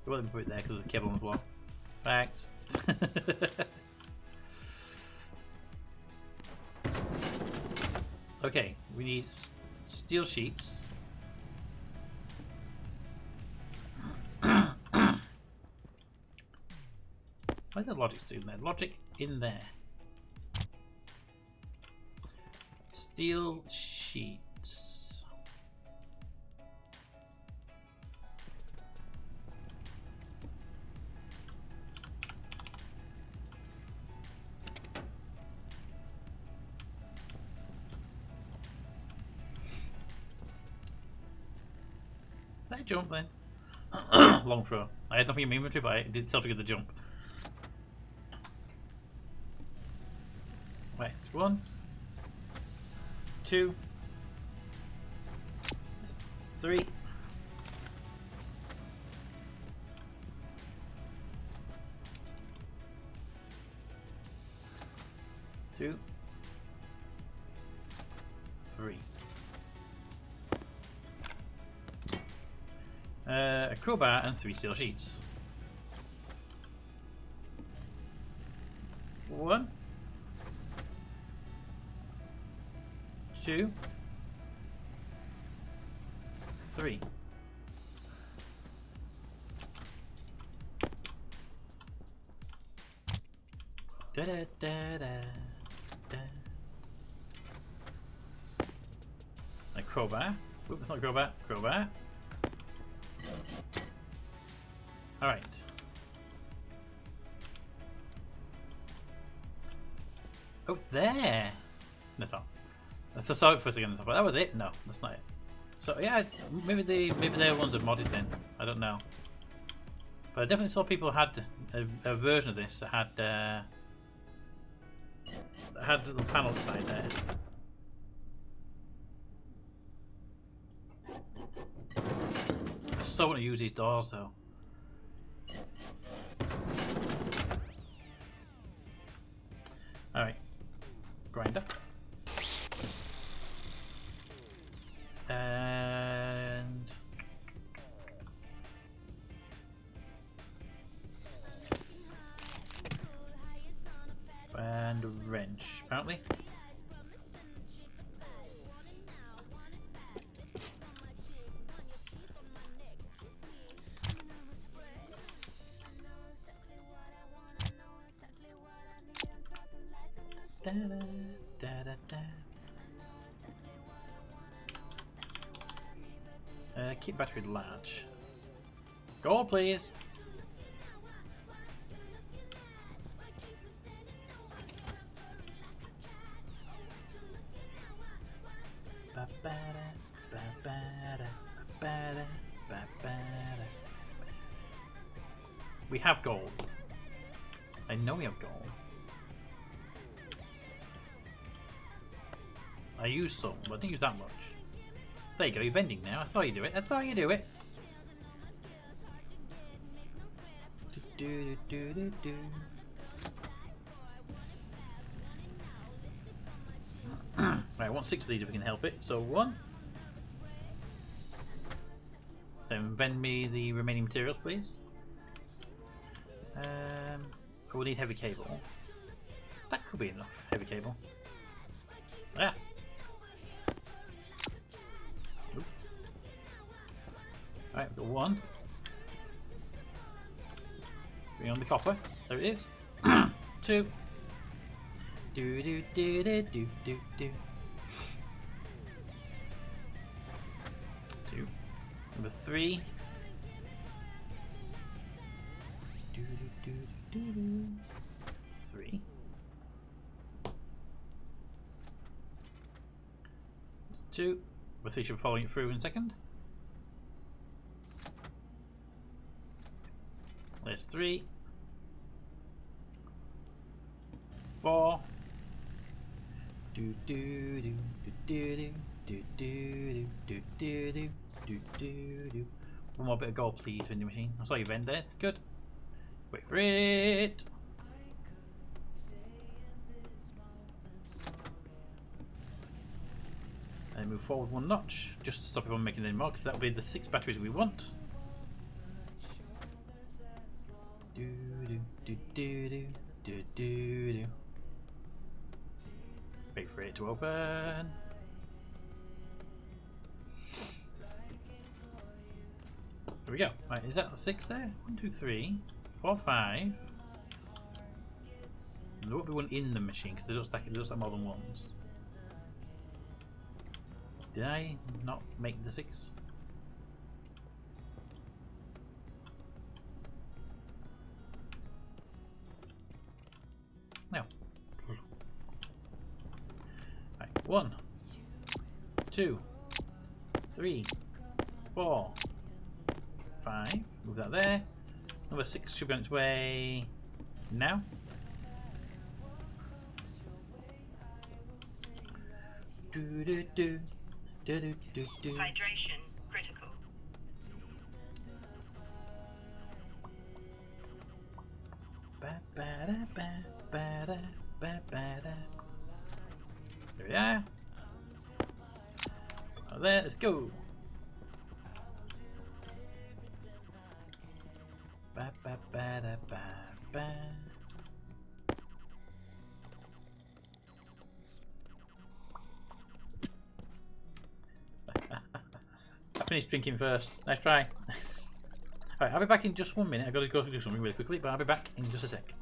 We won't put it there because of the cable on the floor. Fact. Okay, we need steel sheets. Where's the logic in there? Logic in there. Steel sheets. Did I jump then? Long throw. I had nothing in my inventory, but I did tell to get the jump. Right, 1, 2, 3. Two, 3. A crowbar and 3 steel sheets. 1, 2, 3. Da da da da da. A crowbar. Oops, not grow back. Grow back. Alright. Oh, there! I saw it for a second. I thought, that was it? No, that's not it. So yeah, maybe their ones are modded then. I don't know. But I definitely saw people had a version of this that had a little panel side there. I so want to use these doors though. Alright. Grinder. And a wrench, apparently. Da, da, da, da, da. Keep battery large. Gold, please. We have gold. I know we have gold. I use some, but I didn't use that much. There you go, you're vending now. I thought you do it. I thought you do it. Do, do, do, do, do. Right, I want 6 of these if we can help it. So 1. Then vend me the remaining materials, please. We'll need heavy cable. That could be enough. Heavy cable. Ah. Alright, we've got 1. Bring on the copper. There it is. 2. Do do do do do do do. 2. Number 3. Do do do do do. 3. That's 2. Number 3 should be following it through in a second. There's 3, 4. Do do do do do do do do do do do do do. One more bit of gold, please, vending machine. I saw you vend there. Good. Wait for it. And move forward 1 notch, just to stop it from making any more, because that'll be the 6 batteries we want. Do do do do do do do do. Wait for it to open. There we go. Right, is that 6 there? 1, 2, 3, 4, 5. There won't be one in the machine because they don't stack it. They don't stack more than ones. Did I not make the 6? No. Right, 1, 2, 3, 4, 5. Move that there. Number 6 should be on its way now. Do do do do do do do. Hydration critical. Ba ba da ba ba da ba ba da. There we are. Oh, there, let's go. Ba ba ba da ba ba. I finished drinking first. Nice try. Alright, I'll be back in just 1 minute. I've got to go do something really quickly, but I'll be back in just a sec.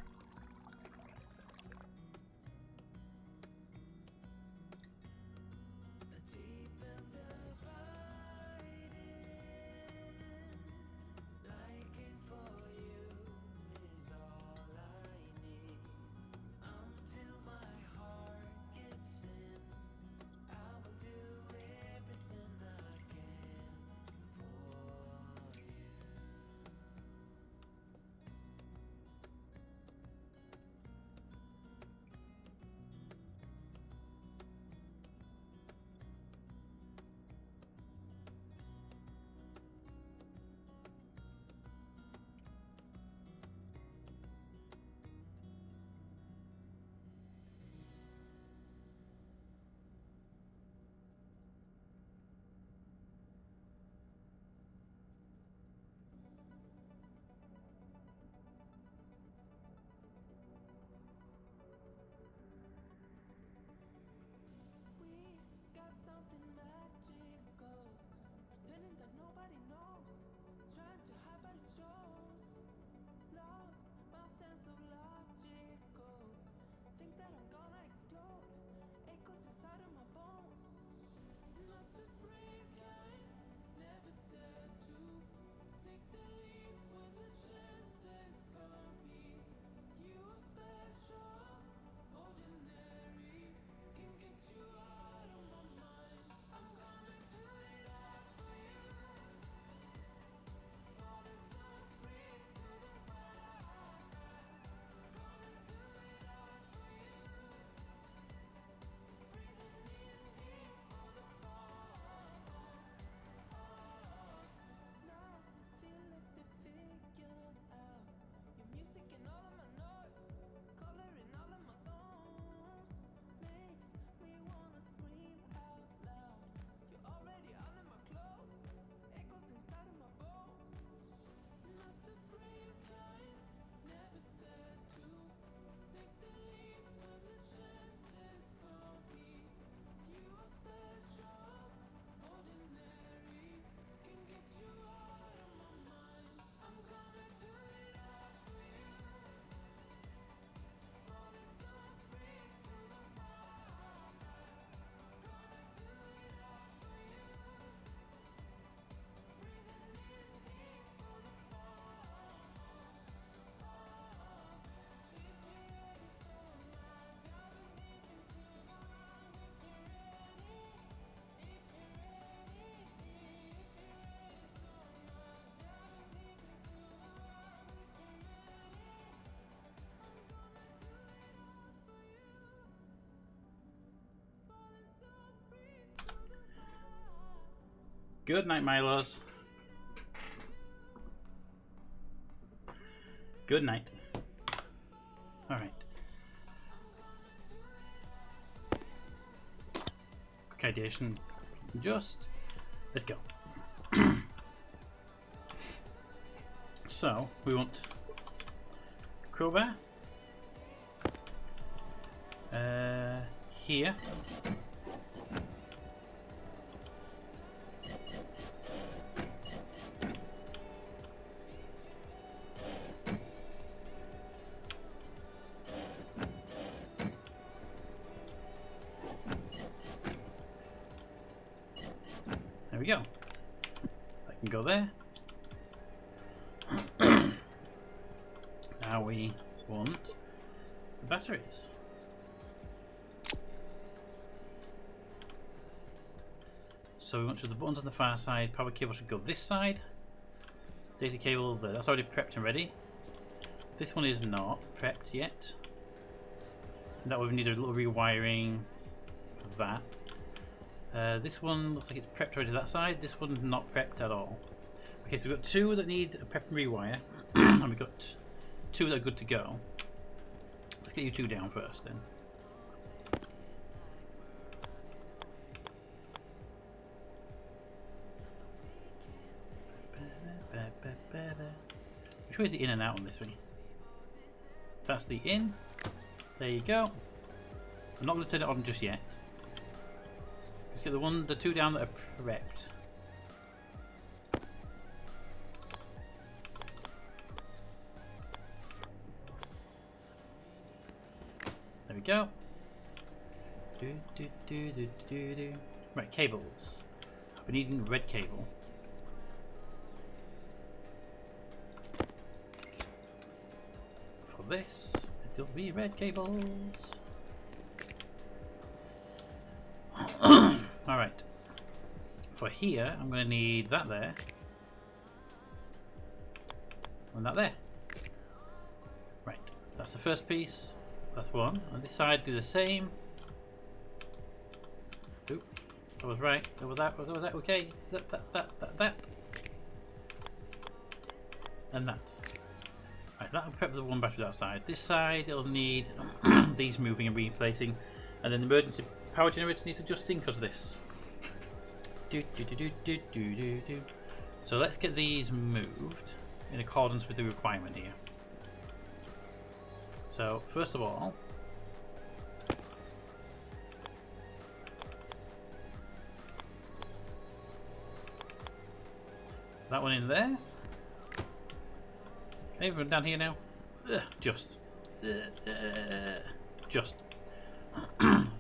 Good night, Milos. Good night. Alright. Gradation. Just. Let's go. So, we want crowbar. Here. There we go. I can go there. Now we want the batteries. So we want to the buttons on the far side. Power cable should go this side. Data cable there. That's already prepped and ready. This one is not prepped yet. That would need a little rewiring for that. This one looks like it's prepped already that side. This one's not prepped at all. Okay, so we've got two that need a prep and rewire. And we've got two that are good to go. Let's get you two down first then. Which way is the in and out on this thing? That's the in. There you go. I'm not going to turn it on just yet. Let's get the two down that are prepped. There we go. Right, cables. We're needing red cable. For this, it'll be red cables. Alright. For here, I'm going to need that there. And that there. Right, that's the first piece. That's one. On this side, do the same. Oop, I was right. Over that. Okay. That. And that. Right, that'll prep the one battery that side. This side, it'll need these moving and replacing. And then the emergency power generator needs adjusting because of this. So let's get these moved in accordance with the requirement here. So first of all, that one in there. Everyone down here now. Just.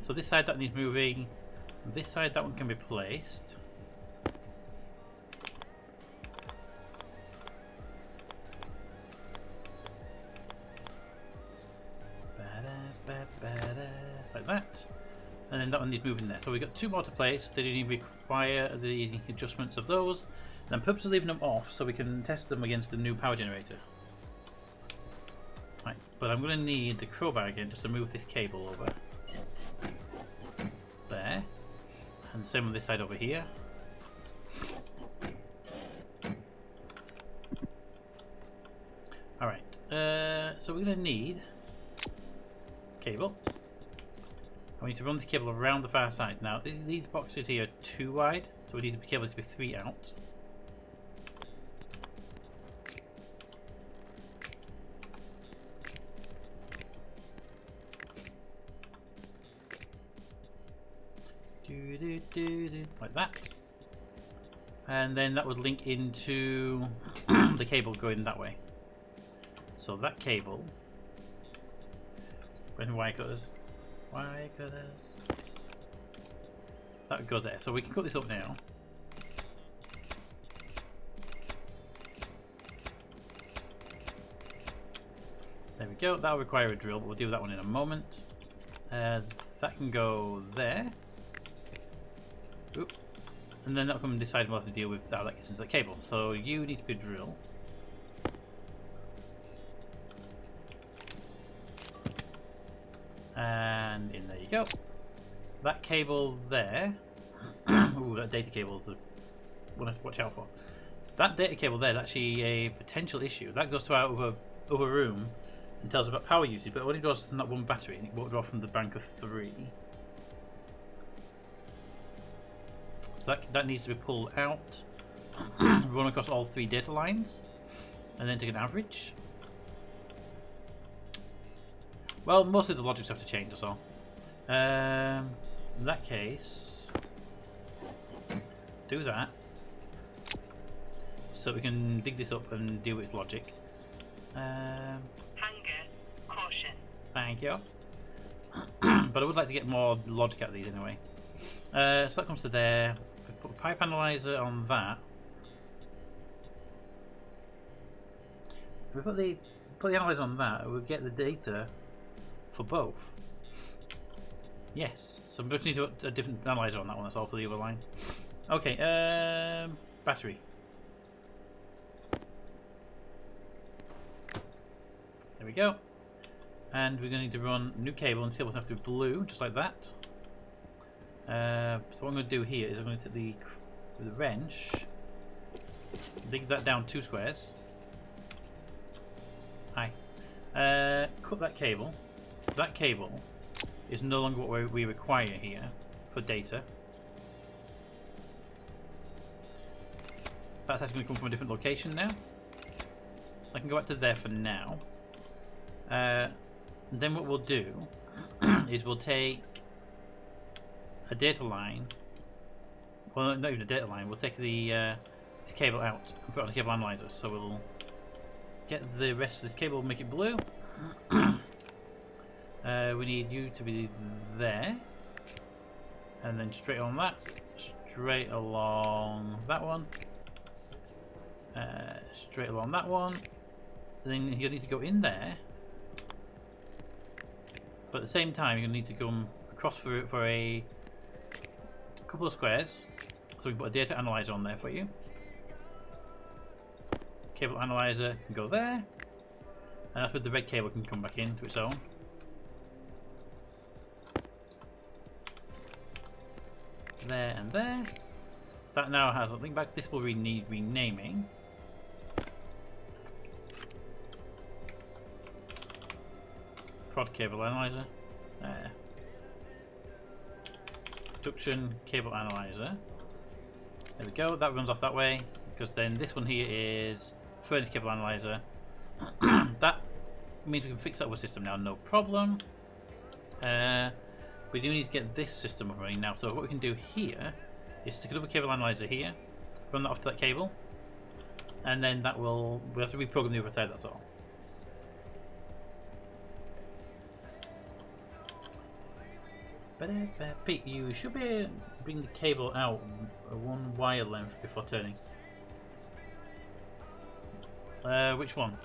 So this side that needs moving. This side that one can be placed. Like that. And then that one needs moving there. So we've got two more to place. They didn't require the adjustments of those. And I'm purposely leaving them off so we can test them against the new power generator. Right, but I'm going to need the crowbar again just to move this cable over. There. And the same on this side over here. Alright, so we're going to need cable. I need to run the cable around the far side. Now, these boxes here are too wide, so we need the cable to be 3 out. Like that. And then that would link into the cable going that way. So that cable, when wire cutters, that would go there. So we can cut this up now. There we go. That'll require a drill, but we'll do that one in a moment. That can go there. Oop. And then that'll come and decide what to deal with how that gets into the cable. So you need to be a drill. And in there you go. That cable there. Ooh, that data cable is want to watch out for. That data cable there is actually a potential issue. That goes to our other room and tells about power usage, but it only draws from that one battery, and it won't draw from the bank of 3. So that needs to be pulled out, run across all 3 data lines, and then take an average. Well, mostly the logics have to change, that's all. In that case, do that. So we can dig this up and deal with logic. Hunger. Caution. Thank you. But I would like to get more logic out of these anyway. So that comes to there. Put a pipe analyzer on that. If we put the analyzer on that, we'll get the data for both. Yes. So we just need to put a different analyzer on that one. That's all for the other line. Okay. Battery. There we go. And we're going to need to run new cable, and the cable will have to be blue, just like that. So what I'm going to do here is I'm going to take with the wrench, dig that down 2 squares. Hi. Cut that cable. That cable is no longer what we require here for data. That's actually going to come from a different location now. I can go back to there for now. Then what we'll do is we'll take a data line. Well, not even a data line. We'll take this cable out and put it on the cable analyzer. So we'll get the rest of this cable, make it blue. We need you to be there, and then straight on that, straight along that one, straight along that one. Then you'll need to go in there. But at the same time, you're going to need to come across for a couple of squares. So we can put a data analyzer on there for you. Cable analyzer can go there. And that's where the red cable can come back into its own. There and there. That now has a link back. This will need renaming. Prod cable analyzer. There. Production cable analyzer. There we go. That runs off that way, because then this one here is furnace cable analyzer. That means we can fix that with system now, no problem. We do need to get this system up running now. So what we can do here is stick another cable analyzer here, run that off to that cable, and then that will we have to reprogram the other side. That's all. Pete, you should be able to bring the cable out one wire length before turning. Which one?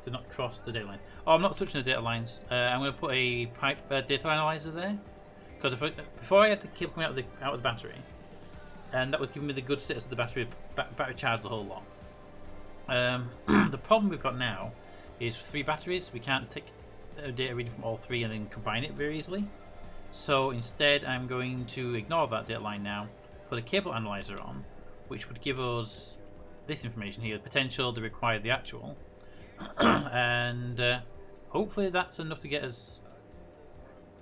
To not cross the data line. Oh, I'm not touching the data lines. I'm going to put a pipe data analyzer there, because before I had the cable coming out of the battery, and that would give me the good status of the battery charged the whole lot. The problem we've got now is 3 batteries. We can't take data reading from all 3 and then combine it very easily. So instead, I'm going to ignore that data line now, put a cable analyzer on, which would give us this information here: the potential, the required, the actual, and hopefully that's enough to get us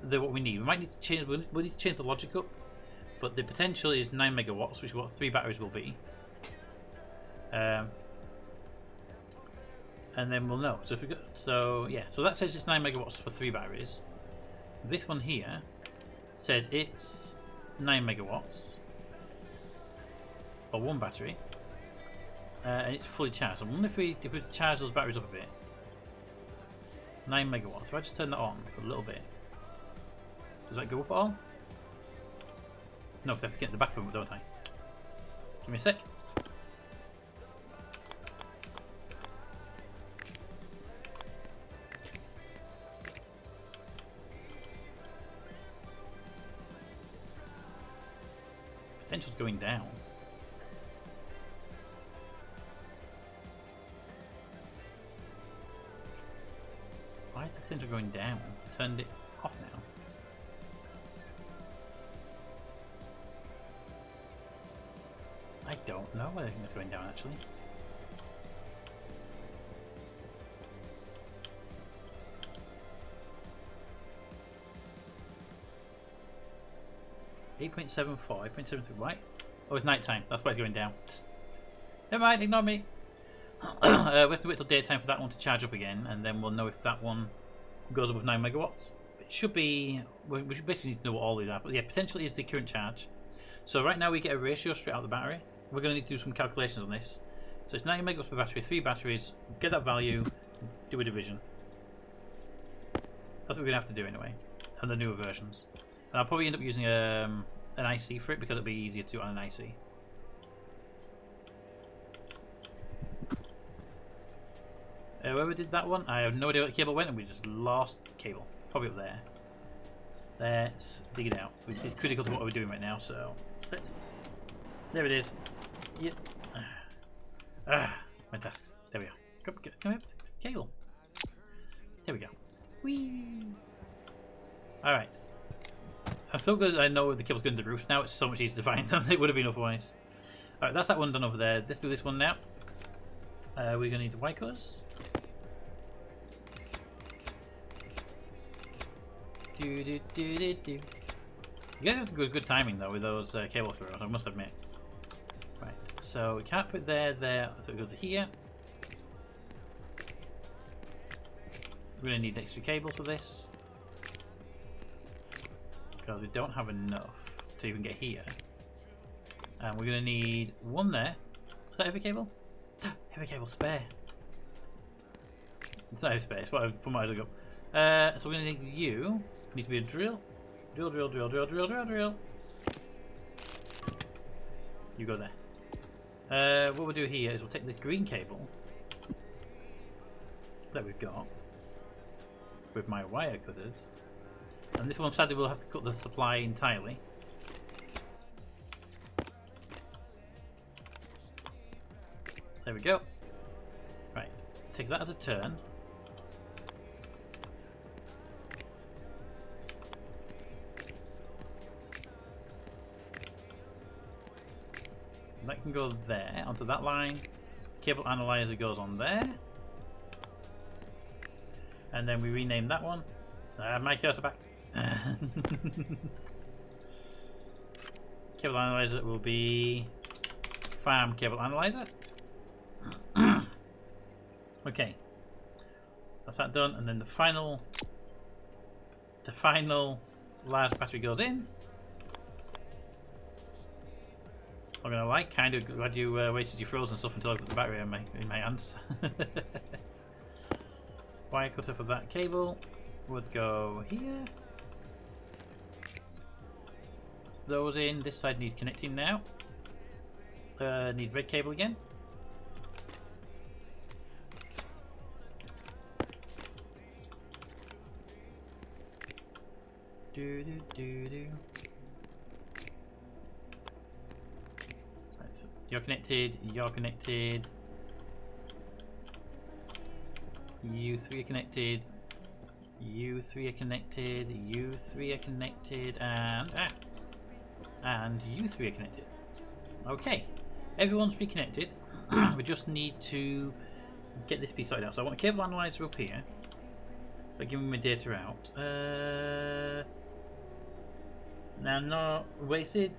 what we need. We might need to change. We need to change the logic up, but the potential is 9 megawatts, which is what 3 batteries will be. And then we'll know. So if we go, so that says it's 9 megawatts for 3 batteries. This one here says it's 9 megawatts for 1 battery, and it's fully charged. I wonder if we charge those batteries up a bit. 9 megawatts. If I just turn that on for a little bit, does that go up at all? No, because I have to get in the back of it, don't I? Give me a sec. Potential's going down. Why is the potential going down? Turned it off now? I don't know whether it's going down actually. .74, 8.73, right? Oh, it's night time. That's why it's going down. Never mind, ignore me. We have to wait till daytime for that one to charge up again, and then we'll know if that one goes above 9 megawatts. It should be. We should basically need to know what all these are. But yeah, potentially is the current charge. So right now we get a ratio straight out of the battery. We're going to need to do some calculations on this. So it's 9 megawatts per battery, 3 batteries. Get that value, do a division. That's what we're going to have to do anyway, on the newer versions. And I'll probably end up using an IC for it because it'll be easier to do it on an IC. Whoever did that one, I have no idea where the cable went and we just lost the cable. Probably up there. Let's dig it out. It's critical to what we're doing right now, so there it is. Yep. My tasks. There we go. Come here. Cable. Here we go. Whee! Alright. I'm so good I know the cable's going to the roof. Now it's so much easier to find them than it would have been otherwise. Alright, that's that one done over there. Let's do this one now. We're going to need the white colours. You guys have good timing though with those cable throws, I must admit. Right, so we can't put there, so it goes to here. We're going to need extra cables for this. Because we don't have enough to even get here. And we're going to need one there. Is that heavy cable? Heavy cable spare. It's not heavy spare, it's what I put my look up. So we're going to need you. Need to be a drill. Drill. You go there. What we'll do here is we'll take the green cable that we've got with my wire cutters. And this one sadly we'll have to cut the supply entirely. There we go. Right. Take that as a turn. That can go there, onto that line. Cable analyzer goes on there. And then we rename that one. My cursor back. Cable analyzer will be farm cable analyzer. Okay. That's that done, and then the final large battery goes in. I'm gonna lie, kind of glad you wasted your frozen stuff until I put the battery in my hands. Wire cutter for that cable would go here. Those in. This side needs connecting now. Need red cable again. Do. You're connected, you're connected. You three are connected. You three are connected. You three are connected. And you three are connected. Okay. Everyone's reconnected. We just need to get this piece sorted out. So I want a cable analyzer up here. But giving my data out. Now not wasted.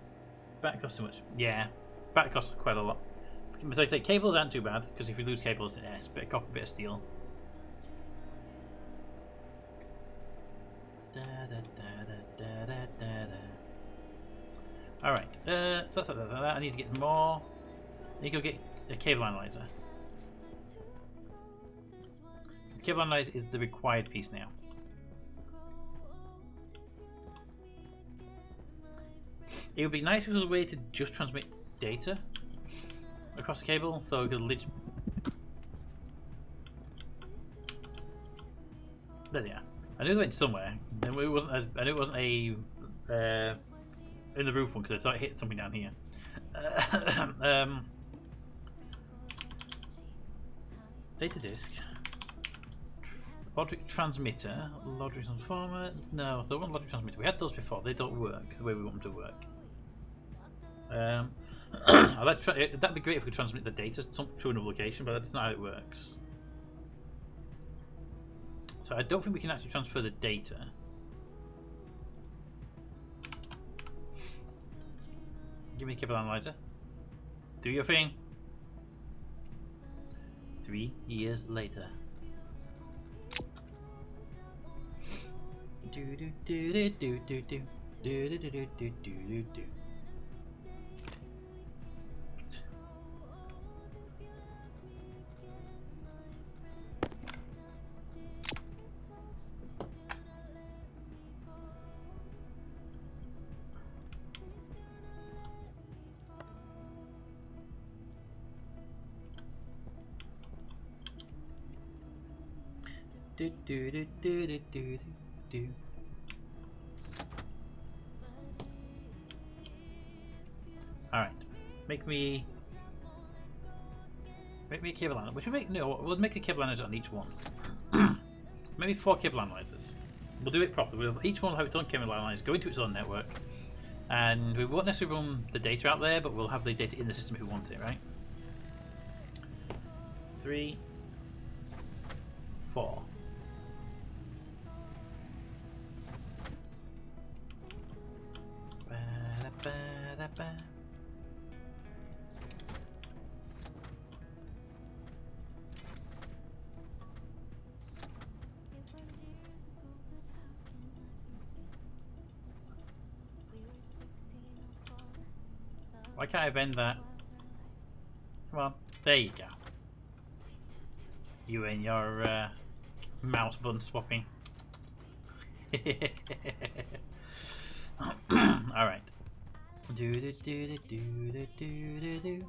Back cost too much. Yeah. Back costs quite a lot. But like I say, cables aren't too bad, because if you lose cables, yeah, it's a bit of copper, a bit of steel. Alright, so that's that. I need to get more. I need to go get a cable analyzer. The cable analyzer is the required piece now. It would be nice if there was a way to just transmit data across the cable, so we could literally. There they are. I knew they went somewhere. I knew it wasn't a in the roof one because I thought it hit something down here. Data disk. Logic transmitter, logic transformer. No, there wasn't logic transmitter. We had those before. They don't work the way we want them to work. That'd be great if we could transmit the data to another location, but that's not how it works. So I don't think we can actually transfer the data. Give me a cable analyzer. Do your thing. 3 years later. Do do do do do do do do do do do do do do. Do do do do do do do. All right, make me a cable analyzer. Which we'll make a cable analyzer on each one. Maybe 4 cable analyzers. We'll do it properly. Each one will have its own cable analyzer, go into its own network, and we won't necessarily run the data out there, but we'll have the data in the system if we want it, right? 3, 4. Ba-da-ba-da-ba. Why can't I bend that? Come on, there you go. You and your mouse button swapping. All right. Do do do do do do do do.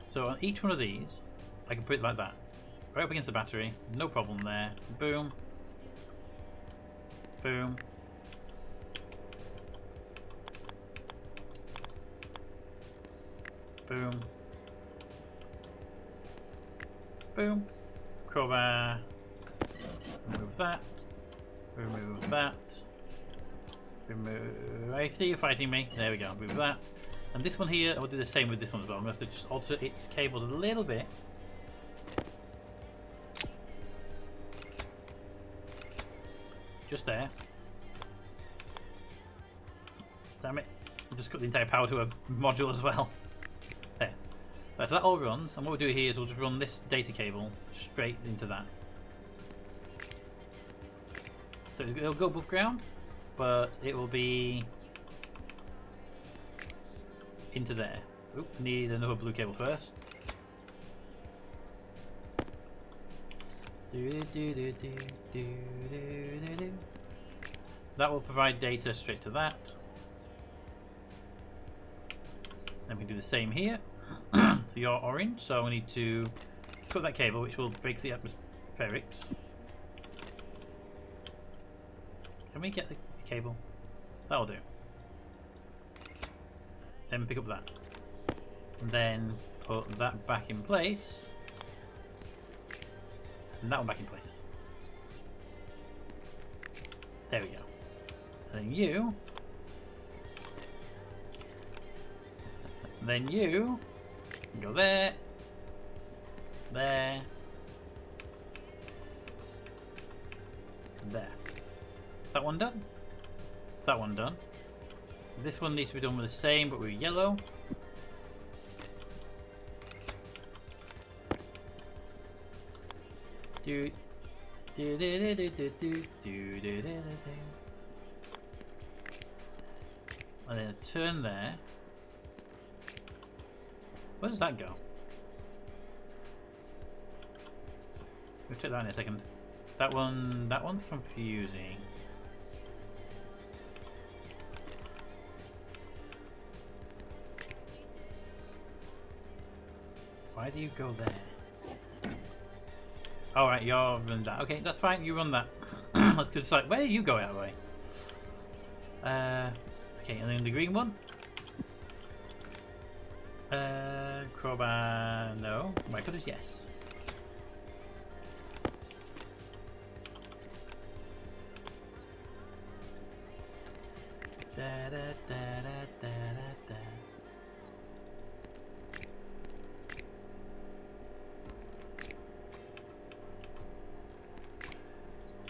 So on each one of these, I can put it like that, right up against the battery. No problem there. Boom. Boom. Boom. Boom. Crowbar. Remove that. Remove that. Remove. I see you're fighting me. There we go. Remove that. And this one here, I'll do the same with this one as well. I'm going to have to just alter its cables a little bit. Just there. Damn it. I just cut the entire power to a module as well. There. Right, so that all runs, and what we'll do here is we'll just run this data cable straight into that. So it'll go above ground, but it will be into there. Oop, need another blue cable first. That will provide data straight to that. Then we do the same here. So you're orange, so we need to cut that cable, which will break the atmospherics. Can we get the cable? That'll do. Then pick up that. And then put that back in place. And that one back in place. There we go. And then you. And then you can go there. There. And there. Is that one done? Is that one done? This one needs to be done with the same, but with yellow. Do do do do do do do do do do. And then a turn there. Where does that go? We'll check that in a second. That one's confusing. Why do you go there? Alright, you're running that. Okay, that's fine, you run that. Let's decide. Where do you go out of the way? Okay, and then the green one. Crowbar, no. My goodness, yes. Da, da, da, da, da, da.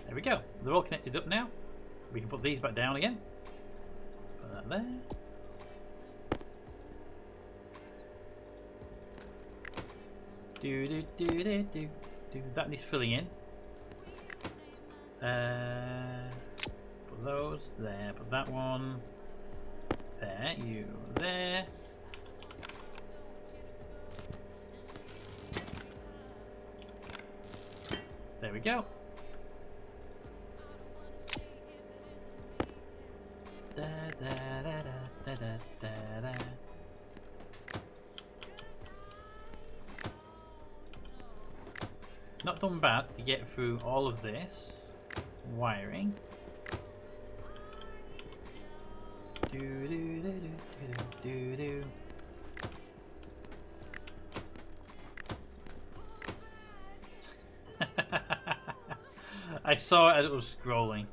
There we go. They're all connected up now. We can put these back down again. Put that there. Do. That needs filling in. Put those there. Put that one there. You there. There we go. Da, da, da, da, da, da, da. Not done bad to get through all of this wiring. Do do do do do do do. I saw it as it was scrolling.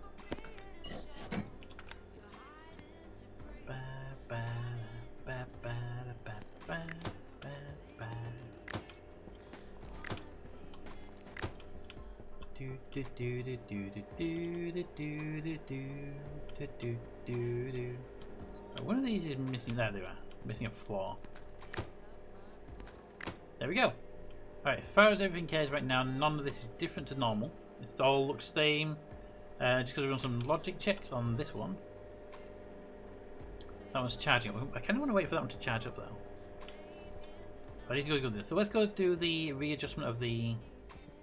One of these is missing. There they are. Missing a floor. There we go. Alright, as far as everything cares right now, none of this is different to normal. It all looks same. Just because we run some logic checks on this one. That one's charging up. I kind of want to wait for that one to charge up though. I need to go do this. So let's go do the readjustment of the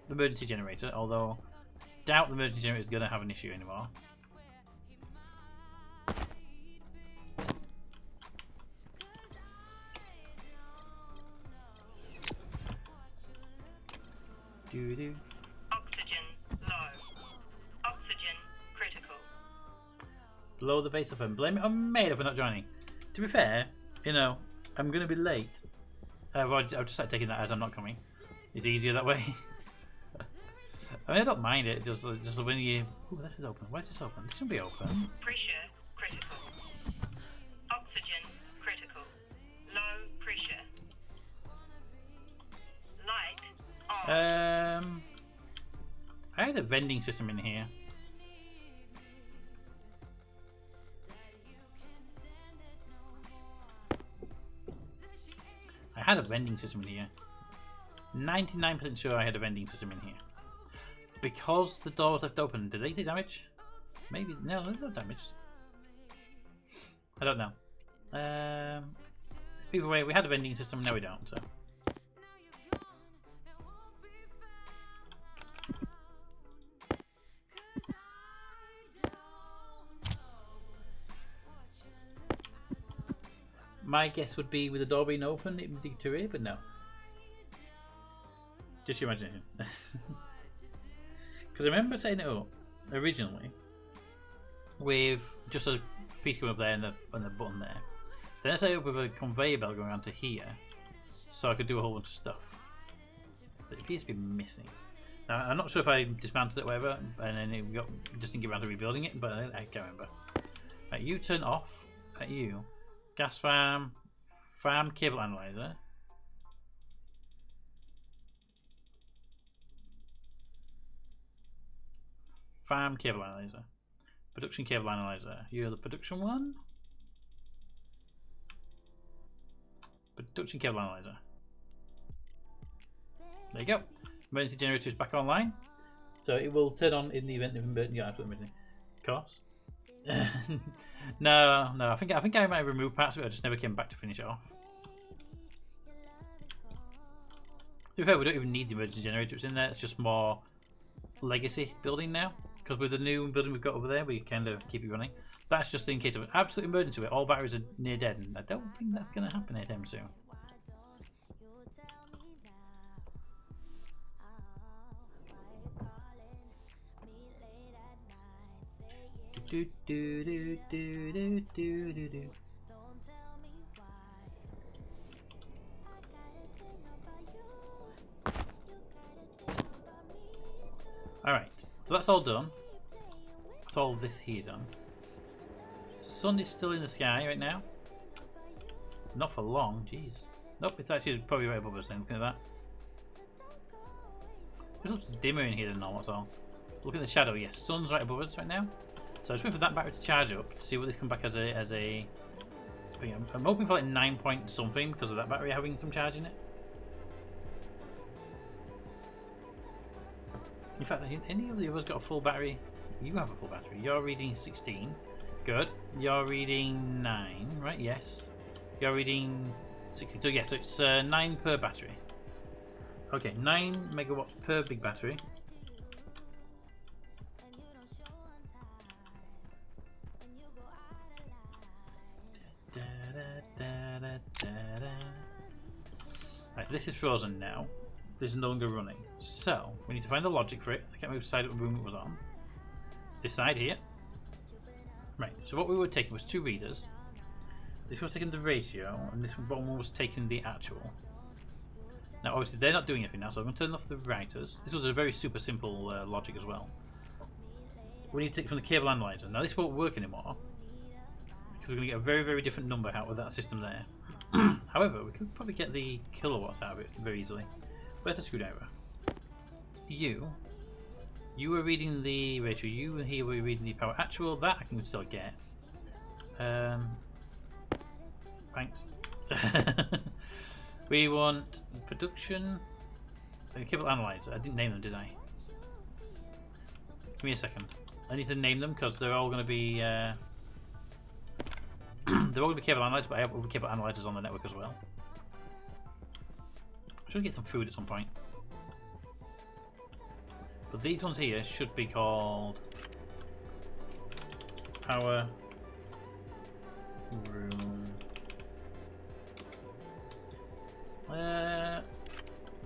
emergency generator, although doubt the emergency generator is going to have an issue anymore. Do. Oxygen low. Oxygen critical. Blow the base up and blame it on me for not joining. To be fair, you know, I'm going to be late. Well, I'll just start taking that as I'm not coming. It's easier that way. I mean, I don't mind it. Just when you. Ooh, this is open. Why is this open? This should be open. Pressure critical. Oxygen critical. Low pressure. Light on. I had a vending system in here. I had a vending system in here. 99% sure I had a vending system in here. Because the door was left open, did they take damage? Maybe. No, they're not damaged. I don't know. Either way, we had a vending system, now we don't, so. My guess would be with the door being open, it would deteriorate, but no. Just your imagination. Because I remember setting it up originally with just a piece going up there and the button there. Then I set it up with a conveyor belt going onto here, so I could do a whole bunch of stuff. But it appears to be missing. Now, I'm not sure if I dismantled it or whatever, and then it got just thinking about rebuilding it, but I can't remember. Right, you turn off. At you. Gas farm cable analyzer. Farm cable analyzer. Production cable analyzer. You're the production one? Production cable analyzer. There you go. Emergency generator is back online. So it will turn on in the event of emergency. Yeah, of course. No, I think I might have removed parts of it. I just never came back to finish it off. To be fair, we don't even need the emergency generator. It's in there. It's just more legacy building now. Because with the new building we've got over there, we kind of keep it running. That's just in case of an absolute emergency where all batteries are near dead, and I don't think that's going to happen anytime soon. Do do do do do do do do. Alright, so that's all done. That's all this here done. Sun is still in the sky right now. Not for long, jeez. Nope, it's actually probably right above us then, looking at that. It looks dimmer in here than normal, that's all. Look at the shadow, yes, sun's right above us right now. So I just wait for that battery to charge up to see what this comes back as a I'm hoping for like 9 point something because of that battery having some charge in it. In fact, any of the others got a full battery? You have a full battery. You're reading 16. Good. You're reading 9, right? Yes. You're reading 60. So yeah, so it's 9 per battery. Okay, 9 megawatts per big battery. Right, this is frozen now. This is no longer running. So, we need to find the logic for it. I can't remember the side of the room it was on. This side here. Right, so what we were taking was 2 readers. This was taking the ratio, and this one was taking the actual. Now, obviously, they're not doing anything now, so I'm going to turn off the writers. This was a very super simple logic as well. We need to take it from the cable analyzer. Now, this won't work anymore, because we're going to get a very, very different number out of that system there. However, we could probably get the kilowatts out of it very easily. Where's the screwdriver? You were reading the ratio. You here were reading the power actual. That I can still get. Thanks. We want production. Cable analyzer. I didn't name them, did I? Give me a second. I need to name them because they're all going to be. They're all going to be cable analyzers, but I have other cable analyzers on the network as well. I should get some food at some point. But these ones here should be called power room.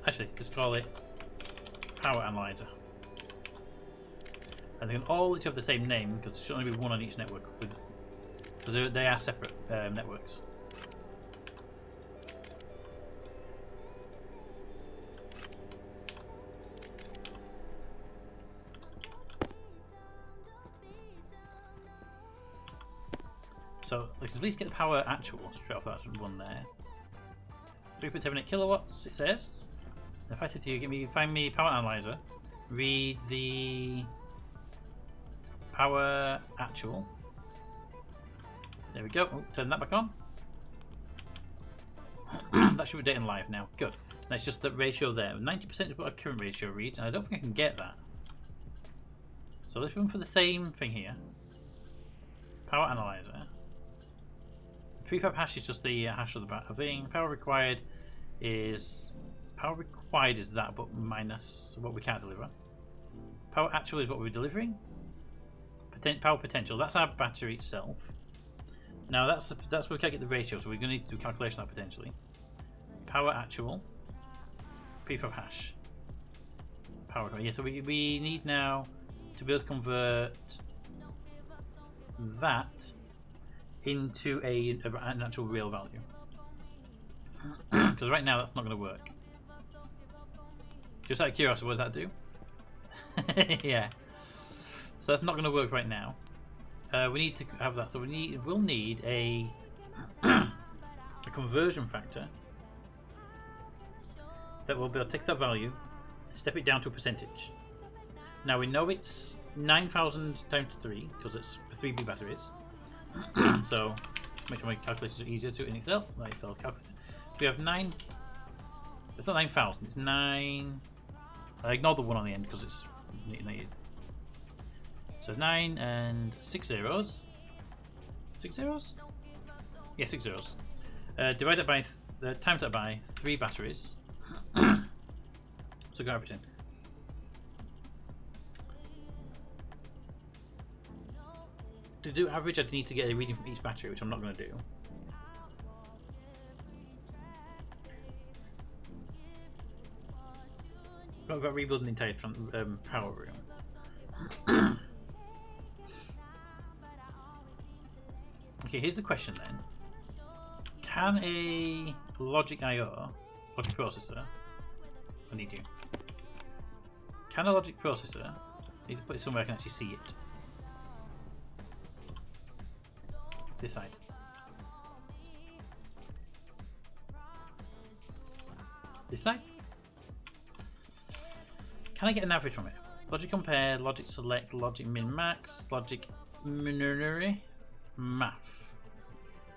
Actually, just call it power analyzer. And they can all each have the same name because there should only be one on each network. Because they are separate networks. So we can at least get the power actual straight off that one there. 3.78 kilowatts, it says. If I said to you, find me power analyzer, read the power actual. There we go. Oh, turn that back on. That should be dating live now. Good. That's just the ratio there. 90% is what our current ratio reads, and I don't think I can get that. So let's run for the same thing here. Power analyzer. Prefab hash is just the hash of the thing. Power required is that, but minus what we can't deliver. Power actual is what we're delivering. Power potential. That's our battery itself. Now that's where we can't get the ratio, so we're going to need to do calculation of that potentially. Power actual. Prefab hash. Power. Yeah. So we need now to be able to convert that into an actual real value. Because right now that's not going to work. Just out of curiosity, what does that do? Yeah. So that's not going to work right now. We need to have that. So we'll need a conversion factor that will be able to take that value, step it down to a percentage. Now we know it's 9,000 times 3 because it's 3 big batteries. So make sure my calculators are easier to in Excel. Right, Excel calculator. We have 9. It's not 9,000. It's 9. I ignore the one on the end because it's needed. So 9 and 6 zeros. 6 zeros? Yeah, 6 zeros. Divide that by times that by 3 batteries. So go everything. To do average, I'd need to get a reading from each battery, which I'm not going to do. I've got to rebuild the entire power room. Okay, here's the question then. Can a logic processor, I need you. Can a logic processor? Need to put it somewhere I can actually see it. This side. This side? Can I get an average from it? Logic compare, logic select, logic min max, logic minority, math.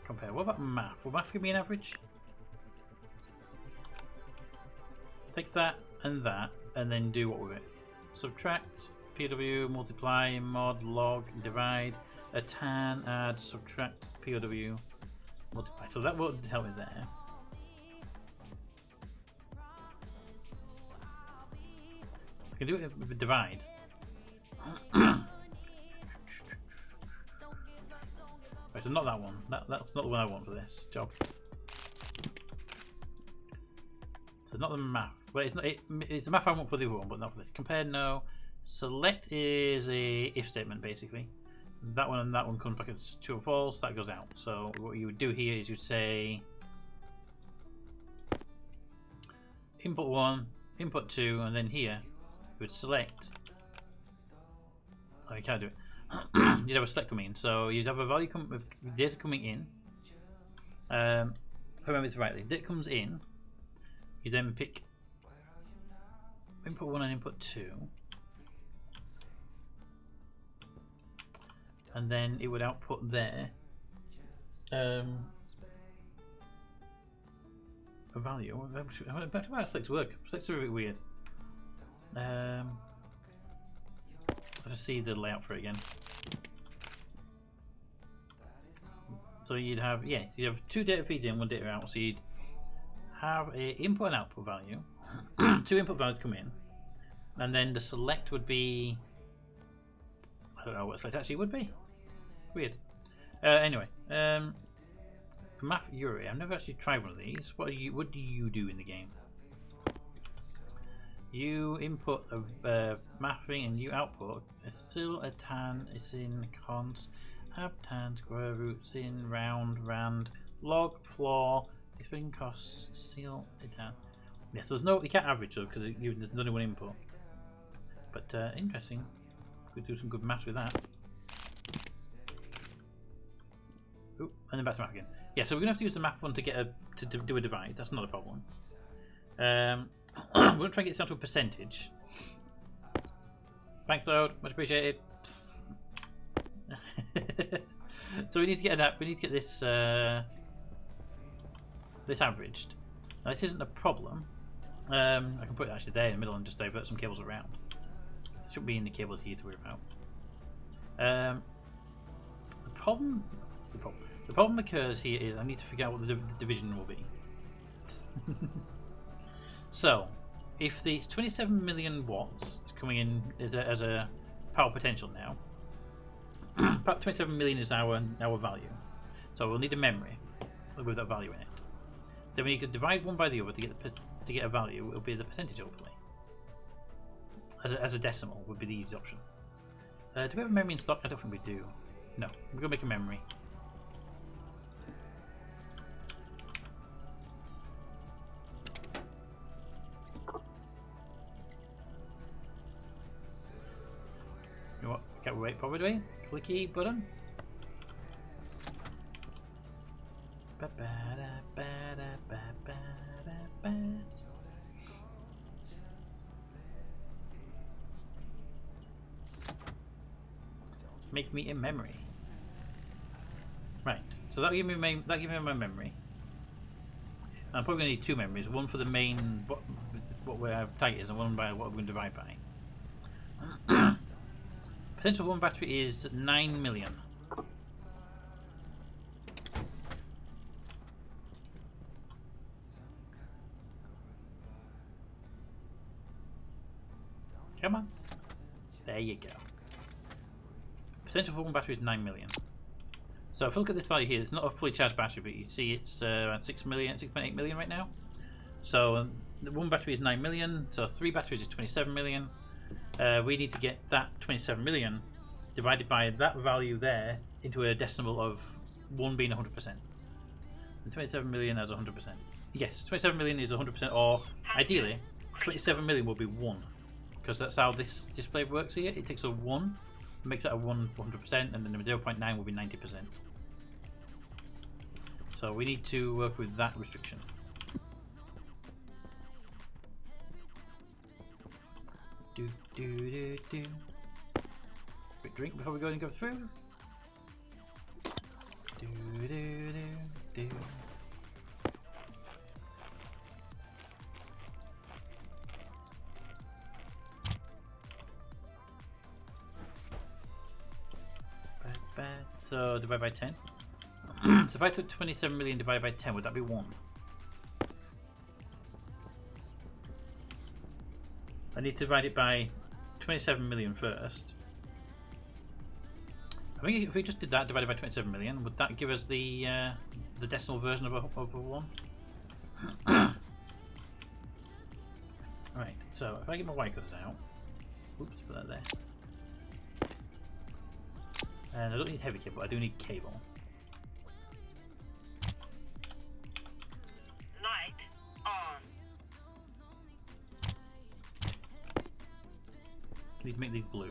Compare. What about math? Will math give me an average? Take that, and then do what with it? Subtract, PW, multiply, mod, log, divide, a tan, add, subtract, PW, multiply. So that will help me there. I can do it with a divide. Right, so not that one. That's not the one I want for this job. So not the math. But it's the math I want for the other one, but not for this. Compare, no. Select is a if statement, basically. That one and that one comes back as true or false. That goes out. So what you would do here is you'd say input 1, input 2, and then here you would select. Oh, you can't do it. You'd have a select coming in. So you'd have a value with data coming in. If I remember this rightly, data comes in. You then pick input 1 and input 2. And then it would output there a value. Back to how selects work. Selects are a bit weird. Let's see the layout for it again. So you'd have you'd have 2 data feeds in, 1 data out. So you'd have a input and output value. 2 input values come in, and then the select would be. I don't know what select actually would be. Weird. Anyway, Math Yuri. I've never actually tried one of these. What do you do in the game? You input a mapping and you output a still a tan. It's in const. Ab tan square roots in round rand log floor. Explain costs seal a tan. Yeah, so there's no, you can't average though because there's only one input. But interesting. Could do some good maths with that. Ooh, and then back to math again. Yeah, so we're gonna have to use the math one to get to do a divide. That's not a problem. We're gonna try and get this down to a percentage. Thanks, Lord. Much appreciated. So we need to get that. We need to get this this averaged. Now this isn't a problem. I can put it actually there in the middle and just divert some cables around. There shouldn't be any cables here to worry about. The problem occurs here is I need to figure out what the division will be. So, if it's 27 million watts is coming in as a power potential now, 27 million is our value. So we'll need a memory with that value in it. Then when you could divide one by the other to get a value, it'll be the percentage hopefully. As a decimal would be the easy option. Do we have a memory in stock? I don't think we do. No, we're gonna make a memory. You know what? Can't wait probably. Clicky button. Make me a memory. Right. So that'll give me my memory. I'm probably gonna need 2 memories. One for the main what our target is, and one by what we're gonna divide by. Potential one battery is 9 million. Come on. There you go. Potential for one battery is 9 million. So if you look at this value here, it's not a fully charged battery, but you see it's around 6 million, 6.8 million right now. So the one battery is 9 million, so 3 batteries is 27 million. We need to get that 27 million divided by that value there into a decimal of 1 being 100%. And 27 million as 100%. Yes, 27 million is 100%, or ideally, 27 million will be 1. because that's how this display works here. It takes a 1, makes that a 100%, and then a 0.9 will be 90%. So we need to work with that restriction. Quick drink before we go and go through. So divide by 10. So if I took 27 million divided by 10, would that be 1? I need to divide it by 27 million first. I think if we just did that divided by 27 million, would that give us the decimal version of a 1? Right, so if I get my Y cutters out, oops, put that there. And I don't need heavy cable, I do need cable. Light on. I need to make these blue.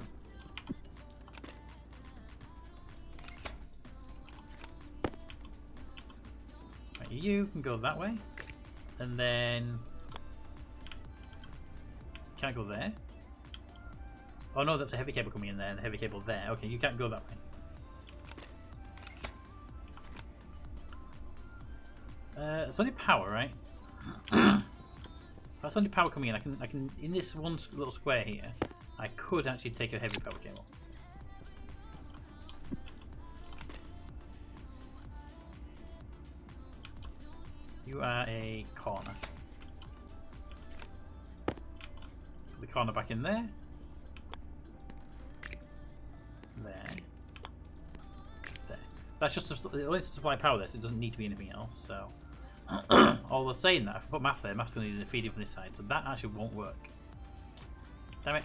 Right, you can go that way, and then can't go there. Oh no, that's a heavy cable coming in there, and the heavy cable there. Okay, you can't go that way. It's only power, right? That's only power coming in. I can in this one little square here, I could actually take a heavy power cable. You are a corner. Put the corner back in there. There. There. That's just it only supply power there, so it doesn't need to be anything else. So, although saying that, if I put math there, math's going to need to feed it from this side, so that actually won't work. Damn it.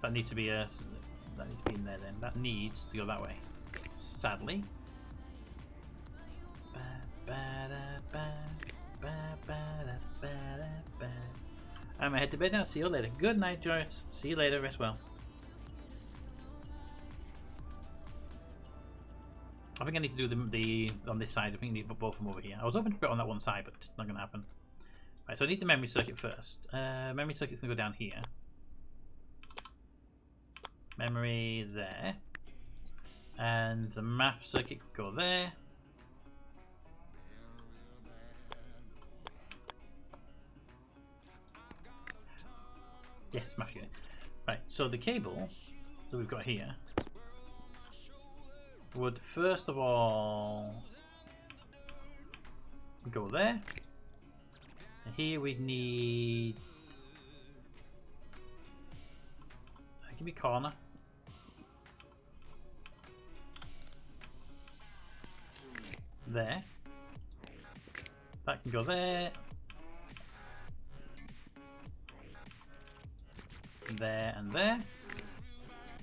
That needs to be in there then. That needs to go that way. Sadly. I'm gonna head to bed now. See you later. Good night, Joyce. See you later. Rest well. I think I need to do the on this side. I think I need both of them over here. I was hoping to put it on that one side, but it's not gonna happen. Right, so I need the memory circuit first. Memory circuit's gonna go down here. Memory there. And the map circuit go there. Yes, map unit. Right, so the cable that we've got here would first of all go there. And here we need give me corner. There. That can go there. There and there.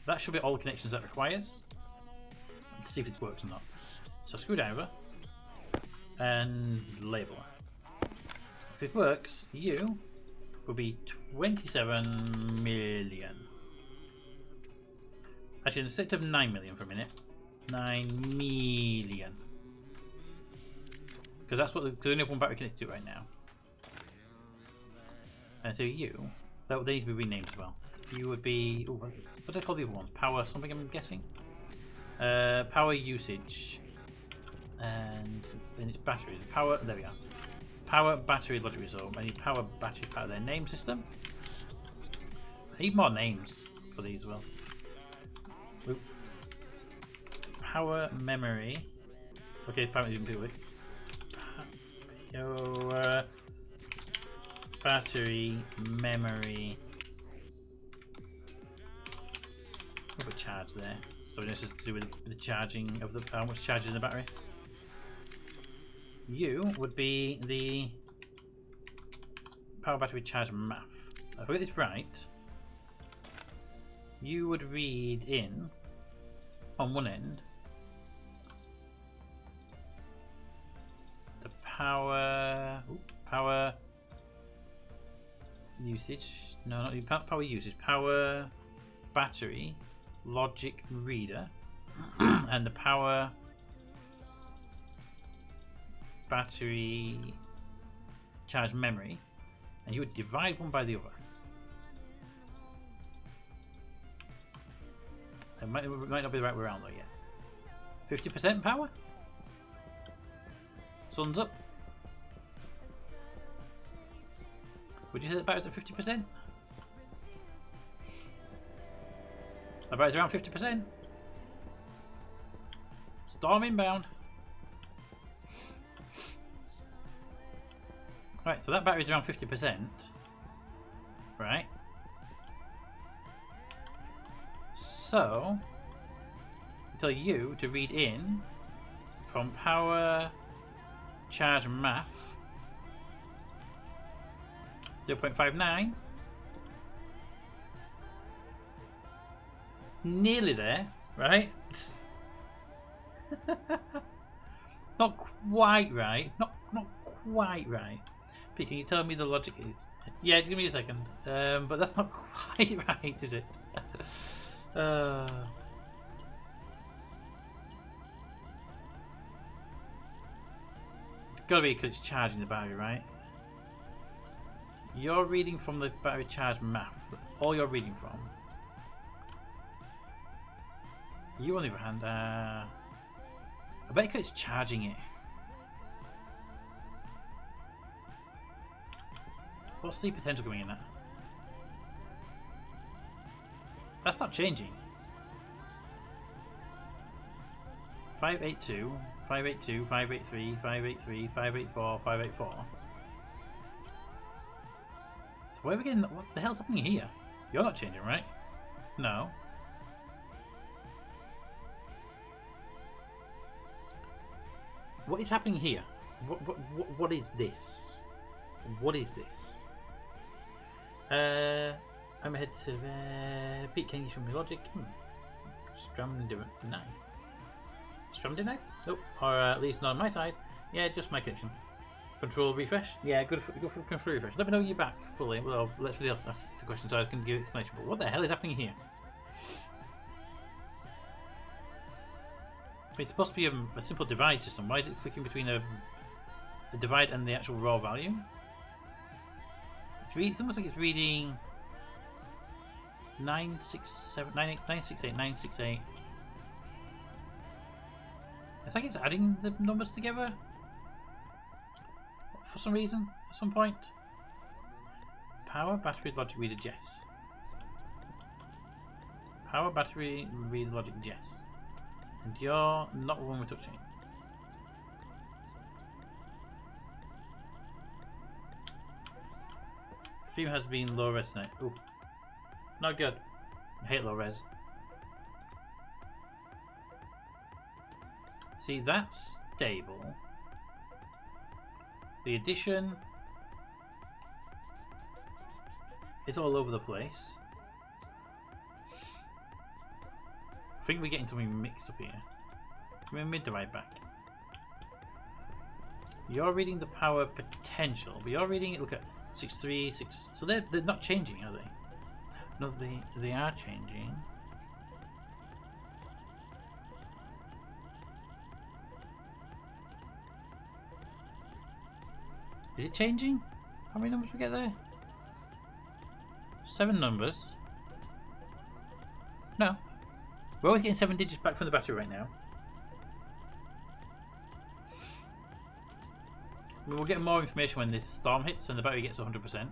That should be all the connections that requires. To see if it works or not. So screwdriver and label. If it works, you will be 27 million. Actually, instead of 9 million for a minute, 9 million. Because that's what we only have one battery connected to right now. And so you, they need to be renamed as well. You would be, ooh, what do I call the other ones? Power something, I'm guessing. Power usage, and then it's battery. Power, there we are. Power battery logic resolve. I need power battery part of their name system. I need more names for these as well. Oop. Power memory. Okay, apparently didn't do it. Power battery memory. I'll put charge there. So this is to do with the charging of the how much charge is in the battery. You would be the power battery charge math. If I get this right, you would read in on one end power. Power usage. No, not power usage. Power battery, logic reader, and the power battery charge memory, and you would divide one by the other. It might not be the right way around though yet. 50% power? Sun's up. Would you say about at 50%? About around 50%. Storm inbound. Right, so that battery's around 50%. Right. So, I tell you to read in from power charge math 0.59. It's nearly there, right? Not quite right. Not quite right. Pete, can you tell me the logic is? Yeah, just give me a second. But that's not quite right, is it? It's gotta be because it's charging the battery, right? You're reading from the battery charge map. That's all you're reading from. You on the other hand, I bet because it's charging it. What's the potential going in that? That's not changing. 582, 582, 583, 583, 584, 584. So where are we getting? What the hell's happening here? You're not changing, right? No. What is happening here? What is this? What is this? I'm ahead to Pete. Can you show me logic? Scrum deny. Scrum deny? Nope. Or at least not on my side. Yeah, just my connection. Control refresh? Yeah, go for control refresh. Let me know you're back fully. Well, let's ask the question so I can give explanation. But what the hell is happening here? It's supposed to be a simple divide system. Why is it flicking between a divide and the actual raw value? It's almost like it's reading 967, 968, 968. It's like it's adding the numbers together for some reason, at some point. Power battery logic reader Jess. Power battery reader logic Jess. And you're not the one we're touching. Stream has been low res tonight. Ooh. Not good. I hate low res. See, that's stable. The addition is all over the place. I think we're getting something mixed up here. Give me a mid-divide back. You're reading the power potential, but you're reading it. Look at 6.3, 6. So they're not changing, are they? No, they are changing. Is it changing? How many numbers we get there? 7 numbers. No. We're always getting 7 digits back from the battery right now. We'll get more information when this storm hits and the battery gets 100%.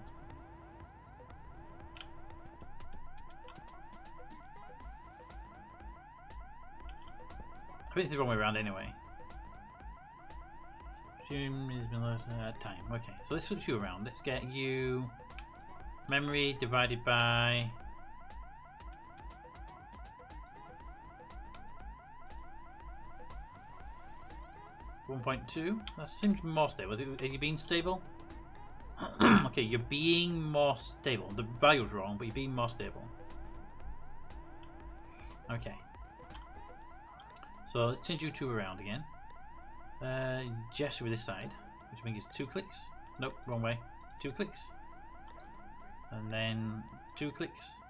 I think it's the wrong way around anyway. Time. Okay, so let's flip you around. Let's get you memory divided by 1.2. That seems more stable. Are you being stable? Okay, you're being more stable. The value's wrong, but you're being more stable. Okay. So let's change you two around again. Jess over this side. which I think is 2 clicks. Nope, wrong way. 2 clicks. And then 2 clicks.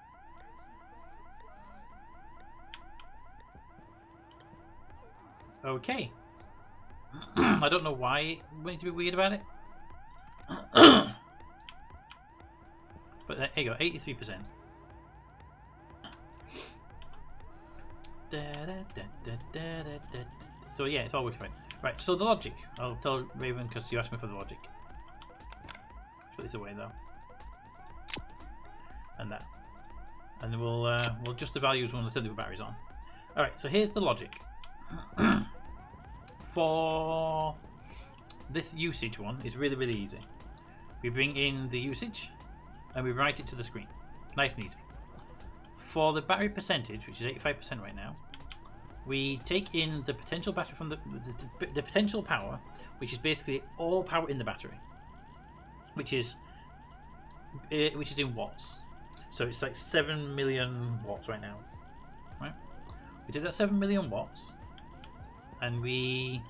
Okay. I don't know why we need to be weird about it. But there you go, 83%. So yeah, it's all working right. Right, so the logic. I'll tell Raven because you asked me for the logic. Put this away though. And that. And then we'll adjust the values when the battery's on. Alright, so here's the logic. For this usage one, it's really, really easy. We bring in the usage and we write it to the screen. Nice and easy. For the battery percentage, which is 85% right now, we take in the potential battery from the potential power, which is basically all power in the battery, which is in watts. So it's like 7 million watts right now. Right? We take that 7 million watts, and we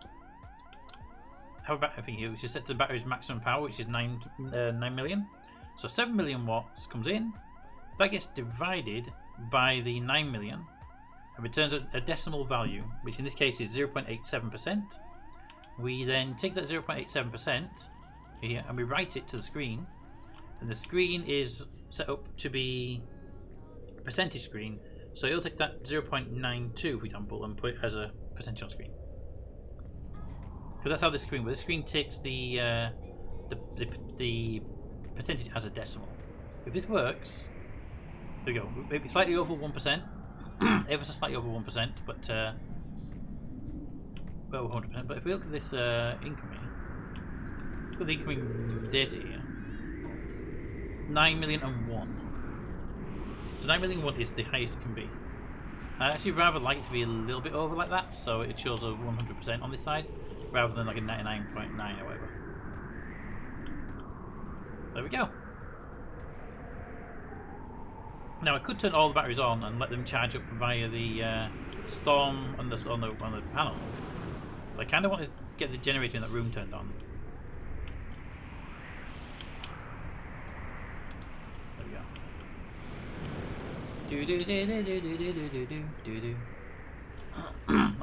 have a battery thing here, which is set to the battery's maximum power, which is 9 million. So 7 million watts comes in, that gets divided by the 9 million, and returns a decimal value, which in this case is 0.87%. We then take that 0.87% here and we write it to the screen, and the screen is set up to be a percentage screen, so it'll take that 0.92 for example and put it as a percentage on screen. Because that's how this screen works. This screen takes the percentage as a decimal. If this works, there we go. Maybe slightly over 1%, ever so slightly over 1%, but well, 100%. But if we look at this incoming, look at the incoming data here. 9,000,001. So 9,000,001 is the highest it can be. I'd actually rather like it to be a little bit over like that, so it shows a 100% on this side, rather than like a 99.9 or whatever. There we go. Now I could turn all the batteries on and let them charge up via the storm on the panels. But I kind of want to get the generator in that room turned on. There we go.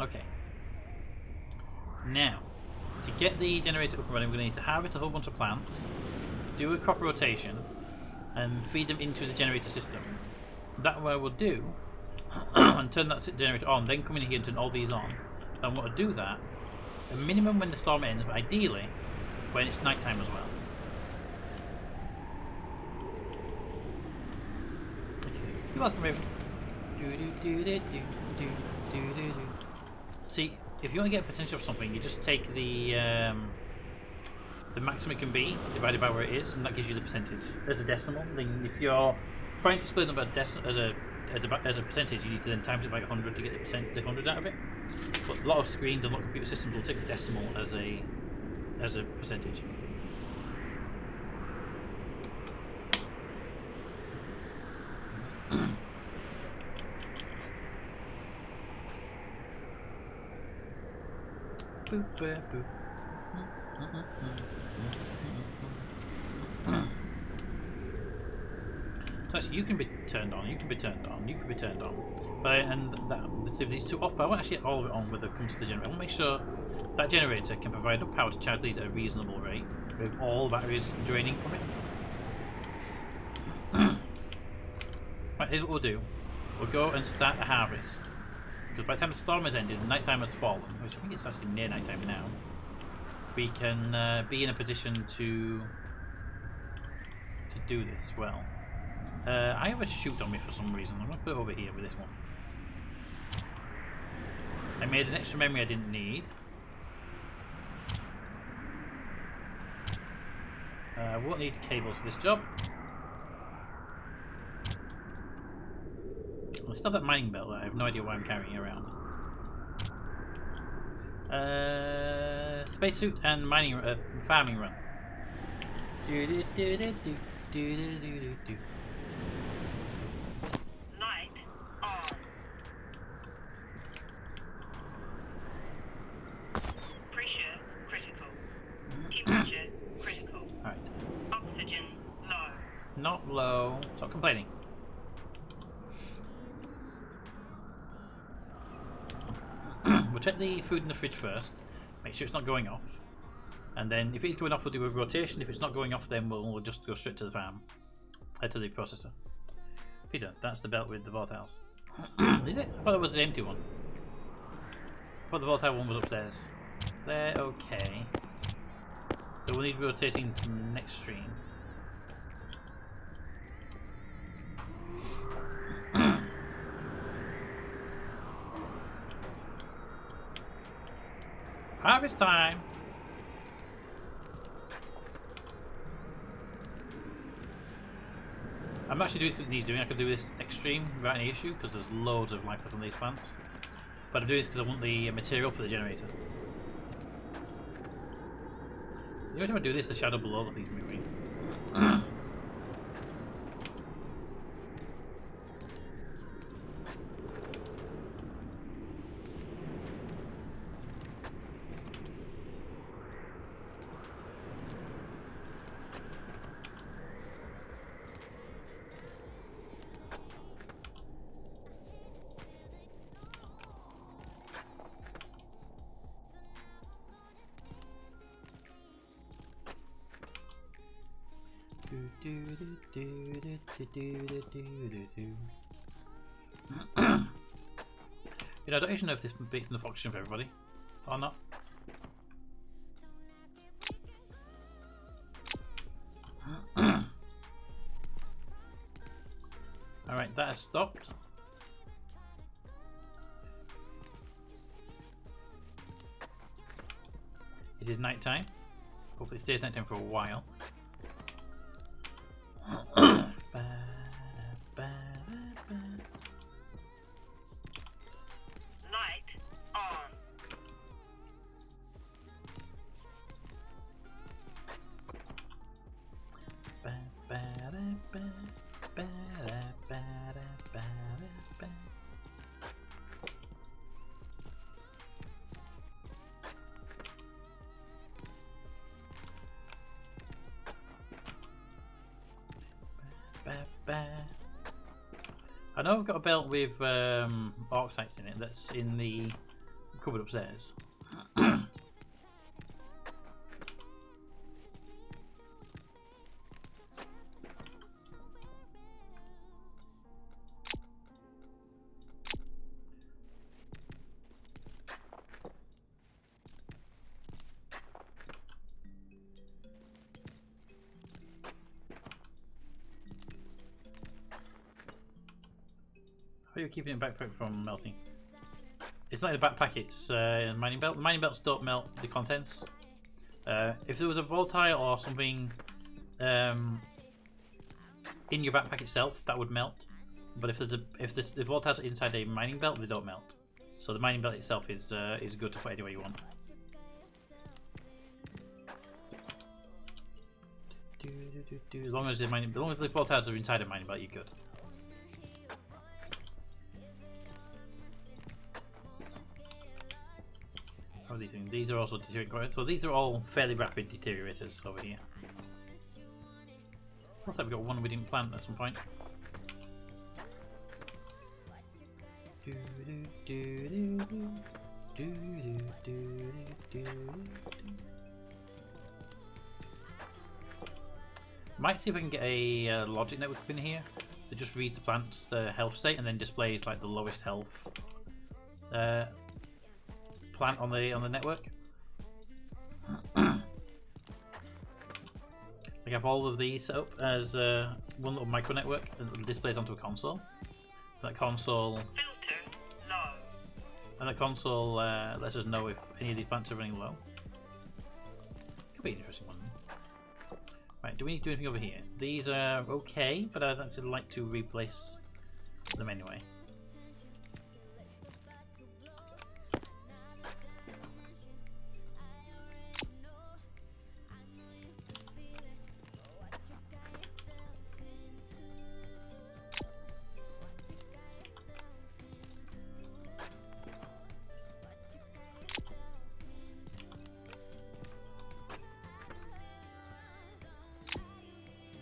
Okay. Now, to get the generator up and running, we're going to need to harvest a whole bunch of plants, do a crop rotation, and feed them into the generator system. That way we'll do, and turn that generator on, then come in here and turn all these on. And want to do that, a minimum when the storm ends, but ideally when it's night time as well. You're welcome, Raven. See, if you want to get a potential of something, you just take the maximum it can be divided by where it is, and that gives you the percentage as a decimal. Then, if you're trying to split them as a percentage, you need to then times it by 100 to get the 100 out of it. But a lot of screens and a lot of computer systems will take the decimal as a percentage. Boop, boop, boop. So actually, you can be turned on, you can be turned on, you can be turned on. But these two off, but I want actually all of it on when it comes to the generator. I want to make sure that generator can provide enough power to charge these at a reasonable rate, with all batteries draining from it. Right, here's what we'll do. We'll go and start a harvest. Because by the time the storm has ended and night time has fallen, which I think it's actually near night time now, we can be in a position to do this well. I have a chute on me for some reason. I'm going to put it over here with this one. I made an extra memory I didn't need. I won't need cables for this job. I still have that mining belt that I have no idea why I'm carrying around. Spacesuit and mining farming run. Light on. Pressure critical. Temperature Hello. Stop complaining. We'll check the food in the fridge first. Make sure it's not going off. And then if it's going off, we'll do a rotation. If it's not going off, then we'll just go straight to the farm. Head to the processor. Peter, that's the belt with the volatiles. Is it? I thought it was the empty one. I thought the volatile one was upstairs. They're okay. So we'll need rotating to the next stream. Harvest time! I'm actually doing what he's doing. I could do this next stream without any issue because there's loads of life left on these plants. But I'm doing this because I want the material for the generator. The only time I do this, the shadow below the thing's moving. You know, I don't even know if this makes enough oxygen for everybody or not. Alright, that has stopped. It is night time. Hopefully it stays night time for a while. Light on. I know I've got a belt with archetypes in it that's in the cupboard upstairs. How are you keeping it backpack from melting? It's like the backpack, it's mining belt. The mining belts don't melt the contents. If there was a volatile or something in your backpack itself, that would melt. But if the volatiles are inside a mining belt, they don't melt. So the mining belt itself is good to put anywhere you want. As long as the volatiles are inside a mining belt, you're good. How are these things? These are also deteriorating. So these are all fairly rapid deteriorators over here. Looks like we've got one we didn't plant at some point. Might see if I can get a logic network up in here that just reads the plant's health state and then displays like the lowest health plant on the network. I have all of these set up as one little micro network that displays onto a console. That console Filter low. and that console lets us know if any of these plants are running low. Could be an interesting one. Right, do we need to do anything over here? These are okay, but I'd actually like to replace them anyway.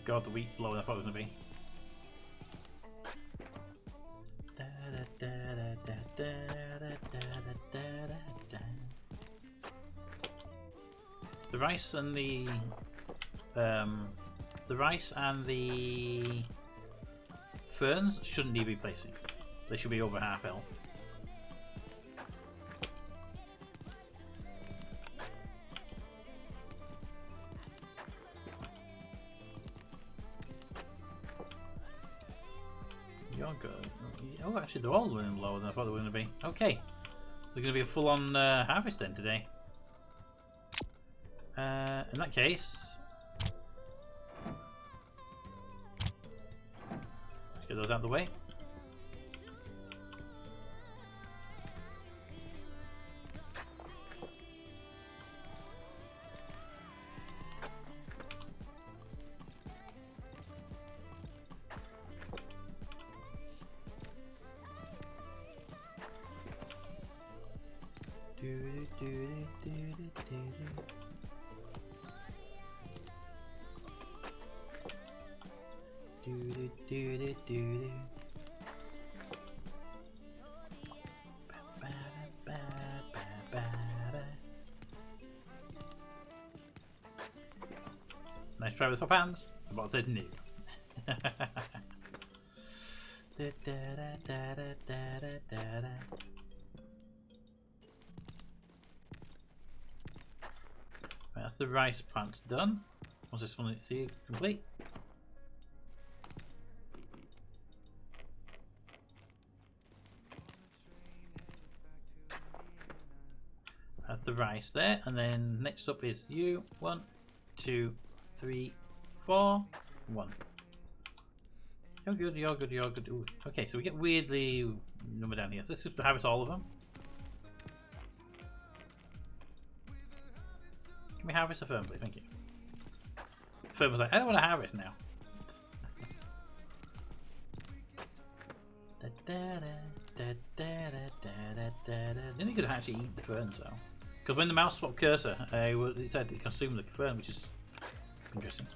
God, the wheat's lower than I thought it was going to be. The rice and the ferns shouldn't need replacing. They should be over half health. You're good. Oh, actually, they're all running lower than I thought they were going to be. Okay, they're going to be a full-on harvest then today. In that case, let's get those out of the way. Nice try with top hands. I'm about to say no. That's the rice plants done. Once this one is complete. That's the rice there, and then next up is you. 1, 2, 3, 4, 1. You're good, you're good, you're good. Ooh. Okay, so we get weirdly numbered down here. Let's just harvest all of them. Can we harvest a fern, please? Thank you. Fern was like, I don't want to harvest now. Then you could actually eat the fern, so. Because when the mouse swapped cursor, it said it consumed the fern, which is interesting.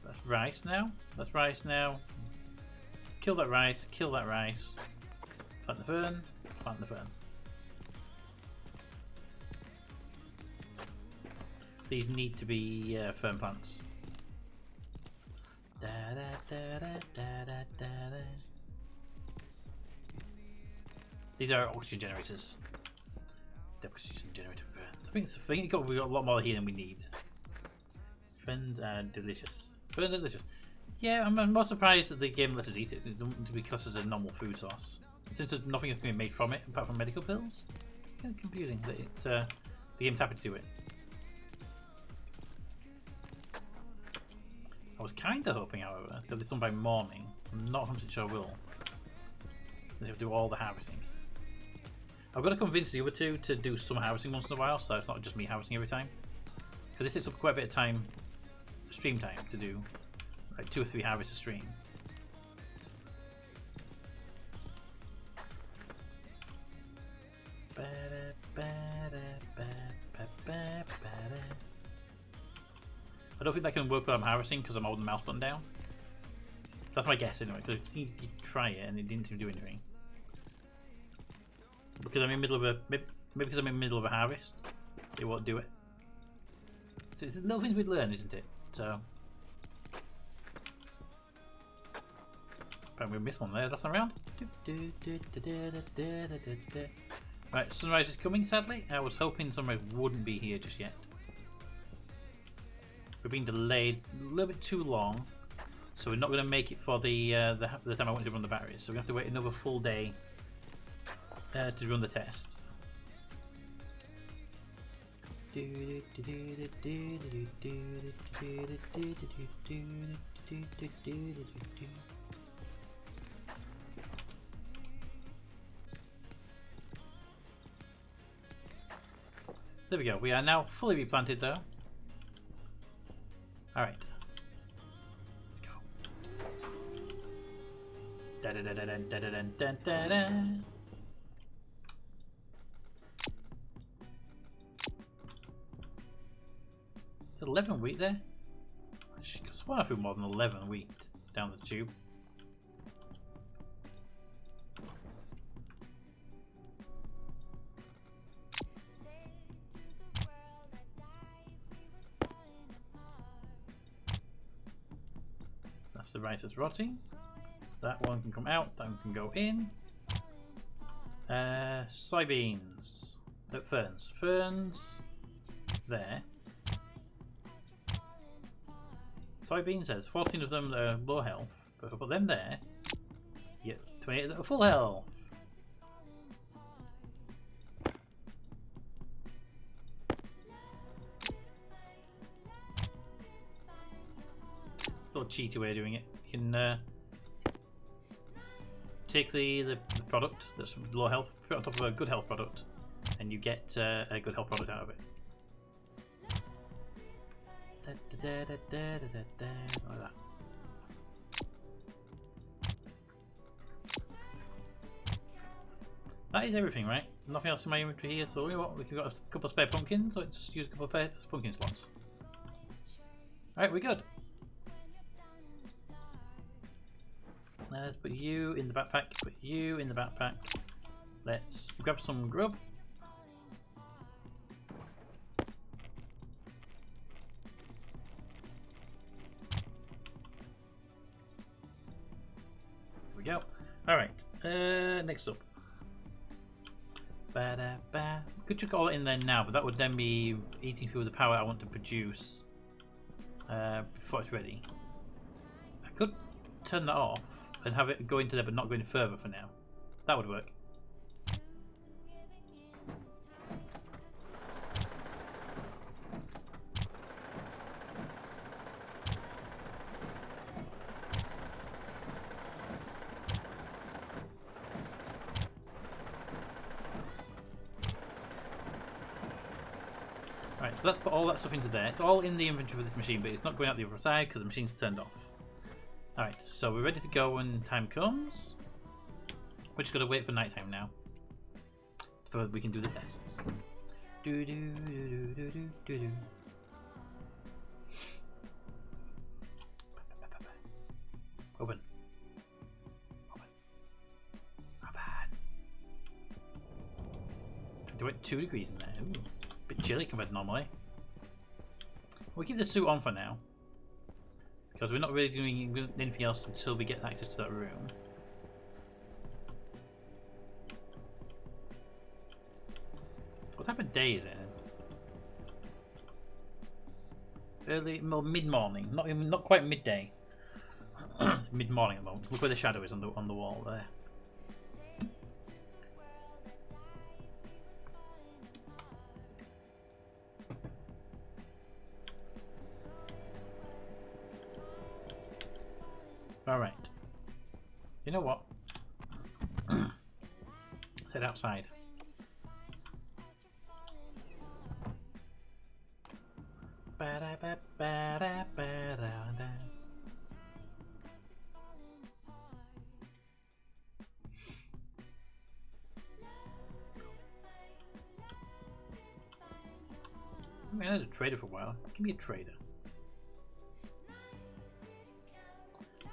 That's rice now. That's rice now. Kill that rice. Kill that rice. Plant the fern. Plant the fern. These need to be fern plants. These are oxygen generators. The oxygen generator ferns. I think we got a lot more here than we need. Ferns are delicious. Ferns are delicious. Yeah, I'm more surprised that the game lets us eat it. It doesn't be classed as a normal food source. Since nothing is being made from it apart from medical pills. Kind of confusing that the game's happy to do it. I was kind of hoping, however, that it's done by morning. I'm not 100% sure I will. They have to do all the harvesting. I've got to convince the other two to do some harvesting once in a while, so it's not just me harvesting every time. Because this takes up quite a bit of time, stream time, to do like 2 or 3 harvests a stream. I don't think that can work while I'm harvesting because I'm holding the mouse button down. That's my guess anyway, because you try it and it didn't seem to do anything. Because I'm in the middle of a maybe because I'm in the middle of a harvest, it won't do it. So it's little things we'd learn, isn't it? So apparently we missed one there. That's not around. Right, sunrise is coming. Sadly, I was hoping sunrise wouldn't be here just yet. We're being delayed a little bit too long, so we're not going to make it for the time I want to run the batteries. So we have to wait another full day to run the test. There we go. We are now fully replanted, though. All right. Let's go. Is it 11 wheat there? Because why not more than 11 wheat down the tube? the rice is rotting. That one can come out, that one can go in. Soybeans. Ferns. Ferns. There. Soybeans, there's 14 of them that are low health. But if I put them there, you get 28 that are full health. Little cheaty way of doing it. You can take the product that's low health, put it on top of a good health product, and you get a good health product out of it. Like that. That is everything, right? Nothing else in my inventory here, so you know what? We've got a couple of spare pumpkins, so let's just use a couple of spare pumpkin slots. Alright, we're good. Let's put you in the backpack, put you in the backpack. Let's grab some grub. There we go. Alright, next up. Ba-da-ba. Could chuck all it in there now, but that would then be eating through the power I want to produce before it's ready. I could turn that off and have it go into there but not go any further for now. That would work. Right, so let's put all that stuff into there. It's all in the inventory for this machine, but it's not going out the other side because the machine's turned off. Alright, so we're ready to go when time comes. We're just going to wait for nighttime now, so we can do the tests. Open. Open. Open. Do it 2 degrees in there. Ooh, bit chilly compared to normally. We'll keep the suit on for now, because we're not really doing anything else until we get access to that room. What type of day is it? Early, well, mid-morning. Not quite midday. Mid-morning at the moment. Look where the shadow is on the wall there. Alright. You know what? Let's head outside. I mean, I was a trader for a while. Give me a trader.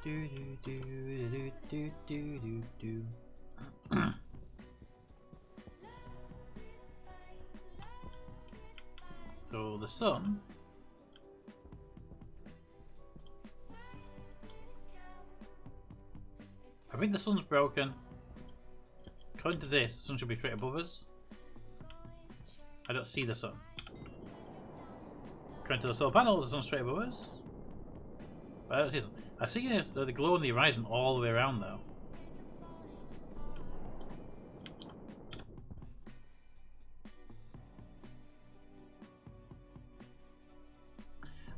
Do do do do do do do. So the sun. I think the sun's broken. According to this, the sun should be straight above us. I don't see the sun. According to the solar panel, the sun's straight above us. But I don't see the sun. I see the glow on the horizon all the way around though.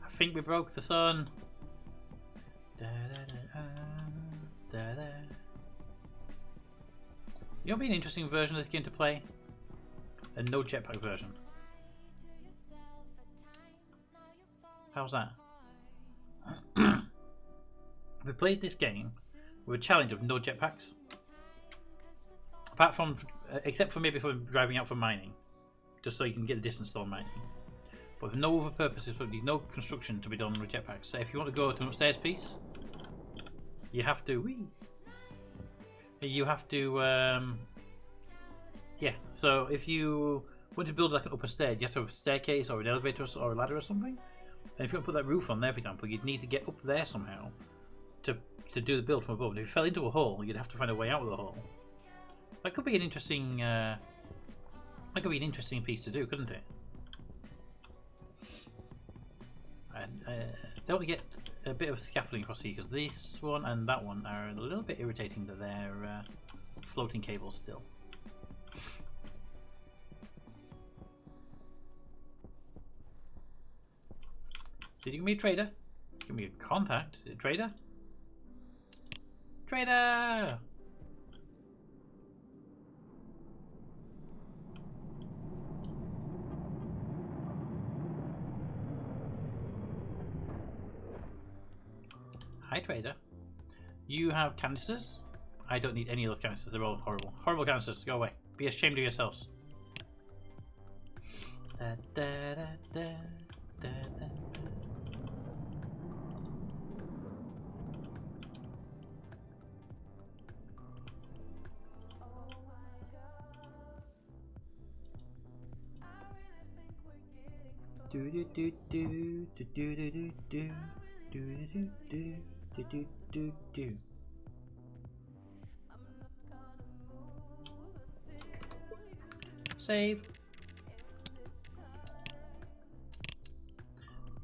I think we broke the sun. Da, da, da, da, da. You know, it'd be an interesting version of this game to play. A no jetpack version. How's that? We played this game with a challenge of no jetpacks, apart from, except for maybe for driving out for mining, just so you can get the distance still mining. But with no other purposes, but no construction to be done with jetpacks. So if you want to go to an upstairs piece, you have to. Yeah. So if you want to build like an upper stair, you have to have a staircase or an elevator or a ladder or something. And if you want to put that roof on there, for example, you'd need to get up there somehow to do the build from above. And if you fell into a hole, you'd have to find a way out of the hole. That could be an interesting. That could be an interesting piece to do, couldn't it? And don't we get a bit of scaffolding across here, because this one and that one are a little bit irritating that they're floating cables still. Did you give me a trader? Give me a contact. Is it a trader? Trader! Hi, trader. You have canisters? I don't need any of those canisters. They're all horrible. Horrible canisters. Go away. Be ashamed of yourselves. Da, da, da, da, da, da. Do do do do do do do do do do do do do do do. Save.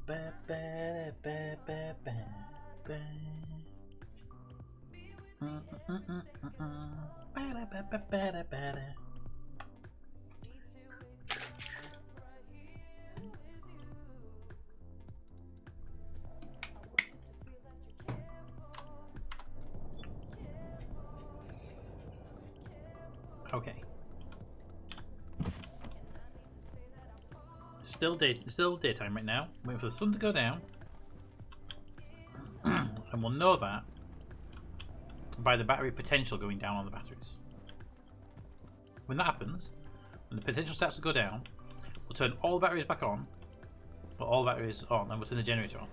Ba ba ba ba ba ba. Ba ba ba ba ba. Okay. Still daytime right now. Waiting for the sun to go down, and we'll know that by the battery potential going down on the batteries. When that happens, when the potential starts to go down, we'll turn all the batteries back on, put all the batteries on, and we'll turn the generator on.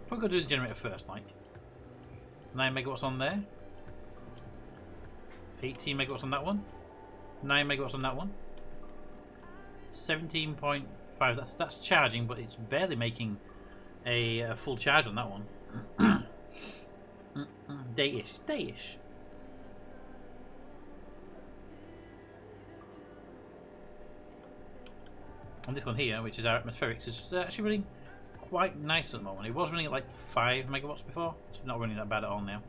We'll go do the generator first, like 9 megawatts on there. 18 megawatts on that one, 9 megawatts on that one, 17.5. That's charging, but it's barely making a full charge on that one. Day-ish, day-ish. And this one here, which is our atmospherics, is actually running quite nice at the moment. It was running at like 5 megawatts before. It's not running that bad at all now.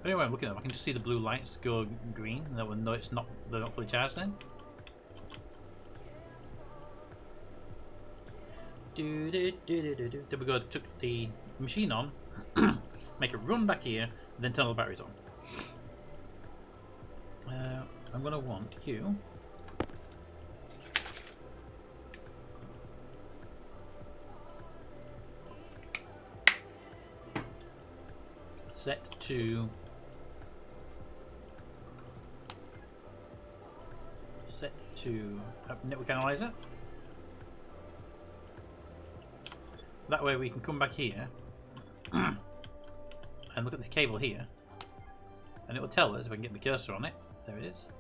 Anyway, I'm looking at them, I can just see the blue lights go green, and that will know they're not fully charged then. Then we go took the machine on, make it run back here, and then turn all the batteries on. I'm gonna want you set to network analyzer. That way we can come back here and look at this cable here, and it will tell us if I can get the cursor on it. There it is.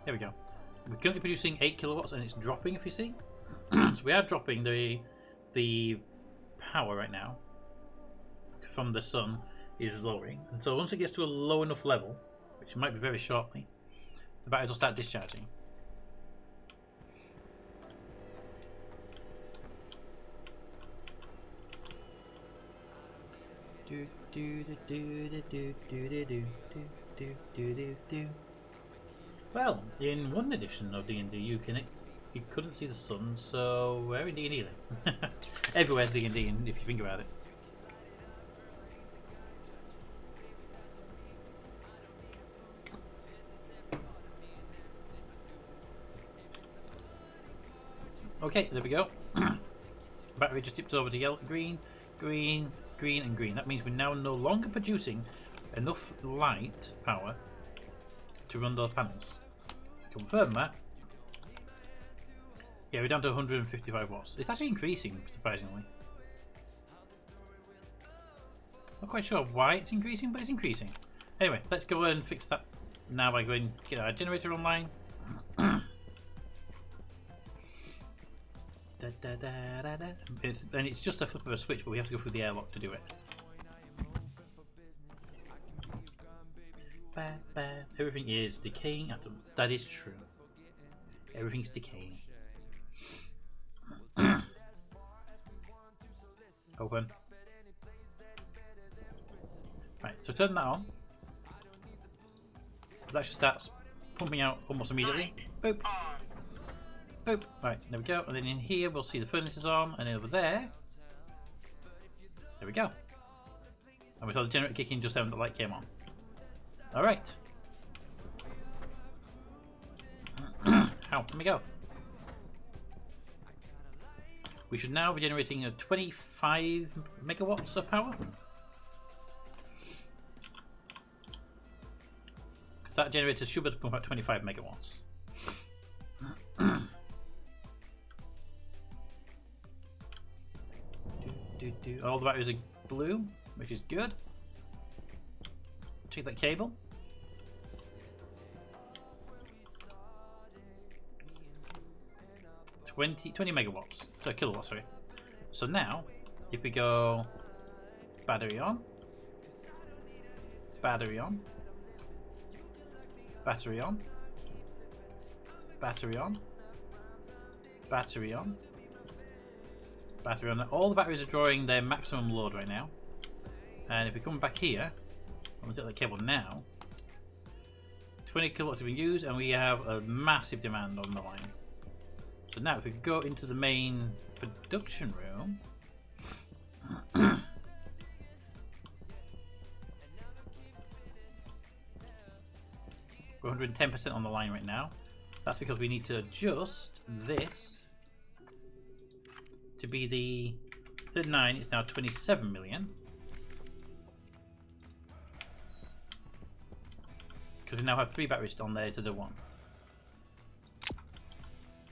There we go. We're currently producing 8 kilowatts, and it's dropping. If you see, so we are dropping the power right now from the sun is lowering, and so once it gets to a low enough level, which might be very shortly, the batteries will start discharging. Well, in one edition of D&D, you couldn't see the sun, so where in D&D then? Everywhere's D&D, if you think about it. Okay, there we go. Battery just tipped over to yellow, green, green, green, and green. That means we're now no longer producing enough light power to run those panels. To confirm that, yeah, we're down to 155 watts. It's actually increasing, surprisingly. Not quite sure why it's increasing, but it's increasing. Anyway, let's go and fix that now by going get our generator online. And it's just a flip of a switch, but we have to go through the airlock to do it. Bad, bad. Everything is decaying. That is true. Everything's decaying. Open. Right, so turn that on. That just starts pumping out almost immediately. Boop. Boop. Right, there we go. And then in here we'll see the furnace is on, and over there. There we go. And we saw the generator kick in just then the light came on. Alright. How can we go? We should now be generating a 25 megawatts of power. That generator should be able to pump out 25 megawatts. All the batteries are blue, which is good. Check that cable. 20 megawatts. Kilowatts, sorry. So now, if we go battery on, battery on, battery on, battery on, battery on, battery on. All the batteries are drawing their maximum load right now. And if we come back here, and we take the cable now, 20 kilowatts have been used, and we have a massive demand on the line. So now if we go into the main production room, we're 110% on the line right now. That's because we need to adjust this to be the 39. It's now 27 million. Because we now have 3 batteries on there to the 1.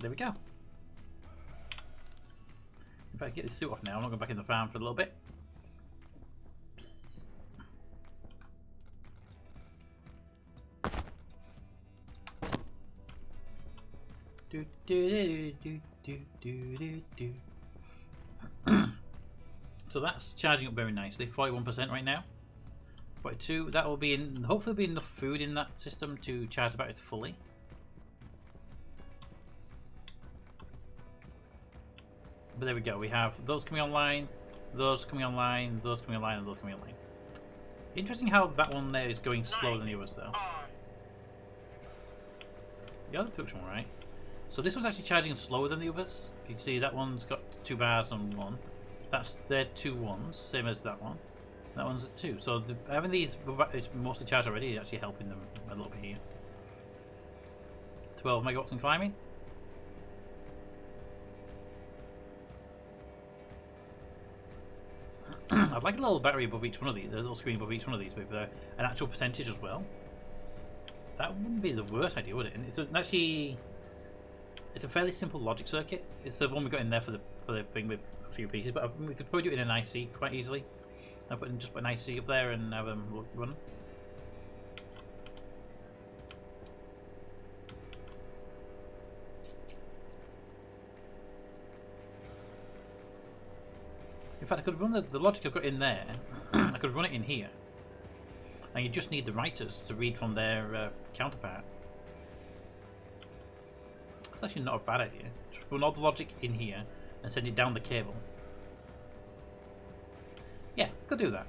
There we go. If I get this suit off now, I'm not going back in the farm for a little bit. So that's charging up very nicely. 41% right now. 42. That will be in. Hopefully, there'll be enough food in that system to charge the batteries fully. But there we go. We have those coming online, those coming online, those coming online, and those coming online. Interesting how that one there is going slower than the others, though. The other looks alright. So this one's actually charging slower than the others. You can see that one's got 2 bars on 1. That's their 2 ones, same as that one. That one's at 2. So having these mostly charged already is actually helping them a little bit here. 12 megawatts and climbing. I'd like a little battery above each one of these, a little screen above each one of these with an actual percentage as well. That wouldn't be the worst idea, would it? And it's a fairly simple logic circuit. It's the one we got in there for the thing with a few pieces, but we could probably do it in an IC quite easily. And just put an IC up there and have them run. In fact, I could run the logic I've got in there. I could run it in here, and you just need the writers to read from their counterpart. That's actually not a bad idea. Just run all the logic in here and send it down the cable. Yeah, could do that.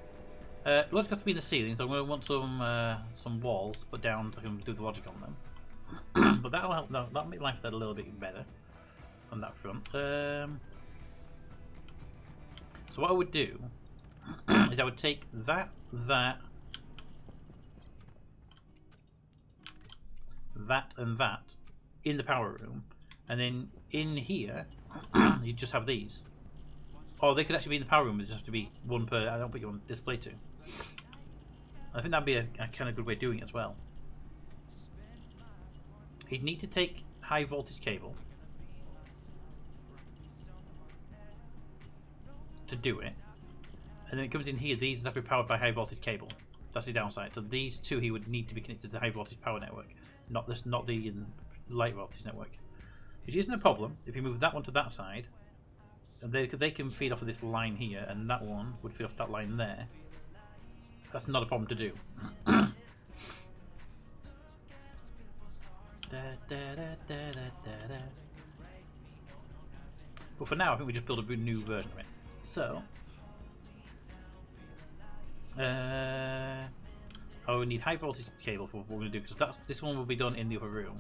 Logic has to be in the ceiling, so I'm going to want some walls put down so I can do the logic on them. But that'll help. That'll make life a little bit better on that front. So what I would do is I would take that and that in the power room, and then in here you just have these. Or they could actually be in the power room. They just have to be one per. I don't put you on display too. I think that'd be a kind of good way of doing it as well. You'd need to take high voltage cable to do it, And then it comes in here. These have to be powered by high voltage cable. That's the downside. So these two he would need to be connected to the high voltage power network, not the light voltage network, which isn't a problem if you move that one to that side. And they can feed off of this line here, and that one would feed off that line there. That's not a problem to do. But for now, I think we just build a new version of it. So, I will need high voltage cable for what we're going to do, because this one will be done in the other room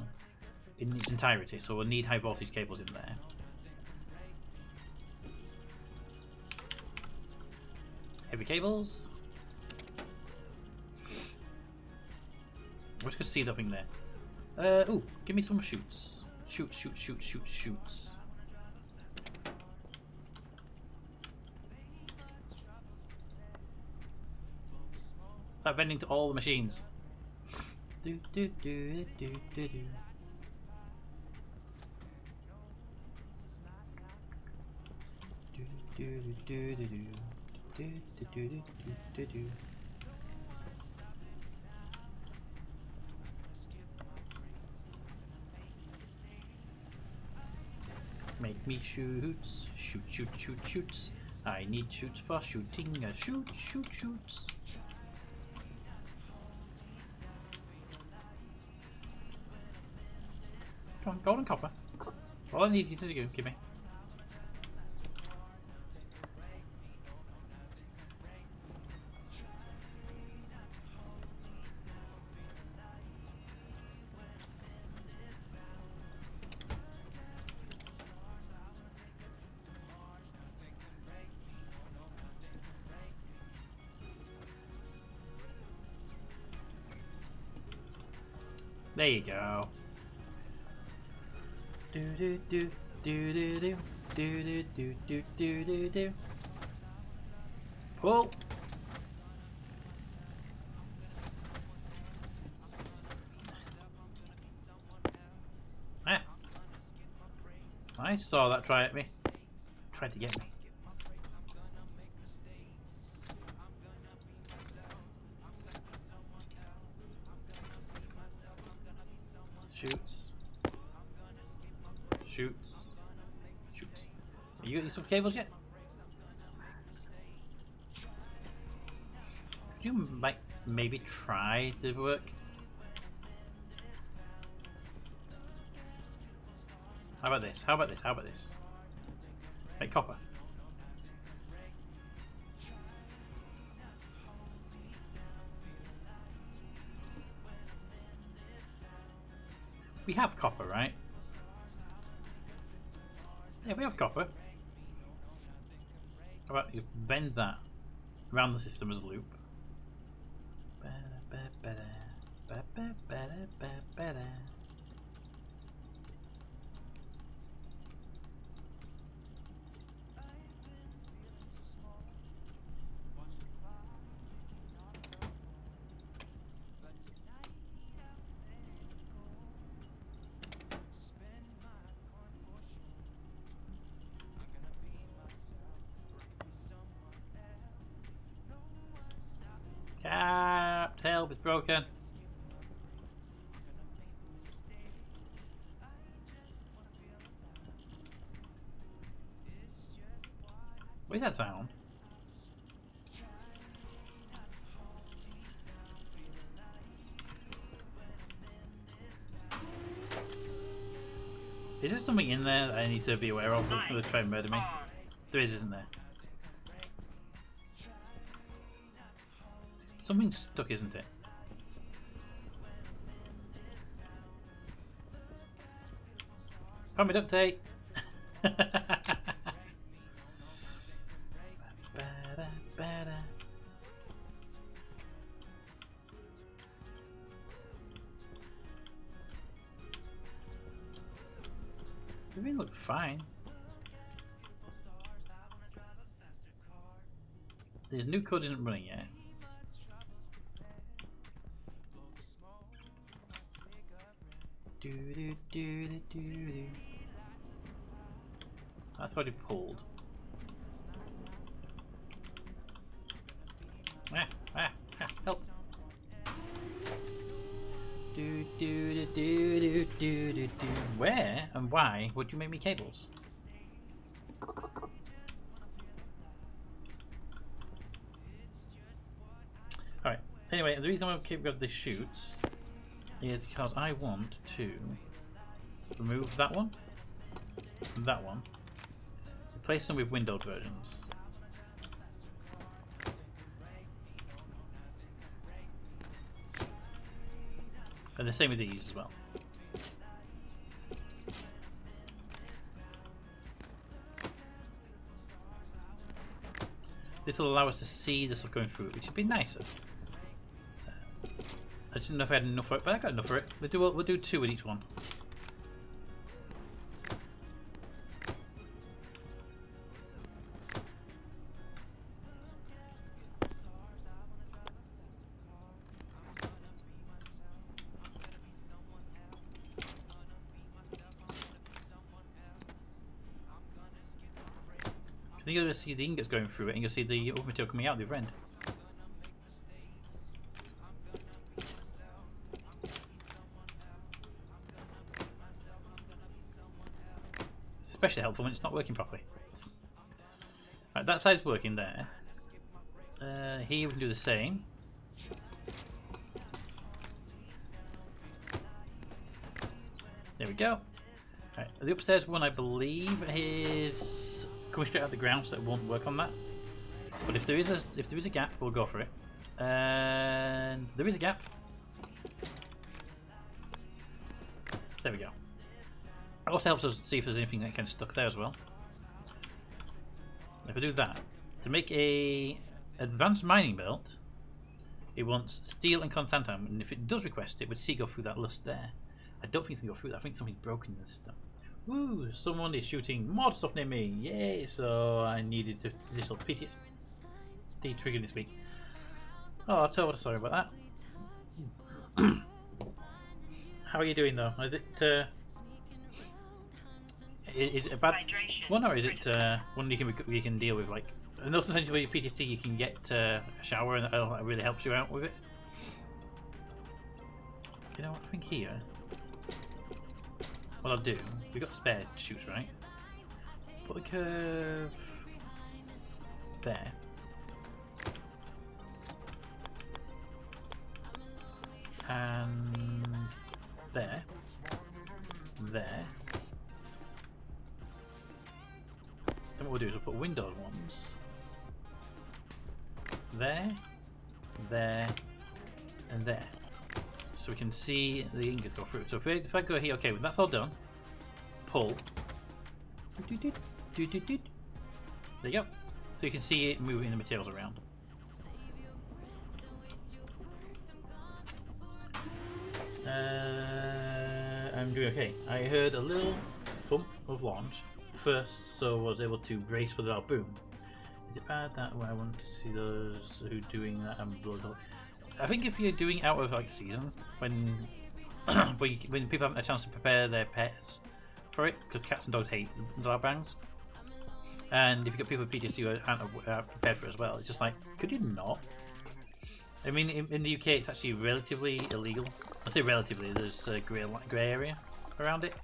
in its entirety. So we'll need high voltage cables in there. Heavy cables. We're just going to see that thing there. Ooh, give me some shoots. Shoots. Start vending to all the machines. Do. Make me shoots. Shoots. I need shoots for shooting. Shoots. Come on, gold and copper. All I need you to do, give me. There you go. Do. Pull. Ah. I saw that try at me. Tried to get me. Shoots. You got your sub cables yet? Could you maybe try to work? How about this? Make copper. We have copper, right? Yeah, we have copper. How about you bend that around the system as a loop? Help, it's broken. What is that sound? Is there something in there that I need to be aware of that's going to try and murder me? There is, isn't there? Something's stuck, isn't it? Found me duct tape. Everything looks fine. This new code isn't running yet. That's already pulled. Where and why would you make me cables? Alright, anyway, the reason I want to keep rid of the chutes is because I want to remove that one and that one, replace them with windowed versions. And the same with these as well. This will allow us to see the stuff going through it, which would be nicer. I didn't know if I had enough for it, but I got enough for it. We'll do 2 with each one. Then you'll see the ingots going through it, and you'll see the other material coming out the other end. Especially helpful when it's not working properly. Right, that side's working there. Here we can do the same. There we go. Right, the upstairs one, I believe, is coming straight out of the ground, so it won't work on that. But if there is a gap, we'll go for it. And there is a gap. There we go. It also helps us see if there's anything that kind of stuck there as well. If I do that, to make a advanced mining belt, it wants steel and contantum, and if it does request it, would see go through that lust there. I don't think it's gonna go through that. I think something's broken in the system. Woo! Someone is shooting mod stuff near me. Yay! So I needed to initial PTSD trigger this week. Oh, I'm totally sorry about that. How are you doing though? Is it a bad one, or is it one you can deal with? Like, I know sometimes with your PTSD you can get a shower, and that really helps you out with it. You know what? I think here, what I'll do, we got spare shoots, right? Put the curve there. And there. There. Then what we'll do is we'll put windows ones there, there, and there. So we can see the ingot go through. So if I go here, okay, that's all done. Pull. There you go. So you can see it moving the materials around. I'm doing okay. I heard a little thump of launch first, so I was able to brace with our boom. Is it bad that I want to see those who doing that and blood? I think if you're doing out of like season, when when people haven't a chance to prepare their pets for it, because cats and dogs hate dog bangs, and if you've got people with PTSD who aren't prepared for it as well, it's just like, could you not? I mean, in the UK, it's actually relatively illegal. I say relatively. There's a grey area around it.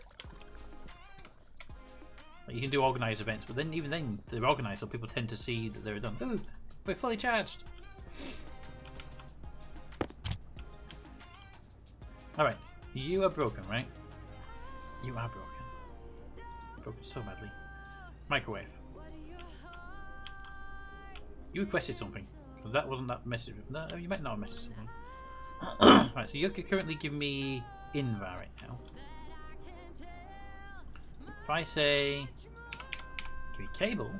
Like, you can do organised events, but then even then they're organised, so people tend to see that they're done. Ooh, we're fully charged. All right, you are broken, right? You are broken. Broken so badly. Microwave. You requested something. That wasn't that message. No, you might not have messaged something. Right, so you're currently giving me invar right now. If I say give me cable,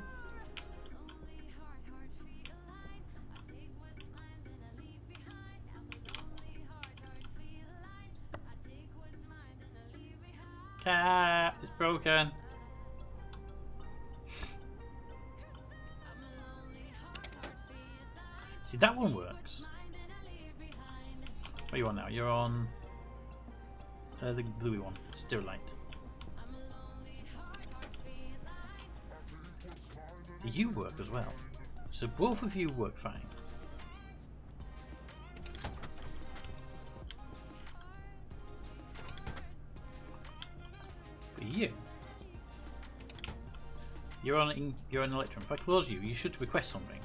cat, it's broken. See, that one works. What are you on now? You're on the bluey one, Sterilite. You work as well. So both of you work fine. You're on an Electrum. If I close you, you should request something.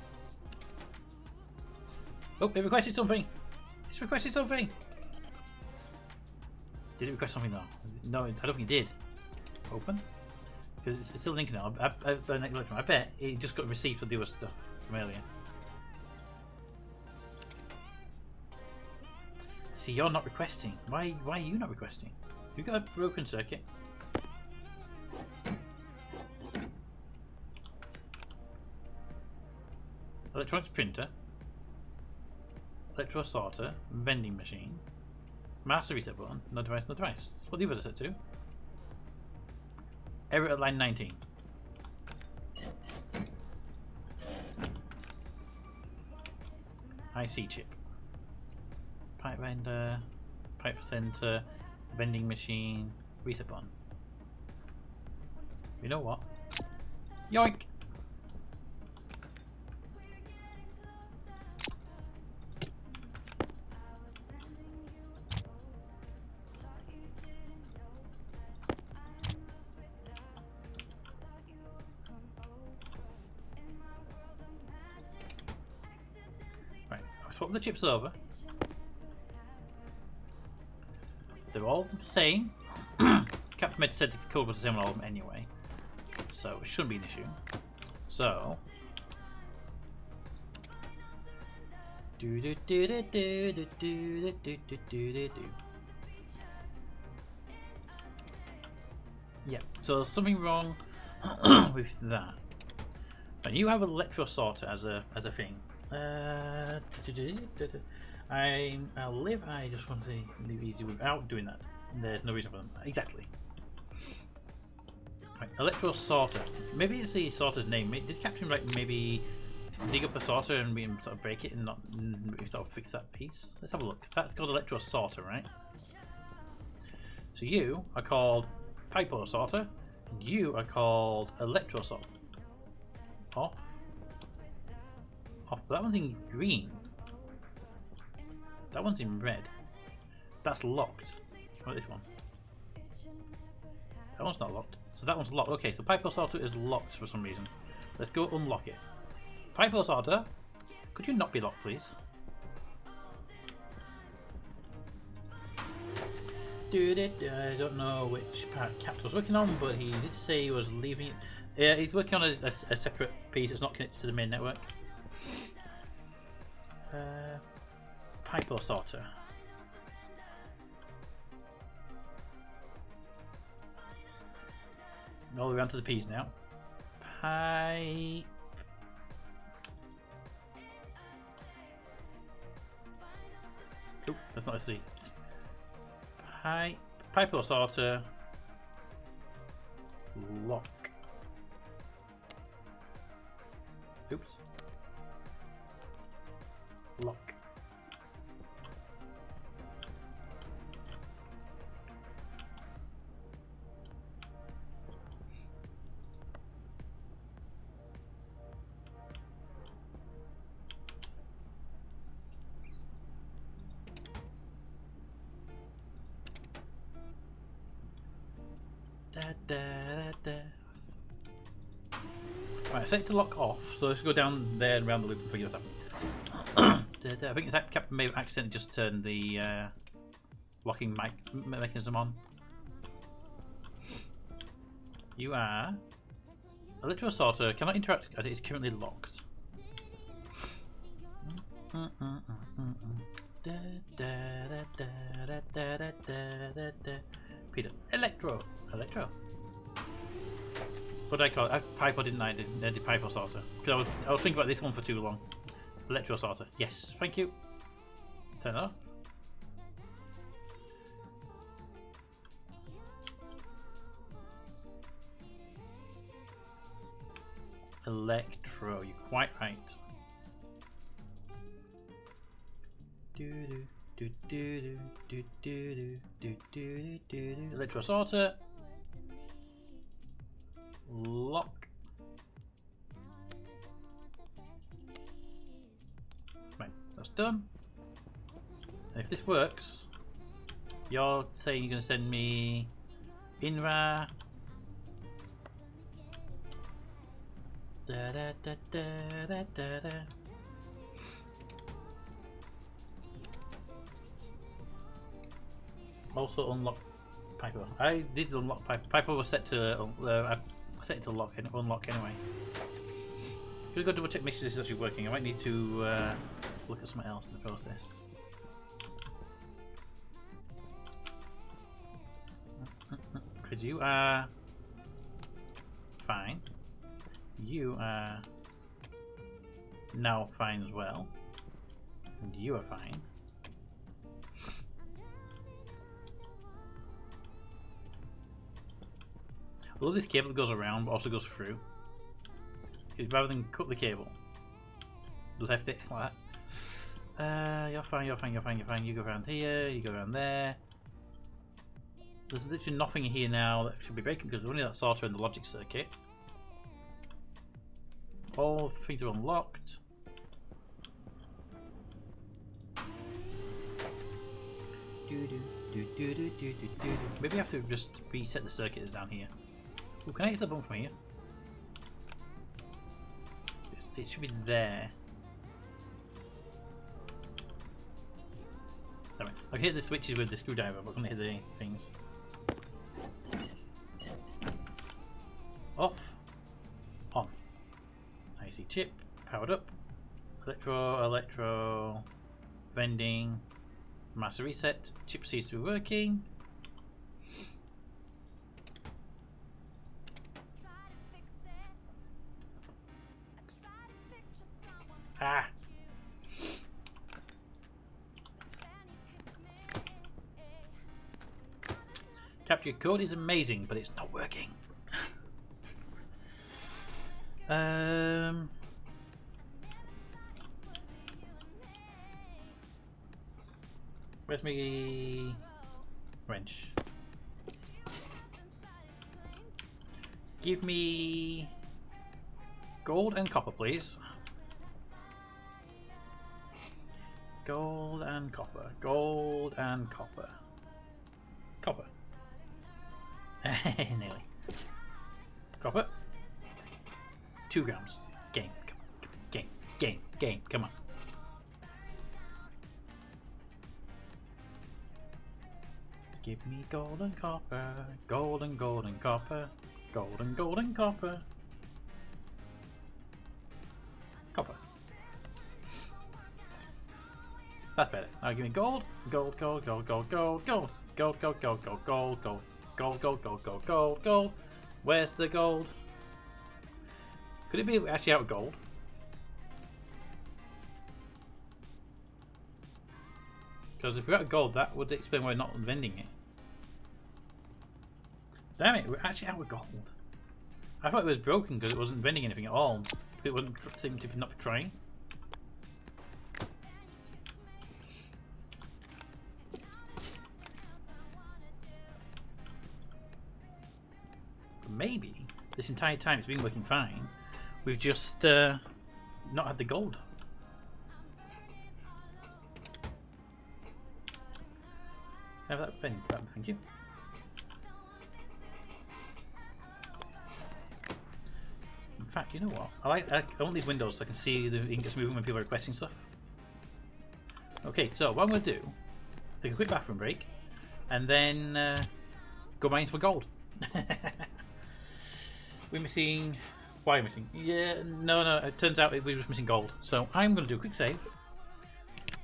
Oh, it requested something. It's requested something. Did it request something though? No, I don't think it did. Open. Because it's still linking it. I bet it just got a receipt of the other stuff from earlier. See, you're not requesting. Why are you not requesting? You've got a broken circuit. Electronics printer. Electro sorter. Vending machine. Master reset button. No device, no device. What the others set to? Error at line 19. IC chip. Pipe vendor. Pipe center. Vending machine. Reset button. You know what? Yoink! Right, I'll swap the chips over. They're all the same. Captain Med said the code was the same on all of them anyway, so it shouldn't be an issue. So, yeah. So something wrong with that. And you have an electro sorter as a thing. I'll live. I just want to live easy without doing that. There's no reason for them. Exactly. Right, electro sorter. Maybe it's the sorter's name. Did Captain Wright maybe dig up the sorter and we sort of break it and not sort of fix that piece? Let's have a look. That's called electro sorter, right? So you are called Pipo sorter, and you are called electro sorter. Off. Off. That one's in green. That one's in red. That's locked. What about this one? That one's not locked. So that one's locked. Okay, so Pipo sorter is locked for some reason. Let's go unlock it. Pipo sorter, could you not be locked, please? I don't know which part Captain was working on, but he did say he was leaving it. Yeah, he's working on a separate piece that's not connected to the main network. Pipo sorter. All the way around to the P's now. Pipe. Oh, that's not a C. Pipo sorter. Lock. Oops. Lock. Right, I set it to lock off, so let's go down there and around the loop and figure what's happening. I think Captain may have accidentally just turned the locking mechanism on. You are electro sorter cannot interact as it is currently locked. Peter, electro. What did I call it? Pipo didn't I? Did Pipo sorter? Because I was thinking about this one for too long. Electro sorter. Yes, thank you. Turn it off. Electro, you're quite right. Electro sorter. Lock. Right, that's done. And if this works, you're saying you're going to send me INRA Da, da, da, da, da, da, da. Also unlock Piper. I did unlock Piper. Piper was set to I set it to unlock anyway. Gonna go double check make sure this is actually working. I might need to look at something else in the process. Because you are fine. You are now fine as well. And you are fine. I love this cable that goes around but also goes through. Because rather than cut the cable, left it like that. You're fine, you're fine, you're fine, you're fine. You go around here, you go around there. There's literally nothing here now that should be breaking because there's only that sorter in the logic circuit. All things are unlocked. Maybe I have to just reset the circuits down here. Ooh, can I hit the button from here? It should be there. Damn it. I can hit the switches with the screwdriver, but I can't hit the things. Off. On. IC chip. Powered up. Electro. Vending. Master reset. Chip seems to be working. Ah! Capture code is amazing, but it's not working. Where's my wrench? Give me gold and copper, please. Gold and copper. Gold and copper. Copper. Nearly. Copper. 2 grams. Game. Game. Come on. Give me gold and copper. Gold and copper. Gold and copper. Copper. That's better. Now give me gold. Gold. Where's the gold? Could it be actually out of gold? Because if we're out of gold, that would explain why we're not vending it. Damn it, we're actually out of gold. I thought it was broken because it wasn't vending anything at all. It wouldn't seem to not be trying. But maybe this entire time it's been working fine. We've just not had the gold. Have that pen, thank you. In fact, you know what? I want these windows so I can see the ink just moving when people are requesting stuff. Okay, so what I'm going to do, take a quick bathroom break, and then go mining for gold. We're missing... Why are we missing? Yeah, no, it turns out we were just missing gold. So I'm going to do a quick save,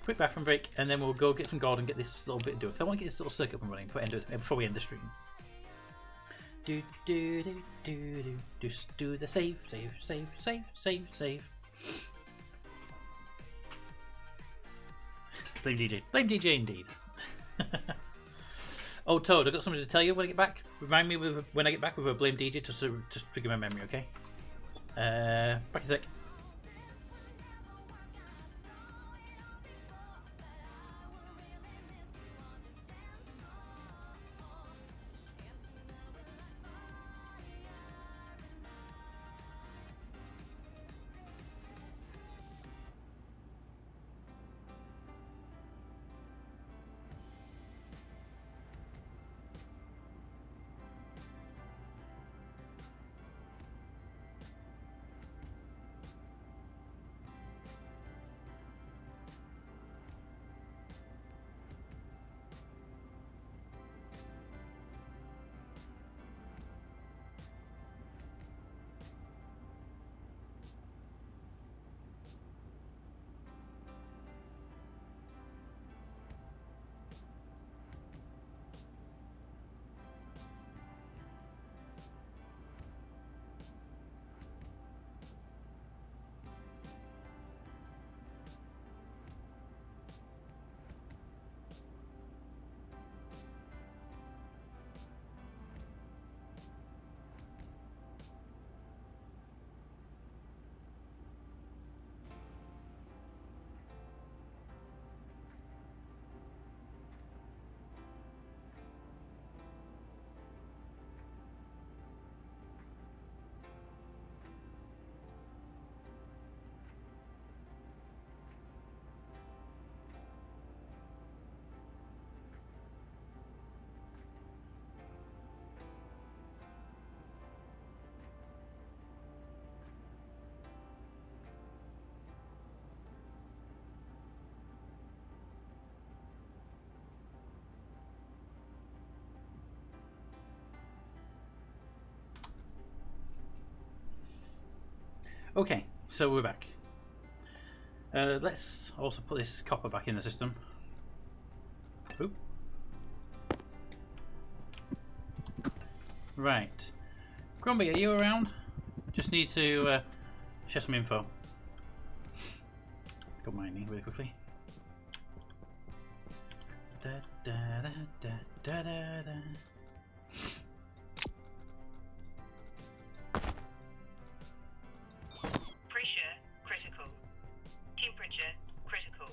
quick bathroom break, and then we'll go get some gold and get this little bit done. I want to get this little circuit up and running before we end the stream. Just do the save. Blame DJ indeed. Oh Toad, I've got something to tell you when I get back. Remind me when I get back with a blame DJ just to trigger my memory, okay? Back in a sec. Okay, so we're back. Let's also put this copper back in the system. Oop. Right. Grumpy, are you around? Just need to share some info. Go mining really quickly. Da, da, da, da, da, da, da. Pressure critical. Temperature critical.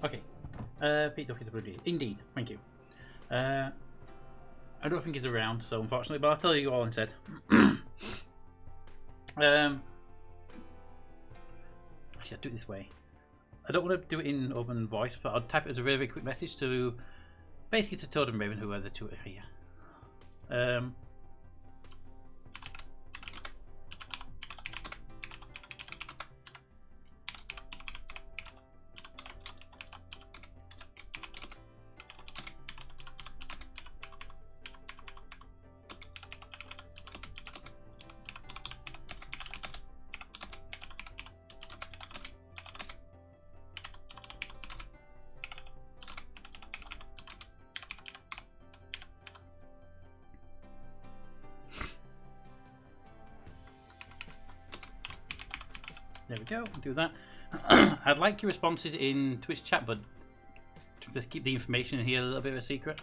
Okay. Pete Ducky the Bloody. Indeed, thank you. I don't think he's around, so unfortunately, but I'll tell you all instead. Actually, I'll do it this way. I don't want to do it in open voice, but I'll type it as a very, very quick message to basically to Toad and Raven, who are the two here. There we go, do that. I'd like your responses in Twitch chat, but to keep the information in here a little bit of a secret.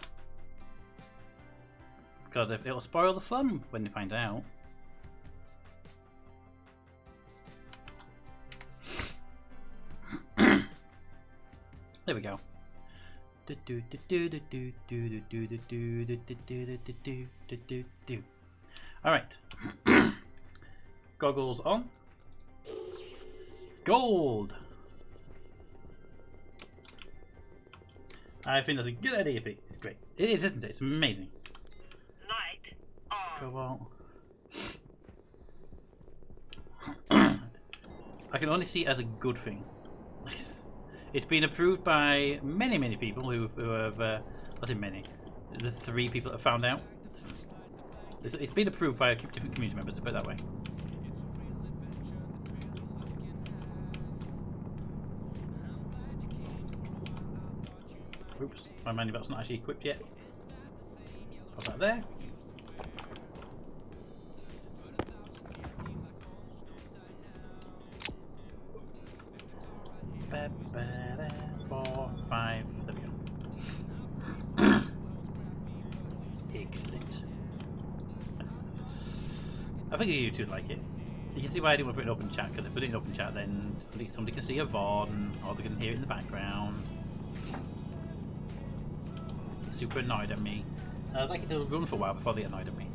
Because it'll spoil the fun when they find out. There we go. Alright. Goggles on. Gold! I think that's a good idea, Pete. It's great. It is, isn't it? It's amazing. Light on. Cobalt. I can only see it as a good thing. It's been approved by many, many people who have, I think many, the 3 people that have found out. It's been approved by different community members, to put it that way. Oops, my manu belt's not actually equipped yet. Put that there. Ba-ba-da, 4, 5, there we go. Excellent. I think you two like it. You can see why I didn't want to put it in open chat, because if I put it in open chat then at least somebody can see a VOD, or they can hear it in the background. Super annoyed at me. I'd like it to run for a while before they get annoyed at me.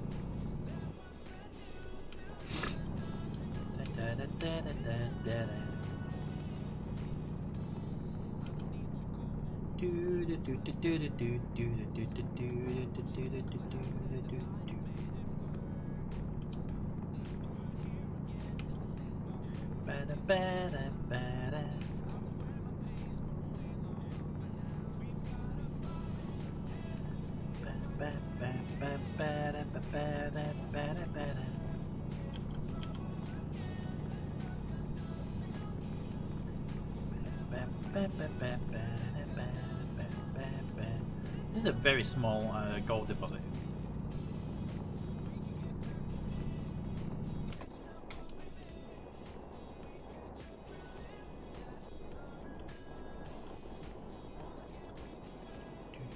This is a very small gold deposit.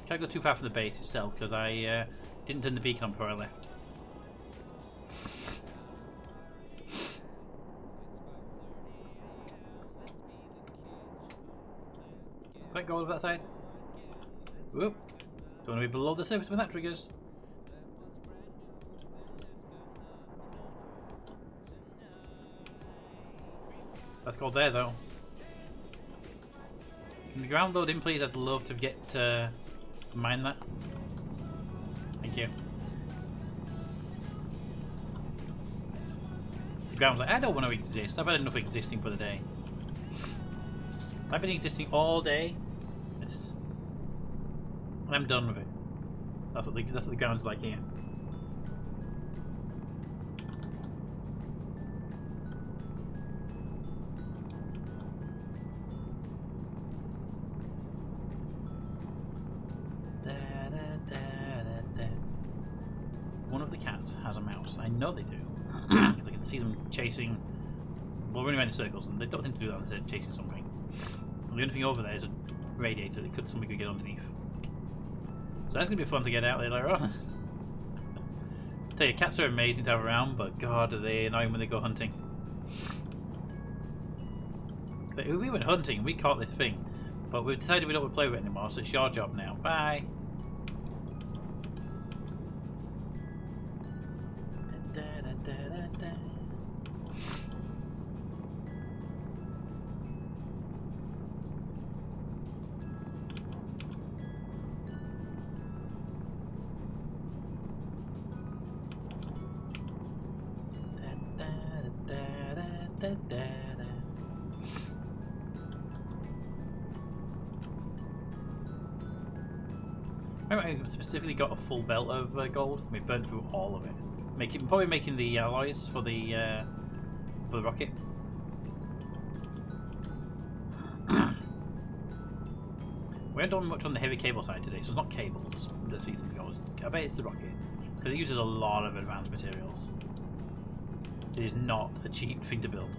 Can't go too far from the base itself because I didn't turn the beacon on before I left. Quite go over that side. Whoop. Don't want to be below the surface when that triggers. That's gold there though. Can the ground load in please? I'd love to get mine that. Thank you. The ground's like, I don't want to exist. I've had enough existing for the day. I've been existing all day. And I'm done with it. That's what the ground's like here. One of the cats has a mouse. I know they do. I can see them chasing. Well, running around in circles, and they don't tend to do that unless they're chasing something. And the only thing over there is a radiator that somebody could get underneath. So that's gonna be fun to get out there later on. I tell you, cats are amazing to have around, but God, are they annoying when they go hunting. We went hunting, we caught this thing, but we've decided we don't want to play with it anymore, so it's your job now. Bye. I specifically got a full belt of gold. We burnt through all of it. Probably making the alloys for the rocket. We haven't done much on the heavy cable side today, so it's not cables. I bet it's the rocket because it uses a lot of advanced materials. It is not a cheap thing to build.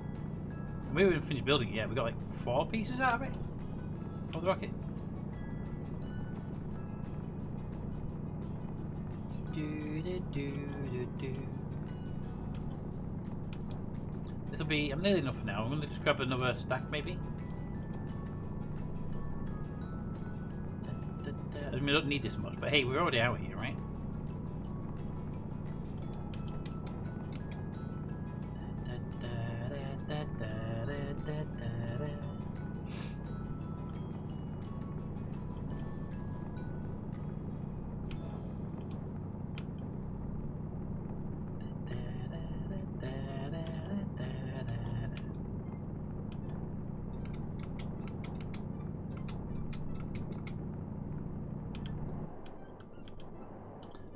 And we haven't finished building it yet. We got like 4 pieces out of it of the rocket. This'll be. I'm nearly enough for now. I'm going to just grab another stack, maybe. I mean, I don't need this much, but hey, we're already out here, right?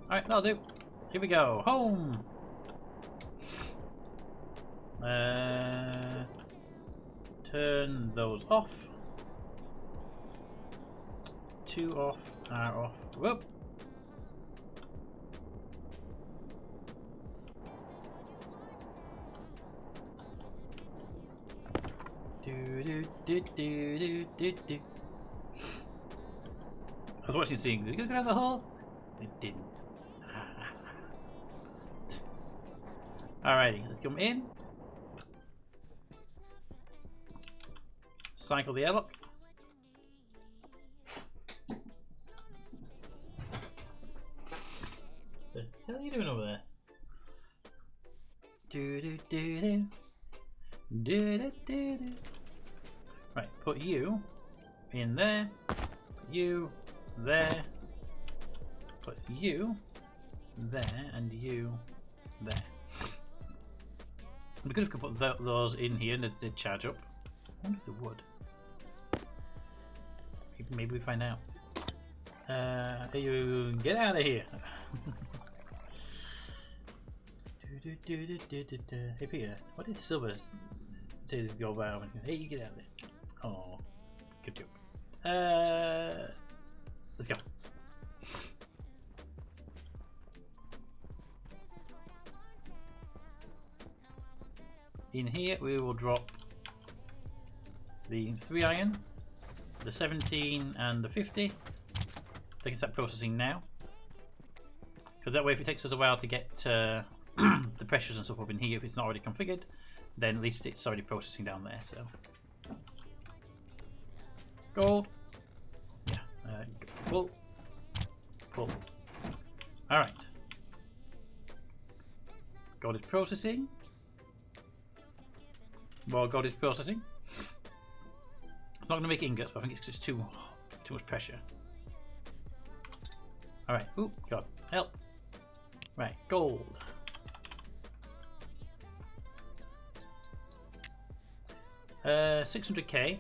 Alright, that'll do. Here we go. Home! Turn those off. 2 off, are off. Whoop! Do. I was watching seeing, did it go down the hole? It didn't. Alrighty, let's come in. Cycle the airlock. The hell are you doing over there? Right, put you in there. Put you there. Put you there and you there. We could have put those in here and they'd charge up. I wonder if they would. Maybe we find out. You get out of here. Hey Peter, what did Silver say to go about? Hey, you get out of there. Oh, good job. Let's go. In here we will drop the 3 iron, the 17 and the 50. They can start processing now. Because that way if it takes us a while to get the pressures and stuff up in here, if it's not already configured, then at least it's already processing down there. So gold. Yeah. Pull. Pull. Alright. Gold is processing. Well, gold is processing. It's not going to make ingots, but I think it's just too much pressure. Alright. Ooh, God. Help. Right, gold. 600k.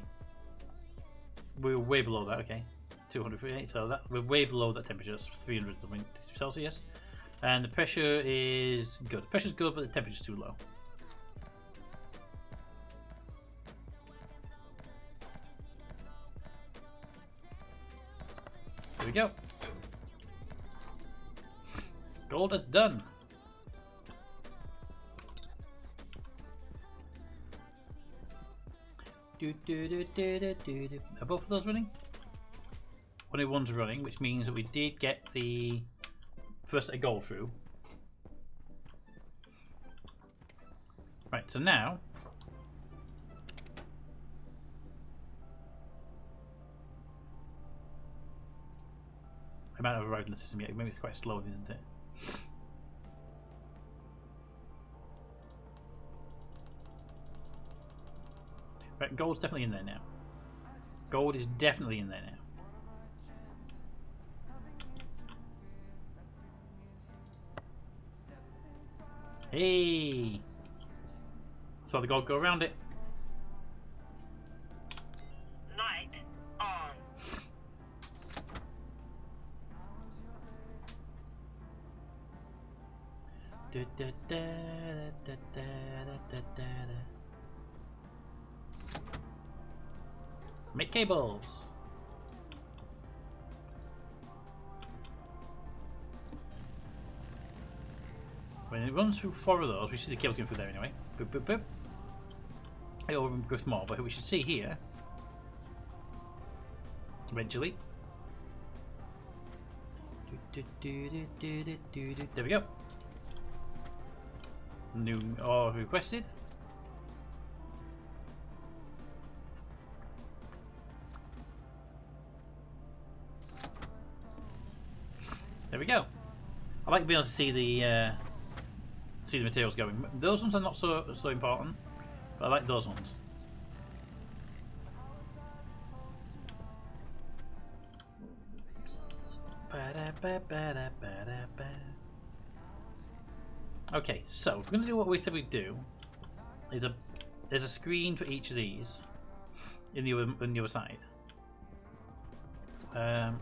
We're way below that. Okay, 258. So that we're way below that temperature. It's 300 something Celsius, and the pressure is good. The pressure's good, but the temperature's too low. There we go. Gold is done. Are both of those running? Only one's running, which means that we did get the first set of gold through. Right, so now I might have arrived in the system yet. Maybe it's quite slow, isn't it? Right, gold's definitely in there now. Gold is definitely in there now. Hey! Saw the gold go around it. Light on. Make cables. When it runs through 4 of those, we see the cable coming through there anyway. Boop, boop, boop. It'll go with more, but we should see here eventually. There we go. New or requested. There we go. I like being able to see the materials going. Those ones are not so important, but I like those ones. Okay, so we're going to do what we said we'd do. There's a screen for each of these in the other side. I'm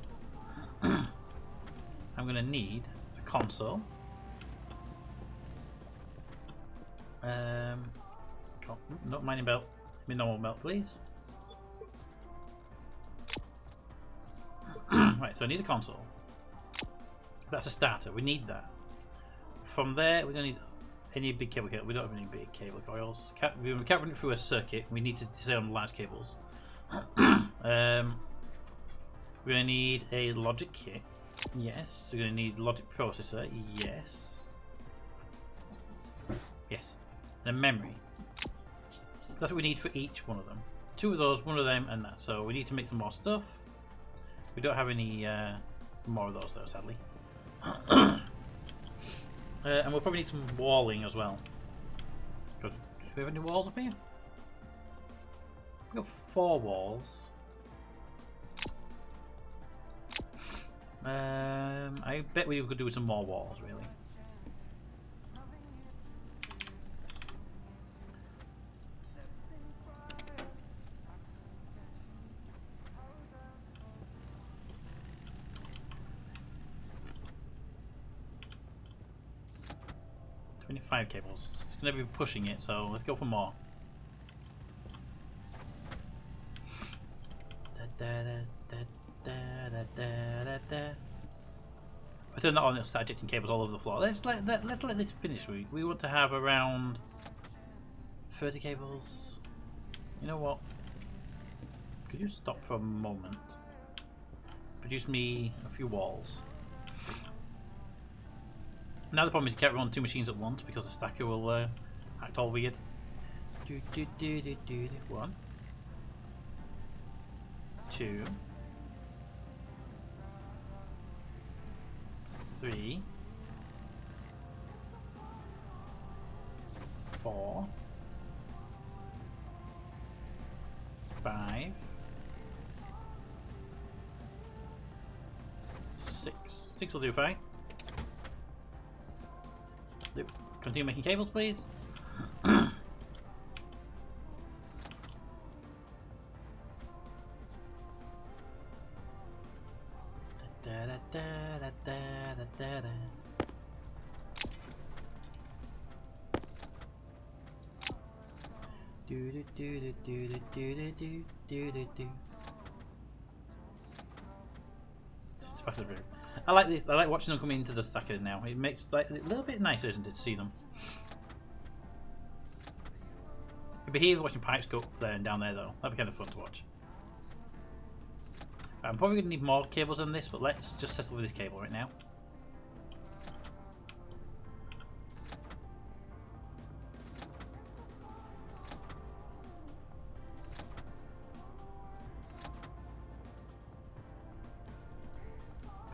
going to need a console. Not mining belt. My normal belt, please. Right, so I need a console. That's a starter. We need that. From there, we don't need any big cable. We don't have any big cable coils. We can't run it through a circuit. We need to stay on large cables. We're going to need a logic kit. Yes. We're going to need logic processor. Yes. Yes. And a memory. That's what we need for each one of them. 2 of those, 1 of them, and that. So we need to make some more stuff. We don't have any more of those though, sadly. And we'll probably need some walling as well. Good. Do we have any walls up here? We've got 4 walls. I bet we could do with some more walls, really. Five cables. It's gonna be pushing it, so let's go for more. I turned that on. It'll start ejecting cables all over the floor. Let's let this finish. We want to have around 30 cables. You know what? Could you stop for a moment? Produce me a few walls. Now the problem is you can't run 2 machines at once because the stacker will act all weird. 1, 2, 3, 4, 5, 6. 6 will do fine. Continue making cables, please. I like this. I like watching them come into the stacker now. It makes like a little bit nicer, isn't it, to see them? It'd be here watching pipes go up there and down there, though. That'd be kind of fun to watch. I'm probably going to need more cables than this, but let's just settle with this cable right now.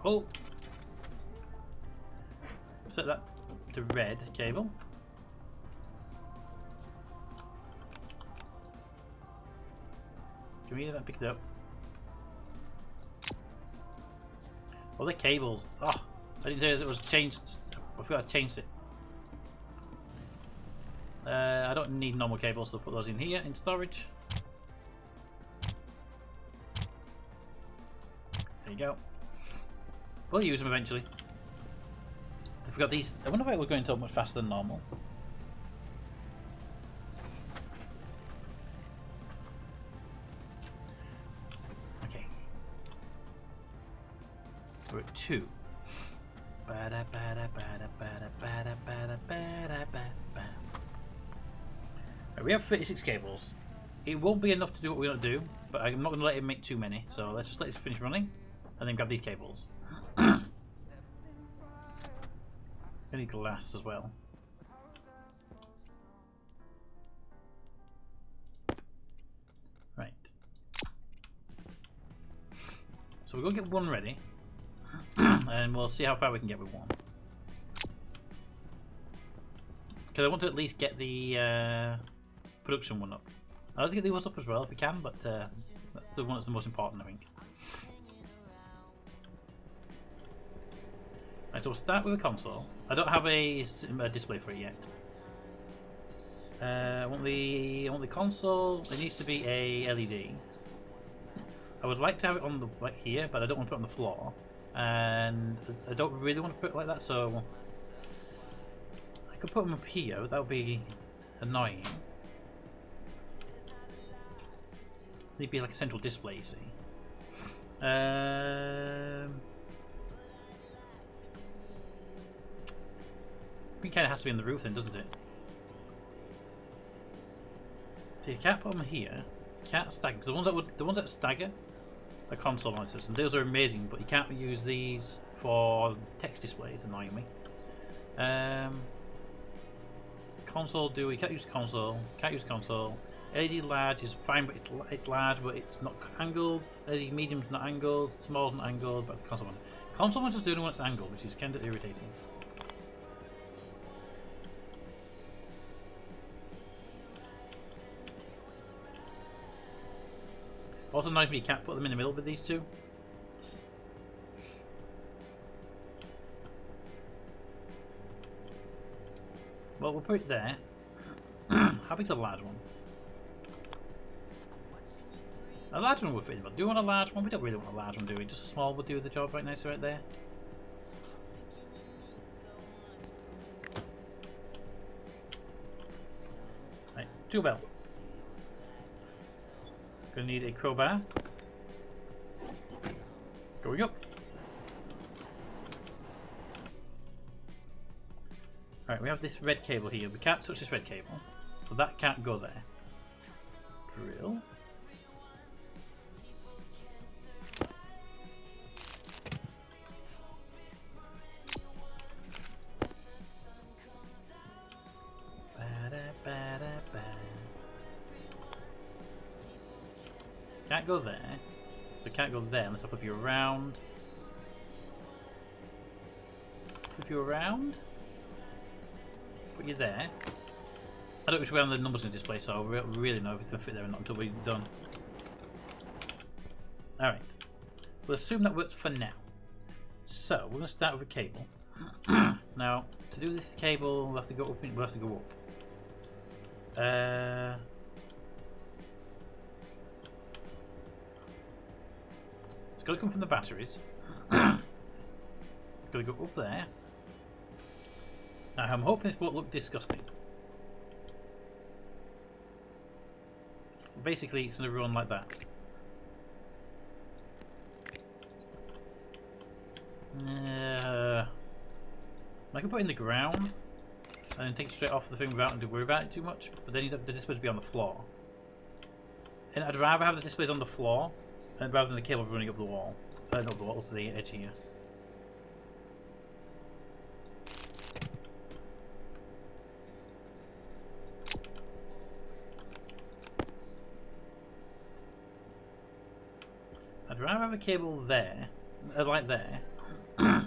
Oh! Set that to red cable. Can we pick it up? Well, the cables. Oh, I didn't realize it was changed. I forgot I changed it. I don't need normal cables, so I'll put those in here in storage. There you go. We'll use them eventually. I forgot these. I wonder why we're going so much faster than normal. Okay. We're at 2. Right, we have 36 cables. It won't be enough to do what we want to do, but I'm not going to let it make too many, so let's just let it finish running and then grab these cables. I need glass as well. Right. So we're going to get one ready. And we'll see how far we can get with one. Because I want to at least get the production one up. I'd like to get the ones up as well if we can, but that's the one that's the most important, I think. Right, so we'll start with a console. I don't have a display for it yet. I want the console. It needs to be a LED. I would like to have it on the here, but I don't want to put it on the floor, and I don't really want to put it like that. So I could put them up here, but that would be annoying. It'd be like a central display, you see. It kind of has to be on the roof then, doesn't it? So you can't put them here. You can't stagger, because the ones that stagger are console monitors, and those are amazing. But you can't use these for text displays, annoying me. Console do we can't use console. Can't use console. LED large is fine, but it's large, but it's not angled. LED medium's not angled. Small's not angled, but console monitor's the only one that's angled, which is kind of irritating. Also annoys me you can't put them in the middle with these two. Well, we'll put it there. How big's a large one? A large one would fit in, but do you want a large one? We don't really want a large one, do we? Just a small would do the job right nice right there. Right, 2 belts. Gonna need a crowbar. Going up. Right, we have this red cable here. We can't touch this red cable, so that can't go there. Drill. Can't go there. We can't go there unless I flip you around. Flip you around. Put you there. I don't know which way on the numbers in the display, so I don't really know if it's going to fit there or not until we're done. Alright. We'll assume that works for now. So, we're going to start with a cable. Now, to do this cable, we'll have to go up. We'll have to go up. It's got to come from the batteries. got to go up there. Now, I'm hoping this won't look disgusting. Basically, it's going to run like that. I can put it in the ground and then take it straight off the thing without having to worry about it too much. But then the display to be on the floor. And I'd rather have the displays on the floor rather than the cable running up the wall. Not up the wall, to the edge here. I'd rather have a cable there, like there. I'd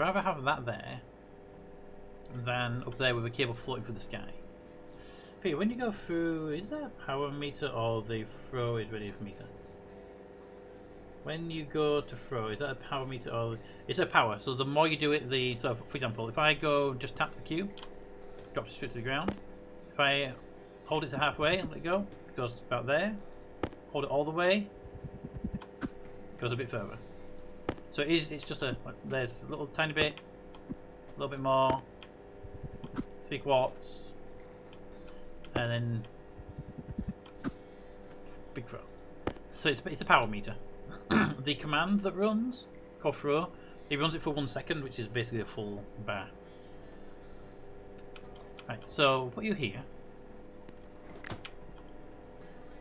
rather have that there than up there with a cable floating through the sky. Peter, when you go through, is that a power meter or the throw is ready for meter? When you go to throw, is that a power meter or it's a power? So the more you do it, so for example, if I go just tap the cube, drops it straight to the ground. If I hold it to halfway and let it go, it goes about there. Hold it all the way, it goes a bit further. So it's just there's a little tiny bit, a little bit more, 3/4, and then big throw. So it's a power meter. The command that runs, called throw, it runs it for 1 second, which is basically a full bar. Right, so put you here.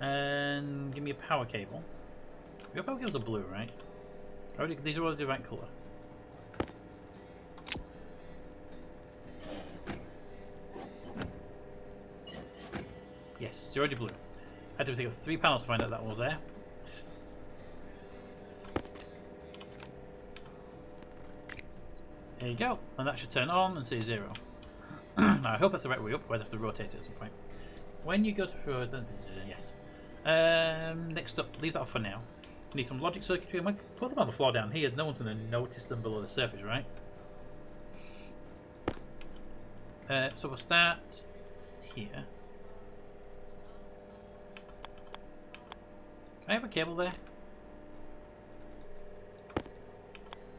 And give me a power cable. Your power cables are blue, right? These are all the right colour. Yes, they're already blue. I had to take up 3 panels to find out that was there. There you go, and that should turn on and say 0. Now I hope that's the right way up, but I'd have to rotate it at some point. When you go to yes. Next up, leave that off for now. Need some logic circuitry. I might put them on the floor down here. No one's going to notice them below the surface, right? So we'll start here. I have a cable there.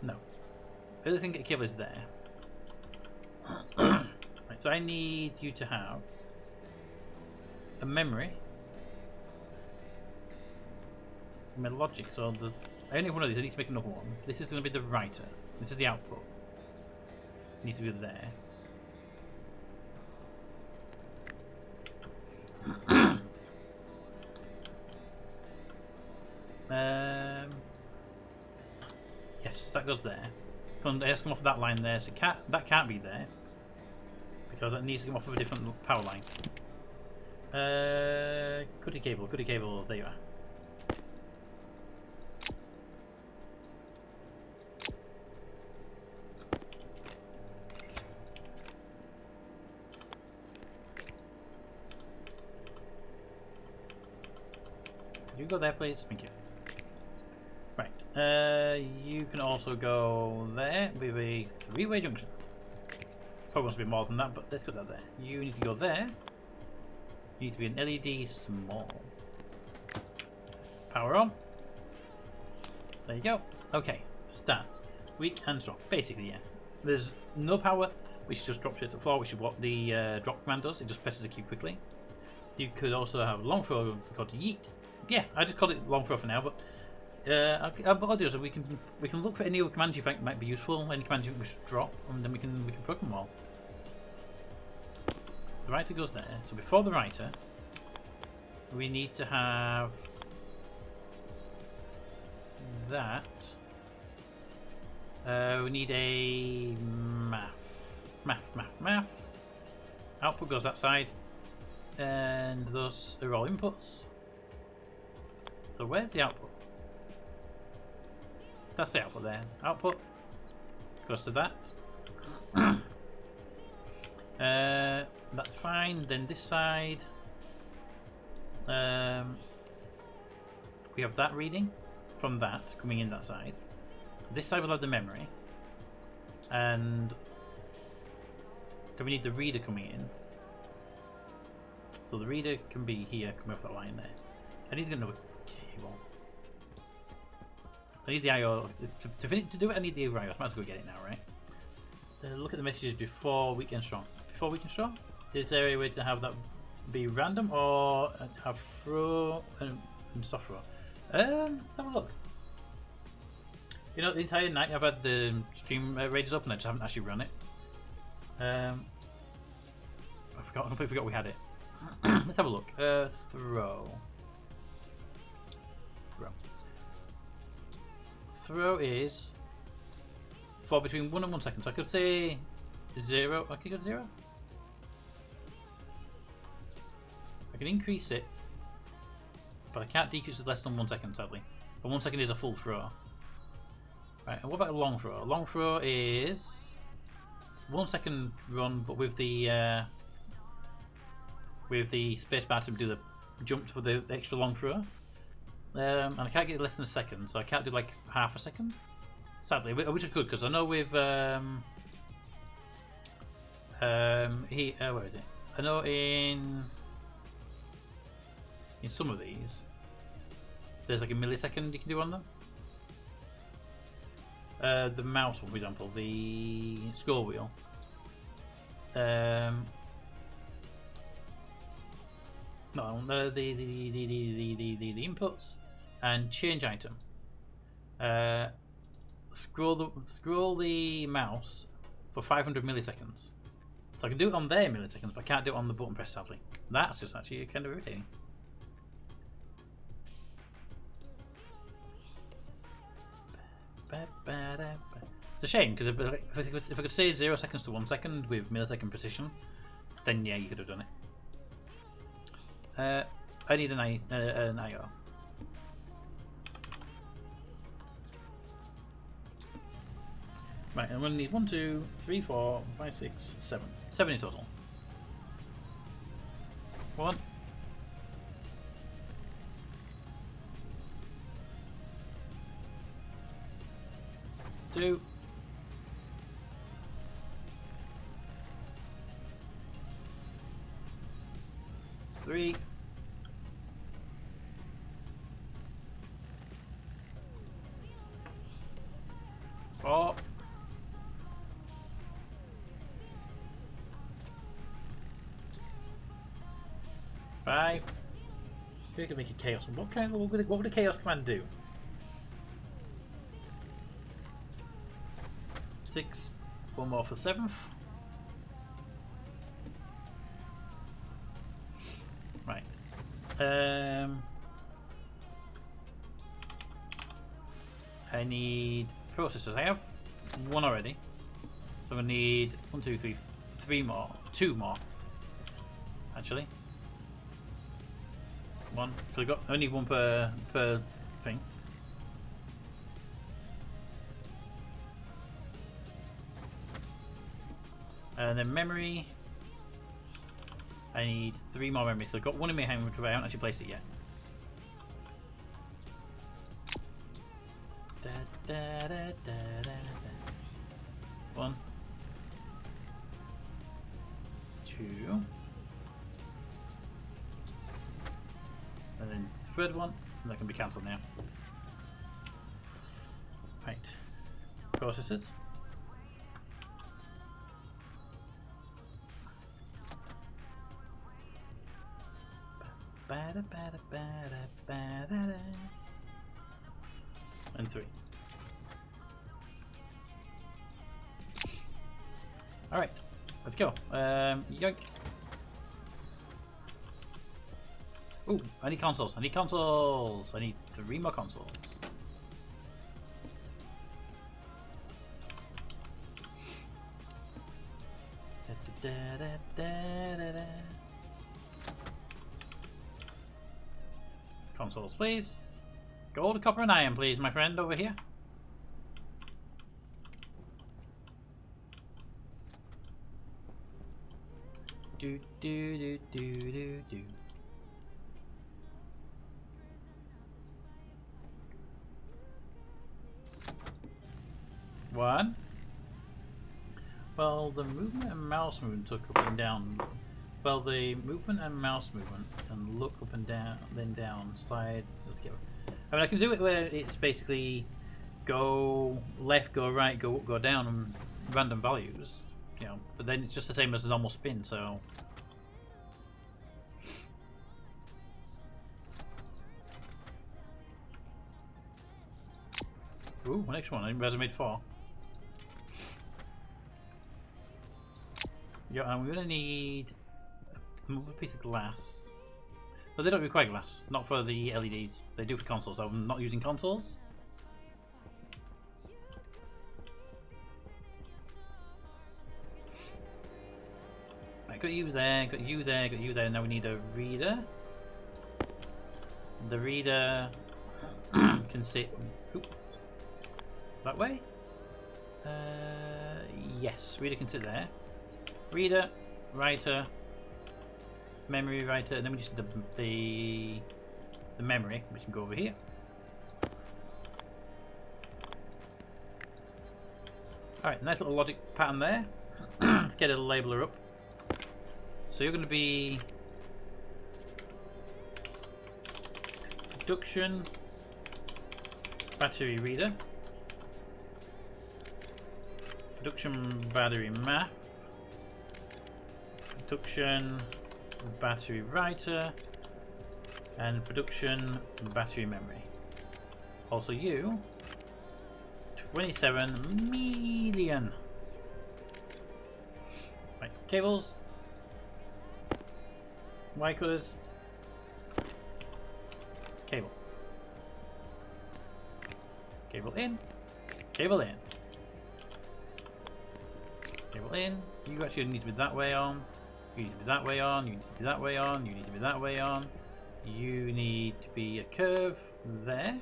No. The other thing a cable is there. Right, so I need you to have a memory. My logic, so I only have one of these, I need to make another one. This is going to be the writer. This is the output. It needs to be there. Yes, that goes there. It has to come off that line there, so that can't be there. Because that needs to come off of a different power line. Goody cable, there you are. You go there, please. Thank you. Right. You can also go there with a 3-way junction. Probably wants to be more than that, but let's put that there. You need to go there. You need to be an LED small. Power on. There you go. Okay. Start. Weak and strong. Basically, yeah. There's no power, which just drops it to the floor, which is what the drop command does. It just presses the cube quickly. You could also have long throw called yeet. Yeah, I just call it long throw for now, but what I'll do is we can look for any other commands you think might be useful, any commands you wish to drop, and then we can program them all. The writer goes there. So before the writer, we need to have that. We need a math. Output goes that side, and those are all inputs. So where's the output? That's the output there. Output goes to that. That's fine. Then this side, we have that reading from that coming in that side. This side will have the memory, and so we need the reader coming in. So the reader can be here, coming off that line there. I need to get another cable. I need the IO to do it. I need the IO. I might as well go get it now, right? Look at the messages before weekend strong. Before weekend strong, is there a way to have that be random or have throw and soft throw? Have a look. You know, the entire night I've had the stream rages up and I just haven't actually run it. I completely forgot we had it. Let's have a look. Throw. Throw is for between 1 and 1 second. So I could say 0. I could go to 0. I can increase it, but I can't decrease it less than 1 second, sadly. But 1 second is a full throw. Right, and what about a long throw? A long throw is 1 second run, but with the spacebar to do the jump for the extra long throw. And I can't get less than a second, so I can't do like half a second. Sadly, which I could, because I know with where is it? I know in some of these, there's like a millisecond you can do on them. The mouse one, for example, the scroll wheel. No, the inputs and change item. Scroll the mouse for 500 milliseconds. So I can do it on their milliseconds, but I can't do it on the button press, sadly. That's just actually kind of irritating. It's a shame, because if I could say 0 seconds to 1 second with millisecond precision, then yeah, you could have done it. I need an IO. Right, I'm going to need 1, 2, 3, 4, 5, 6, 7. 7 in total. 1. 2. 3. 4. 5. We can make a chaos one. What would a chaos command do? 6. 1 more for 7th. Right. I need processors. I have 1 already. So I need 1, 2, 3, 3 more. 2 more. Actually. 1. So I got only 1 per thing. And then memory. I need 3 more memory. So I've got 1 in my hand, but I haven't actually placed it yet. Da, da, da, da, da, da. 1. 2. And then the 3rd one. And that can be cancelled now. Right. Processors. And 3. Alright, let's go. Yoink. Ooh, I need consoles. I need 3 more consoles. Da, da, da, da, da. Consoles, please. Gold, copper, and iron, please, my friend, over here. Do do do do do do. One. Well, the movement and mouse movement took up and down. Well, the movement and mouse movement and look up and down, then down, slide. I mean, I can do it where it's basically go left, go right, go up, go down, and random values. You know, but then it's just the same as a normal spin. So. Ooh, my next one. I didn't realize I made 4. Yeah, and we're gonna need another piece of glass. But they don't require glass, not for the LEDs. They do for consoles. So I'm not using consoles. Right, got you there, got you there, got you there. Now we need a reader. The reader can sit that way. Yes, reader can sit there. Reader, writer, memory writer, and then we just the memory, which can go over here. Alright, nice little logic pattern there. Let's get a labeler up. So you're going to be production battery reader, production battery map, production battery writer, and production battery memory. Also you 27 million. Right, cables, Y colors, cable, cable in, cable in, cable in. You actually need to be that way on. You need to be that way on. You need to be that way on. You need to be that way on. You need to be a curve there.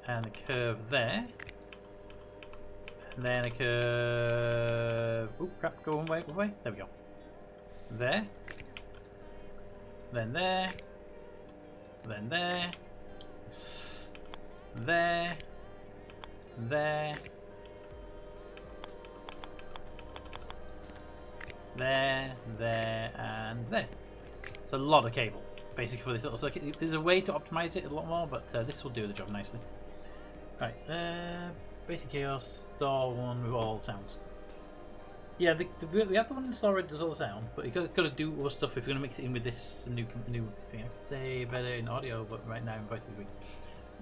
And a curve there. And then a curve. Oop, crap, go one way, one way. There we go. There. Then there. Then there. There. There. There, there, and there. It's a lot of cable, basically, for this little circuit. There's a way to optimize it a lot more, but this will do the job nicely. Right, basic chaos, store one with all sounds. Yeah, we have the one in store that does all the sound, but it's got to do other stuff if you're going to mix it in with this new thing. I could say better in audio, but right now in both of week.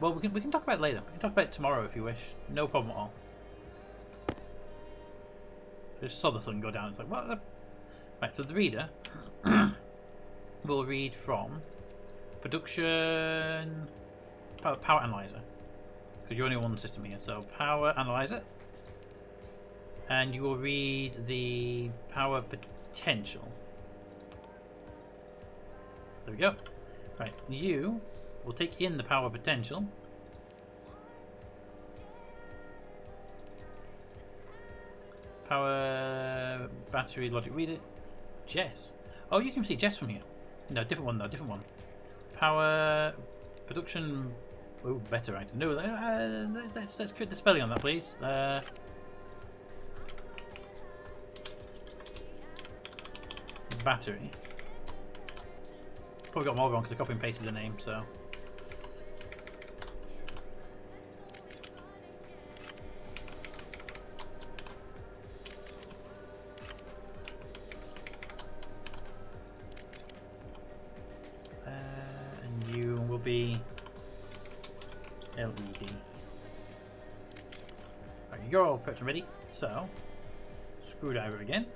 Well, we can talk about it later. We can talk about it tomorrow if you wish. No problem at all. I just saw the sun go down. It's like, what? Right, so the reader will read from production power analyzer, because you're only one system here. So power analyzer, and you will read the power potential. There we go. Right, you will take in the power potential. Power battery logic reader. Jess. Oh, you can see Jess from here. No, different one though, different one. Power production. Oh, better right. No, let's correct the spelling on that, please. Battery. Probably got them all wrong because I copied and pasted the name, so. Be LED. Right, you're all prepped and ready. So, screwdriver again.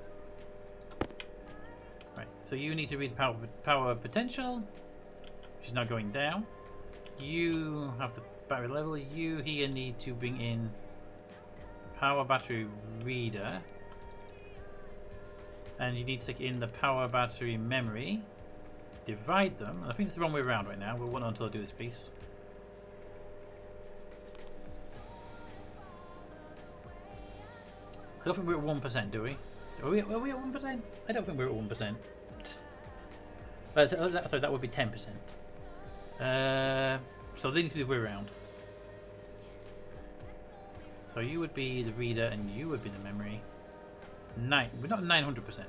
Right, so you need to read the power potential, which is now going down. You have the battery level. You here need to bring in power battery reader, and you need to take in the power battery memory. Divide them. I think it's the wrong way around right now. We'll wait until I do this piece. I don't think we're at 1%, do we? Are we at 1%? I don't think we're at 1%. Sorry, that would be 10%. So they need to be the way around. So you would be the reader and you would be the memory. We're not 900%.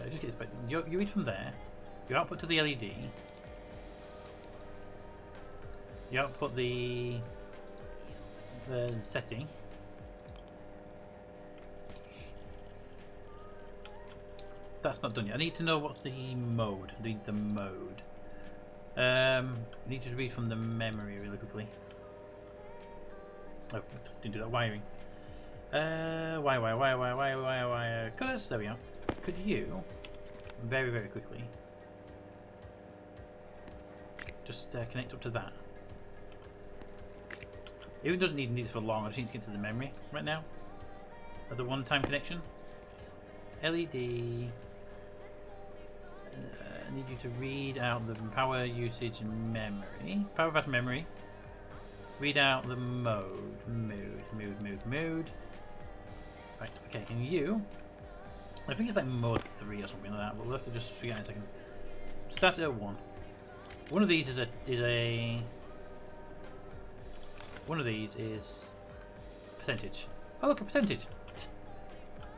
Just get this back. You read from there. You output to the LED. You output the setting. That's not done yet. I need to know what's the mode. I need the mode. I need to read from the memory really quickly. Oh, didn't do that wiring. Why? Colours. There we go. Could you very quickly just connect up to that? It doesn't need this for long. I just need to get to the memory right now. At the one-time connection. LED. I need you to read out the power usage memory. Power battery memory. Read out the mode. Mood. Right, okay, and you... I think it's like mode 3 or something like that, but we'll have to just figure out in a second. Start at 1. One of these is one of these is percentage. Oh look, a percentage!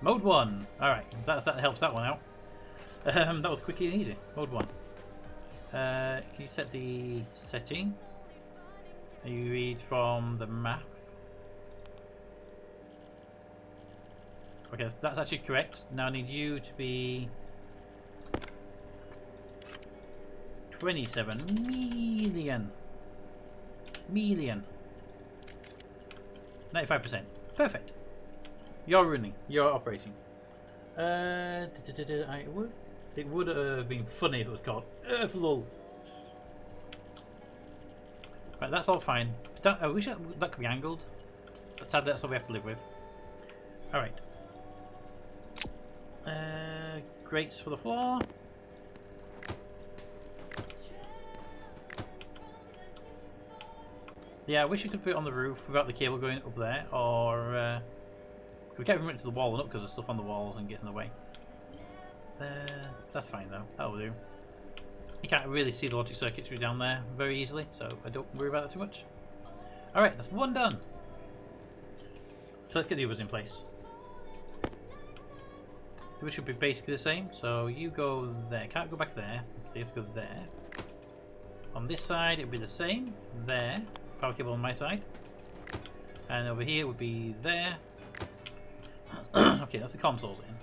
Mode 1! Alright, that helps that one out. That was quick and easy. Mode 1. Can you set the setting? You read from the map. Okay, that's actually correct. Now I need you to be 27 million. 95%. Perfect. You're running. You're operating. It would have been funny if it was called Earthlul. Right, that's all fine. I wish that could be angled, but sadly that's all we have to live with. Alright. Grates for the floor. Yeah, I wish you could put it on the roof without the cable going up there, or we can't even it to the wall and up because there's stuff on the walls and getting in the way. That's fine though, that'll do. You can't really see the logic circuitry down there very easily, so I don't worry about that too much. Alright, that's one done. So let's get the others in place. The others should be basically the same, so you go there. Can't go back there, so you have to go there. On this side it would be the same, there. Power cable on my side. And over here would be there. Okay, that's the consoles in.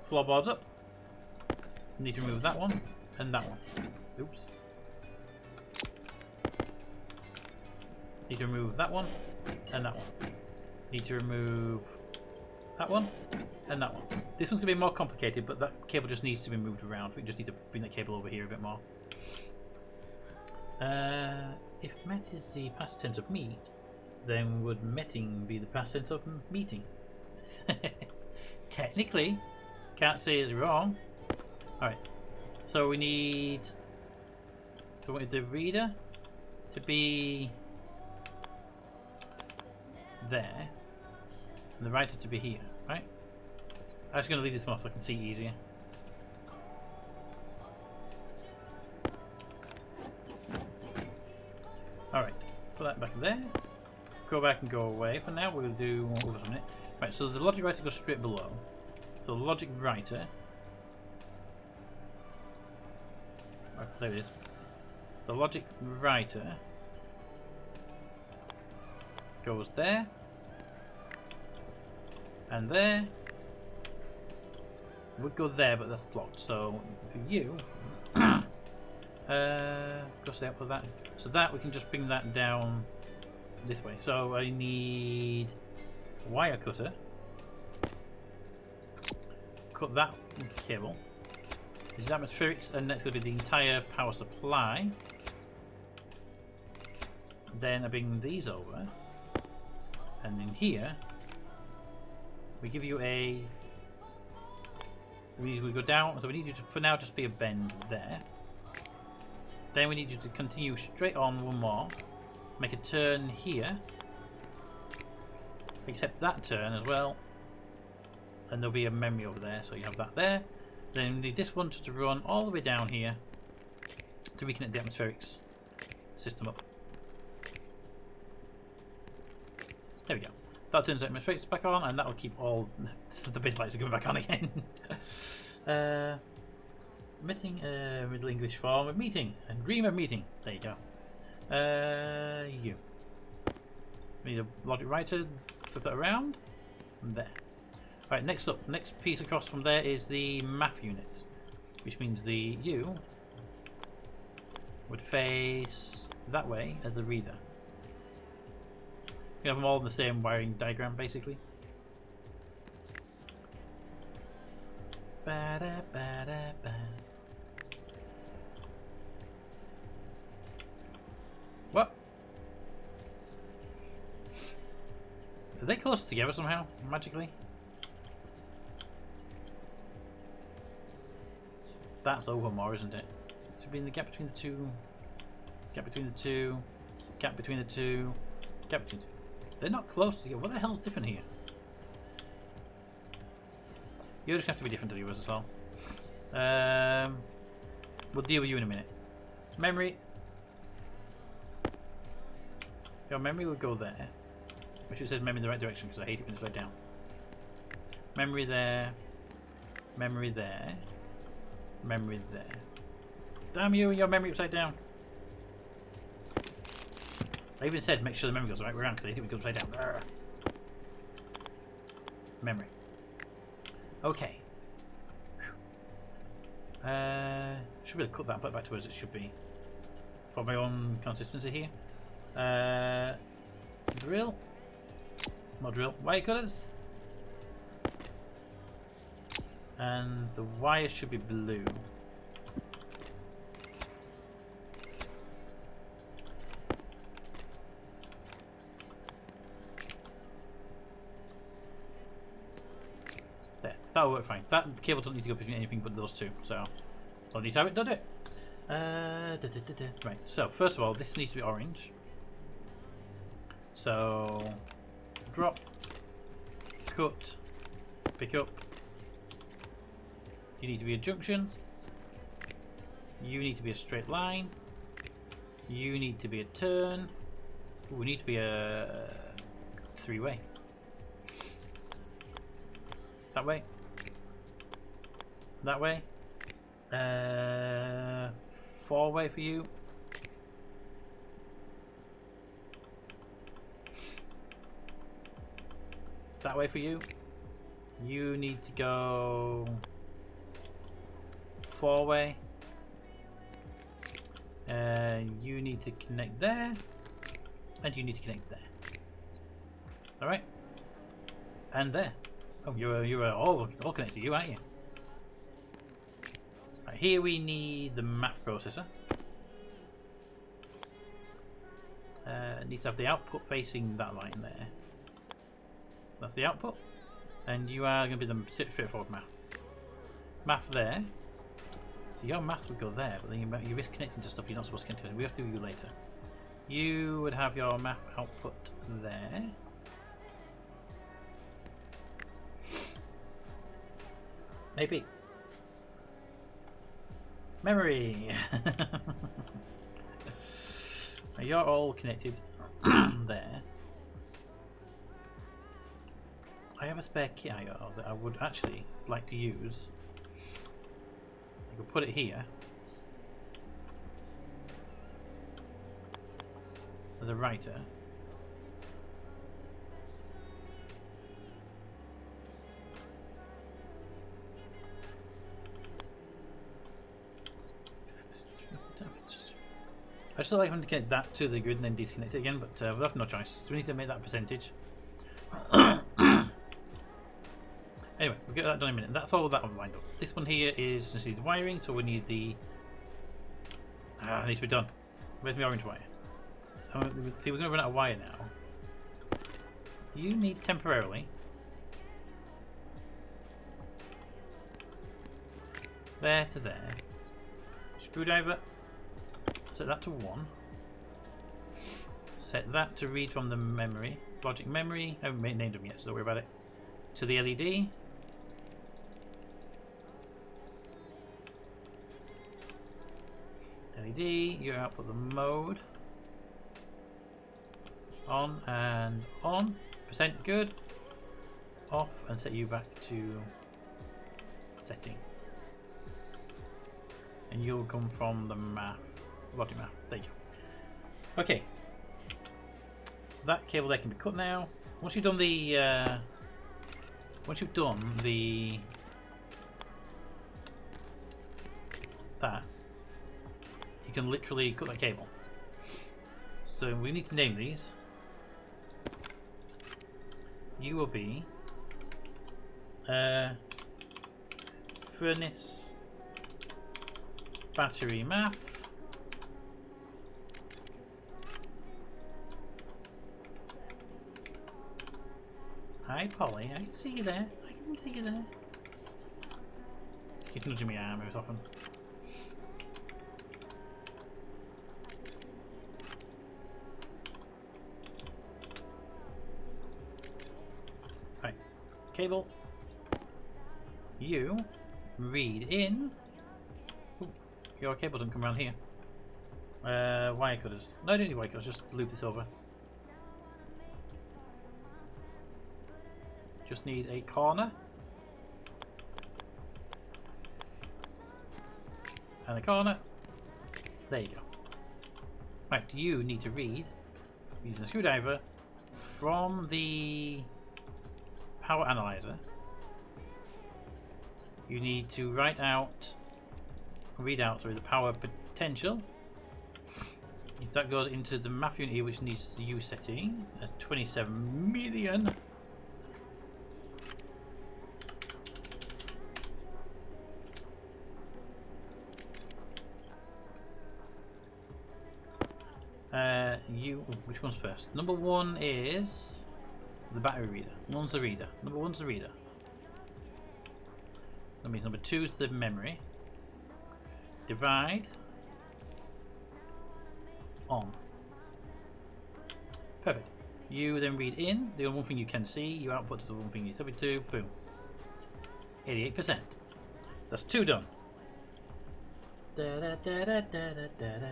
Floorboards up. Need to remove that one and that one. Oops. Need to remove that one and that one. Need to remove that one and that one. This one's going to be more complicated, but that cable just needs to be moved around. We just need to bring that cable over here a bit more. If met is the past tense of meet, then would metting be the past tense of meeting? Technically, can't say it's wrong. Alright, so we need the reader to be there and the writer to be here, right? I'm just going to leave this one off so I can see easier. Alright, put that back there. Go back and go away. For now, we'll do over a minute. Right, so the logic writer goes straight below. So the logic writer. Right, there it is. The logic writer goes there. And there. Would go there, but that's blocked. So for you, go stay up for that. So that we can just bring that down this way. So I need a wire cutter. Cut that cable. This is atmospherics, and that's going to be the entire power supply. Then I bring these over, and in here we give you a. We go down, so we need you to for now just be a bend there. Then we need you to continue straight on one more. Make a turn here. Except that turn as well. And there'll be a memory over there, so you have that there. Then we need this one just to run all the way down here to reconnect the atmospherics system up. There we go. That turns the atmospherics back on, and that will keep all the base lights going back on again. Meeting, Middle English form of meeting, and dream of meeting. There you go. You. We need a logic writer. Flip it around. And there. Alright, next up. Next piece across from there is the math unit. Which means the U would face that way as the reader. You have them all in the same wiring diagram, basically. Ba-da-ba-da-ba. What? Are they close together somehow, magically? That's over more, isn't it? Should be in the gap between the two. Gap between the two. Gap between the two. Gap between the two. They're not close together. What the hell's different here? You just have to be different to the others as well. We'll deal with you in a minute. Memory. Your memory will go there. Which it says memory in the right direction because I hate it when it's right down. Memory there. Memory there. Memory there. Damn you, your memory upside down. I even said make sure the memory goes the right way around because I think it goes upside down. Arrgh. Memory. Okay. Should be able to cut that and put it back to as it should be. For my own consistency here. Drill. More drill. Wire cutters. And the wire should be blue. There, that'll work fine. That cable doesn't need to go between anything but those two, so don't need to have it, does it? Right, so first of all, this needs to be orange. So drop, cut, pick up. You need to be a junction. You need to be a straight line. You need to be a turn. Ooh, we need to be a three-way. That way. That way. Four-way for you. That way for you. You need to go four-way. You need to connect there, and you need to connect there. All right, and there. Oh, you're all connected, you aren't you? Right, here we need the math processor. It needs to have the output facing that line there. That's the output, and you are going to be the straightforward math. Math there. So your math would go there, but then you risk connecting to stuff you're not supposed to connect to. We have to do you later. You would have your math output there. Maybe. Memory. You're all connected there. I have a spare kit that I would actually like to use. I could put it here. For the writer. I still like to connect that to the grid and then disconnect it again, but we'll have no choice. So we need to make that percentage. Anyway, we'll get that done in a minute. That's all that one lined up. This one here is just need the wiring, so we need the. It needs to be done. Where's my orange wire? See, we're going to run out of wire now. You need temporarily. There to there. Screwdriver. Set that to 1. Set that to read from the memory. Logic memory. I haven't named them yet, so don't worry about it. To the LED. LED, you output the mode. On and on. Percent good. Off and set you back to setting. And you'll come from the math. Logic math. There you Okay. That cable there can be cut now. Once you've done the that, you can literally cut that cable. So we need to name these. You will be furnace battery math. Hi Polly, I can see you there. I can see you there. Keep nudging me arm very often. Right, cable. You read in. Ooh, your cable didn't come around here. Wire cutters. No, I don't need wire cutters. Just loop this over. Just need a corner and a corner. There you go. Right, you need to read using a screwdriver from the power analyzer. You need to read out the power potential. If that goes into the math unit here, which needs the U setting, that's 27 million. Which one's first? Number one is the battery reader. One's the reader. Number one's the reader. That means number two is the memory. Divide. On. Perfect. You then read in the one thing you can see. You output to the one thing you tell me to. Boom. 88%. That's two done. Da, da, da, da, da, da, da.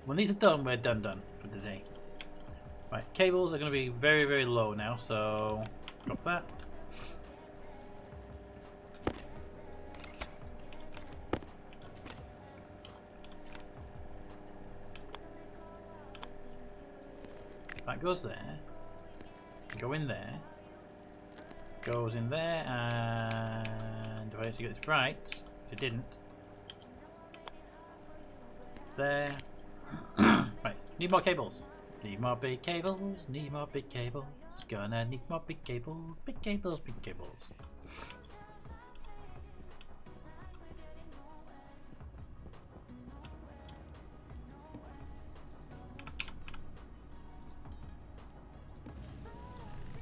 When these are done, we're done for the day. Right, cables are going to be very, very low now, so drop that. That goes there. Go in there. Goes in there, and if I actually get this right, if it didn't. There. Right, need more cables. Need more big cables. Need more big cables. Gonna need more big cables. Big cables, big cables.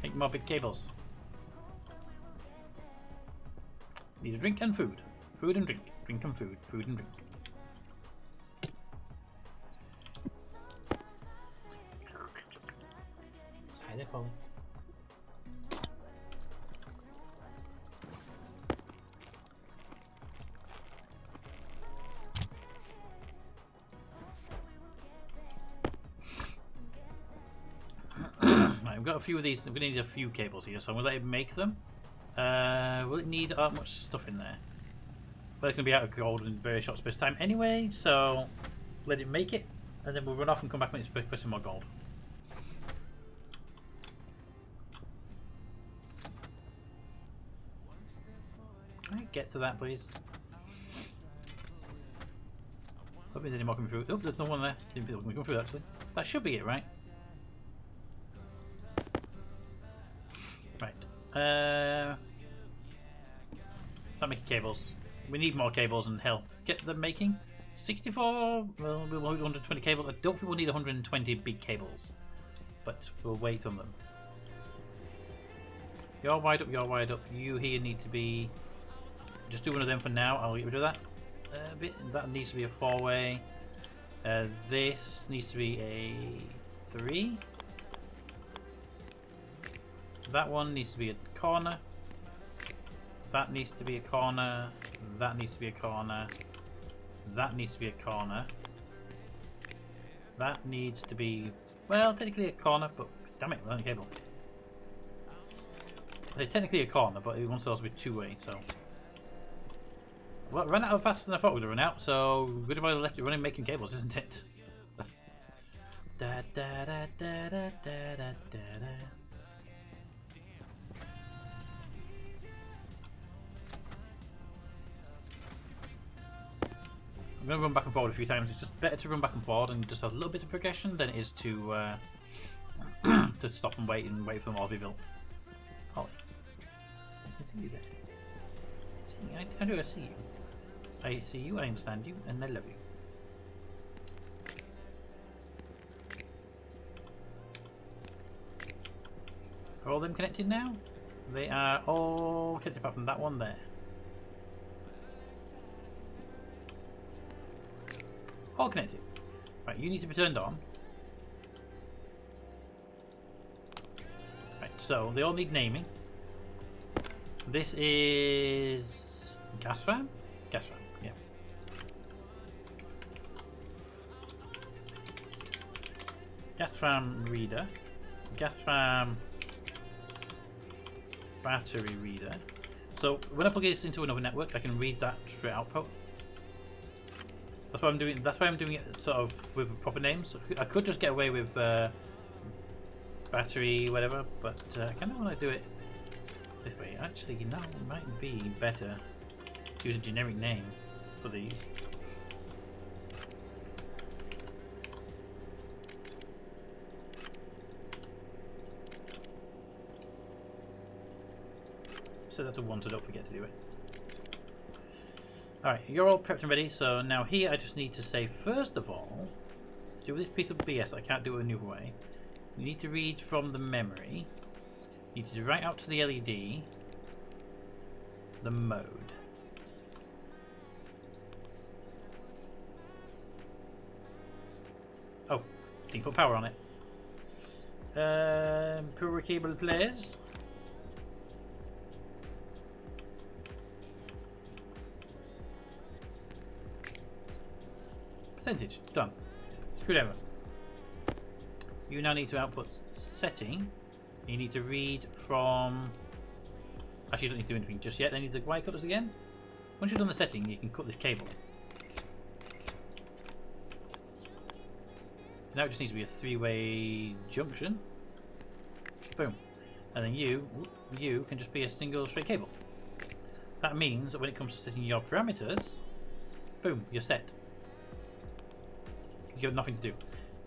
Make more big cables. Need a drink and food. Food and drink. Drink and food. Food and drink. Hi there, Colin. Right, we've got a few of these. We're going to need a few cables here, so I'm going to let it make them. Will it need that much stuff in there? But it's going to be out of gold in a very short space of time anyway, so let it make it, and then we'll run off and come back when it's put some more gold. Right, get to that, please. Hope there's any more coming through. Oh, there's no one there. Didn't feel coming through actually. That should be it, right? Right. Start making cables. We need more cables and help get them making. 64. Well, we'll need 120 cables. I don't think we'll need 120 big cables, but we'll wait on them. You're wired up. You're wired up. You here need to be. Just do one of them for now. I'll get rid of that. That needs to be a 4-way. This needs to be a 3. That one needs to be a corner. That needs to be a corner. That needs to be a corner. That needs to be a corner. That needs to be, well, technically a corner, but damn it, we're on the cable. They're technically a corner, but it wants those to be 2-way, so. Well, it ran out faster than I thought it would run out, so good if I left it running making cables, isn't it? Da da da da da da da da. I'm going to run back and forward a few times. It's just better to run back and forward and just have a little bit of progression than it is to to stop and wait for them all to be built. Holly, I can see you there. I do. I see you. I see you. I understand you, and I love you. Are all them connected now? They are all connected apart from that one there. All connected. Right, you need to be turned on. Right, so they all need naming. This is gas fan? Gas fan, yeah. Gas fan reader. Gas fan battery reader. So when I plug this into another network, I can read that straight output. That's why I'm doing. That's why I'm doing it sort of with proper names. I could just get away with battery, whatever, but I kind of want to do it this way. Actually, you know, it might be better to use a generic name for these. Set that to 1 so don't forget to do it. Alright, you're all prepped and ready, so now here I just need to say, first of all, to do this piece of BS, I can't do it a new way. You need to read from the memory. You need to write out to the LED the mode. Oh, didn't put power on it. Power cable players. Percentage, done. Screwdriver. You now need to output setting. You need to read from. Actually, you don't need to do anything just yet. I need the wire cutters again. Once you've done the setting, you can cut this cable. Now it just needs to be a 3-way junction. Boom. And then you can just be a single straight cable. That means that when it comes to setting your parameters, boom, you're set. You have nothing to do.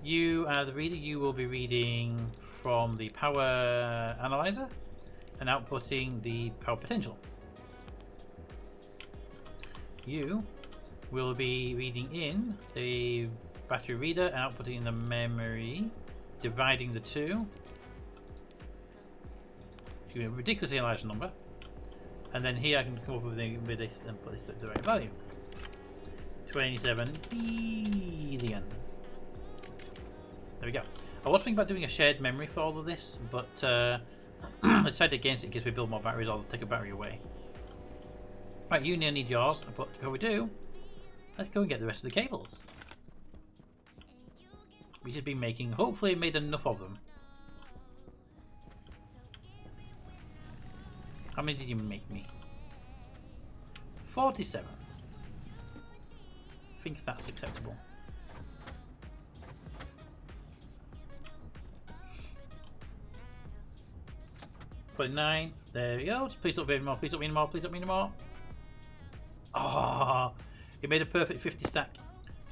You, the reader, you will be reading from the power analyzer and outputting the power potential. You will be reading in the battery reader and outputting the memory, dividing the two to a ridiculously large number. And then here I can come up with this and put this at the right value. 27 billion. There we go. I was thinking about doing a shared memory for all of this, but I decided against it in case we build more batteries. I'll take a battery away. Right, you now need yours, but before we do, let's go and get the rest of the cables. We should be making, hopefully made enough of them. How many did you make me? 47. I think that's acceptable. 29. There we go. Please don't be any more. Please don't be any more. Please don't be any more. Oh, it made a perfect 50 stack.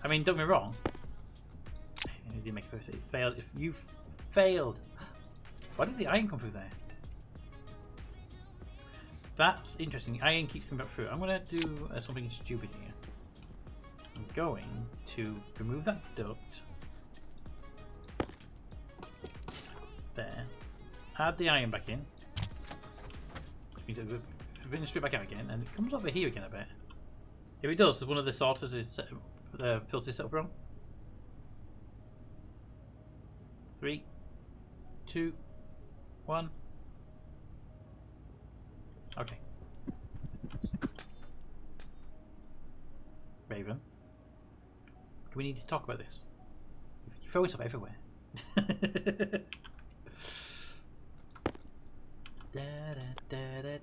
I mean, don't get me wrong. It didn't make a perfect. It failed. If you failed, why did the iron come through there? That's interesting. Iron keeps coming back through. I'm going to do something stupid here. I'm going to remove that duct. There. Add the iron back in. Which means it'll bring it straight back out again. And it comes over here again, I bet. If it does, one of the sorters is set, filters set up wrong. 3, 2, 1. Okay. Raven. Do we need to talk about this? You're throwing stuff everywhere.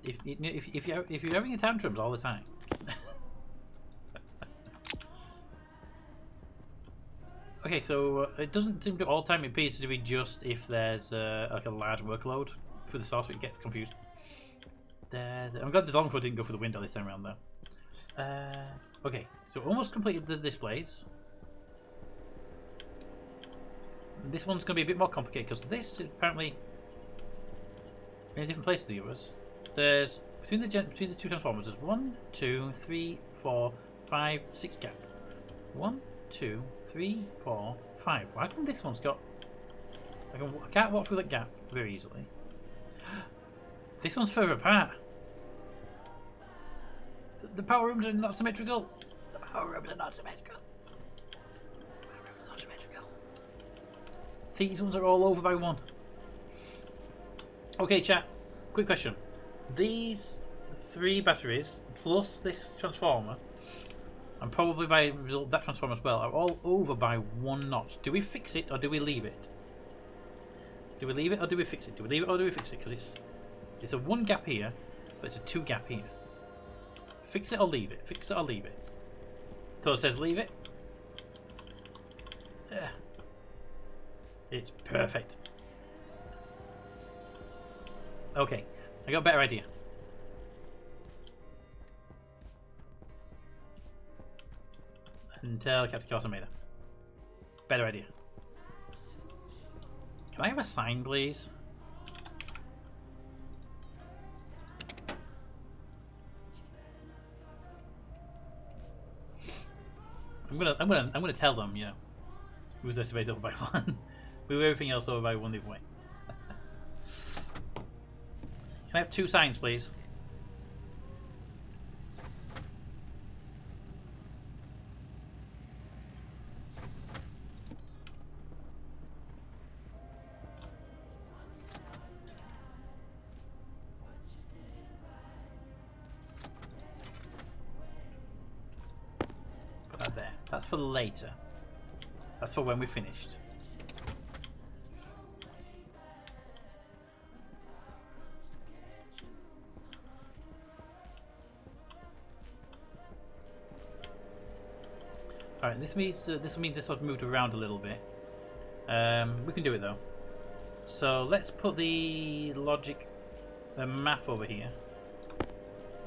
If you're having a tantrums all the time. Okay, so it doesn't seem to all the time. It appears to be just if there's like a large workload for the source, it gets confused. I'm glad the Longfoot didn't go for the window this time around though. Okay, so almost completed the displays. This one's going to be a bit more complicated because this is apparently in a different place to the others. There's between the two transformers. There's 1, 2, 3, 4, 5, 6 gap. 1, 2, 3, 4, 5. Why come this one's got? I can't walk through that gap very easily. This one's further apart. The power rooms are not symmetrical. The power rooms are not symmetrical. These ones are all over by 1. Okay, chat. Quick question. These 3 batteries plus this transformer, and probably by that transformer as well, are all over by 1 notch. Do we fix it or do we leave it? Do we leave it or do we fix it? Do we leave it or do we fix it? Because it's a 1 gap here, but it's a 2 gap here. Fix it or leave it. Fix it or leave it. So it says leave it. Yeah. It's perfect. Okay, I got a better idea. And tell Captain Corsameda. Better idea. Can I have a sign, please? I'm gonna tell them, you know, who's this debate over by 1. Move everything else over by 1 the other way. Can I have 2 signs, please? Put that there. That's for later. That's for when we're finished. Alright, this means this sort of moved around a little bit. We can do it though. So let's put the logic, the math over here.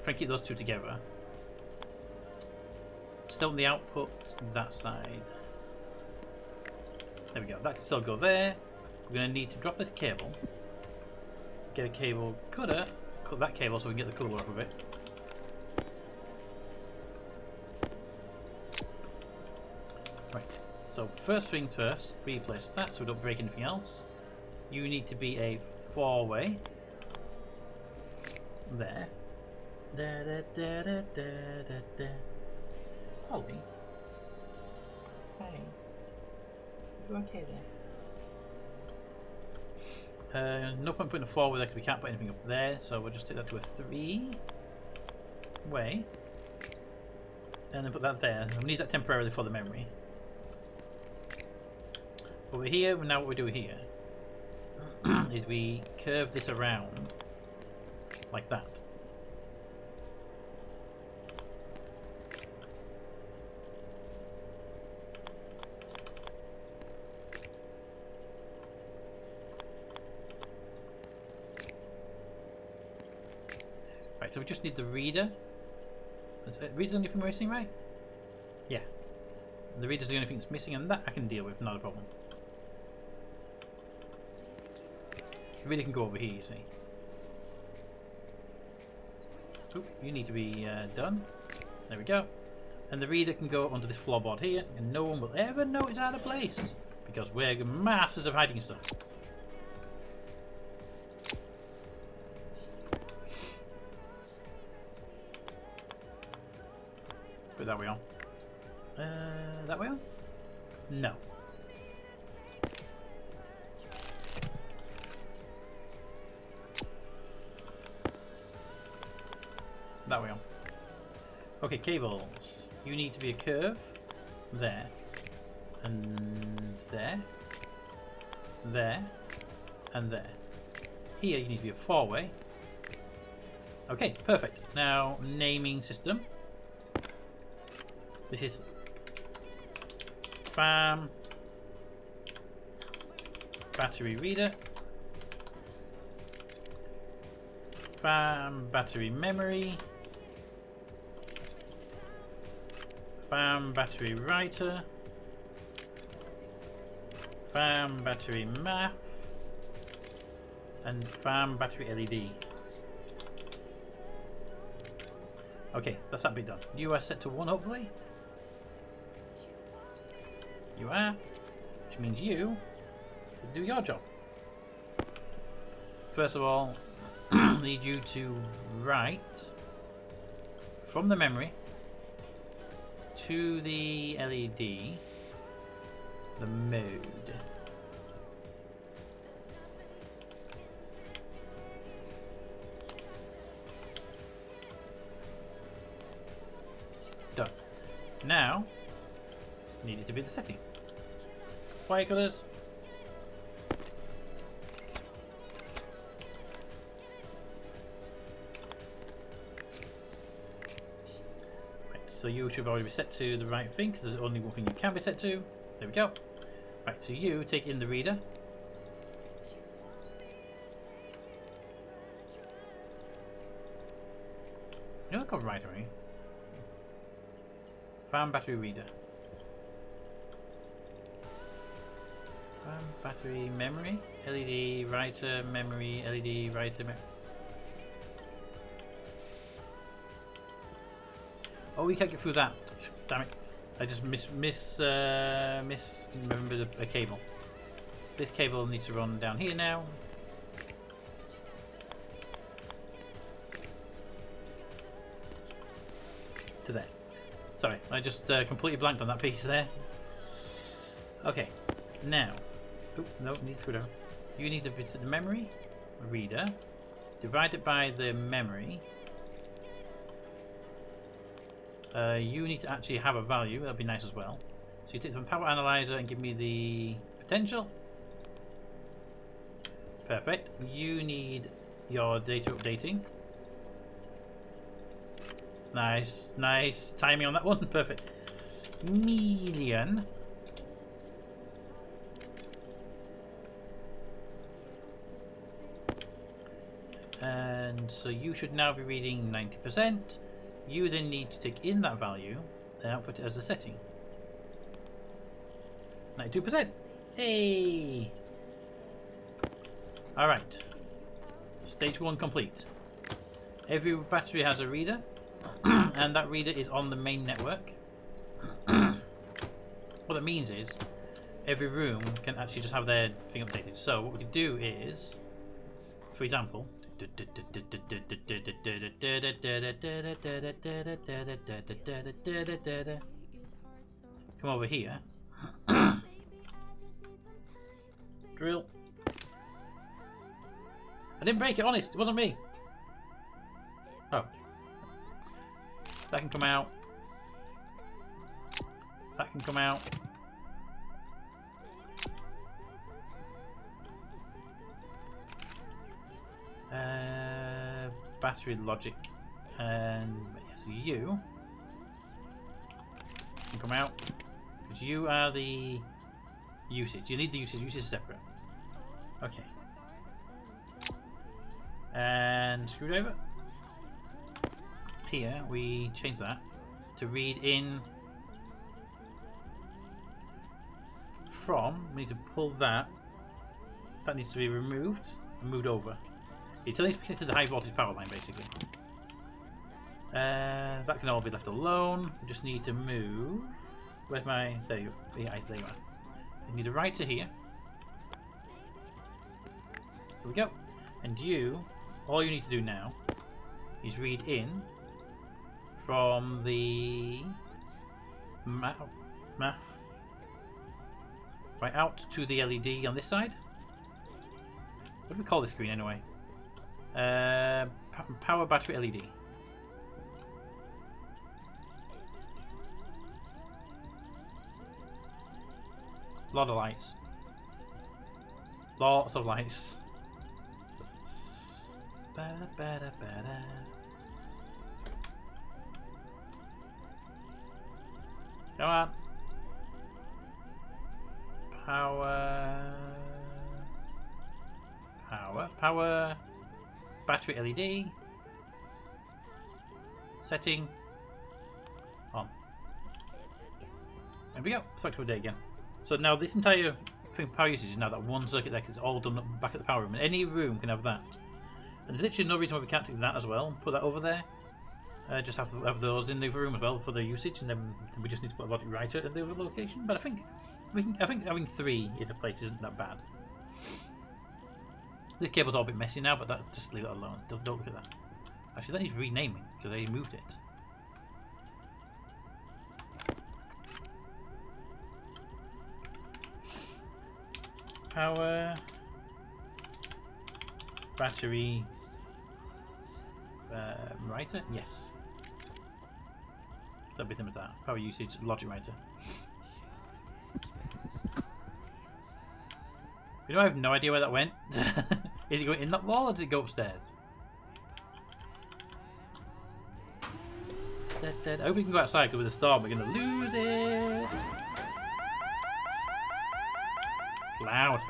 Try and keep those 2 together. Still on the output that side. There we go. That can still go there. We're going to need to drop this cable. Get a cable cutter. Cut that cable so we can get the cooler off of it. Right. So first things first, replace that so we don't break anything else. You need to be a 4-way. There. Da, da, da, da, da, da, da. Holly. Hey. You okay there? No point putting a 4-way there because we can't put anything up there, so we'll just take that to a 3-way. And then put that there. We need that temporarily for the memory. Over here, now what we do here is we curve this around like that. Right, so we just need the reader. Reader's the only thing we're missing, right? Yeah. The reader's the only thing that's missing, and that I can deal with, not a problem. The reader can go over here, you see. Oop, you need to be done. There we go. And the reader can go onto this floorboard here, and no one will ever know it's out of place, because we're masters of hiding stuff. Put that way on. That way on? No. That way on. Okay, cables. You need to be a curve. There. And there. There. And there. Here you need to be a 4-way. Okay, perfect. Now, naming system. This is farm battery reader. FAM battery memory. FAM battery writer. FAM battery map. And FAM battery LED. Okay, that's that bit done. You are set to 1 hopefully. You are. Which means you will do your job. First of all, I need you to write from the memory to the LED the mode. Done. Now, need it to be the setting. White colours. Right, so you should already be set to the right thing because there's only one thing you can be set to. There we go. Right, so you take in the reader. You're not called writer, are you? FAM battery reader. FAM battery memory. LED writer memory. LED writer memory. Oh, we can't get through that. Damn it! I just remembered a cable. This cable needs to run down here now. To there. Sorry, I just completely blanked on that piece there. Okay, now. Oh, no, need to go down. You need to visit the memory reader. Divide it by the memory. You need to actually have a value. That'd be nice as well. So you take the power analyzer and give me the potential. Perfect. You need your data updating. Nice, nice timing on that one. Perfect. Million. And so you should now be reading 90%. You then need to take in that value and output it as a setting. 92%. Hey! Alright. Stage 1 complete. Every battery has a reader, and that reader is on the main network. What that means is, every room can actually just have their thing updated. So what we can do is, for example, come over here. Drill. I didn't break it, honest. It wasn't me. Oh. That can come out. That can come out. Battery logic. And yes, you can come out. Because you are the usage. You need the usage. Usage is separate. Okay. And screwdriver. Here we change that to read in from. We need to pull that. That needs to be removed and moved over. It's connected to the high voltage power line basically. That can all be left alone. We just need to move. Where's my? There you go. Yeah, there you are. You need to write to here. Here we go. And you, all you need to do now is read in from the math right out to the LED on this side. What do we call this screen anyway? Power battery LED. Lot of lights. Lots of lights. Ba-da-ba-da-ba-da. Come on. Power. Power. Battery LED. Setting. On. There we go. Flexible day again. So now this entire thing power usage is now that one circuit there, 'cause it's all done back at the power room, and any room can have that. And there's literally no reason why we can't take that as well. Put that over there. Just have those in the other room as well for the usage, and then we just need to put a logic writer at the other location. But I think having 3 in a place isn't that bad. This cable's all a bit messy now, but that just leave it alone. Don't look at that. Actually, that needs renaming because they moved it. Power, battery, writer. Yes. That'd be similar to that. Power usage, logic writer. You know, I have no idea where that went. Is it going in that wall or did it go upstairs? I hope we can go outside because with the storm we're going to lose it. It's loud.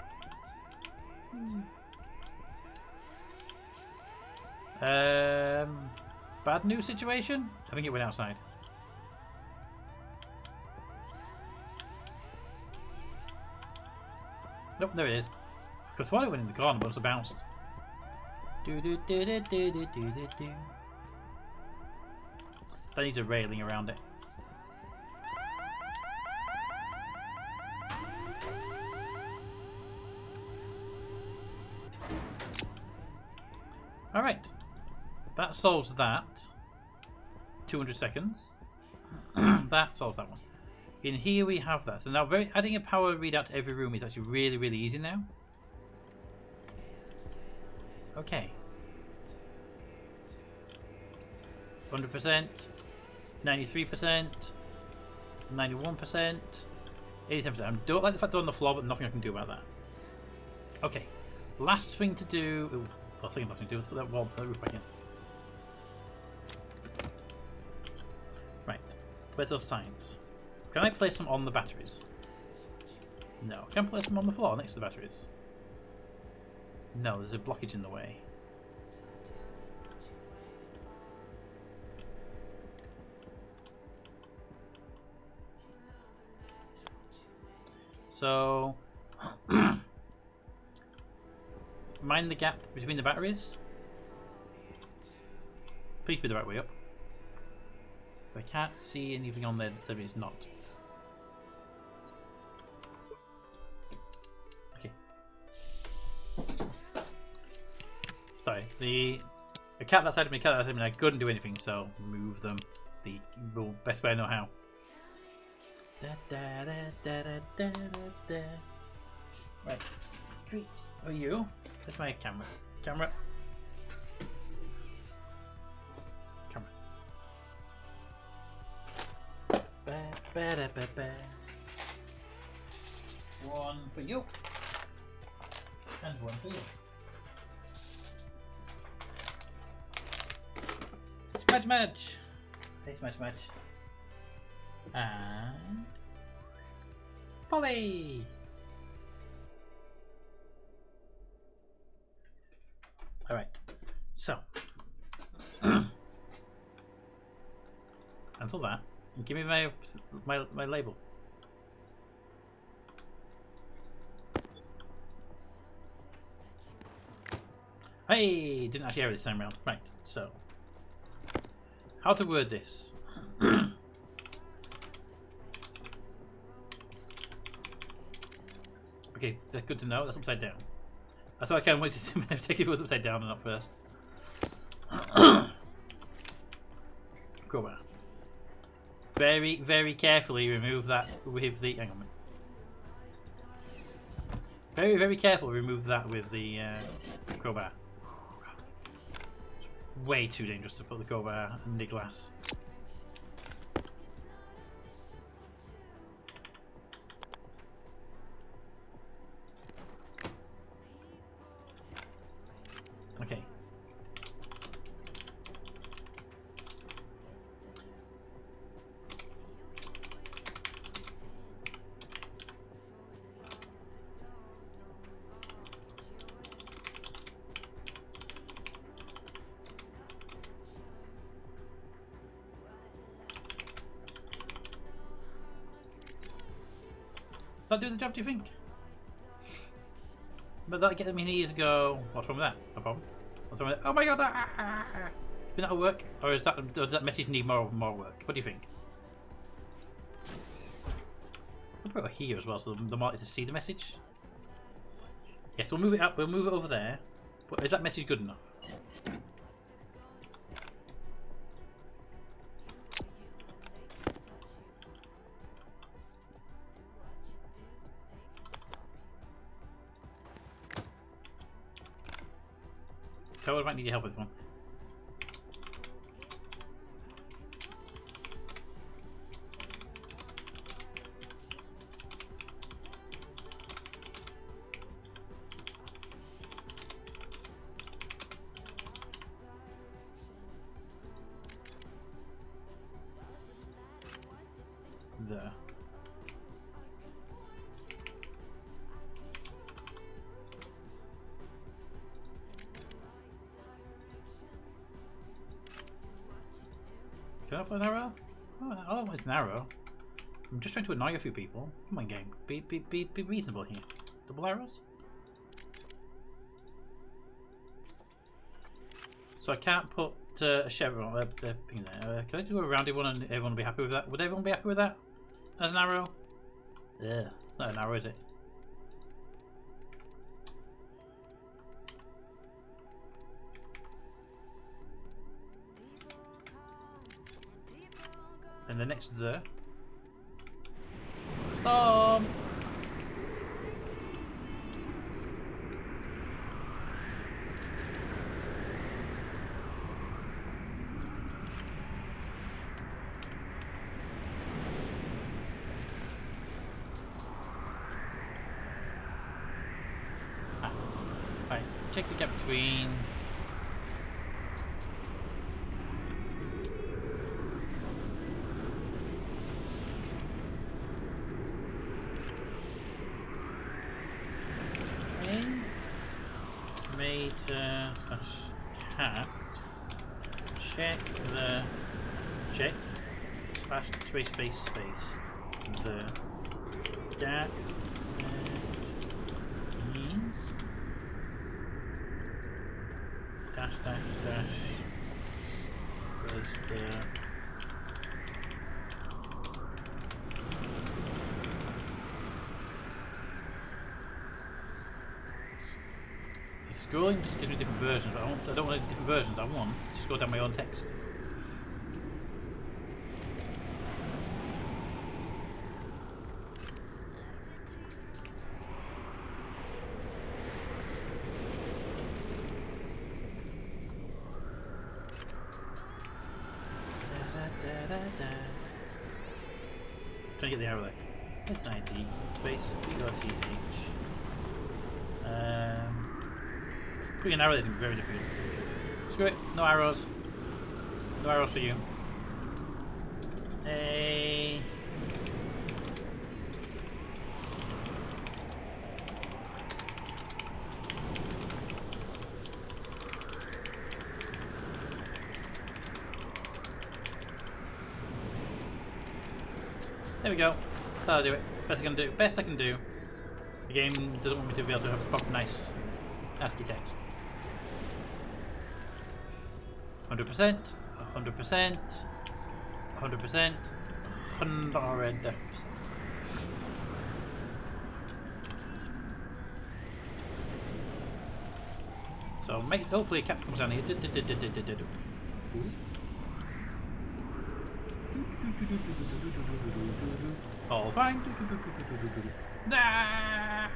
Bad news situation? I think it went outside. Nope, there it is. I thought it went in the corner, but it bounced. That needs a railing around it. Alright. That solves that. 200 seconds. That solves that one. In here we have that. So now adding a power readout to every room is actually really, really easy now. Okay. 100%, 93%, 91%, 87%. I don't like the fact they're on the floor, but nothing I can do about that. Okay. Last thing to do. Ooh, I think nothing to do. Let's put that roof back in. Right. Where's those signs? Can I place them on the batteries? No. Can I place them on the floor next to the batteries? No, there's a blockage in the way. So, mind the gap between the batteries. Please be the right way up. If I can't see anything on there, that means not. Okay. Sorry, the cat that side of me, I couldn't do anything, so move them the best way I know how. Right, treats. Oh, you? That's my camera. Camera. One for you. And one for you. Smudge. Hey, smudge. And Polly. All right. So cancel that and give me my label. Hey, didn't actually error this time around. Right. So how to word this? Okay, that's good to know. That's upside down. That's why I can't wait to take it was upside down and not first. Go back. Very, very carefully remove that with the. Hang on a minute. Very, very carefully remove that with the crowbar. Way too dangerous to put the crowbar in the glass. Okay. that do the job, do you think? But that'll get me here to go. What's wrong with that? No problem. What's wrong with that? Oh my god! Will that'll work? Or is that, does that message need more work? What do you think? I'll put it here as well, so they're more likely to see the message. Yes, we'll move it up. We'll move it over there. But is that message good enough? I might need your help with one. There. Can I put an arrow? Oh, I don't want an arrow. I'm just trying to annoy a few people. Come on, game. Be reasonable here. Double arrows? So I can't put a chevron thing there. Can I do a rounded one and everyone will be happy with that? Would everyone be happy with that? As an arrow? Yeah, not an arrow, is it? And the next there. Storm! Right, check the gap between. Meter slash cat. Check the check slash space the gap means dash space the scrolling just gives me different versions, but I don't want different versions. I want to just go down my own text. Trying to get the arrow there. SID space BOTH. Putting an arrow there is very difficult. Screw it, no arrows. No arrows for you. Hey. There we go. That'll do it. Best I can do. Best I can do. The game doesn't want me to be able to have a proper nice ASCII text. 100%, 100%, 100%, 100%. So hopefully a cap comes down here. All fine. Nah,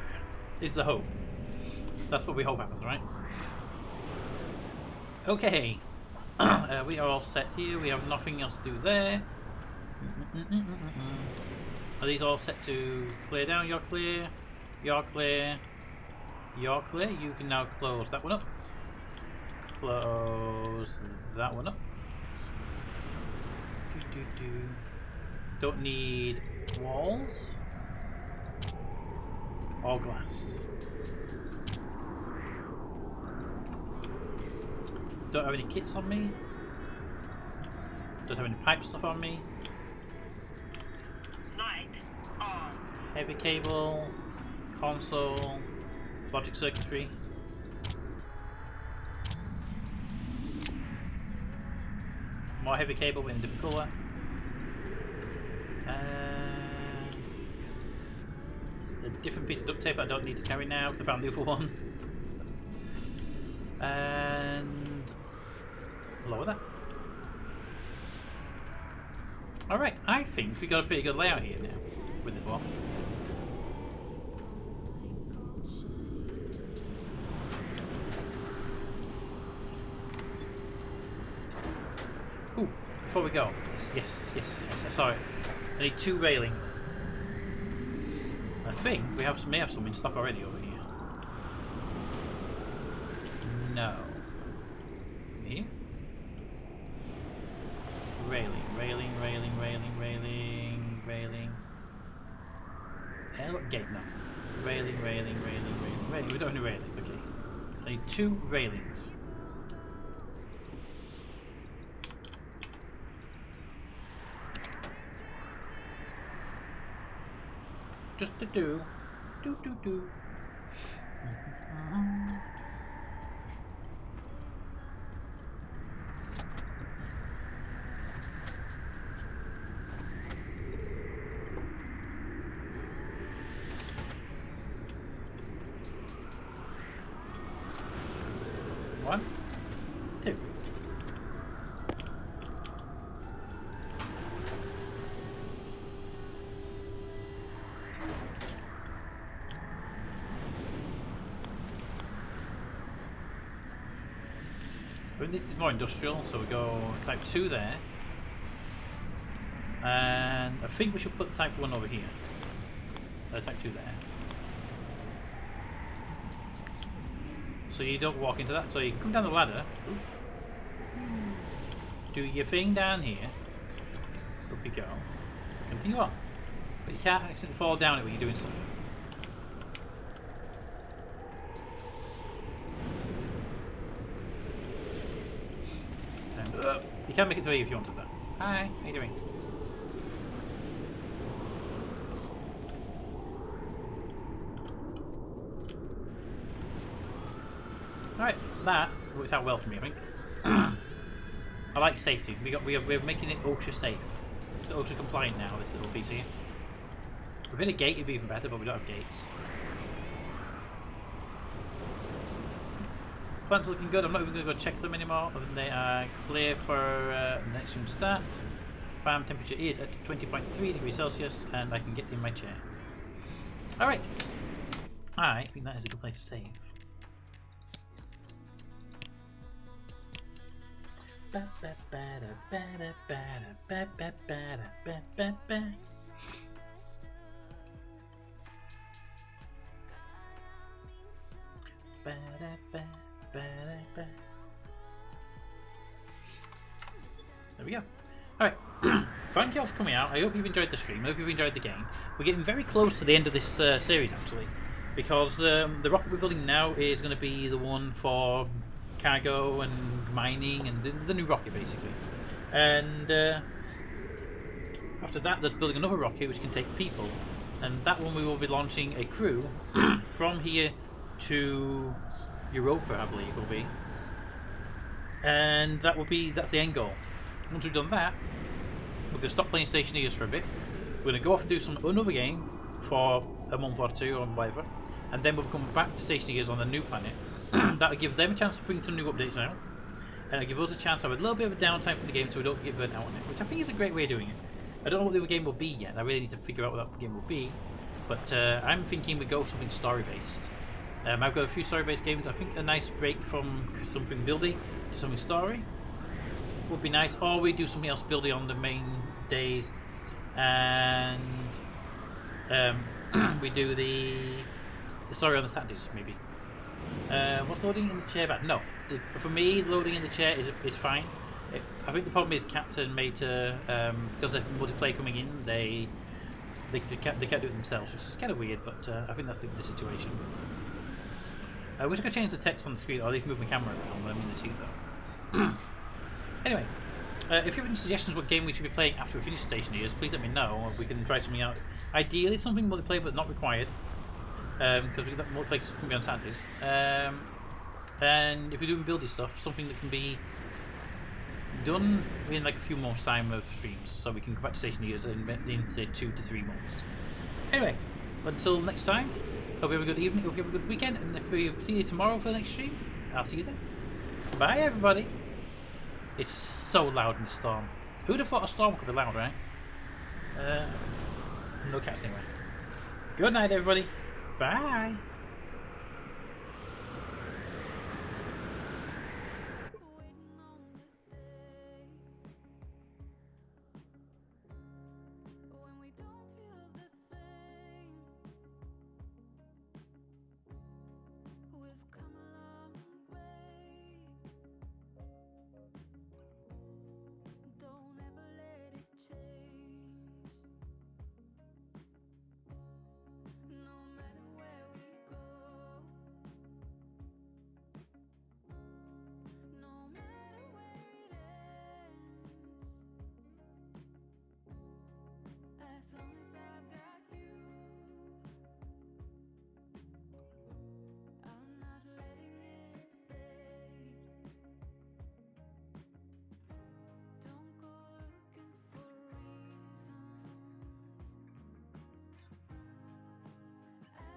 is the hope. That's what we hope happens, right? Okay. We are all set here. We have nothing else to do there. Are these all set to clear down? You're clear. You're clear. You're clear. You can now close that one up. Close that one up. Don't need walls or glass. Don't have any kits on me. Don't have any pipe stuff on me. Light on. heavy cable, console, logic circuitry. More heavy cable in a different colour. A different piece of duct tape I don't need to carry now because I found the other one. And lower that. Alright, I think we got a pretty good layout here now with the block. Ooh, before we go, yes, I saw it. I need 2 railings. I think we may have some in stock already over here. No. Here? Railing. Gate, no. Railing. We don't need railing, okay. I need 2 railings. Just to do. One, 2. This is more industrial, so we go type 2 there. And I think we should put type 1 over here. Type 2 there. So you don't walk into that, so you come down the ladder. Do your thing down here. Up you go. Continue on. But you can't accidentally fall down it when you're doing something. You can make it to E if you wanted that. Hi, how you doing? Alright, that worked out well for me, I think. I like safety. We're making it ultra safe. It's ultra compliant now, this little piece here. If we had a gate, it'd be even better, but we don't have gates. Plants looking good. I'm not even going to go check them anymore. They are clear for next room start. Farm temperature is at 20.3 degrees Celsius, and I can get in my chair. Alright. I think that is a good place to save. There we go. Alright, thank you all for coming out. I hope you've enjoyed the stream. I hope you've enjoyed the game. We're getting very close to the end of this series, actually, because the rocket we're building now is going to be the one for cargo and mining and the new rocket, basically. And after that, there's building another rocket which can take people, and that one we will be launching a crew from here to Europa, I believe will be, and that's the end goal. Once we've done that, we're going to stop playing Stationeers for a bit. We're going to go off and do another game for a month or 2 or whatever, and then we'll come back to Stationeers on a new planet. That'll give them a chance to bring some new updates out, and it'll give us a chance to have a little bit of a downtime from the game so we don't get burnt out on it, which I think is a great way of doing it. I don't know what the other game will be yet. I really need to figure out what that game will be, but I'm thinking we go something story based. I've got a few story-based games. I think a nice break from something buildy to something story would be nice. Or we do something else buildy on the main days, and we do the story on the Saturdays, maybe. What's loading in the chair back? No, for me, loading in the chair is fine. I think the problem is Captain made to because of multiplayer coming in, they can't do it themselves, which is kind of weird. But I think that's the situation. I wish I could change the text on the screen, or they can move my camera around, but I mean the seat though. Anyway, If you have any suggestions what game we should be playing after we finish Stationeers, please let me know. We can try something out. Ideally, something multiplayer, but not required. Because we got multiplayer can be on Saturdays. And if we're doing buildy stuff, something that can be done in like a few months' time of streams, so we can go back to Stationeers in say 2 to 3 months. Anyway, until next time, hope you have a good evening, hope you have a good weekend, and if we see you tomorrow for the next stream, I'll see you then. Bye, everybody. It's so loud in the storm. Who'd have thought a storm could be loud, right? No cats anyway. Good night, everybody. Bye.